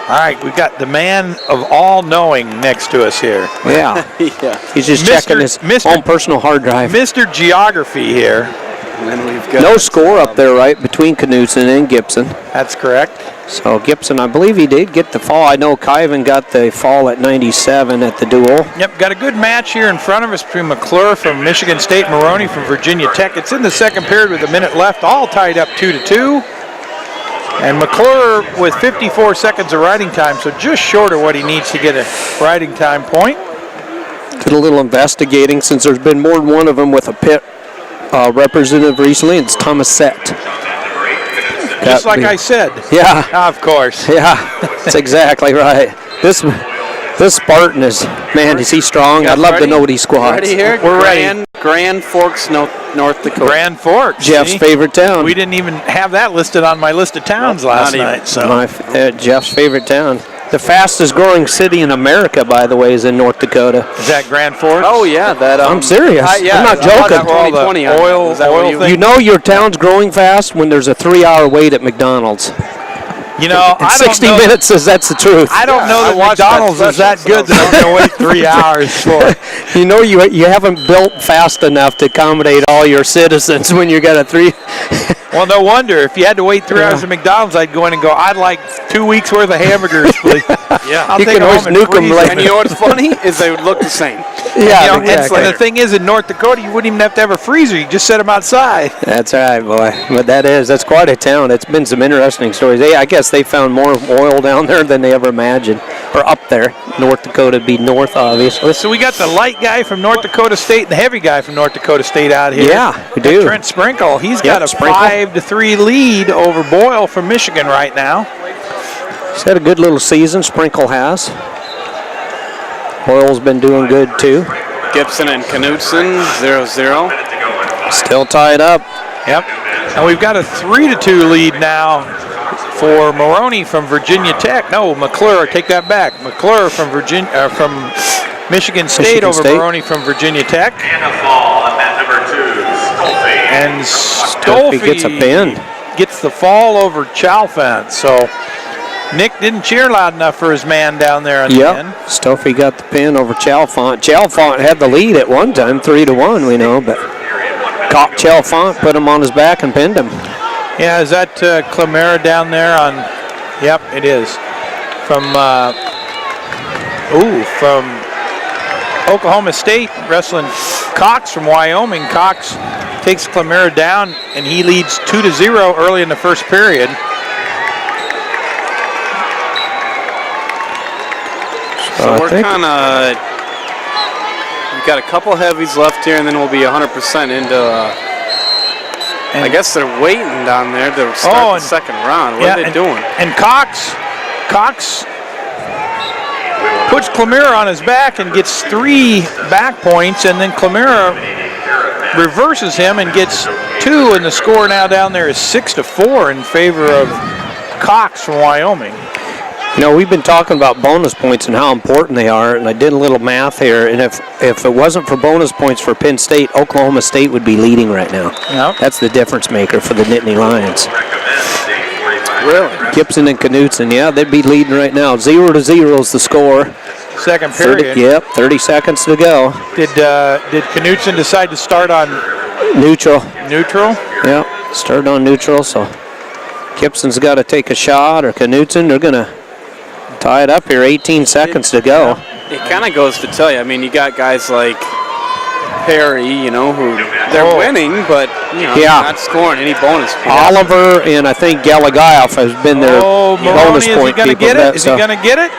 All right, we got the man of all knowing next to us here. Yeah. He's just checking his own personal hard drive. Mr. Geography here. And then we've got no score up there, right, between Knutson and Gibson. That's correct. So Gibson, I believe he did get the fall. I know Kyvan got the fall at 97 at the duel. Yep, got a good match here in front of us between McClure from Michigan State, Maroney from Virginia Tech. It's in the second period with a minute left, all tied up 2-2. And McClure with 54 seconds of riding time, so just short of what he needs to get a riding time point. Did a little investigating since there's been more than one of them with a pit representative recently. It's Thomas Sett. Just like I said. Yeah. Of course. Yeah, that's exactly right. This Spartan is, man, is he strong? I'd love to know what he squats. Ready here? We're ready. Grand Forks, North Dakota. Grand Forks. Jeff's favorite town. We didn't even have that listed on my list of towns last night. So Jeff's favorite town. The fastest growing city in America, by the way, is in North Dakota. Is that Grand Forks? Oh, yeah. I'm serious. I'm not joking. Oil thing. You know your town's growing fast when there's a 3-hour wait at McDonald's. You know, and 60 minutes says that's the truth. I don't know that McDonald's is that good that I'm going to wait 3 hours for. You know, you haven't built fast enough to accommodate all your citizens when you got a 3. Well, no wonder. If you had to wait 3 hours at McDonald's, I'd go in and go, I'd like 2 weeks worth of hamburgers, please. Yeah. I'll you take can always nuke them later. And you know what's funny is they would look the same. Yeah, exactly. And the thing is, in North Dakota, you wouldn't even have to have a freezer. You just set them outside. That's right, boy. But that's quite a town. It's been some interesting stories. I guess they found more oil down there than they ever imagined. Or up there. North Dakota would be north, obviously. So we got the light guy from North Dakota State and the heavy guy from North Dakota State out here. Yeah, we do. Trent Sprinkle. He's got a 5-3 lead over Boyle from Michigan right now. He's had a good little season. Sprinkle has. Boyle's been doing good too. Gibson and Knutson, 0-0. Still tied up. Yep. And we've got a 3-2 lead now for Maroney from Virginia Tech. No, McClure, take that back. McClure from Michigan State over Maroney from Virginia Tech. And a fall on mat number 2, Stolfi. And Stolfi gets a pin. Gets the fall over Chalfant. So Nick didn't cheer loud enough for his man down there in the end. Stolfi got the pin over Chalfant. Chalfant had the lead at one time, 3-1, we know, but caught Chalfant, put him on his back, and pinned him. Yeah, is that Clamara down there on? Yep, it is. From Oklahoma State, wrestling Cox from Wyoming. Cox takes Clamara down, and he leads 2-0 early in the first period. So we're kind of, we've got a couple heavies left here, and then we'll be 100% into I guess they're waiting down there to start the second round. What are they doing? And Cox puts Clemira on his back and gets 3 back points, and then Clemira reverses him and gets 2, and the score now down there is 6-4 in favor of Cox from Wyoming. You know, we've been talking about bonus points and how important they are, and I did a little math here, and if it wasn't for bonus points for Penn State, Oklahoma State would be leading right now. Yep. That's the difference maker for the Nittany Lions. Really? Gibson and Knutson, yeah, they'd be leading right now. 0-0 is the score. Second period. 30 seconds to go. Did Knutson decide to start on Neutral. neutral? Yeah, start on neutral, so Gibson's got to take a shot, or Knutson, they're going to tie it up here, 18 seconds to go. It kind of goes to tell you, I mean, you got guys like Perry, you know, who they're winning, but, you know, not scoring any bonus points. Oliver and I think Galagayoff has been their bonus point is he people. Is he going to get it?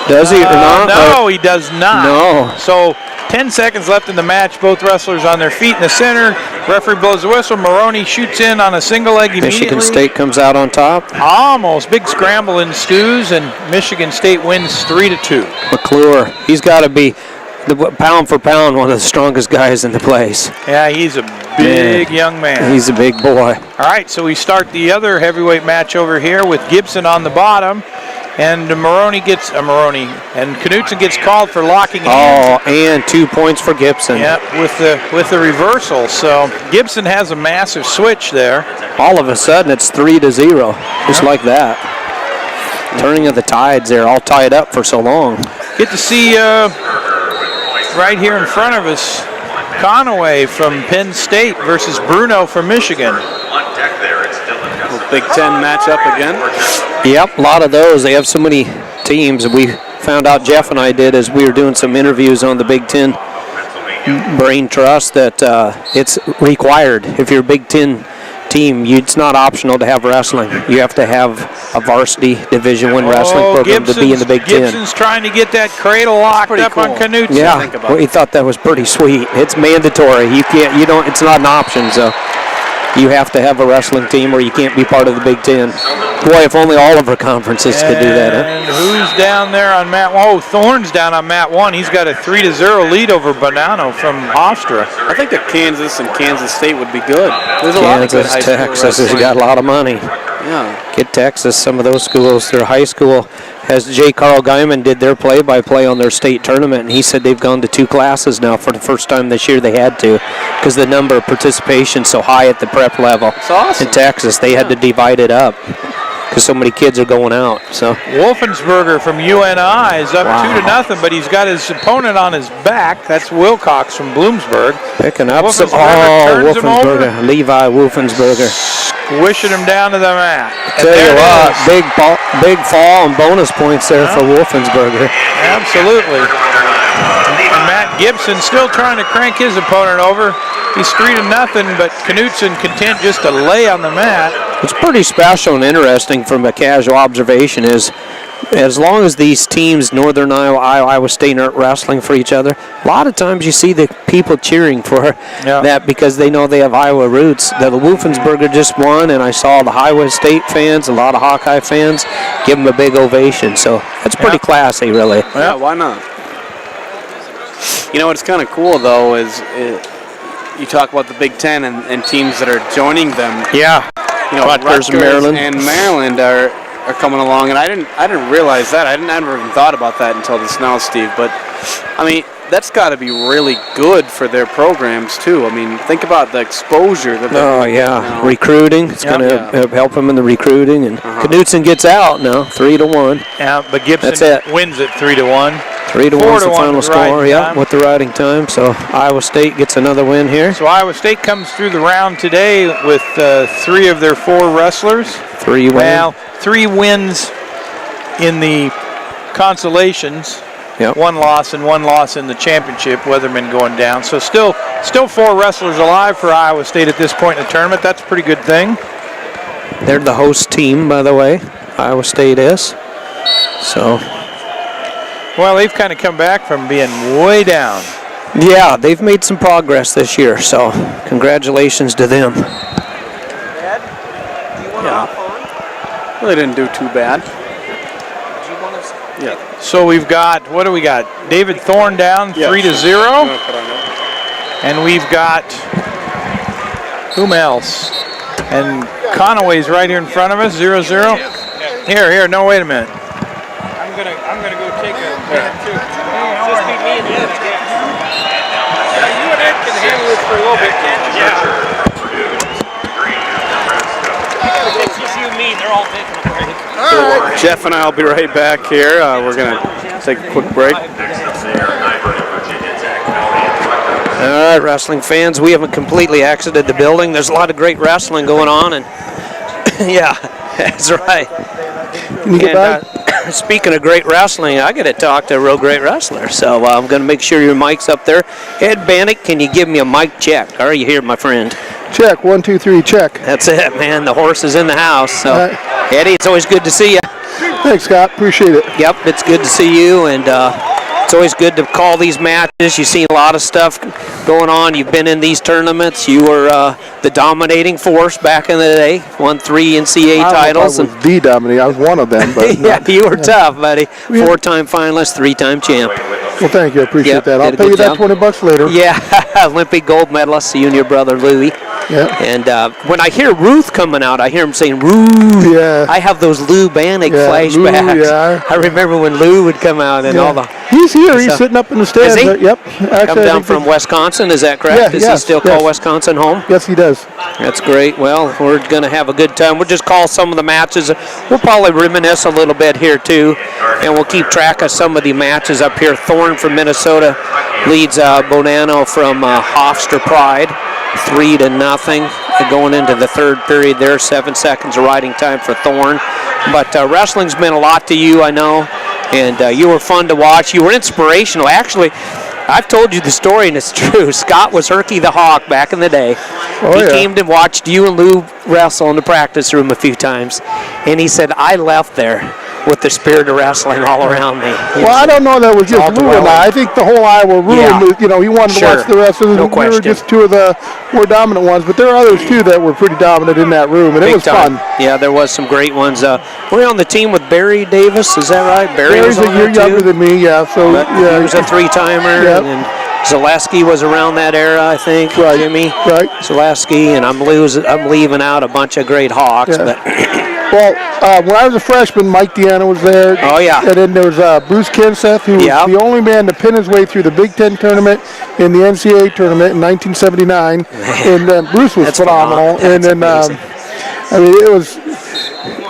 Does he or not? No, he does not. No. So 10 seconds left in the match. Both wrestlers on their feet in the center. Referee blows the whistle. Maroney shoots in on a single leg immediately. Michigan State comes out on top. Almost. Big scramble ensues, and Michigan State wins 3-2. McClure, he's got to be, pound for pound, one of the strongest guys in the place. Yeah, he's a big young man. He's a big boy. All right, so we start the other heavyweight match over here with Gibson on the bottom. And Maroney and Knutson gets called for locking in. Oh, and 2 points for Gibson. Yeah, with the reversal. So Gibson has a massive switch there. All of a sudden, it's 3-0, just like that. Turning of the tides there, all tied up for so long. Get to see right here in front of us, Conaway from Penn State versus Bruno from Michigan. Big Ten matchup again. Yep, a lot of those. They have so many teams. We found out, Jeff and I did, as we were doing some interviews on the Big Ten Brain Trust, that it's required. If you're a Big Ten team, it's not optional to have wrestling. You have to have a varsity Division I wrestling program to be in the Big Ten. Gibson's trying to get that cradle locked up on Knutson. Yeah, we thought that was pretty sweet. It's mandatory. It's not an option, so you have to have a wrestling team or you can't be part of the Big Ten. Boy, if only all of our conferences could do that. And who's down there on mat 1? Oh, Thorne's down on mat 1. He's got a 3-0 lead over Bonanno from Hofstra. I think that Kansas and Kansas State would be good. There's a lot of good high school Texas has got a lot of money. Yeah. Get Texas, some of those schools, their high school, as J. Carl Guyman did their play-by-play on their state tournament, and he said they've gone to 2 classes now for the first time this year. They had to, because the number of participation so high at the prep level. That's awesome. In Texas, they had to divide it up because so many kids are going out. So Wolfensberger from UNI is up 2-0, but he's got his opponent on his back. That's Wilcox from Bloomsburg. Picking up some. Wolfensberger, Levi Wolfensberger. Squishing him down to the mat. Tell you what, big fall and bonus points there for Wolfensberger. Absolutely. And Matt Gibson still trying to crank his opponent over. He's 3-0, but Knutson content just to lay on the mat. What's pretty special and interesting from a casual observation is, as long as these teams, Northern Iowa, Iowa State, aren't wrestling for each other, a lot of times you see the people cheering for that because they know they have Iowa roots. The Wolfensberger just won, and I saw the Iowa State fans, a lot of Hawkeye fans, give them a big ovation. So that's pretty classy, really. Yeah, why not? You know what's kind of cool, though, is you talk about the Big Ten and teams that are joining them. Yeah. You know, Rutgers and Maryland are coming along, and I didn't realize that. I never even thought about that until just now, Steve. But I mean, that's got to be really good for their programs too. I mean, think about the exposure that. Oh yeah, recruiting. It's going to help them in the recruiting, and Knutson gets out now, 3-1. Yeah, but Gibson wins at 3-1. 3-1 is the final score, with the riding time. So Iowa State gets another win here. So Iowa State comes through the round today with 3 of their 4 wrestlers. 3 wins. Well, 3 wins in the consolations. Yep. 1 loss and 1 loss in the championship. Weatherman going down. So still 4 wrestlers alive for Iowa State at this point in the tournament. That's a pretty good thing. They're the host team, by the way. Iowa State is. So. Well, they've kind of come back from being way down. Yeah, they've made some progress this year, so congratulations to them. Yeah. Really didn't do too bad. Yeah. So we've got, what do we got? David Thorne down 3-0. And we've got, whom else? And Conaway's right here in front of us, 0-0. Here, no, wait a minute. I'm gonna go take a minute too. Just be me and Ed, I guess. You and Ed can handle this for a little bit, can't you? Yeah. It's just you and me, they're all taking a break. Jeff and I will be right back here. We're going to take a quick break. All right, wrestling fans, we haven't completely exited the building. There's a lot of great wrestling going on, and yeah, that's right. And speaking of great wrestling, I got to talk to a real great wrestler, so I'm going to make sure your mic's up there. Ed Bannock, can you give me a mic check? Are you here, my friend? Check, 1, 2, 3, check. That's it, man. The horse is in the house. So, Eddie, it's always good to see you. Thanks, Scott. Appreciate it. Yep, it's good to see you, and it's always good to call these matches. You've seen a lot of stuff going on. You've been in these tournaments. You were the dominating force back in the day. Won 3 NCAA titles. I was the dominating. I was one of them. But yeah, you were tough, buddy. 4-time finalist, 3-time champ. Well, thank you. I appreciate that. I'll pay you that $20 later. Yeah, Olympic gold medalist, you and your brother Louie. Yeah. And when I hear Ruth coming out, I hear him saying Ruth. Yeah. I have those Lou Bannock flashbacks. Lou, yeah. I remember when Lou would come out and all the. He's here. He's sitting up in the stands. Is he? Yep. Actually, come down from Wisconsin, is that correct? Yeah, Does he still call Wisconsin home? Yes, he does. That's great. Well, we're going to have a good time. We'll just call some of the matches. We'll probably reminisce a little bit here, too, and we'll keep track of some of the matches up here. Thorne from Minnesota leads Bonanno from Hofstra Pride 3-0. Going into the third period there, 7 seconds of riding time for Thorne. But wrestling's meant a lot to you, I know, and you were fun to watch. You were inspirational. Actually, I've told you the story, and it's true. Scott was Herky the Hawk back in the day. He came and watched you and Lou wrestle in the practice room a few times, and he said, I left there with the spirit of wrestling all around me. Well, I don't know that it was just Lou and I. I think the whole Iowa room, he wanted to watch the wrestlers. No question. We were just two of the more dominant ones, but there are others, too, that were pretty dominant in that room, and it was fun. Yeah, there was some great ones. We're on the team with Barry Davis, is that right? Barry's a year younger than me, yeah. So he was a 3-timer. Yep. And Zaleski was around that era, I think. Right. Jimmy. Right. Zaleski, and I'm leaving out a bunch of great Hawks. Yeah. But well, when I was a freshman, Mike Deanna was there. Oh, yeah. And then there was Bruce Kinseth, who was the only man to pin his way through the Big Ten tournament in the NCAA tournament in 1979. And Bruce was phenomenal. And then, it was...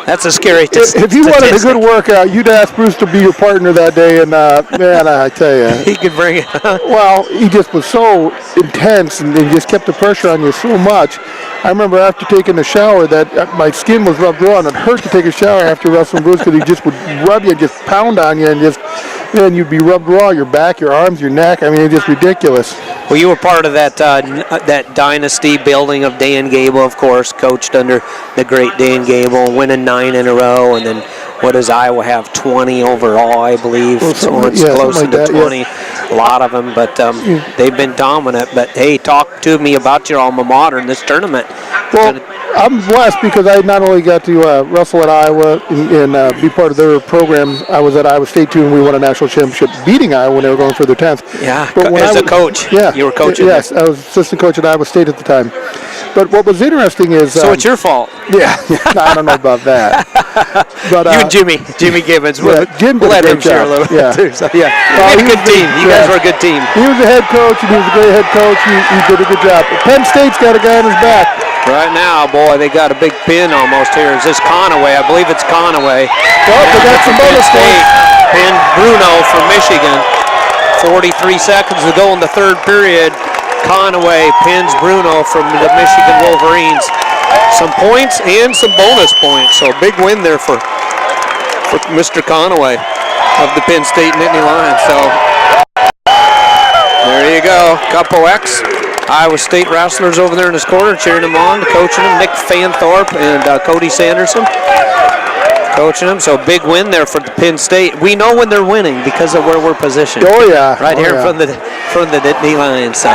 That's a scary If you wanted a good workout, you'd ask Bruce to be your partner that day, and man, I tell you, he could bring it. Well, he just was so intense, and he just kept the pressure on you so much. I remember after taking a shower that my skin was rubbed raw, and it hurt to take a shower after wrestling Bruce because he just would rub you and just pound on you, and you'd be rubbed raw, your back, your arms, your neck. I mean, it's just ridiculous. Well, you were part of that dynasty building of Dan Gable, of course, coached under the great Dan Gable, winning 9 in a row, and then what does Iowa have, 20 overall, I believe. So it's close to 20, a lot of them, but they've been dominant. But, hey, talk to me about your alma mater in this tournament. Well, I'm blessed because I not only got to wrestle at Iowa and be part of their program. I was at Iowa State, too, and we won a national championship beating Iowa when they were going for their 10th. Yeah, but as a coach. Yeah. You were coaching Yes, I was assistant coach at Iowa State at the time. But what was interesting is... So it's your fault. Yeah, I don't know about that. But, you and Jimmy Gibbons. Jim we'll let him share a little bit, too. So, yeah. Well, he was a good team. You guys were a good team. He was a head coach, and he was a great head coach. He did a good job. But Penn State's got a guy on his back. Right now, boy, they got a big pin almost here. Is this Conaway? I believe it's Conaway. Well, they got some bonus points. Pin Bruno from Michigan. 43 seconds to go in the third period. Conaway pins Bruno from the Michigan Wolverines. Some points and some bonus points. So a big win there for Mr. Conaway of the Penn State Nittany Lions. So there you go. Couple X. Iowa State wrestlers over there in his corner, cheering him on, coaching him. Nick Fanthorpe and Cody Sanderson coaching him. So big win there for Penn State. We know when they're winning because of where we're positioned. Oh yeah, right here from the Nittany Lions. So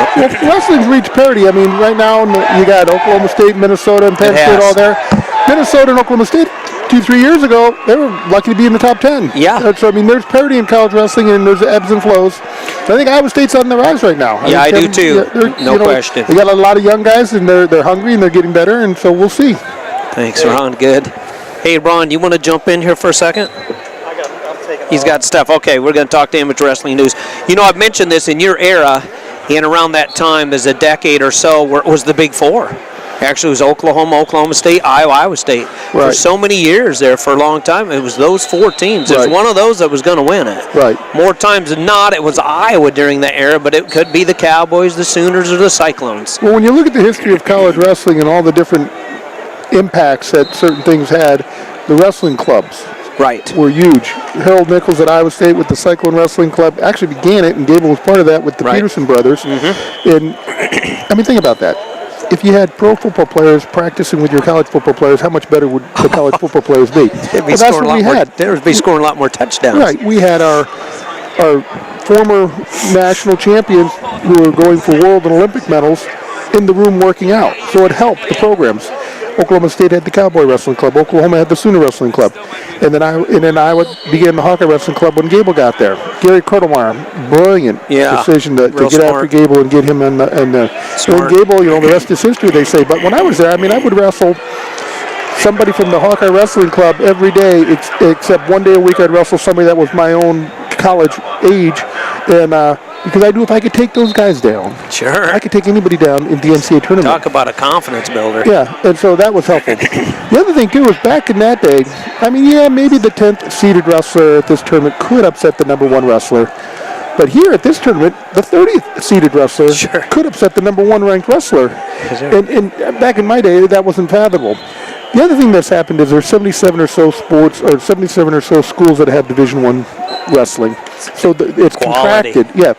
wrestling's reached parity. I mean, right now you got Oklahoma State, Minnesota, and Penn State all there. Minnesota and Oklahoma State 2-3 years ago, they were lucky to be in the top 10. Yeah. So, I mean, there's parity in college wrestling, and there's ebbs and flows. I think Iowa State's on the rise right now. I do too. No question. They got a lot of young guys, and they're hungry, and they're getting better, and so we'll see. Thanks, Ron. Good. Hey, Ron, you want to jump in here for a second? He's got stuff. Okay, we're going to talk to Amateur Wrestling News. You know, I've mentioned this in your era, and around that time, as a decade or so, was the Big Four. Actually, it was Oklahoma State, Iowa State. Right. For so many years there, for a long time, it was those 4 teams. It was one of those that was going to win it. Right. More times than not, it was Iowa during that era, but it could be the Cowboys, the Sooners, or the Cyclones. Well, when you look at the history of college wrestling and all the different impacts that certain things had, the wrestling clubs were huge. Harold Nichols at Iowa State with the Cyclone Wrestling Club actually began it, and Gable was part of that with the Peterson brothers. And I mean, think about that. If you had pro football players practicing with your college football players, how much better would the college football players be? They'd be scoring a lot more touchdowns. Right. We had our former national champions who were going for world and Olympic medals in the room working out. So it helped the programs. Oklahoma State had the Cowboy Wrestling Club. Oklahoma had the Sooner Wrestling Club. And then Iowa began the Hawkeye Wrestling Club when Gable got there. Gary Kurtelmeyer, brilliant decision to get after Gable and get him in the Gable, you know, the rest is history, they say. But when I was there, I mean, I would wrestle somebody from the Hawkeye Wrestling Club every day, except one day a week I'd wrestle somebody that was my own college age. And because I knew if I could take those guys down, I could take anybody down in the NCAA tournament. Talk about a confidence builder. Yeah, and so that was helpful. The other thing, too, is back in that day, I mean, yeah, maybe the 10th seeded wrestler at this tournament could upset the number 1 wrestler. But here at this tournament, the 30th seeded wrestler could upset the number 1 ranked wrestler. And back in my day, that wasn't fathomable. The other thing that's happened is there's 77 or so schools that have Division I wrestling. So it's contracted. Yeah,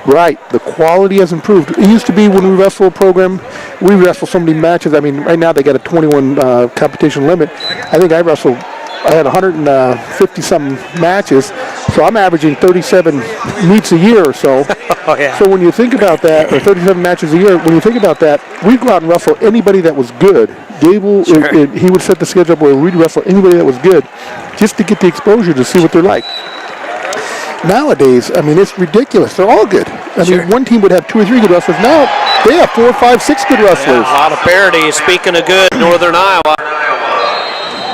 right. The quality has improved. It used to be when we wrestle a program, we wrestle so many matches. I mean, right now they got a 21 competition limit. I think I had 150-something matches, so I'm averaging 37 meets a year or so. So when you think about that, or 37 matches a year, when you think about that, we'd go out and wrestle anybody that was good. Gable, he would set the schedule up where we'd wrestle anybody that was good just to get the exposure to see what they're like. Nowadays, I mean, it's ridiculous. They're all good. I mean, one team would have 2 or 3 good wrestlers. Now they have 4, 5, 6 good wrestlers. Yeah, a lot of parity. Speaking of good, Northern Iowa.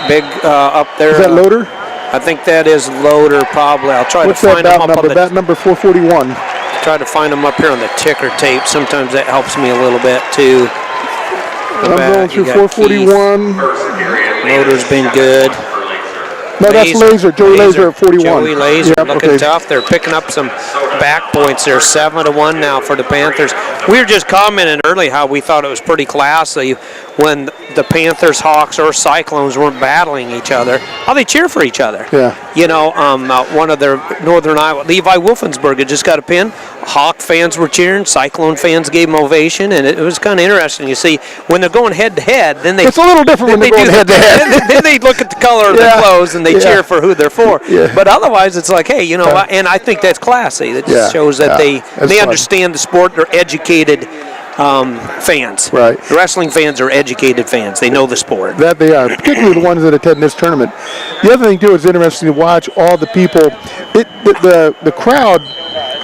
Big up there. Is that Loader? I think that is Loader, probably. I'll try to find them up on the bat number 441. Try to find them up here on the ticker tape. Sometimes that helps me a little bit too. I'm going through 441. Loader's been good. No, that's Laser. Joey Laser at 41. Joey Laser looking tough. They're picking up some back points there. 7-1 now for the Panthers. We were just commenting early how we thought it was pretty classy when the Panthers, Hawks, or Cyclones weren't battling each other. How they cheer for each other. Yeah. You know, one of their Northern Iowa, Levi Wolfensberg had just got a pin. Hawk fans were cheering. Cyclone fans gave him ovation, and it was kind of interesting. You see, when they're going head-to-head, then they... It's a little different when they're going head-to-head. Then they look at the color of their clothes, and they cheer for who they're for. But otherwise, it's like, hey, you know what? And I think that's classy. That just shows that they understand the sport. They're educated fans. Right. The wrestling fans are educated fans. They know the sport. That they are, particularly the ones that attend this tournament. The other thing, too, is interesting to watch all the people. The crowd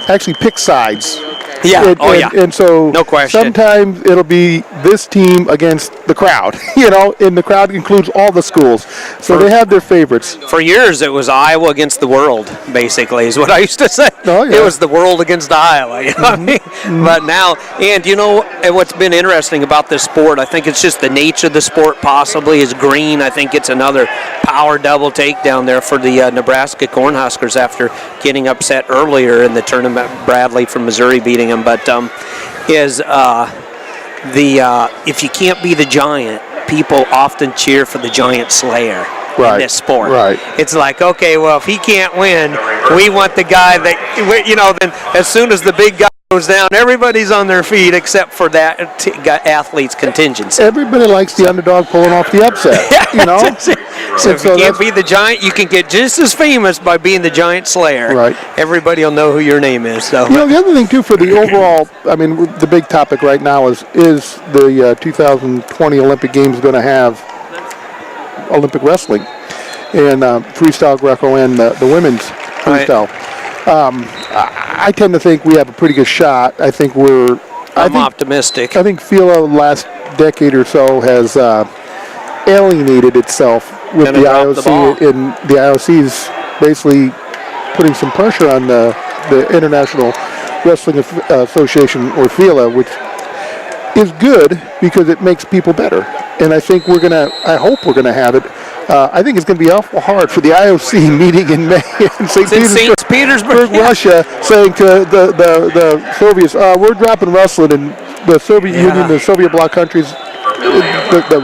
actually picks sides. Yeah. And so no question. Sometimes it'll be this team against the crowd, you know, and the crowd includes all the schools. So they have their favorites. For years, it was Iowa against the world, basically, is what I used to say. Oh, yeah. It was the world against Iowa, you know what I mean? But now, and you know, what's been interesting about this sport, I think it's just the nature of the sport possibly is green. I think it's another power double takedown there for the Nebraska Cornhuskers after getting upset earlier in the tournament. Bradley from Missouri beating them. But if you can't be the giant, people often cheer for the giant slayer in this sport. Right. It's like, okay, well, if he can't win, we want the guy that, you know, then as soon as the big guy goes down, everybody's on their feet except for that athlete's contingency. Everybody likes the underdog pulling off the upset, you know? So if you can't be the giant, you can get just as famous by being the giant slayer. Right. Everybody will know who your name is. So. You know, the other thing, too, for the overall, I mean, the big topic right now is the 2020 Olympic Games going to have Olympic wrestling, and freestyle Greco and the women's freestyle. I tend to think we have a pretty good shot. I think I'm optimistic. I think FILA last decade or so has alienated itself with the IOC, and the IOC's basically putting some pressure on the International Wrestling Association, or FILA, which is good because it makes people better. And I think I hope we're gonna have it. I think it's going to be awful hard for the IOC meeting in May in St. Petersburg, Russia, saying to the Soviets, we're dropping wrestling, and the Soviet Union, the Soviet bloc countries, the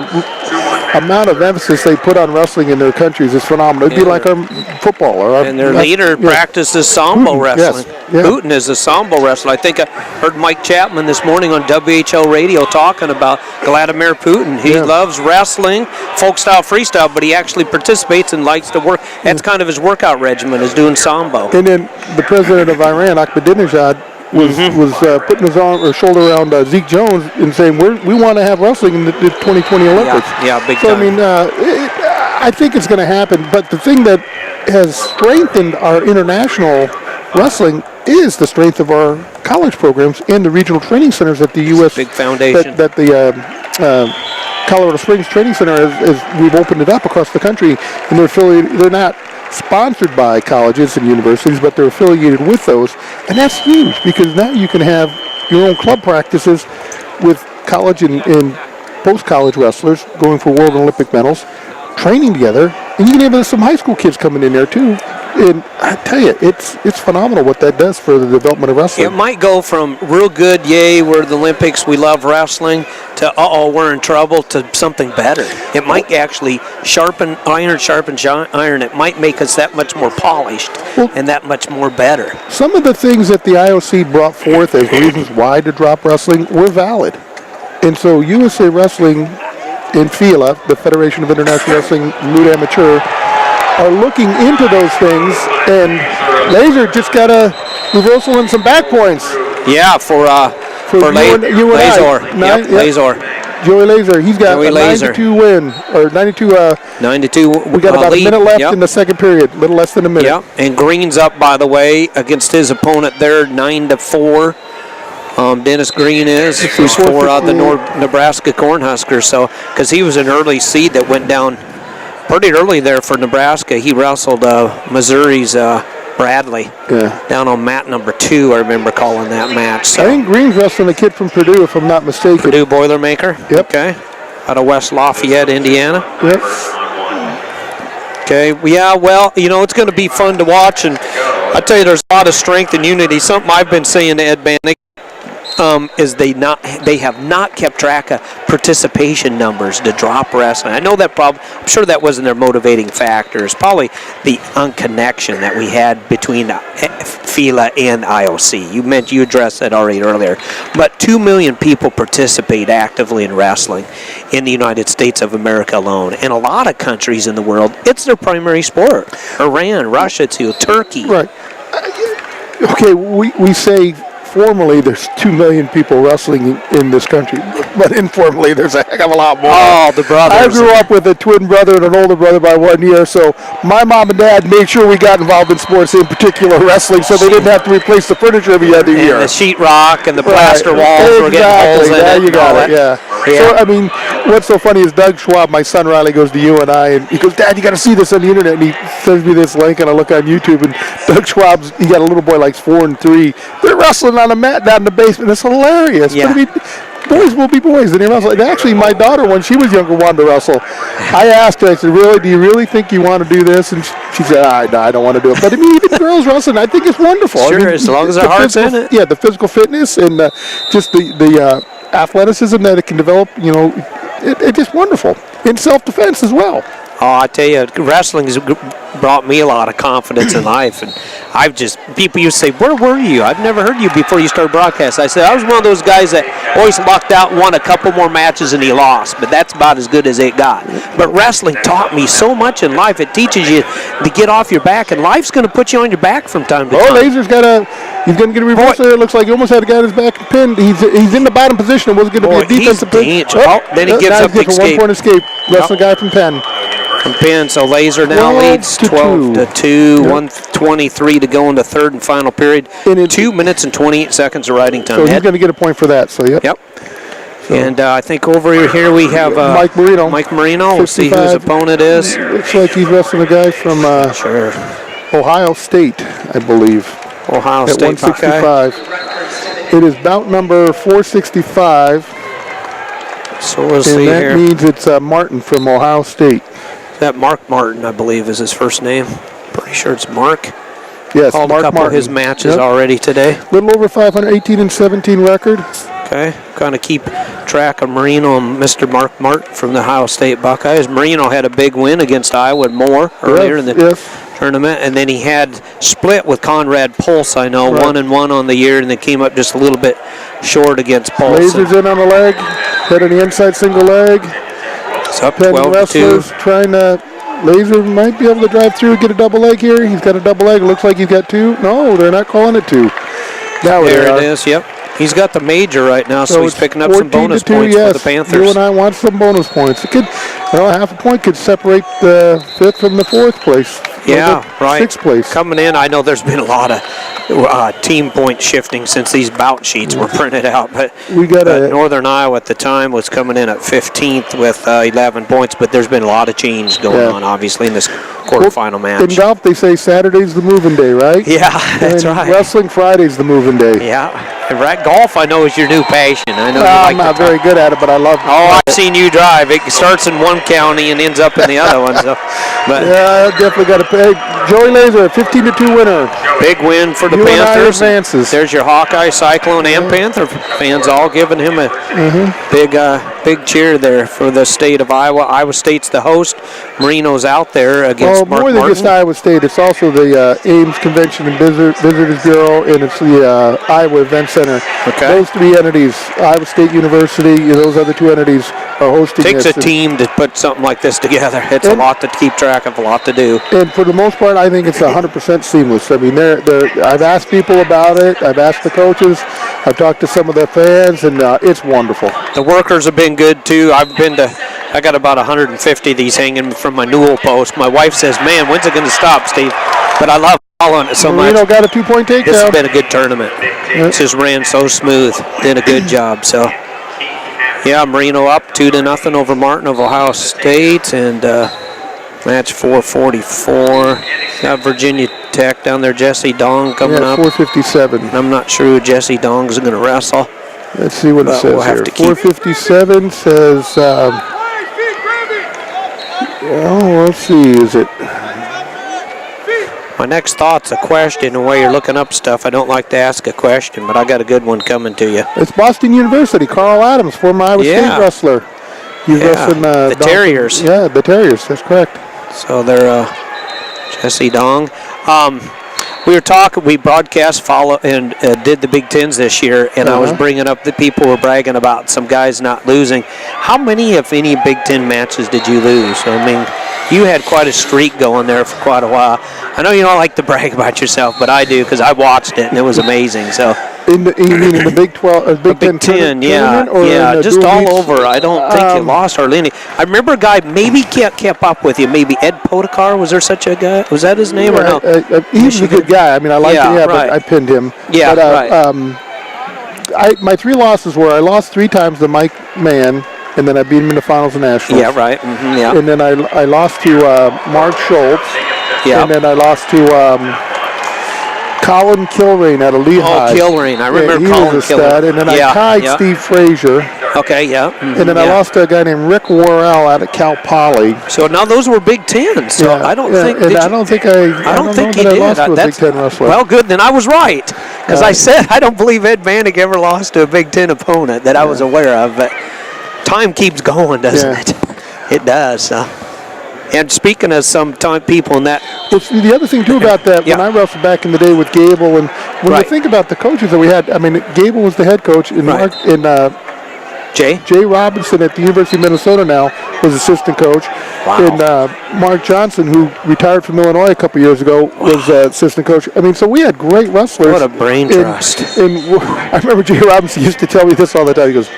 amount of emphasis they put on wrestling in their countries is phenomenal. It'd be like our football. And their leader practices sambo wrestling. Yes. Putin is a sambo wrestler. I think I heard Mike Chapman this morning on WHL radio talking about Vladimir Putin. He loves wrestling, folk style, freestyle, but he actually participates and likes to work. That's kind of his workout regimen, is doing sambo. And then the president of Iran, Ahmadinejad, was putting his arm or shoulder around Zeke Jones and saying, we want to have wrestling in the 2020 Olympics. Yeah, big so, time. I mean, I think it's going to happen. But the thing that has strengthened our international wrestling is the strength of our college programs and the regional training centers at the U.S. Big foundation. That the Colorado Springs Training Center, as we've opened it up across the country, and they're not sponsored by colleges and universities, but they're affiliated with those, and that's huge because now you can have your own club practices with college and post-college wrestlers going for world and Olympic medals, training together, and you can have some high school kids coming in there too. And I tell you, it's phenomenal what that does for the development of wrestling. It might go from real good, yay, we're the Olympics, we love wrestling, to we're in trouble, to something better. It might actually sharpen iron. It might make us that much more polished and that much more better. Some of the things that the IOC brought forth as reasons why to drop wrestling were valid. And so USA Wrestling and FILA, the Federation of International Wrestling, Nude Amateur, are looking into those things, and Laser just got a reversal and some back points. Yeah, for Laser. Yep, Laser. Joey Laser, he's got a 92 win, or 92. 92. We got about a minute left in the second period, a little less than a minute. Yep, and Green's up, by the way, against his opponent there, 9-4. Dennis Green who's 4 out of the Nebraska Cornhuskers. So, because he was an early seed that went down pretty early there for Nebraska. He wrestled Missouri's Bradley down on mat number 2. I remember calling that match. So. I think Green's wrestling a kid from Purdue, if I'm not mistaken. Purdue Boilermaker? Yep. Okay. Out of West Lafayette, Indiana? Yep. Okay. Yeah, well, it's going to be fun to watch. And I tell you, there's a lot of strength and unity. Something I've been saying to Ed Bannick is they have not kept track of participation numbers to drop wrestling. I know that I'm sure that wasn't their motivating factor. It's probably the unconnection that we had between FILA and IOC. You addressed that already earlier. But 2 million people participate actively in wrestling in the United States of America alone. And a lot of countries in the world, it's their primary sport. Iran, Russia too, Turkey. Right. Okay, we say formally there's 2 million people wrestling in this country, but informally there's a heck of a lot more. Oh, the brothers. I grew up with a twin brother and an older brother by 1 year, so my mom and dad made sure we got involved in sports, in particular wrestling, so they didn't have to replace the furniture every other year. And the sheetrock and the plaster walls were getting holes in it. There you got it, yeah. So, I mean, what's so funny is Doug Schwab, my son Riley, goes to UNI, and he goes, Dad, you got to see this on the internet, and he sends me this link, and I look on YouTube, and Doug Schwab's, he got a little boy like 4 and 3. They're wrestling on a mat down in the basement. It's hilarious. Yeah. But I mean, boys will be boys, and they wrestle. And actually, my daughter, when she was younger, wanted to wrestle. I asked her, I said, really, do you really think you want to do this? And she said, I don't want to do it. But I mean, even girls wressling, I think it's wonderful. Sure, I mean, as long as their heart's in it. Yeah, the physical fitness and just the athleticism that it can develop, it's just wonderful. In self-defense as well. Oh, I tell you, wrestling has brought me a lot of confidence in life. And people used to say, where were you? I've never heard you before you started broadcasting. I said, I was one of those guys that always lucked out and won a couple more matches and he lost, but that's about as good as it got. But wrestling taught me so much in life. It teaches you to get off your back, and life's going to put you on your back from time to time. Laser's he's going to get a reversal there. It looks like he almost had a guy on his back and pinned. He's in the bottom position. It wasn't going to be a defensive pitch. Then he gives up the escape. 1-point escape. Wrestling guy from Penn. from Penn. So Laser now leads 12-2, 1:23 to go in the third and final period. 2 minutes and 28 seconds of riding time. So he's going to get a point for that. So Yep. So. And I think over here we have Mike Marino. Mike Marino. We'll see who his opponent is. Looks like he's wrestling a guy from Ohio State, I believe. Ohio at State. 165. It is bout number 465. So we'll see here. here. And that means it's Martin from Ohio State. That Mark Martin, I believe, is his first name. Pretty sure it's Mark. Yes, Called Mark a couple Martin. of his matches already today. A little over 500, 18-17 record. Okay, kind of keep track of Marino and Mr. Mark Martin from the Ohio State Buckeyes. Marino had a big win against Iowa and Moore earlier in the tournament, and then he had split with Conrad Pulse, I know, 1-1 on the year, and then came up just a little bit short against Pulse. Laser's in on the leg, head on the inside single leg. It's up 12-2. Wrestlers trying to. Laser might be able to drive through, get a double leg here. He's got a double leg. It looks like he's got two. No, they're not calling it two. Now there it is, yep. He's got the major right now, so he's picking up some bonus points for the Panthers. You and I want some bonus points. It could, half a point could separate the fifth from the fourth place. Yeah, right. Sixth place. Coming in, I know there's been a lot of team point shifting since these bout sheets were printed out, but Northern Iowa at the time was coming in at 15th with 11 points, but there's been a lot of change going on, obviously, in this quarterfinal match. In golf, they say Saturday's the moving day, right? Yeah, that's right. Wrestling, Friday's the moving day. Yeah. And golf, I know, is your new passion. I know I'm not very good at it, but I love it. Oh, I've seen you drive. It starts in one county and ends up in the other one. So, but yeah, I definitely got to pay. Joey Laser, 15-2 winner. Big win for the Panthers. There's your Hawkeye, Cyclone, and Panther fans all giving him a big cheer there for the state of Iowa. Iowa State's the host. Marino's out there against Mark more than Martin. just Iowa State. It's also the Ames Convention and Visitors Bureau, and it's the Iowa Event Center. Okay. Those three entities, Iowa State University, those other two entities are hosting Takes this. a team to put something like this together. It's a lot to keep track of, a lot to do. And for the most part, I think it's 100% seamless. I mean, I've asked people about it. I've asked the coaches. I've talked to some of the fans, and it's wonderful. The workers have been good, too. I got about 150 of these hanging from my newel post. My wife says, man, when's it going to stop, Steve? But I love following it so much. Marino got a 2-point takedown. This has been a good tournament. It just ran so smooth. Did a good job. So, yeah, Marino up 2-0 over Martin of Ohio State. And match 444. Got Virginia Tech down there. Jesse Dong coming up. 457. I'm not sure who Jesse Dong's going to wrestle. Let's see what it says we'll here. 457 says, let's see, is it? My next thought's a question, the way you're looking up stuff. I don't like to ask a question, but I got a good one coming to you. It's Boston University. Carl Adams, former Iowa State wrestler. He's wrestling the Terriers. Yeah, the Terriers. That's correct. So they're Jesse Dong. We broadcast and did the Big Tens this year, and I was bringing up that people were bragging about some guys not losing. How many, if any, Big Ten matches did you lose? I mean, you had quite a streak going there for quite a while. I know you don't like to brag about yourself, but I do because I watched it, and it was amazing. So. You mean in the Big 12, Big Ten, yeah, just all over. I don't think you lost hardly any. I remember a guy maybe kept up with you. Maybe Ed Podekar. Was there such a guy? Was that his name or no? He was a good guy. I mean, I liked him, but I pinned him. Yeah, but, my three losses were I lost 3 times to Mike Mann, and then I beat him in the finals of nationals. Yeah, right. Mm-hmm, yeah. And then I lost to Mark Schultz. Yeah. And then I lost to Colin Kilrain out of Lehigh. Oh, Kilrain. I remember Colin was a stud. And then I tied Steve Frazier. Okay, yeah. Mm-hmm, and then I lost to a guy named Rick Worrell out of Cal Poly. So now those were Big Tens. So I don't think. I don't think I lost to a Big Ten wrestler. Well, good. Then I was right, because I said I don't believe Ed Vanek ever lost to a Big Ten opponent that I was aware of. But time keeps going, doesn't it? It does. And speaking of some people in that. Well, see, the other thing, too, about that, when I wrestled back in the day with Gable, and when you think about the coaches that we had, I mean, Gable was the head coach, and Jay Robinson at the University of Minnesota now was assistant coach. Wow. And Mark Johnson, who retired from Illinois a couple years ago, was assistant coach. I mean, so we had great wrestlers. What a brain trust. And I remember Jay Robinson used to tell me this all the time. He goes,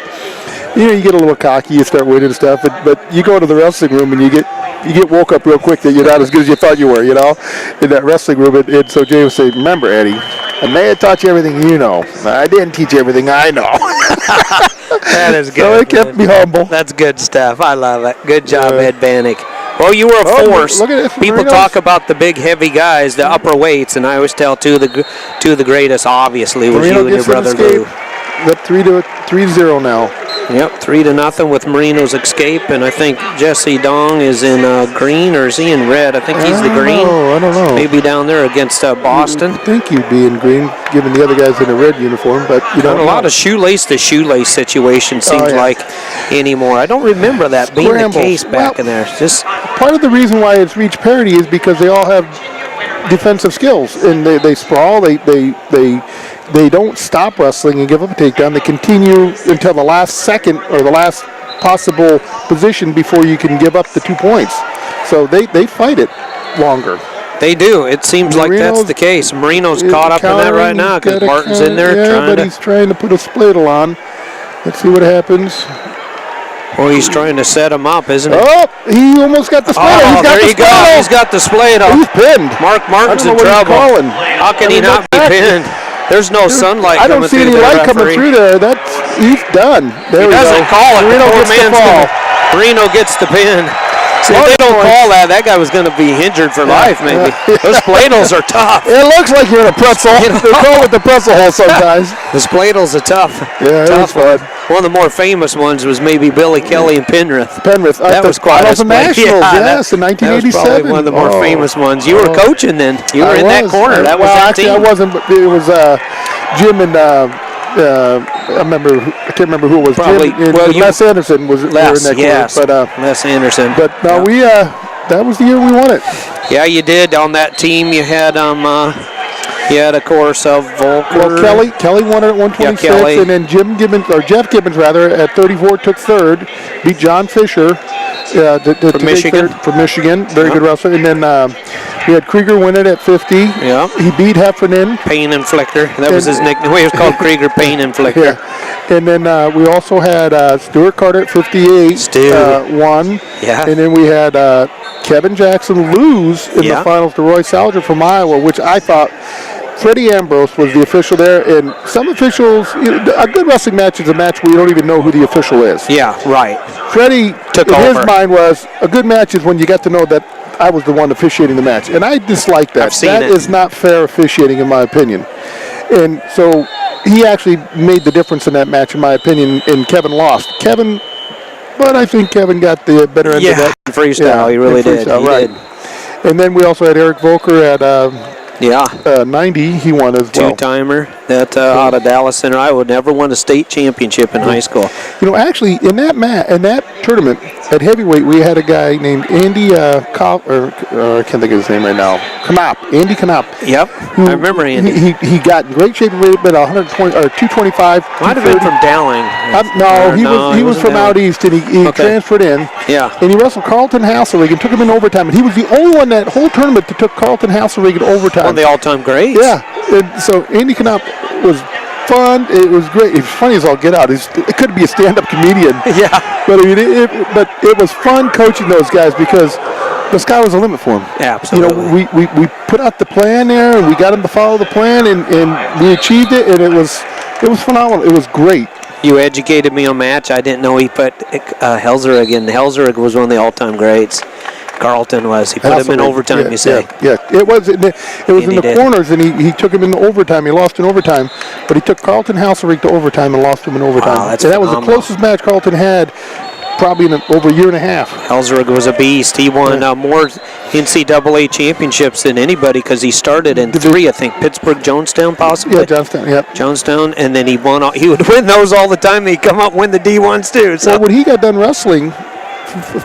you get a little cocky, you start winning stuff, but you go to the wrestling room and you get you get woke up real quick that you're not as good as you thought you were, in that wrestling room. And so Jay would say, remember, Eddie, I may have taught you everything you know. I didn't teach you everything I know. That is good. So it kept me humble. That's good stuff. I love it. Good job, Ed Bannock. Well, you were a force. Look at it. People Marinos. talk about the big, heavy guys, the upper weights, and I always tell two of the greatest, obviously, was Marino you and your gets an brother escape. Lou. Up 3-0 now. Yep, 3-0 with Marino's escape, and I think Jesse Dong is in green, or is he in red? I think he's the green. I don't know. Maybe down there against Boston. I think you'd be in green, given the other guys in a red uniform, but you don't Not a lot of shoelace to shoelace situation seems like anymore. I don't remember that being the case back in there. Just part of the reason why it's reached parity is because they all have defensive skills, and they sprawl. They don't stop wrestling and give up a takedown. They continue until the last second or the last possible position before you can give up the 2 points. So they fight it longer. they do. It seems like that's the case. Marino's caught up in that right now because Martin's in there trying but he's trying to put a spladle on. Let's see what happens. Well, he's trying to set him up, isn't he? Oh, he almost got the spladle. Oh, there you go. He's got the spladle. He's pinned. Mark Martin's in trouble. How can he not be pinned? There's no sunlight coming through there. I don't see any light coming through there. He's done. There he doesn't call it. Marino gets the pin. See, if they don't call that guy was going to be injured for life, maybe. Those spladles are tough. It looks like you're in a pretzel. They call it the pretzel hole sometimes. The spladles are tough. Yeah, tough. Fun. One of the more famous ones was maybe Billy Kelly and Penrith. That was quite a Nationals, yes, in 1987. That was probably one of the more famous ones. You were coaching then. You were in that corner. That was that actually, team. I wasn't, but it was Jim and I can't remember who it was. Probably, Jim and Les Anderson were in that corner. But, Les Anderson. But no, that was the year we won it. Yeah, you did. On that team, you had of course, Volker. Well, Kelly won it at 126, and then Jeff Gibbons at 34 took third, beat John Fisher from Michigan. From Michigan, very good wrestler. And then we had Krieger win it at 50. Yeah, he beat Heffernan. Pain Inflictor. That was his nickname. He was called Krieger Pain Inflictor. Yeah. And then we also had Stuart Carter at 58. Won. Yeah. And then we had Kevin Jackson lose in the finals to Roy Salger from Iowa, which I thought. Freddie Ambrose was the official there, and some officials, a good wrestling match is a match where you don't even know who the official is. Yeah, right. Freddie, his mind was, a good match is when you get to know that I was the one officiating the match, and I dislike that. That is not fair officiating, in my opinion. And so he actually made the difference in that match, in my opinion, and Kevin lost. But I think Kevin got the better end of that. Freestyle, he really did. He did. And then we also had Eric Volker at 90, he won as well. Two-timer out of Dallas Center. I would never won a state championship in high school. Actually, in that tournament at heavyweight, we had a guy named Andy I can't think of his name right now. Andy Knopp. Yep, I remember Andy. He got in great shape at 120 or 225. Might have been from Dowling. He was from out east, and he transferred in. Yeah. And he wrestled Carlton Hasselrig and took him in overtime. And he was the only one that whole tournament that took Carlton Hasselrig in overtime. One of the all-time greats. Yeah. And so Andy Knopp was fun. It was great. It was funny as all get out. It could be a stand-up comedian. Yeah. But it was fun coaching those guys because the sky was the limit for them. Absolutely. We put out the plan there, and we got them to follow the plan, and we achieved it, and it was phenomenal. It was great. You educated me on match. I didn't know he put Helzerig in. Helzerig was one of the all-time greats. Carlton was. He put him in overtime, you say? Yeah. It was in the corners, and he took him into overtime. He lost in overtime, but he took Carlton Hasselrig to overtime and lost him in overtime. Wow, that was the closest match Carlton had probably in over a year and a half. Helzerig was a beast. He won more NCAA championships than anybody because he started in 3, I think. Pittsburgh, Jonestown, possibly? Yeah, Jonestown, yeah. Jonestown, and then he would win those all the time. He'd come up and win the D1s, too. So. Well, when he got done wrestling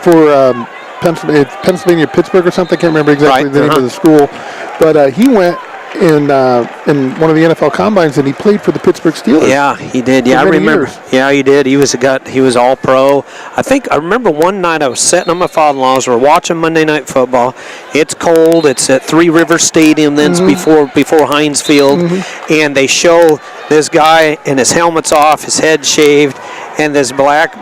for Pennsylvania, Pittsburgh or something, I can't remember exactly the name of the school, but he went in one of the NFL combines, and he played for the Pittsburgh Steelers. Yeah, he did. Yeah, I remember. Years. Yeah, he did. He was all pro. I remember one night I was sitting on my father-in-law's. We're watching Monday Night Football. It's cold. It's at Three Rivers Stadium. Then before Heinz Field, and they show this guy and his helmet's off, his head shaved, and this black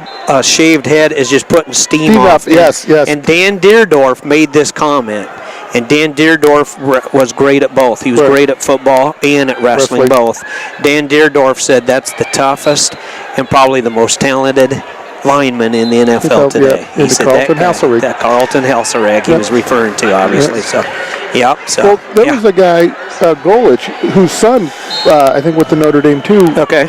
shaved head is just putting steam off. Yes. And Dan Deerdorf made this comment. And Dan Deerdorf was great at both. He was great at football and at wrestling both. Dan Deerdorf said that's the toughest and probably the most talented lineman in the NFL today. He said Carlton Helsereg. That Carlton Helsereg he was referring to, obviously. So, yep. So, well, there was a guy, Golich, whose son, I think, went to Notre Dame too. Okay.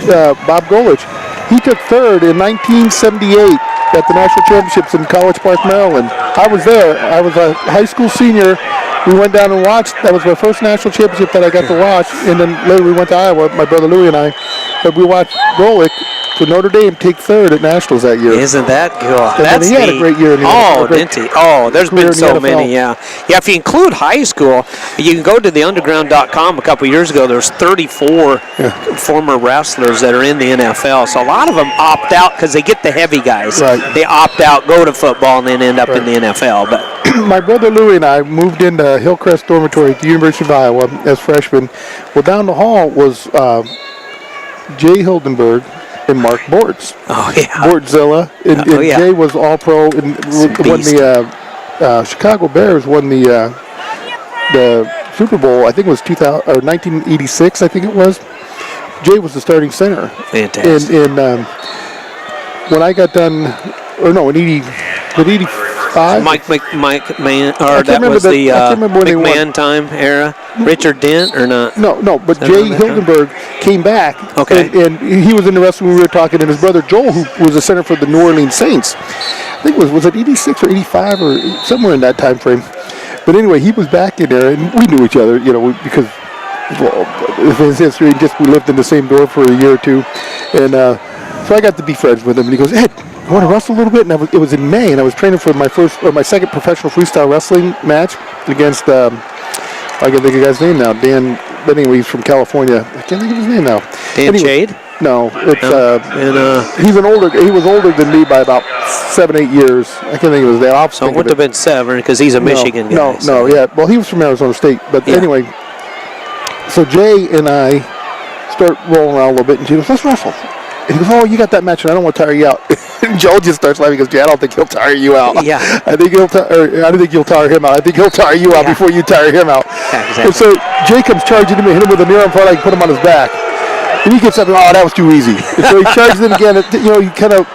Bob Golich. He took third in 1978 at the National Championships in College Park, Maryland. I was there. I was a high school senior. We went down and watched. That was my first national championship that I got to watch. And then later we went to Iowa, my brother Louie and I. But we watched Golich for Notre Dame take third at nationals that year. Isn't that cool? And he had a great year in the NFL. Didn't he? Oh, there's been so many, yeah. Yeah, if you include high school, you can go to theunderground.com a couple years ago. There's 34 former wrestlers that are in the NFL. So a lot of them opt out because they get the heavy guys. Right. They opt out, go to football, and then end up in the NFL. But my brother Louie and I moved into Hillcrest Dormitory at the University of Iowa as freshmen. Well, down the hall was Jay Hildenberg and Mark Bortz. Oh, yeah. Bortzilla. And Jay was all-pro and won the Chicago Bears won the Super Bowl. I think it was 1986. I think it was. Jay was the starting center. Fantastic. And when I got done, or no, in 85. Mike McMahon, or that was the McMahon time era. Richard Dent, or not? No, but Jay Hildenberg came back. Okay. And he was in the wrestling when we were talking, and his brother Joel, who was a center for the New Orleans Saints, I think was it 86 or 85 or somewhere in that time frame. But anyway, he was back in there, and we knew each other, because of his history, and just we lived in the same door for a year or two. And so I got to be friends with him, and he goes, "Ed, I want to wrestle a little bit," and it was in May, and I was training for my second professional freestyle wrestling match against I can't think of the guy's name now. Dan, but anyway, he's from California. I can't think of his name now. Dan Chade? No, it's he was older than me by about 7-8 years. I can't think of his name. So it would have been 7 because he's a Michigan guy. No, yeah. Well, he was from Arizona State, but anyway. So Jay and I start rolling around a little bit, and Jay goes, "Let's wrestle." And he goes, "Oh, you got that match, and I don't want to tire you out." And Joe just starts laughing. He goes, "Jay, I don't think he'll tire you out. Yeah. I don't think you'll tire him out. I think he'll tire you out before you tire him out." Yeah, exactly. And so Jay comes charging him, hit him with a near arm front, I can put him on his back. And he gets up and, "Oh, that was too easy." And so he charges him again. He kind of...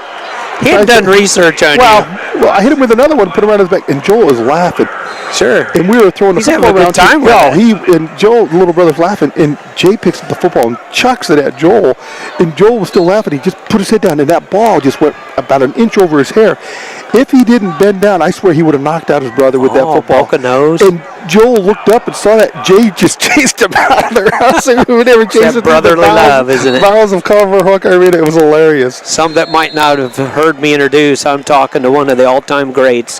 He had done research on you. Well, I hit him with another one, put him on his back, and Joel is laughing. Sure. And we were throwing the football around. He's having a good time with it. And Joel, the little brother's laughing, and Jay picks up the football and chucks it at Joel, and Joel was still laughing. He just put his head down, and that ball just went about an inch over his hair. If he didn't bend down, I swear he would have knocked out his brother with that football. Broke a nose. And Joel looked up and saw that Jay just chased him out of the house. We would never chase that brotherly love, isn't it? Miles of Culver Hook Arena. It was hilarious. Some that might not have heard me introduce, I'm talking to one of the all-time greats,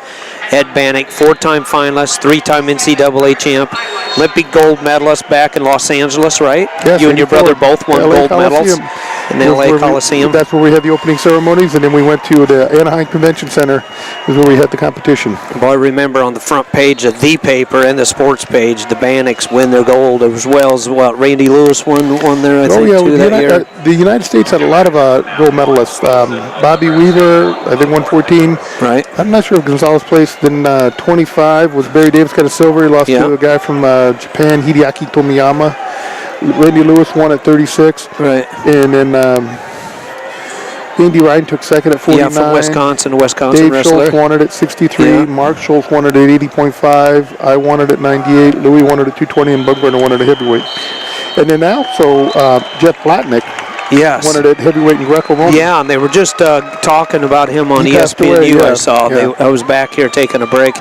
Ed Bannock, 4-time finalist, 3-time NCAA champ, Olympic gold medalist back in Los Angeles, right? Yes, you and your brother both won LA gold Coliseum. medals in the LA Coliseum. That's where we had the opening ceremonies, and then we went to the Anaheim Convention Center, is where we had the competition. Boy, I remember on the front page of the paper and the sports page, the Bannocks win their gold, as well as Randy Lewis won there, I think, too, that year. The United States had a lot of gold medalists. Bobby Weaver, I think, won 14. Right. I'm not sure if Gonzalez placed. Then 25 was Barry Davis, got a silver. He lost to a guy from Japan, Hideaki Tomiyama. Randy Lewis won at 36. Right. And then Andy Ryan took second at 49. Yeah, from Wisconsin Dave wrestler. Schultz won it at 63. Yeah. Mark Schultz won it at 80.5. I won it at 98. Louis won it at 220, and Bugburner won it at heavyweight. And then now, Jeff Platnick won it at heavyweight and Greco-Roman. Yeah, and they were just talking about him on ESPNU. I saw. Yeah. I was back here taking a break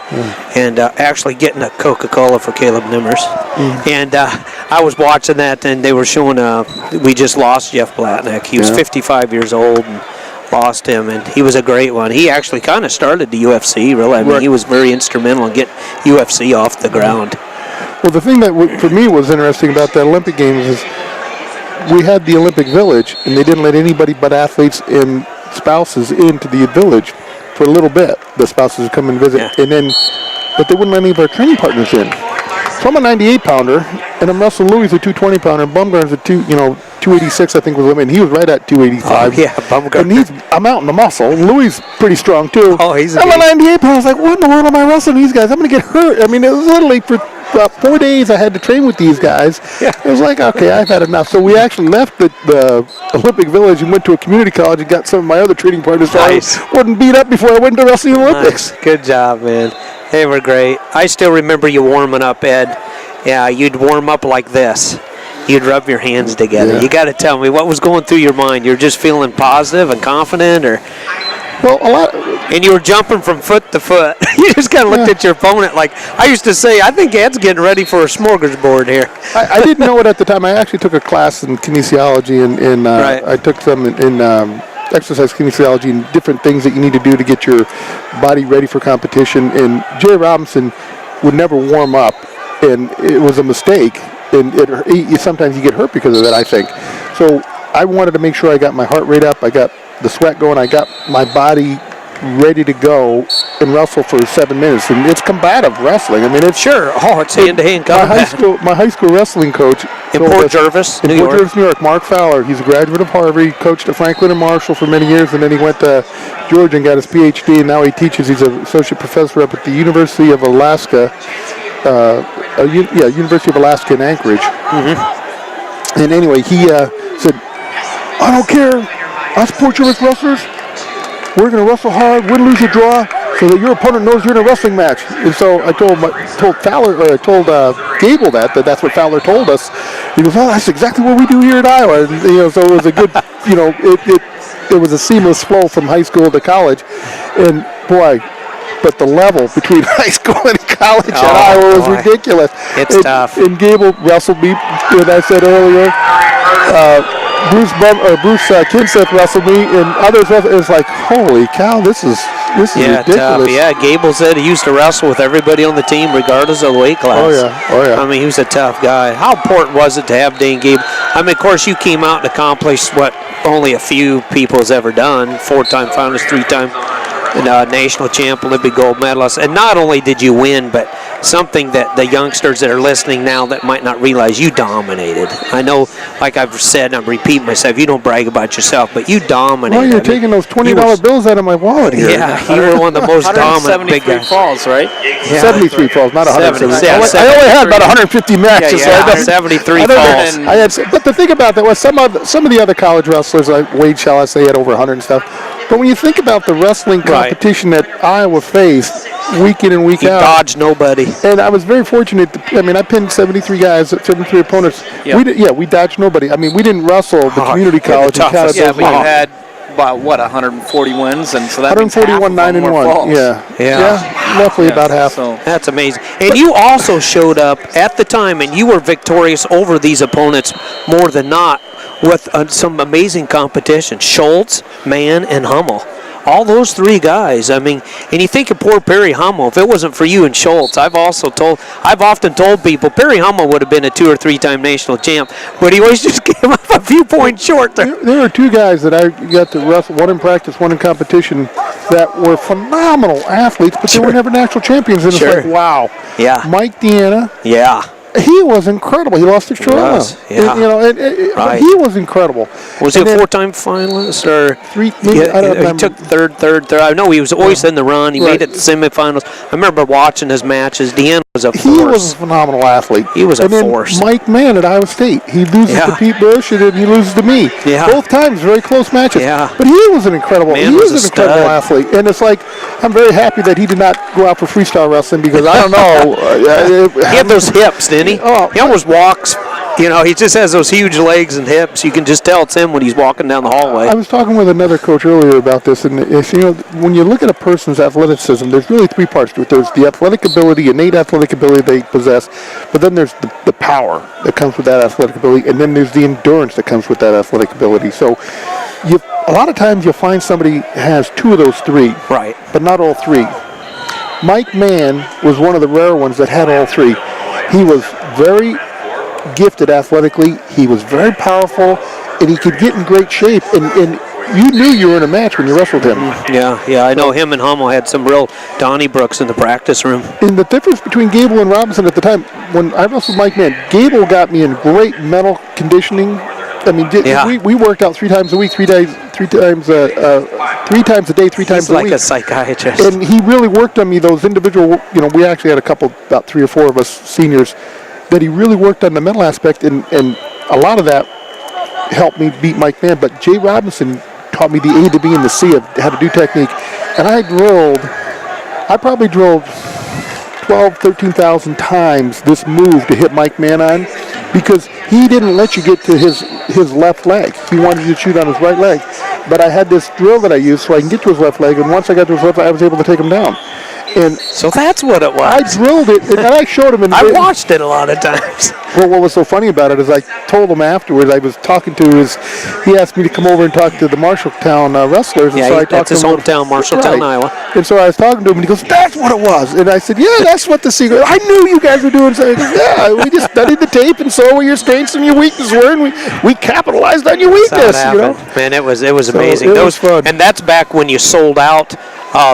and actually getting a Coca-Cola for Caleb Nimmers. And I was watching that, and they were showing we just lost Jeff Platnick. He was 55 years old and lost him, and he was a great one. He actually kind of started the UFC, really. I mean, he was very instrumental in getting UFC off the ground. Well, the thing that for me was interesting about the Olympic Games is we had the Olympic Village, and they didn't let anybody but athletes and spouses into the village for a little bit. The spouses would come and visit, but they wouldn't let any of our training partners in. So I'm a 98 pounder, and I'm wrestling Louis a 220 pounder, and Bumgarner's a 286, I think was limit. And he was right at 285. Oh, yeah, Bumgarner. And I'm out in the muscle. And Louis is pretty strong too. Oh, he's a I'm a beast. 98 pounder. I was like, what in the world am I wrestling these guys? I'm gonna get hurt. I mean, it was literally for about 4 days I had to train with these guys. Yeah. It was like, okay, I've had enough. So we actually left the Olympic Village and went to a community college and got some of my other training partners. Nice. So I wouldn't beat up before I went to wrestling Olympics. Nice. Good job, man. They were great. I still remember you warming up, Ed. Yeah, you'd warm up like this. You'd rub your hands together. Yeah. You got to tell me what was going through your mind. You're just feeling positive and confident, or? Well, a lot. And you were jumping from foot to foot. You just kind of looked at your opponent like, I used to say, I think Ed's getting ready for a smorgasbord here. I didn't know it at the time. I actually took a class in kinesiology, and Right. I took some in exercise kinesiology and different things that you need to do to get your body ready for competition. And Jerry Robinson would never warm up, and it was a mistake. And sometimes you get hurt because of that, I think. So I wanted to make sure I got my heart rate up, I got the sweat going, I got my body ready to go and wrestle for 7 minutes. And it's combative wrestling. I mean, it's Sure. Oh, it's hand-to-hand combat. My high school wrestling coach In Port Jervis, New York. Jervis, New York. Mark Fowler. He's a graduate of Harvard. He coached at Franklin and Marshall for many years, and then he went to Georgia and got his PhD, and now he teaches. He's an associate professor up at the University of Alaska. University of Alaska in Anchorage. Mm-hmm. And anyway, he said, I don't care. Us Port Jervis wrestlers, we're going to wrestle hard, win, lose, or draw, so that your opponent knows you're in a wrestling match. And so I told Gable that's what Fowler told us. He goes, oh, that's exactly what we do here at Iowa. And, so it was a good, it was a seamless flow from high school to college. And boy, but the level between high school and college at Iowa was ridiculous. It's tough. And Gable wrestled me, as I said earlier. Bruce Kinseth wrestled me, and others wrestled. It was like, holy cow, this is ridiculous. Tough. Yeah, Gable said he used to wrestle with everybody on the team, regardless of the weight class. Oh yeah. I mean, he was a tough guy. How important was it to have Dane Gable? I mean, of course, you came out and accomplished what only a few people has ever done: 4-time finalist, 3-time national champ, Olympic gold medalist. And not only did you win, but something that the youngsters that are listening now that might not realize, you dominated. I know, like I've said, and I'm repeating myself, you don't brag about yourself, but you dominated. Well, you're taking those $20 bills out of my wallet here. Yeah, you were one of the most dominant big guys. 173 falls, right? Yeah. 73 falls, not 173. Yeah, I only had about 150 matches. Yeah, so 73 falls. But the thing about that was some of the other college wrestlers, like Wade Shell, I say, had over 100 and stuff. But when you think about the wrestling competition that Iowa faced week in and week out, dodged nobody. And I was very fortunate. I pinned 73 guys, 73 opponents. Yep. We dodged nobody. I mean, we didn't wrestle the community college and counted Yeah, those but you long. had about 140 wins, and so that 141, 9-1. Yeah, roughly about half. So. That's amazing. And you also showed up at the time, and you were victorious over these opponents more than not with some amazing competition. Schultz, Mann, and Hummel. All those three guys. I mean, and you think of poor Perry Hummel. If it wasn't for you and Schultz, I've often told people Perry Hummel would have been a 2- or 3-time national champ, but he always just came up a few points short there. There are two guys that I got to wrestle, one in practice, one in competition, that were phenomenal athletes, but they were never national champions. And it's like, wow. Yeah. Mike Deanna. Yeah. He was incredible. He lost to Charlotte. Yeah. He was incredible. Was he a 4-time finalist or 3? Maybe, I don't remember. He took third. I know he was always in the run. He made it to semifinals. I remember watching his matches. Deanna was a force. He was a phenomenal athlete. He was a force. force. Mike Mann at Iowa State. He loses to Pete Bush, and then he loses to me. Yeah. Both times, very close matches. Yeah. But he was an incredible. Man he was an incredible stud. athlete, and it's like I'm very happy that he did not go out for freestyle wrestling because I don't know. He had those hips, didn't he? Oh. He almost walks. He just has those huge legs and hips. You can just tell it's him when he's walking down the hallway. I was talking with another coach earlier about this, and when you look at a person's athleticism, there's really 3 parts to it. There's the athletic ability, innate athletic ability they possess, but then there's the power that comes with that athletic ability, and then there's the endurance that comes with that athletic ability. So a lot of times you'll find somebody has 2 of those 3, right, but not all 3. Mike Mann was one of the rare ones that had all 3. He was very gifted athletically, he was very powerful, and he could get in great shape, and you knew you were in a match when you wrestled him. Yeah, I know him and Hummel had some real Donniebrooks in the practice room. And the difference between Gable and Robinson at the time, when I wrestled Mike Mann, Gable got me in great mental conditioning. I mean, we worked out 3 times a week, 3 times a day, 3 times a week. He's like a psychiatrist. And he really worked on me, those individual, we actually had a couple, about 3 or 4 of us seniors, that he really worked on the mental aspect, and a lot of that helped me beat Mike Mann. But Jay Robinson taught me the A, the B, and the C of how to do technique. And I probably drilled 12, 13,000 times this move to hit Mike Mann on, because he didn't let you get to his left leg. He wanted you to shoot on his right leg. But I had this drill that I used so I can get to his left leg, and once I got to his left leg, I was able to take him down. And so that's what it was. I drilled it, and I showed him. I watched it a lot of times. Well, what was so funny about it is I told him afterwards, I was talking to he asked me to come over and talk to the Marshalltown wrestlers. And yeah, so I that's his hometown, Marshalltown, Iowa. And so I was talking to him, and he goes, "That's what it was." And I said, "Yeah, that's what the secret. I knew you guys were doing something." Yeah, we just studied the tape and saw where your strengths and your weaknesses were, and we capitalized on your weakness. Man, it was amazing. It was fun. And that's back when you sold out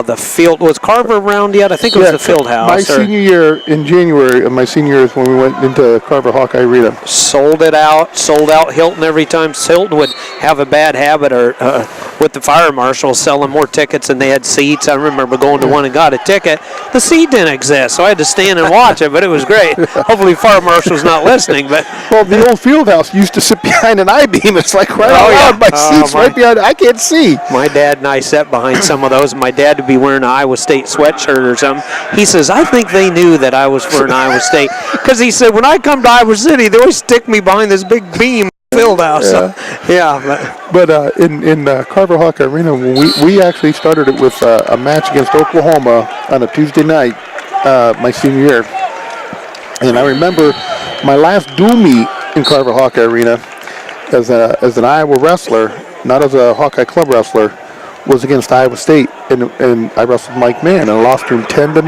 the field. Was Carver around yet? I think it was the field house. My senior year in January of my senior year is when we went into Carver Hawkeye Arena. Sold out Hilton every time. Hilton would have a bad habit with the fire marshals selling more tickets than they had seats. I remember going to one and got a ticket. The seat didn't exist, so I had to stand and watch it, but it was great. Hopefully fire marshal's not listening. But well, the old field house used to sit behind an I-beam. It's like right out. My seat's right behind. I can't see. My dad and I sat behind some of those. My dad would be wearing an Iowa State sweatshirt or something. He says, I think they knew that I was for an Iowa State. Because he said, when I come to Iowa City, they always stick me behind this big beam field house. But in Carver Hawkeye Arena, we actually started it with a match against Oklahoma on a Tuesday night my senior year. And I remember my last dual meet in Carver Hawkeye Arena as an Iowa wrestler, not as a Hawkeye Club wrestler, was against Iowa State, and I wrestled Mike Mann and lost to him 10-9.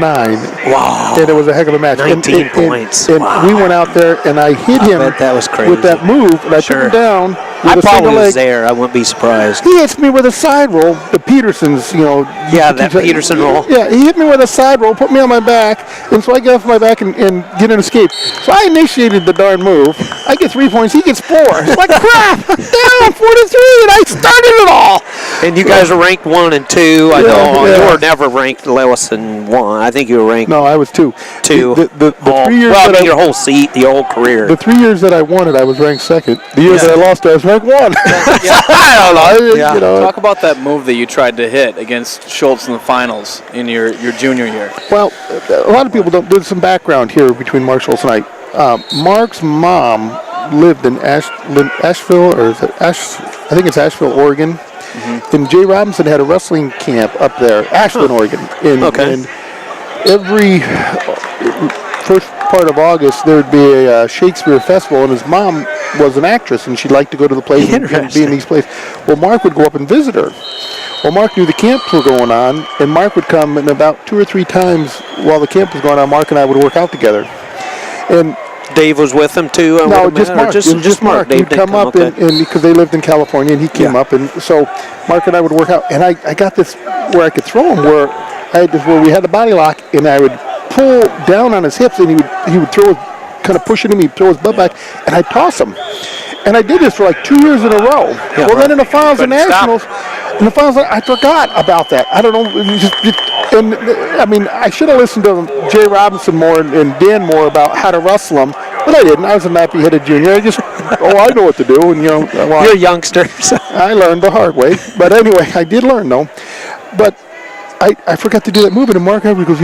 Wow! And it was a heck of a match. 19 points. And we went out there, and I hit him that was crazy. with that move, and I took him down. I probably was there. I wouldn't be surprised. He hits me with a side roll, the Petersons, Yeah, that Peterson roll. Yeah, he hit me with a side roll, put me on my back, and so I get off my back and get an escape. So I initiated the darn move. I get 3 points, he gets 4. It's like, crap, I'm down 4-3, and I started it all. And you guys are ranked 1 and 2. I know you were never ranked less than 1. I think you were ranked. No, I was 2. 2. The 3 years your whole seat, the whole career. The 3 years that I won it, I was ranked 2nd. The year that I lost it, I was ranked 1. I don't know. Talk about that move that you tried to hit against Schultz in the finals in your junior year. Well, a lot of people don't. There's some background here between Mark Schultz and I. Mark's mom lived in Asheville, or is it I think it's Asheville, Oregon. Mm-hmm. And Jay Robinson had a wrestling camp up there, Ashland, Oregon. And every first part of August, there would be a Shakespeare festival, and his mom was an actress, and she'd like to go to the place and be in these places. Well, Mark would go up and visit her. Well, Mark knew the camps were going on, and Mark would come, and about 2 or 3 times while the camp was going on, Mark and I would work out together. And Dave was with him too? No, just Mark. Just Mark. Dave He'd come up, and because they lived in California, and he came up, and so Mark and I would work out. And I got this where I could throw him, where I had this where we had the body lock, and I would pull down on his hips, and he would throw, kind of push it in me, throw his butt back, and I'd toss him. And I did this for like 2 years in a row. Yeah, well, then in the finals of nationals, I forgot about that. I don't know. And I mean, I should have listened to Jay Robinson more and Dan more about how to wrestle him, but I didn't. I was a nappy-headed junior. I just, I know what to do. And you're a youngster. So. I learned the hard way. But anyway, I did learn though. But I forgot to do that move, and Mark Avery goes,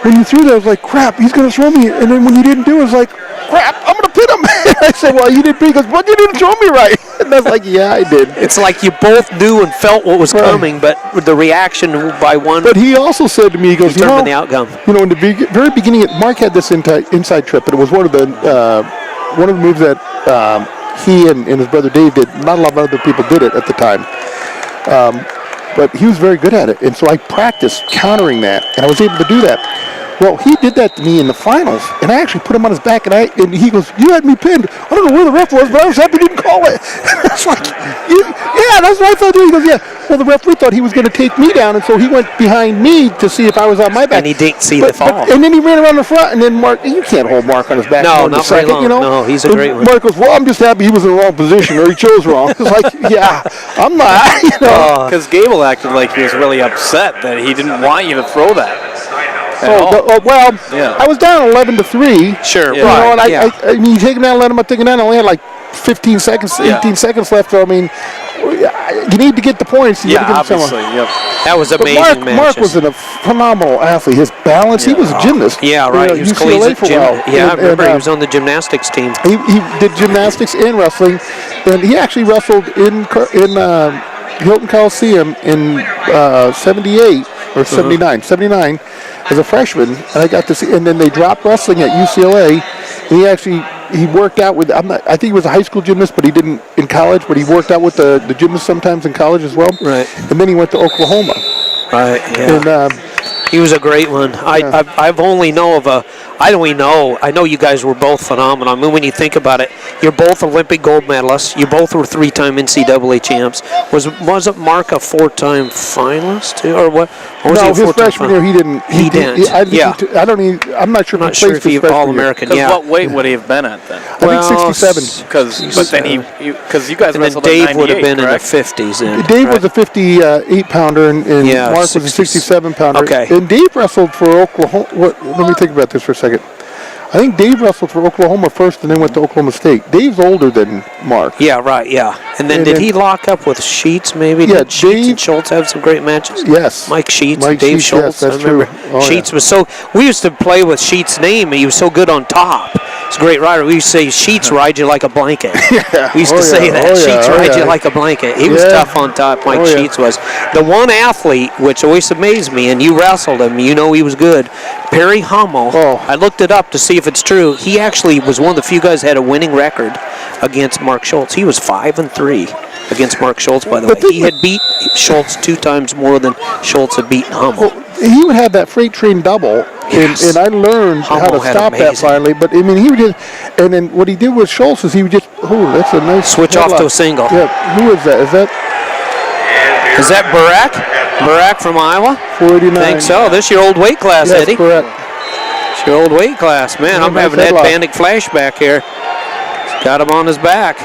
when you threw that, I was like, crap, he's going to throw me. And then when you didn't do it, I was like, crap, I'm going to pin him. I said, well, you did. He goes, well, you didn't throw me right. And I was like, yeah, I did. It's like you both knew and felt what was coming, but the reaction by one. But he also said to me, he goes, determined the outcome. In the very beginning, Mark had this inside trip, and it was one of the moves that he and his brother Dave did. Not a lot of other people did it at the time. But he was very good at it, and so I practiced countering that, and I was able to do that. Well, he did that to me in the finals, and I actually put him on his back, and he goes, "You had me pinned. I don't know where the ref was, but I was happy you didn't call it." I was like, "Yeah, that's what I thought." He goes, "Yeah." Well, the referee thought he was going to take me down, and so he went behind me to see if I was on my back. And he didn't see the fall. And then he ran around the front, and then Mark, you can't hold Mark on his back. No, not very long. You know? No, he's a great one. Mark goes, "Well, I'm just happy he was in the wrong position, or he chose wrong." It's like, yeah, I'm not. You know. Because Gable acted like he was really upset that he didn't want you to throw that. I was down 11-3. Sure, you know, and I mean, you take him down, let him. I think I only had like 15 seconds, 18 seconds left. So I mean, you need to get the points. You need to get obviously. Yep. That was amazing. Mark was a phenomenal athlete. His balance. He was a gymnast. Yeah, right. He was UCLA for a while. Yeah, I remember he was on the gymnastics team. He did gymnastics and wrestling, and he actually wrestled in Hilton Coliseum in 78 or 79. 79 as a freshman, and I got to see. And then they dropped wrestling at UCLA. And he worked out with. I think he was a high school gymnast, but he didn't in college. But he worked out with the gymnasts sometimes in college as well. Right. And then he went to Oklahoma. Right. Yeah. And he was a great one. I've only know of a. I don't even know. I know you guys were both phenomenal. I mean, when you think about it, you're both Olympic gold medalists. You both were 3-time NCAA champs. Wasn't Mark a 4-time finalist too, or what? Or was no, he his freshman year he didn't. He didn't. I'm not sure. I'm not sure if he All-American. Because what weight would he have been at then? I think 67. Because you guys and wrestled then Dave at 98, would have been correct? in the 50s. Then Dave was a 58-pounder, and Mark was a 67-pounder. Okay. And Dave wrestled for Oklahoma. Let me think about this for a second. I think Dave wrestled for Oklahoma first and then went to Oklahoma State. Dave's older than Mark. Yeah, right, yeah. And then did he lock up with Sheets maybe? Yeah, did Sheets and Schultz have some great matches? Yes. Mike Sheets, Mike Dave Sheets, Schultz. yes, that's I remember true. Sheets was so. We used to play with Sheets' name. He was so good on top. He's a great rider. We used to say Sheets ride you like a blanket. We used to say that. Sheets ride you like a blanket. He was tough on top. Mike Sheets was. The one athlete, which always amazed me, and you wrestled him, you know he was good, Perry Hummel. I looked it up to see if it's true. He actually was one of the few guys that had a winning record against Mark Schultz. He was 5-3 against Mark Schultz, by the way. He had beat Schultz 2 times more than Schultz had beaten Hummel. He would have that freight train double, and I learned how to stop that finally. But I mean, he would just, and then what he did with Schultz is he would just, that's a nice switch off to a single. Yeah, who is that? Is that Barak? Barak from Iowa? 489. I think so. This is your old weight class, yes, Eddie. Correct. It's your old weight class, man. I'm having Ed Bandick flashback here. Got him on his back.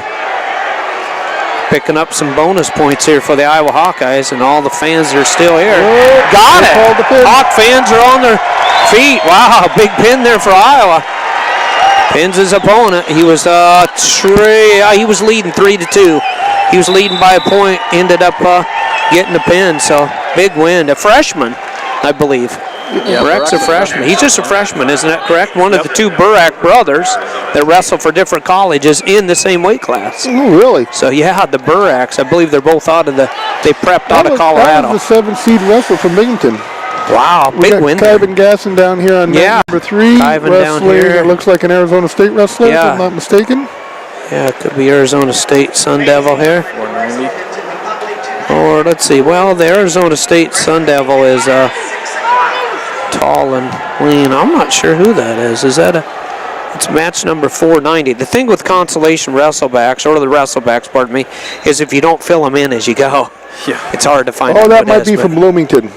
Picking up some bonus points here for the Iowa Hawkeyes, and all the fans are still here. Got it. Hawk fans are on their feet. Wow, big pin there for Iowa. Pins his opponent. He was he was leading 3-2. He was leading by a point. Ended up getting the pin. So big win. A freshman, I believe. Yeah, Barak's a freshman. He's just a freshman, isn't that correct? One of the 2 Barak brothers that wrestle for different colleges in the same weight class. Oh, really? So, yeah, the Baraks, I believe they're both they prepped out of Colorado. That was the 7-seed wrestler from Binghamton. Wow, big win there. Kyvan Gasson down here on number 3. Kyvan down here. It looks like an Arizona State wrestler, if I'm not mistaken. Yeah, it could be Arizona State Sun Devil here. 490. Or, let's see. Well, the Arizona State Sun Devil is tall and lean. I'm not sure who that is. Is that it's match number 490. The thing with consolation wrestlebacks, or the wrestlebacks, pardon me, is if you don't fill them in as you go, it's hard to find out. Oh, that might be from Bloomington.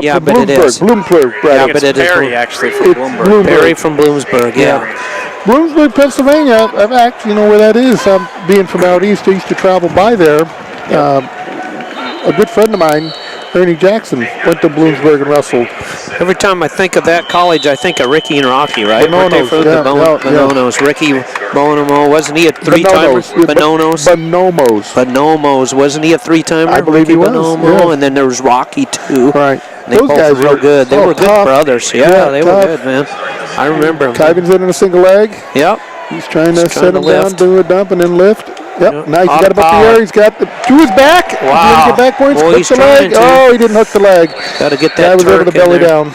Yeah, from but Bloomsburg. it is. Bloomsburg, right. Yeah, but it is Perry, actually, from Bloomsburg. Perry from Bloomsburg, yeah. Bloomsburg, Pennsylvania. I've actually, you know where that is. Being from out east, I used to travel by there. A good friend of mine, Ernie Jackson, went to Bloomsburg and wrestled. Every time I think of that college, I think of Ricky and Rocky, right? Bononos. Ricky Bonomo, wasn't he a 3-timer? Bonomos. Wasn't he a 3-timer? I believe Ricky he was. Bonomo, Yeah. and then there was Rocky, too. Right. And they both were real good. They were good tough. brothers. Yeah, they were good, man. I remember them. Kyvan's in a single leg. Yep. He's trying to set him down, do a dump, and then lift. Yep, nice. He got him up the air. He's got to his back. Wow. He get back points. Boy, Hook the leg. Oh, he didn't hook the leg. Got to get that guy was over Turk the belly in there. down.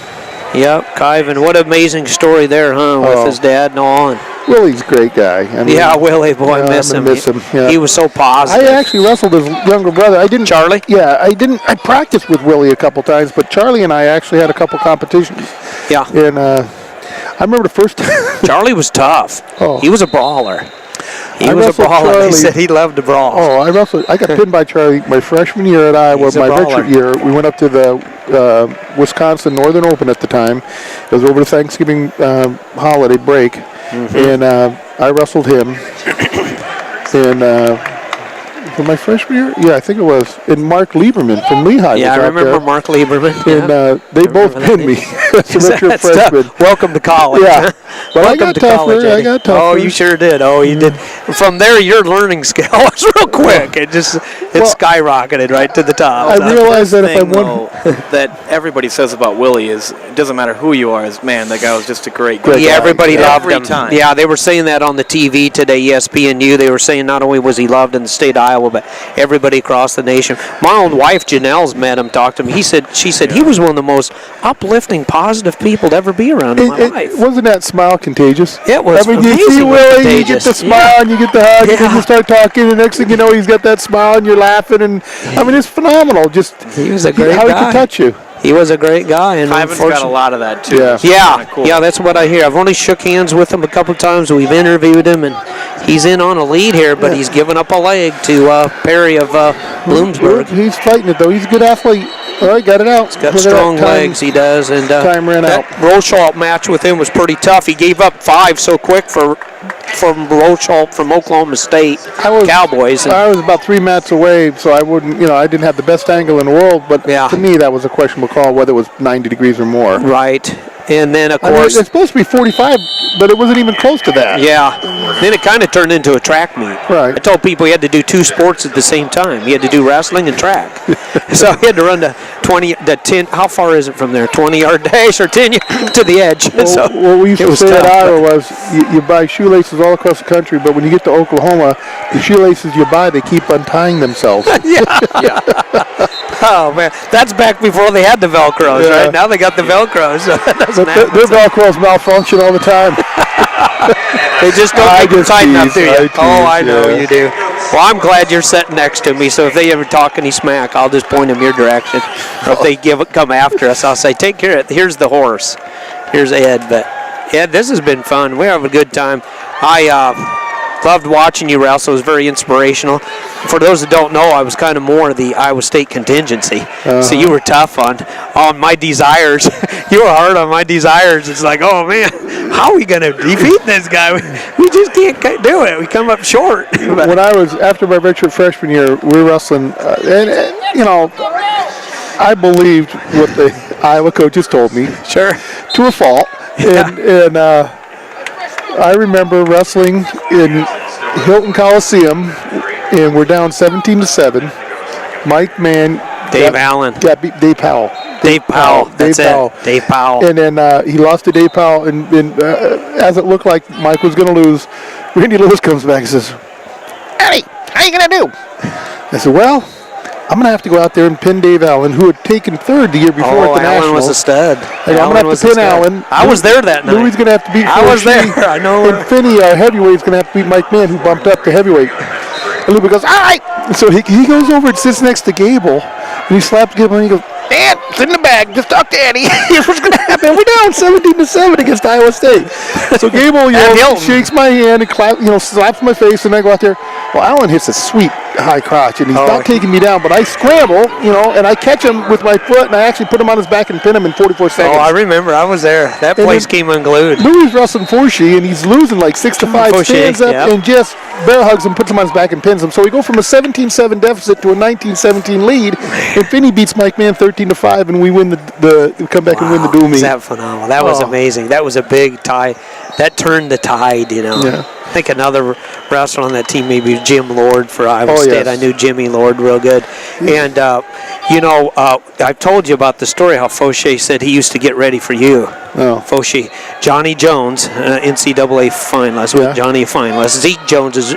Yep, Kyvan. What an amazing story there, huh, with his dad and all. And Willie's a great guy. I mean, Yeah, Willie, boy, yeah, miss I'm him. gonna miss him. Yeah. He was so positive. I actually wrestled his younger brother. I didn't. Charlie? Yeah, I didn't. I practiced with Willie a couple times, but Charlie and I actually had a couple competitions. Yeah. And I remember the first time. Charlie was tough. Oh. He was a brawler. He I was a wrestled brawler. He Charlie. said he loved to brawl. Oh, I got pinned by Charlie my freshman year at Iowa. He's a My brawler. redshirt year, we went up to the Wisconsin Northern Open at the time. It was over the Thanksgiving holiday break, and I wrestled him. And for my freshman year, yeah, I think it was. And Mark Lieberman from Lehigh. Yeah, was I out remember there. Mark Lieberman. And they both pinned me. As a redshirt That's tough. freshman. Welcome to college. Yeah. But I Welcome got to tougher. college, I Eddie. got tougher. Oh, you sure did. Oh, you did. From there, your learning scale was real quick. It skyrocketed right to the top. I realized that if I thing, won. though, that everybody says about Willie is it doesn't matter who you are. Is man, that guy was just a great guy. Yeah, everybody loved Every him. time. Yeah, they were saying that on the TV today, ESPNU. They were saying not only was he loved in the state of Iowa, but everybody across the nation. My own wife, Janelle's met him, talked to him. She said he was one of the most uplifting, positive people to ever be around in my life. Wasn't that smile contagious? It was I mean, you see amazingly Willie, you get contagious. the smile and you get the hug, and then Yeah. you start talking, and next thing you know, he's got that smile and you're laughing, and I mean, it's phenomenal. Just He was a great how guy. he could touch you. He was a great guy, and Ivan's got a lot of that too. Yeah. It's Yeah, kinda cool. yeah, that's what I hear. I've only shook hands with him a couple times. We've interviewed him, and he's in on a lead here, but he's given up a leg to Perry of Bloomsburg. He's fighting it though. He's a good athlete. All right, got it out. Got Look at strong that time. legs, he does. And Time ran that out. Rochalt match with him was pretty tough. He gave up 5 so quick from Rochalt from Oklahoma State Cowboys. And I was about 3 mats away, so I wouldn't, I didn't have the best angle in the world, but Yeah. to me that was a questionable call whether it was 90 degrees or more. right. And then, of I mean, course, it's supposed to be 45, but it wasn't even close to that. yeah. Then it kind of turned into a track meet. Right. I told people he had to do 2 sports at the same time. He had to do wrestling and track. So he had to run the 10. How far is it from there? 20-yard dash or 10 to the edge. Well, So what we used it to was say at tough, Iowa was you buy shoelaces all across the country, but when you get to Oklahoma, the shoelaces you buy, they keep untying themselves. Oh man, that's back before they had the Velcros, Yeah. right? Now they got the Velcros. So that doesn't But happen. their Velcros malfunction all the time. They just don't I make them just tight enough, tease, do you? I tease, I know yeah. you do. Well, I'm glad you're sitting next to me, so if they ever talk any smack, I'll just point them your direction. Or if they come after us, I'll say, take care of it. Here's the horse. Here's Ed. But, Ed, this has been fun. We have a good time. I loved watching you wrestle. It was very inspirational. For those that don't know, I was kind of more the Iowa State contingency. So you were tough on my desires. You were hard on my desires. It's like, oh, man, how are we going to defeat this guy? We just can't do it. We come up short. But When I was, after my redshirt freshman year, we were wrestling, I believed what the Iowa coaches told me. Sure. To a fault. And I remember wrestling in Hilton Coliseum, and we're down 17-7. Mike Mann. Dave Allen. Yeah, beat Dave Powell. Dave Powell. That's Dave Powell. it. Dave Powell. And then he lost to Dave Powell, and as it looked like Mike was going to lose, Randy Lewis comes back and says, Eddie, how you going to do? I said, well, I'm going to have to go out there and pin Dave Allen, who had taken third the year before at the Allen Nationals. was a stud. I go, I'm going to have to pin Allen. I was there that night. Louis going to have to beat I was Forshee, there. I know. And Finney, our heavyweight, is going to have to beat Mike Mann, who bumped up to heavyweight. And Louis goes, all right. So he goes over and sits next to Gable, and he slaps Gable, and he goes, Dad, it's in the bag. Just talk to Eddie. Here's what's going to happen. We're down 17-7 against Iowa State. So Gable, shakes my hand and slaps my face, and I go out there. Well, Allen hits a sweet high crotch, and he's not taking me down, but I scramble, and I catch him with my foot, and I actually put him on his back and pin him in 44 seconds. Oh, I remember. I was there. That place came unglued. Louis wrestling Forshee, and he's losing like 6-5. Forshee, Stands up yeah. and just bear hugs him, puts him on his back, and pins him. So we go from a 17-7 deficit to a 19-17 lead, and Finney beats Mike Mann 13-5, and we win we come back and win the Doomie. Is that phenomenal? That was amazing. That was a big tie. That turned the tide, Yeah. I think another wrestler on that team maybe Jim Lord for Iowa State. Yes. I knew Jimmy Lord real good. And, I've told you about the story how Fauché said he used to get ready for you. Oh. Fauché. Johnny Jones, NCAA finalist, with Johnny finalist. Zeke Jones'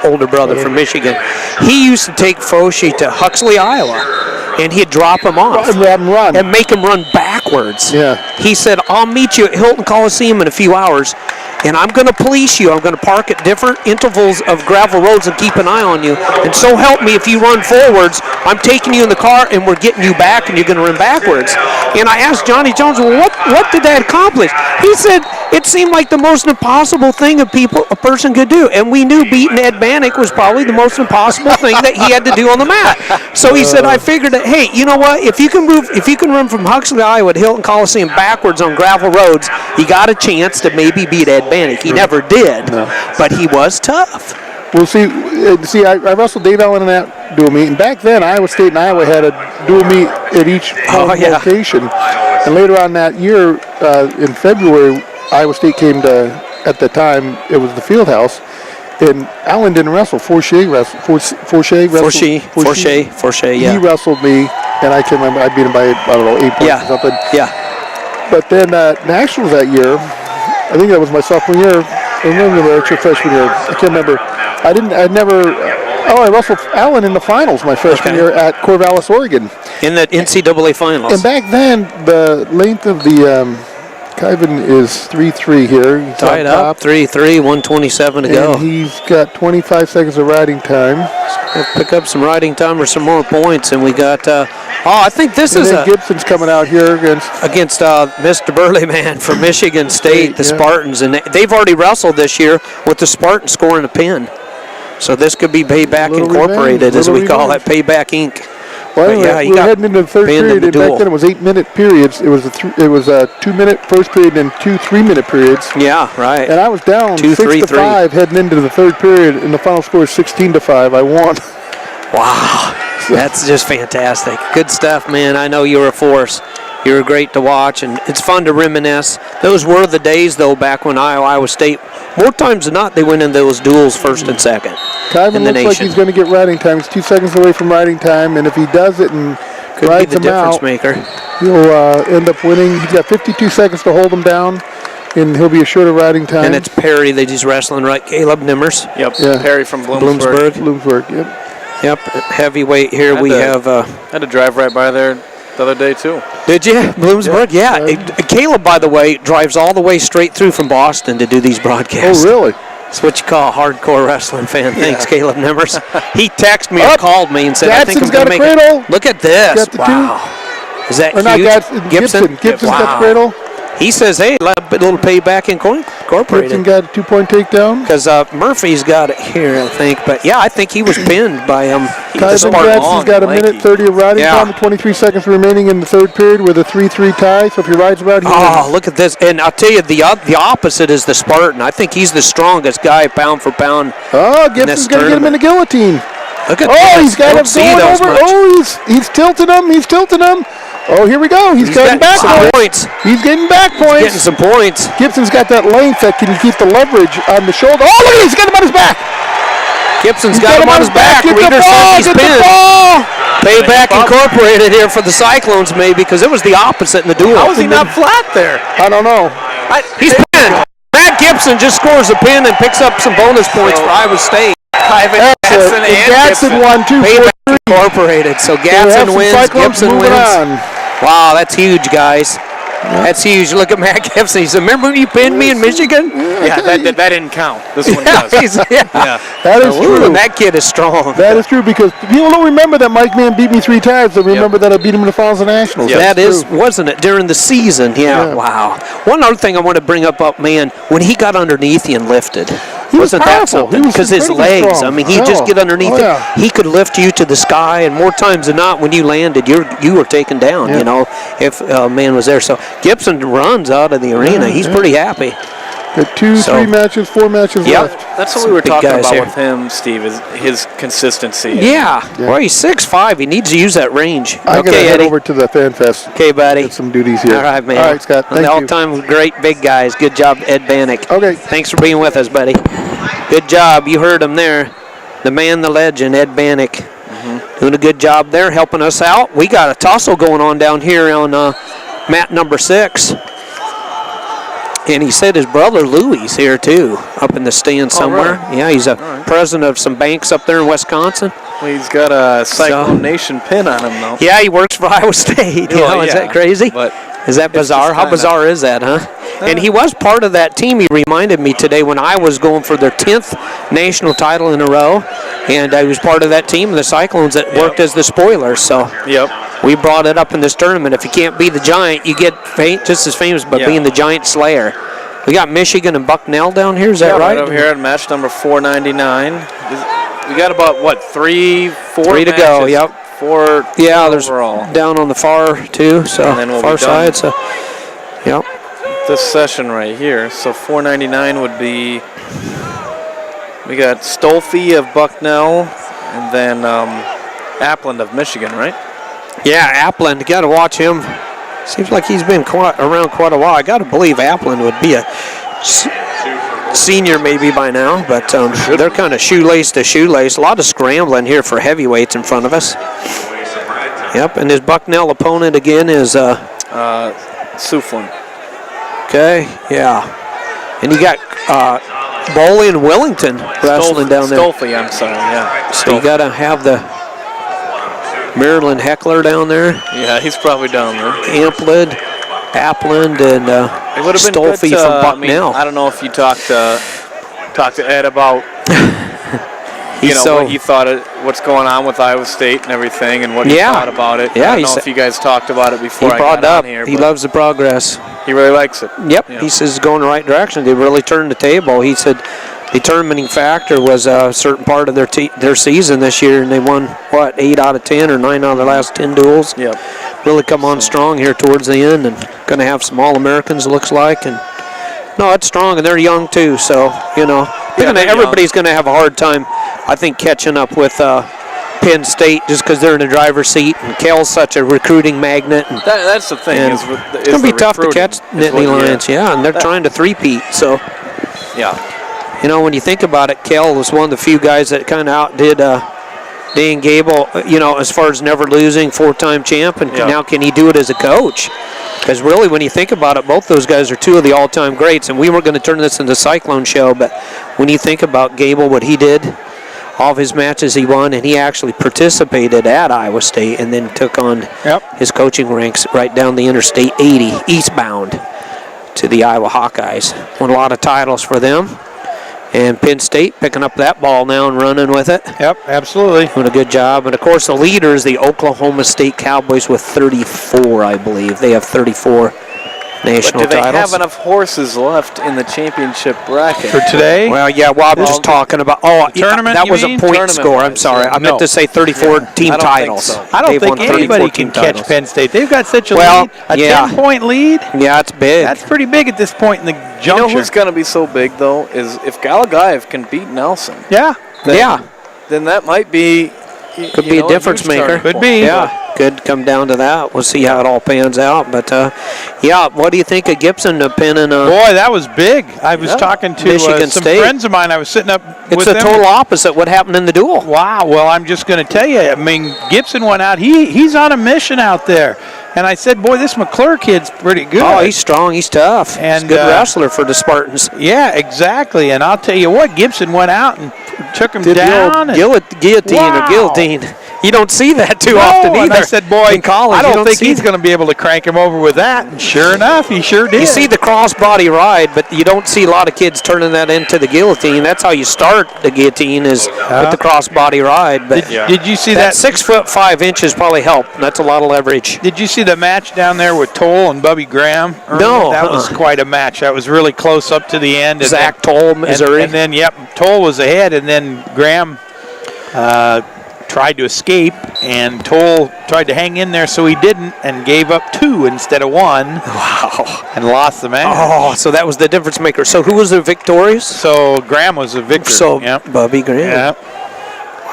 older brother from Michigan. He used to take Fauché to Huxley, Iowa, and he'd drop him off. And run. And make him run backwards backwards. Yeah. He said, I'll meet you at Hilton Coliseum in a few hours, and I'm going to police you. I'm going to park at different intervals of gravel roads and keep an eye on you. And so help me, if you run forwards, I'm taking you in the car, and we're getting you back, and you're going to run backwards. And I asked Johnny Jones, well, what did that accomplish? He said, it seemed like the most impossible thing a person could do. And we knew beating Ed Bannock was probably the most impossible thing that he had to do on the mat. So he said, I figured that, hey, you know what? If you can run from Huxley, Iowa to Hilton Coliseum backwards on gravel roads, you got a chance to maybe beat Ed Bannock. He never did, but he was tough. Well, see, I wrestled Dave Allen in that dual meet, and back then Iowa State and Iowa had a dual meet at each home location. And later on that year, in February, Iowa State came to, at the time, it was the field house, and Allen didn't wrestle. Forshey wrestled. Forshey, yeah. He wrestled me, and I can remember I beat him by, I don't know, 8 points or something. Yeah. But then Nationals that year, I think that was my sophomore year, or maybe it's your freshman year, I can't remember. I wrestled Allen in the finals my freshman year at Corvallis, Oregon. In the NCAA finals. And back then, the length of the Kyvan is 3-3 here. He's tied up, 3-3, 127 to go. And he's got 25 seconds of riding time. We'll pick up some riding time or some more points, and we got. I think this is Gibson's coming out here against Mr. Burleyman from Michigan State, the Spartans, and they've already wrestled this year with the Spartans scoring a pin. So this could be Payback Incorporated, as we call it, Payback Inc. Well, anyway, we're heading into the third period, and back then it was 8-minute periods. It was a 2-minute first period and 2 3-minute periods. Yeah, right. And I was down 6-5 heading into the third period, and the final score is 16-5. I won. Wow, that's just fantastic. Good stuff, man. I know you were a force. You were great to watch, and it's fun to reminisce. Those were the days, though, back when Iowa State, more times than not, they went in those duels first and second. Kyvan looks like he's going to get riding time. He's 2 seconds away from riding time, and if he does it and rides him out, he'll end up winning. He's got 52 seconds to hold him down, and he'll be a shorter riding time. And it's Perry that he's wrestling, right? Caleb Nimmers. Yep, yeah. Perry from Bloomsburg. Bloomsburg, yep. Yep, heavyweight here we have. Had to drive right by there the other day, too. Did you? Bloomsburg? Yeah. Caleb, by the way, drives all the way straight through from Boston to do these broadcasts. Oh, really? That's what you call a hardcore wrestling fan. Yeah. Thanks, Caleb Nimmers. He texted me or called me and said, I think I'm going to make it. Look at this. Wow. Is that huge? Gibson. Gibson's got the cradle. He says, hey, a little Payback Incorporated. Gibson got a 2-point takedown. Because Murphy's got it here, I think. But, yeah, I think he was pinned by him. Kyvan Jackson's got a minute 30 of riding time and 23 seconds remaining in the third period with a 3-3 tie. So if he rides about here. Oh, look at this. And I'll tell you, the opposite is the Spartan. I think he's the strongest guy pound for pound. Oh, Gibson's going to get him in the guillotine. Look at this. He's got him going over. Much. Oh, he's tilting him. He's tilting him. Oh, here we go. He's getting back points. He's getting back points. He's getting some points. Gibson's got that length that can keep the leverage on the shoulder. Oh, look at it. He's got him on his back. Gibson's got him on his back. Reader says he's pinned. Payback Incorporated here for the Cyclones, maybe, because it was the opposite in the duel. How is he not flat there? I don't know. He's pinned. Brad Gibson just scores a pin and picks up some bonus points for Iowa State. Gatson won, too. Payback Incorporated. So Gatson wins, Gibson wins. Wow, that's huge, guys. That's huge. Look at Matt Gibson. He said, remember when you pinned me in Michigan? Yeah, that didn't count. This one does. That is true. That kid is strong. That is true because people don't remember that Mike Mann beat me 3 times. They remember that I beat him in the finals of nationals. Yeah, that is, wasn't it, during the season? Yeah, wow. One other thing I want to bring up, man, when he got underneath you and lifted, wasn't that something? Because his legs, I mean, he'd just get underneath it. He could lift you to the sky, and more times than not, when you landed, you were taken down, you know, if a man was there. So Gibson runs out of the arena. He's pretty happy. Got 3 matches, 4 matches left. That's what we were talking about with him, Steve, is his consistency. Yeah. Well, he's 6'5". He needs to use that range. I got to head over to the Fan Fest. Okay, buddy. Get some duties here. All right, man. All right, Scott. Thank you. All-time great big guys. Good job, Ed Bannock. Okay. Thanks for being with us, buddy. Good job. You heard him there. The man, the legend, Ed Bannock. Doing a good job there, helping us out. We got a tussle going on down here on mat number 6. And he said his brother Louis is here too, up in the stand somewhere. Really? Yeah, he's a president of some banks up there in Wisconsin. Well, he's got a Cyclone Nation pin on him, though. Yeah, he works for Iowa State. Is that crazy? But Is that bizarre? How bizarre is that, huh? And he was part of that team. He reminded me today when I was going for their 10th national title in a row, and I was part of that team, the Cyclones, that worked as the spoilers. So we brought it up in this tournament. If you can't be the Giant, you get just as famous by being the Giant Slayer. We got Michigan and Bucknell down here. Is that right? Right over here at match number 499. We got about, what, three to go, yep. 4 there's overall. Down on the far, too, so And then we'll far be done. side. So, yep. This session right here. So 499 would be, we got Stolfi of Bucknell, and then Appland of Michigan, right? Yeah, Appland, you got to watch him. Seems like he's been around quite a while. I got to believe Appland would be a senior maybe by now, but they're kind of shoelace to shoelace. A lot of scrambling here for heavyweights in front of us. Yep, and his Bucknell opponent again is Souflin. Okay, yeah. And you got Boley and Wellington wrestling down there. Stolfi, I'm sorry, yeah. So you got to have the Maryland Heckler down there. Yeah, he's probably down there. Appland, and Stolfi from Bucknell. I don't know if you talked to Ed about what you thought what's going on with Iowa State and everything, and what he thought about it. Yeah, I don't know if you guys talked about it before. He brought it up. He loves the progress. He really likes it. Yep. He says it's going the right direction. They really turned the table. He said the determining factor was a certain part of their season this year, and they won, 8 out of 10 or 9 out of the last 10 duels. Yep. Really come on strong here towards the end, and going to have some All-Americans, looks like. And no, it's strong, and they're young too, so, everybody's going to have a hard time, I think, catching up with Penn State just because they're in the driver's seat, and Kell's such a recruiting magnet. And that's the thing. It's going to be tough to catch Nittany Lions, and they're trying to three-peat, so. Yeah. When you think about it, Kell was one of the few guys that kind of outdid Dan Gable, as far as never losing, 4-time champ, and now can he do it as a coach? Because really, when you think about it, both those guys are 2 of the all-time greats, and we weren't going to turn this into a Cyclone show, but when you think about Gable, what he did, all of his matches he won, and he actually participated at Iowa State and then took on his coaching ranks right down the Interstate 80, eastbound to the Iowa Hawkeyes. Won a lot of titles for them. And Penn State picking up that ball now and running with it. Yep, absolutely. Doing a good job. And, of course, the leader is the Oklahoma State Cowboys with 34, I believe. They have 34 national titles. But do they have enough horses left in the championship bracket? For today? Well, yeah, I'm just talking about, tournament, that was a point score. I'm sorry. I meant to say 34 team titles. I don't think anybody can catch Penn State. They've got such a lead, a 10-point lead. Yeah, it's big. That's pretty big at this point in the juncture. You know who's going to be so big, though, is if Galagaev can beat Nelson. Yeah. Then that might be... Could be a difference maker. Could be. Yeah. Could come down to that. We'll see how it all pans out. But, what do you think of Gibson pinning Boy, that was big. I was talking to Michigan some State. friends of mine. I was sitting up with them. It's the total opposite what happened in the duel. Wow. Well, I'm just going to tell you. I mean, Gibson went out. He's on a mission out there. And I said, boy, this McClure kid's pretty good. Oh, he's strong. He's tough. And he's a good wrestler for the Spartans. Yeah, exactly. And I'll tell you what, Gibson went out and took him down. Guillotine. You don't see that too often either. And I said, boy, in college, I don't think he's going to be able to crank him over with that. And sure enough, he sure did. You see the crossbody ride, but you don't see a lot of kids turning that into the guillotine. That's how you start the guillotine is with the crossbody ride. But did you see that 6'5" probably helped. That's a lot of leverage. Did you see the match down there with Toll and Bubby Graham? No. That was quite a match. That was really close up to the end. Zach Toll, Missouri. And then, Toll was ahead, and then Graham tried to escape, and Toll tried to hang in there, so he didn't, and gave up 2 instead of 1. Wow. And lost the match. Oh, so that was the difference maker. So who was the victorious? So Graham was the victor. So Bubby Graham. Yeah.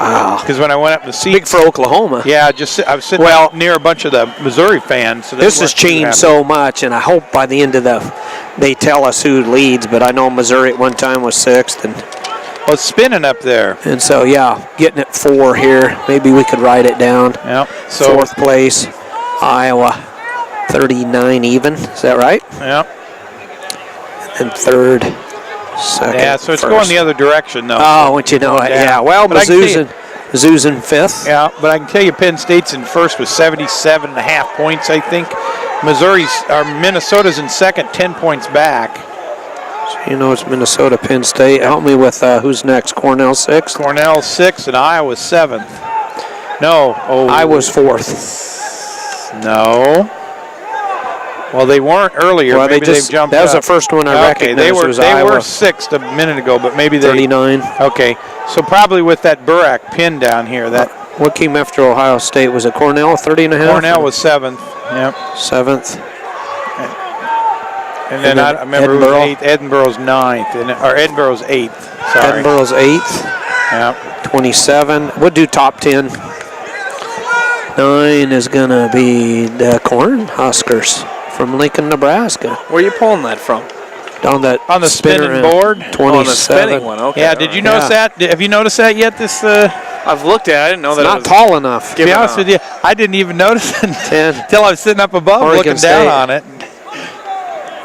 Wow. Because when I went up to see, big for Oklahoma. Yeah, I was sitting near a bunch of the Missouri fans. So this has changed so much, and I hope by the end of they tell us who leads. But I know Missouri at one time was 6th, and it's spinning up there. And so getting it 4 here. Maybe we could write it down. Yep. So 4th place, Iowa, 39 even. Is that right? Yep. And 3rd, 2nd. Yeah, so it's going the other direction, though. Oh, won't you know it? Yeah. Well, Mizzou's in 5th. Yeah, but I can tell you Penn State's in 1st with 77.5 points, I think. Minnesota's in second, 10 points back. So you know it's Minnesota, Penn State. Help me with who's next? Cornell 6th? Cornell 6th and Iowa 7th. No. Oh. Iowa's 4th. No. Well, they weren't earlier. Well, maybe they've jumped that was up. the first one I recognized. They were, was they Iowa. were 6th a minute ago, but maybe they... 39. Okay. So probably with that Burak pin down here. That what came after Ohio State? Was it Cornell, 30.5? Cornell was 7th. Yep. 7th. And then I remember Edinburgh. it was 8th. Edinburgh's 9th. Or Edinburgh's 8th. Sorry. Edinburgh's 8th. Yep. 27. We'll do top 10. 9 is going to be the Cornhuskers from Lincoln, Nebraska. Where are you pulling that from? On the spinning board. 27. On the spinning one, okay. Yeah, did you notice that? Have you noticed that yet? This I've looked at it. I didn't know it's that not it was tall enough. to be honest with you, I didn't even notice it 10. until I was sitting up above Oregon looking State. down on it.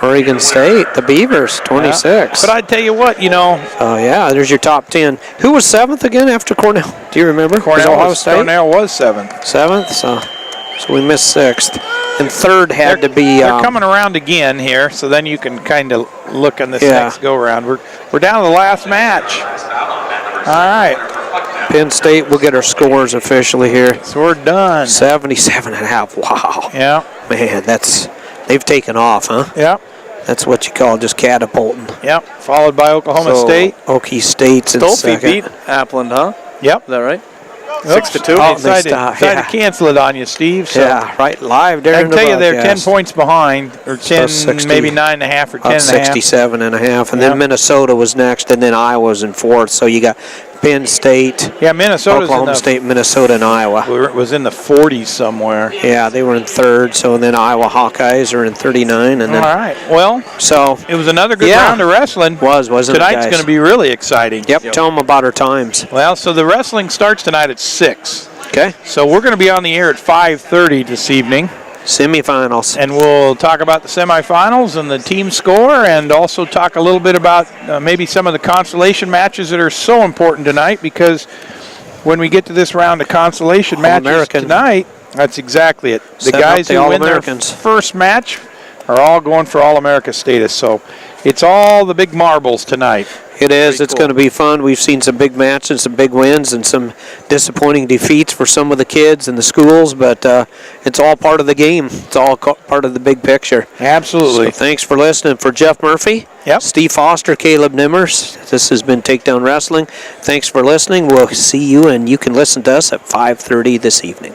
Oregon State, the Beavers, 26. But I tell you what, you know, Oh, yeah, there's your top 10. Who was 7th again after Cornell? Do you remember? Was Ohio State? Cornell was 7th. 7th, so we missed 6th. And 3rd had to be... They're coming around again here, so then you can kind of look on this Yeah. next go-around. We're down to the last match. All right. Penn State will get our scores officially here. So we're done. 77.5. Wow. Yeah. Man, they've taken off, huh? Yep. That's what you call just catapulting. Yep. Followed by Oklahoma State. Okie State's in Stolfi second. beat Appland, huh? Yep. Is that right? Oops. 6-2. Oh, they Decided stopped, to yeah. cancel it on you, Steve. So Yeah, right, live I during can the tell you they're 10 broadcast. points behind, or 10, 60. maybe 9.5 or 10 About 67.5. And Yeah. then Minnesota was next, and then Iowa was in 4th. So you got Penn State, Yeah, Minnesota's Oklahoma State, Minnesota, and Iowa. was in the 40s somewhere. Yeah, they were in 3rd. So then Iowa Hawkeyes are in 39. And then All right. Well, so it was another good Yeah. round of wrestling. wasn't it, Tonight's guys? going to be really exciting. Yep. Tell them about our times. Well, so the wrestling starts tonight at 6. Okay. So we're going to be on the air at 5:30 this evening, Semifinals. and we'll talk about the semifinals and the team score, and also talk a little bit about maybe some of the consolation matches that are so important tonight, because when we get to this round of consolation matches All-American. tonight, that's exactly it. The Setting up guys the who win their All-Americans. first match are all going for All-America status. So it's all the big marbles tonight. It is. Pretty It's cool. going to be fun. We've seen some big matches, some big wins, and some disappointing defeats for some of the kids and the schools, but it's all part of the game. It's all part of the big picture. Absolutely. So thanks for listening. For Jeff Murphy, Yep. Steve Foster, Caleb Nimmers, this has been Takedown Wrestling. Thanks for listening. We'll see you, and you can listen to us at 5:30 this evening.